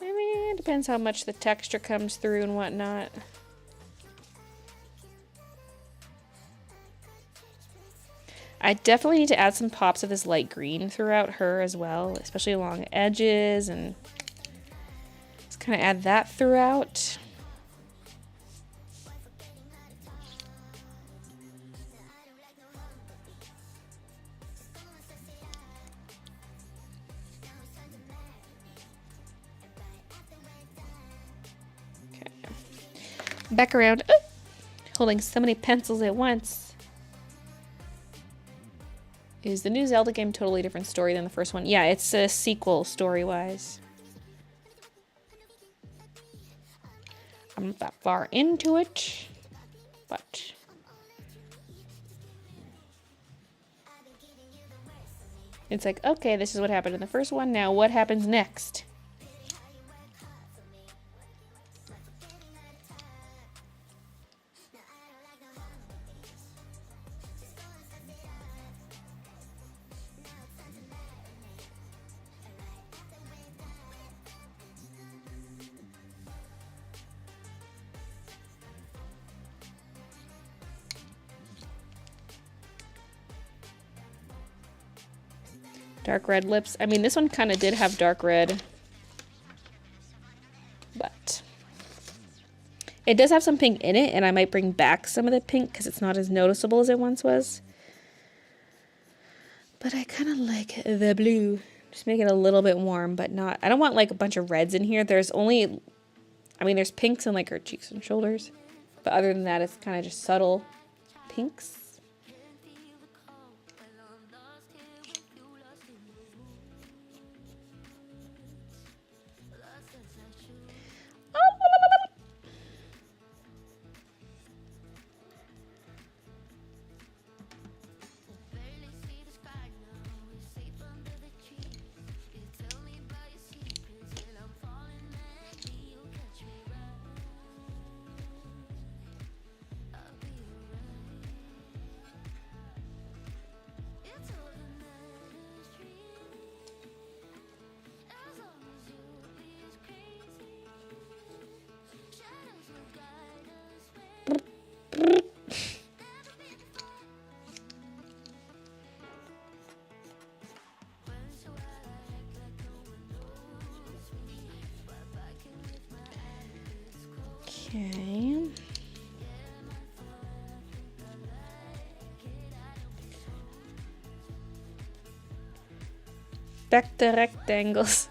I mean, it depends how much the texture comes through and whatnot. I definitely need to add some pops of this light green throughout her as well, especially along edges, and just kind of add that throughout. Okay. Back around. Oh, holding so many pencils at once. Is the new Zelda game totally different story than the first one? Yeah, it's a sequel story-wise. I'm not that far into it, but... It's like, okay, this is what happened in the first one, now what happens next? Dark red lips. I mean, this one kind of did have dark red. But it does have some pink in it, and I might bring back some of the pink because it's not as noticeable as it once was. But I kind of like the blue. Just make it a little bit warm, but not... I don't want, like, a bunch of reds in here. There's only... I mean, there's pinks in, like, her cheeks and shoulders. But other than that, it's kind of just subtle pinks. Okay. Back to rectangles.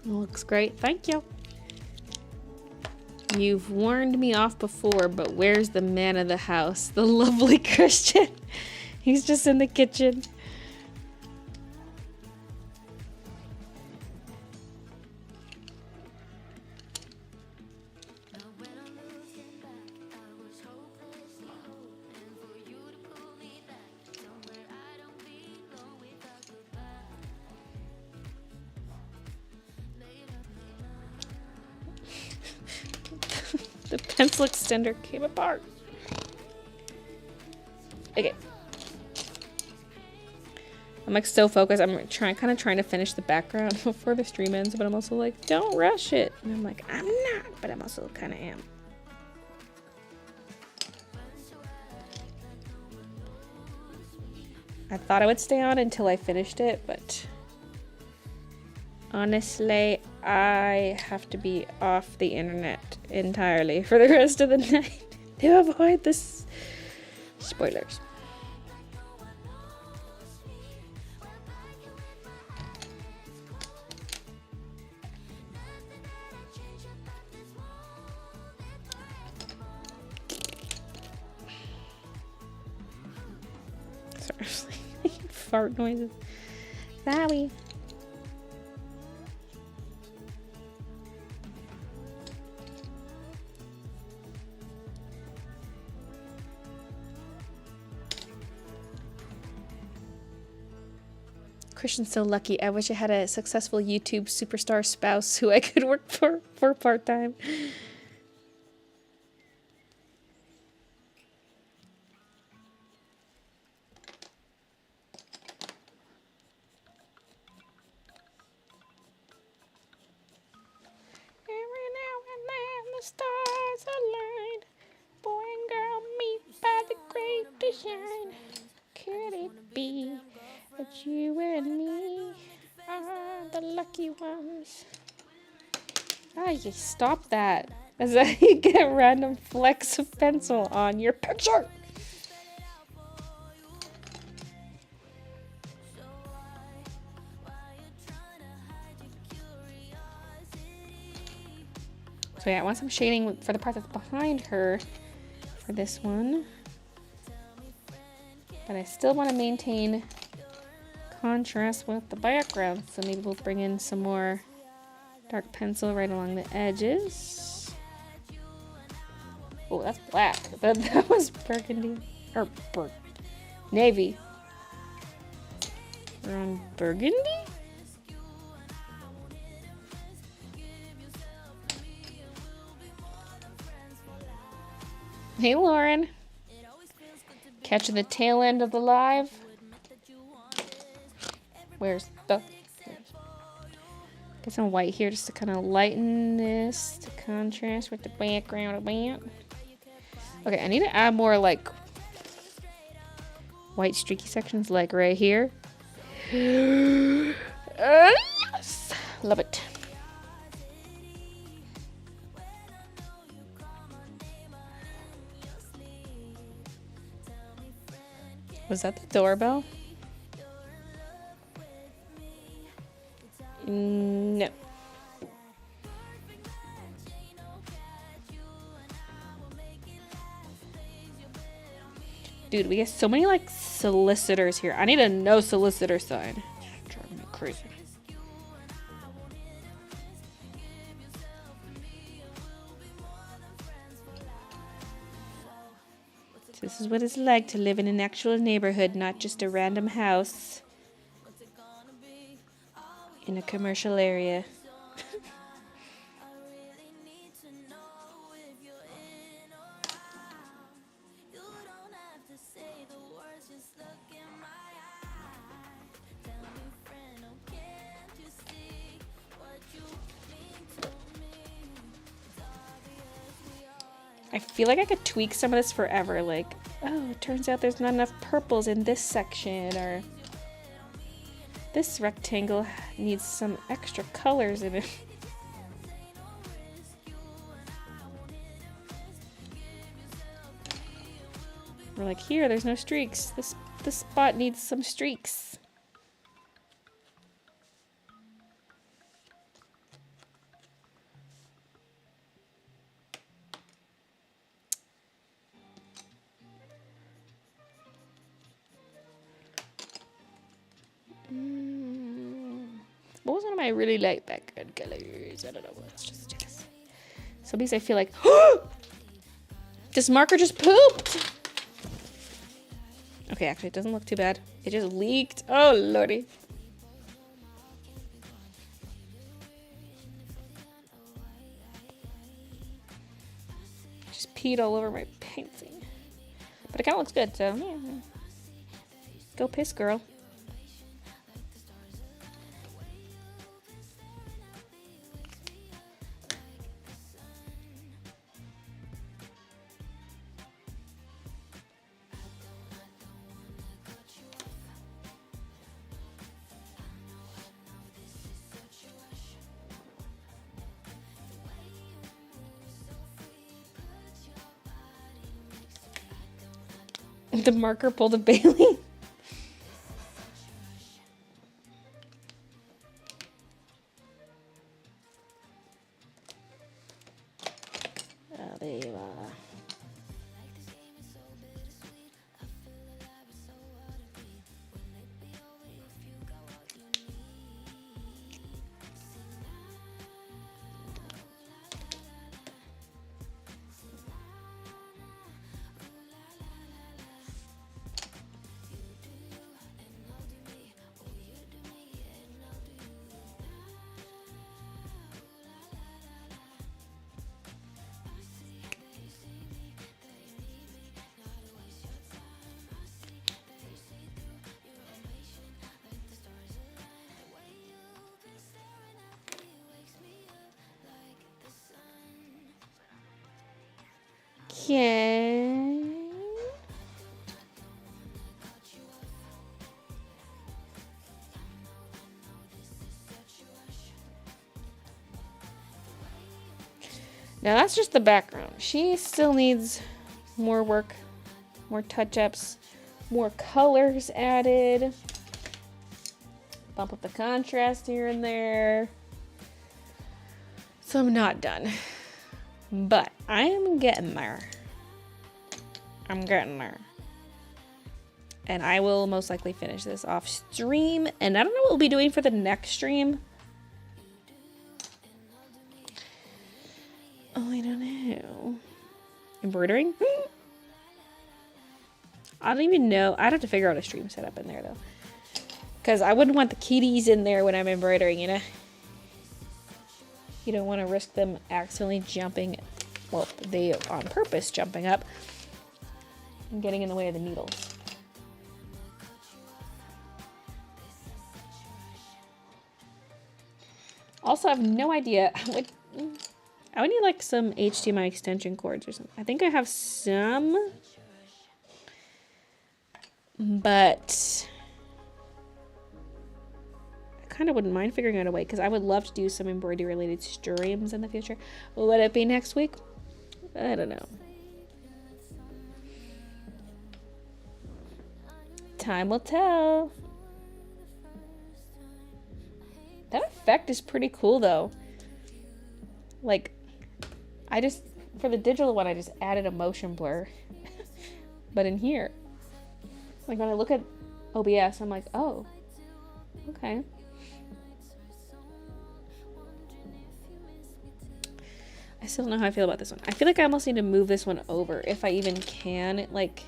Looks great. Thank you. You've warned me off before, but where's the man of the house? The lovely Christian. He's just in the kitchen. The pencil extender came apart. Okay. I'm like so focused. I'm kind of trying to finish the background before the stream ends, but I'm also like, don't rush it. And I'm like, I'm not, but I'm also kind of am. I thought I would stay on until I finished it, but honestly, I have to be off the internet entirely for the rest of the night to avoid this spoilers. Sorry, fart noises. Sorry. Christian's so lucky. I wish I had a successful YouTube superstar spouse who I could work for part-time. Every now and then the stars align. Boy and girl meet by the great design. Could it be that you and me are the lucky ones? Ah, you stop that. As you get random flecks of pencil on your picture. So yeah, I want some shading for the part that's behind her for this one. But I still want to maintain contrast with the background. So maybe we'll bring in some more dark pencil right along the edges. Oh, that's black. That was burgundy. Or navy. We're on burgundy? Hey, Lauren. Catching the tail end of the live. Where's the... Get some white here just to kind of lighten this to contrast with the background a bit. Okay, I need to add more like white streaky sections like right here. Yes! Love it. Was that the doorbell? No. Dude, we get so many like solicitors here. I need a no solicitor sign. It's driving me crazy. This is what it's like to live in an actual neighborhood, not just a random house in a commercial area. I feel like I could tweak some of this forever, like, oh, it turns out there's not enough purples in this section, or this rectangle needs some extra colors in it. We're like, here, there's no streaks. This spot needs some streaks. I really like background colors. I don't know. Let's just do this. Some piece I feel like, this marker just pooped. Okay, actually, it doesn't look too bad. It just leaked. Oh, lordy. Just peed all over my painting. But it kind of looks good, so yeah. Go piss, girl. The marker pulled a Baylee. Oh, there you are. Okay. Now that's just the background. She still needs more work, more touch-ups, more colors added. Bump up the contrast here and there. So I'm not done. But I am getting there. I'm getting there. And I will most likely finish this off stream. And I don't know what we'll be doing for the next stream. Oh, I don't know. Embroidering? I don't even know. I'd have to figure out a stream setup in there, though. Because I wouldn't want the kitties in there when I'm embroidering, you know? You don't want to risk them accidentally jumping. Well, they on purpose jumping up and getting in the way of the needles. Also, I have no idea. I would need like some HDMI extension cords or something. I think I have some. But I kind of wouldn't mind figuring out a way because I would love to do some embroidery related streams in the future. Would it be next week? I don't know. Time will tell. That effect is pretty cool though. Like, for the digital one, I just added a motion blur. But in here, like when I look at OBS, I'm like, oh, okay. I still don't know how I feel about this one. I feel like I almost need to move this one over if I even can. Like,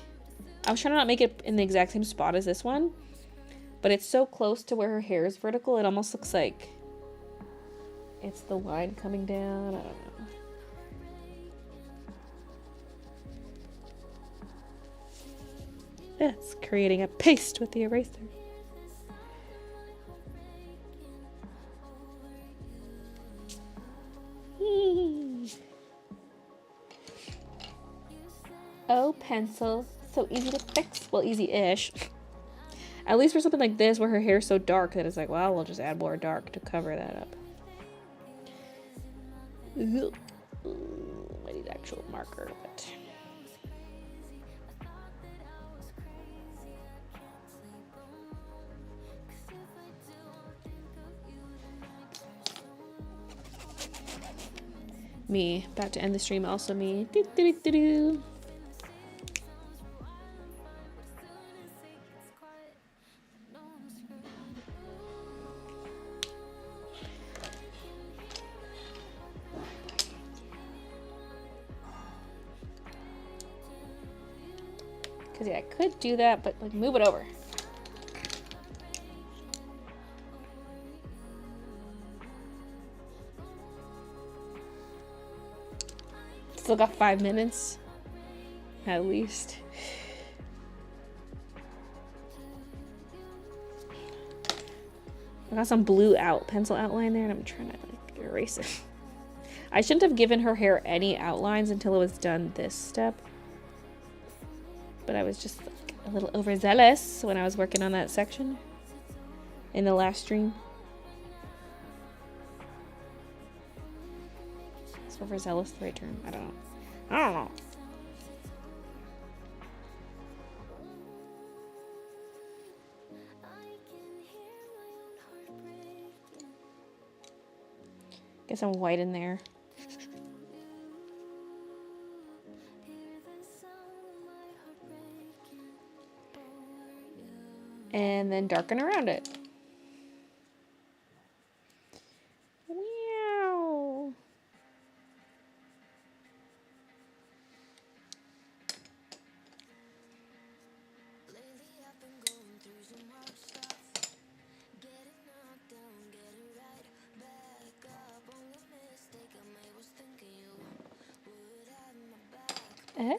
I was trying to not make it in the exact same spot as this one, but it's so close to where her hair is vertical, it almost looks like it's the line coming down. I don't know. It's creating a paste with the eraser. Oh, pencil. So easy to fix. Well, easy-ish. At least for something like this where her hair's so dark that it's like, well, we'll just add more dark to cover that up. Ooh, I need actual marker, but... Me, about to end the stream, also me. Do, do, do, do, do. Because, yeah, I could do that, but, like, move it over. Still got 5 minutes. At least. I got some blue pencil outline there, and I'm trying to, like, erase it. I shouldn't have given her hair any outlines until it was done this step. But I was just like, a little overzealous when I was working on that section in the last stream. Is overzealous the right term? I don't know. I don't know. Get some white in there. And then darken around it. Wow. Okay.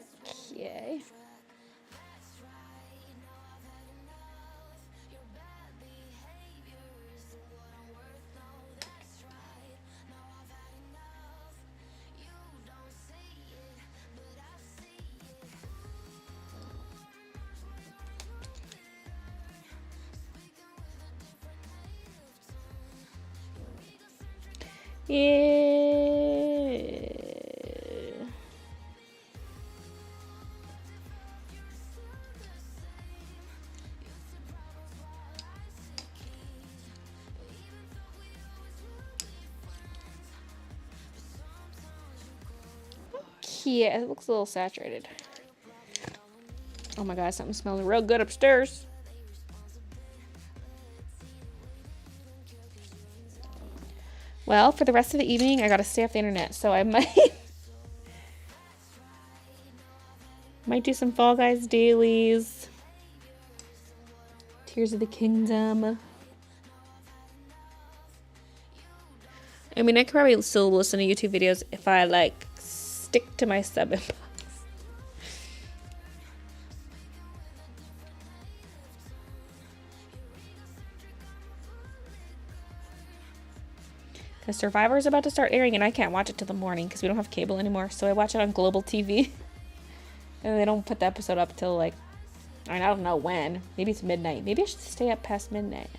Yeah. Yeah, it looks a little saturated. Oh my god, something smells real good upstairs. Well, for the rest of the evening, I gotta stay off the internet, so I might do some Fall Guys dailies. Tears of the Kingdom. I mean, I could probably still listen to YouTube videos if I, like, stick to my sub inbox. Because Survivor is about to start airing, and I can't watch it till the morning because we don't have cable anymore. So I watch it on Global TV. And they don't put the episode up till, like, I don't know when. Maybe it's midnight. Maybe I should stay up past midnight.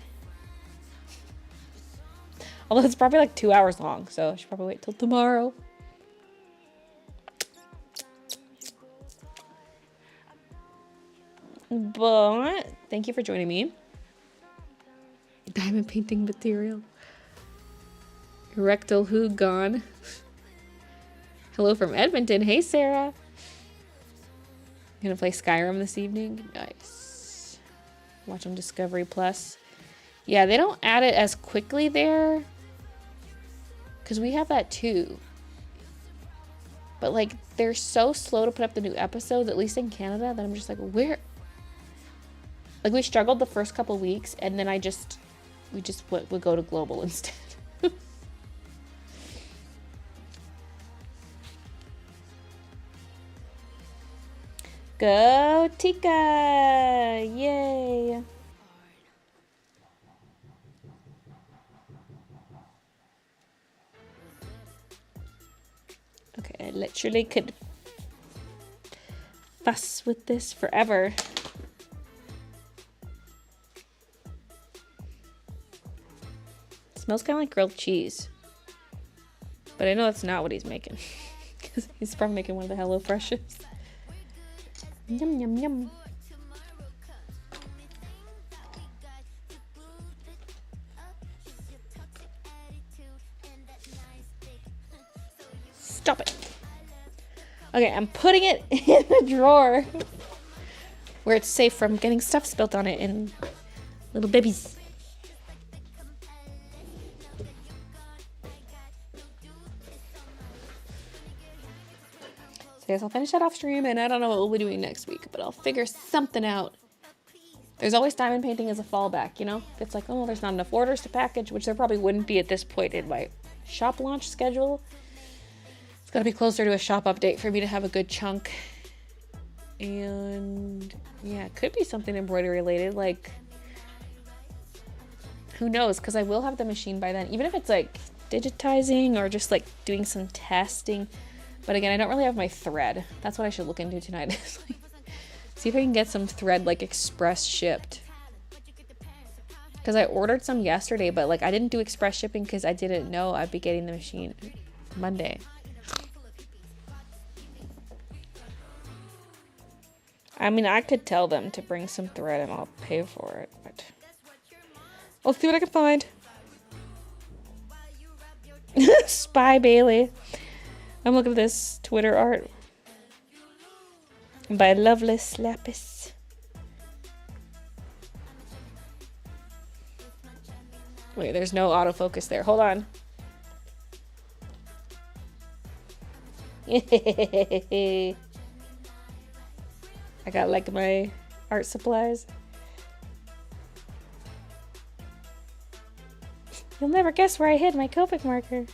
Although it's probably like 2 hours long, so I should probably wait till tomorrow. But thank you for joining me. Diamond painting material. Rectal who gone? Hello from Edmonton. Hey, Sarah. Gonna play Skyrim this evening. Nice. Watch on Discovery Plus. Yeah, they don't add it as quickly there. Because we have that too. But, like, they're so slow to put up the new episodes, at least in Canada, that I'm just like, where? Like, we struggled the first couple weeks, and then we just would go to Global instead. Go Tika! Yay! Okay, I literally could fuss with this forever. It smells kind of like grilled cheese. But I know that's not what he's making. Because he's probably making one of the HelloFreshes. Yum, yum, yum. Stop it. Okay, I'm putting it in a drawer where it's safe from getting stuff spilt on it and little babies. So I guess I'll finish that off stream, and I don't know what we'll be doing next week, but I'll figure something out. There's always diamond painting as a fallback, you know? If it's like, oh, there's not enough orders to package, which there probably wouldn't be at this point in my shop launch schedule. It's got to be closer to a shop update for me to have a good chunk. And yeah, it could be something embroidery related, like, who knows? Because I will have the machine by then, even if it's like digitizing or just like doing some testing. But again, I don't really have my thread. That's what I should look into tonight. See if I can get some thread like express shipped. Because I ordered some yesterday, but like I didn't do express shipping because I didn't know I'd be getting the machine Monday. I mean, I could tell them to bring some thread and I'll pay for it, but I'll see what I can find. Spy Baylee. I'm looking at this Twitter art by Loveless Lapis. Wait, there's no autofocus there. Hold on. I got like my art supplies. You'll never guess where I hid my Copic marker.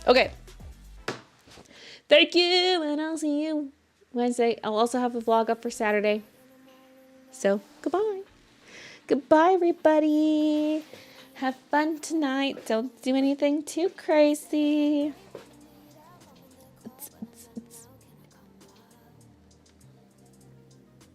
Okay. Thank you, and I'll see you Wednesday. I'll also have a vlog up for Saturday. So, goodbye. Goodbye, everybody. Have fun tonight. Don't do anything too crazy.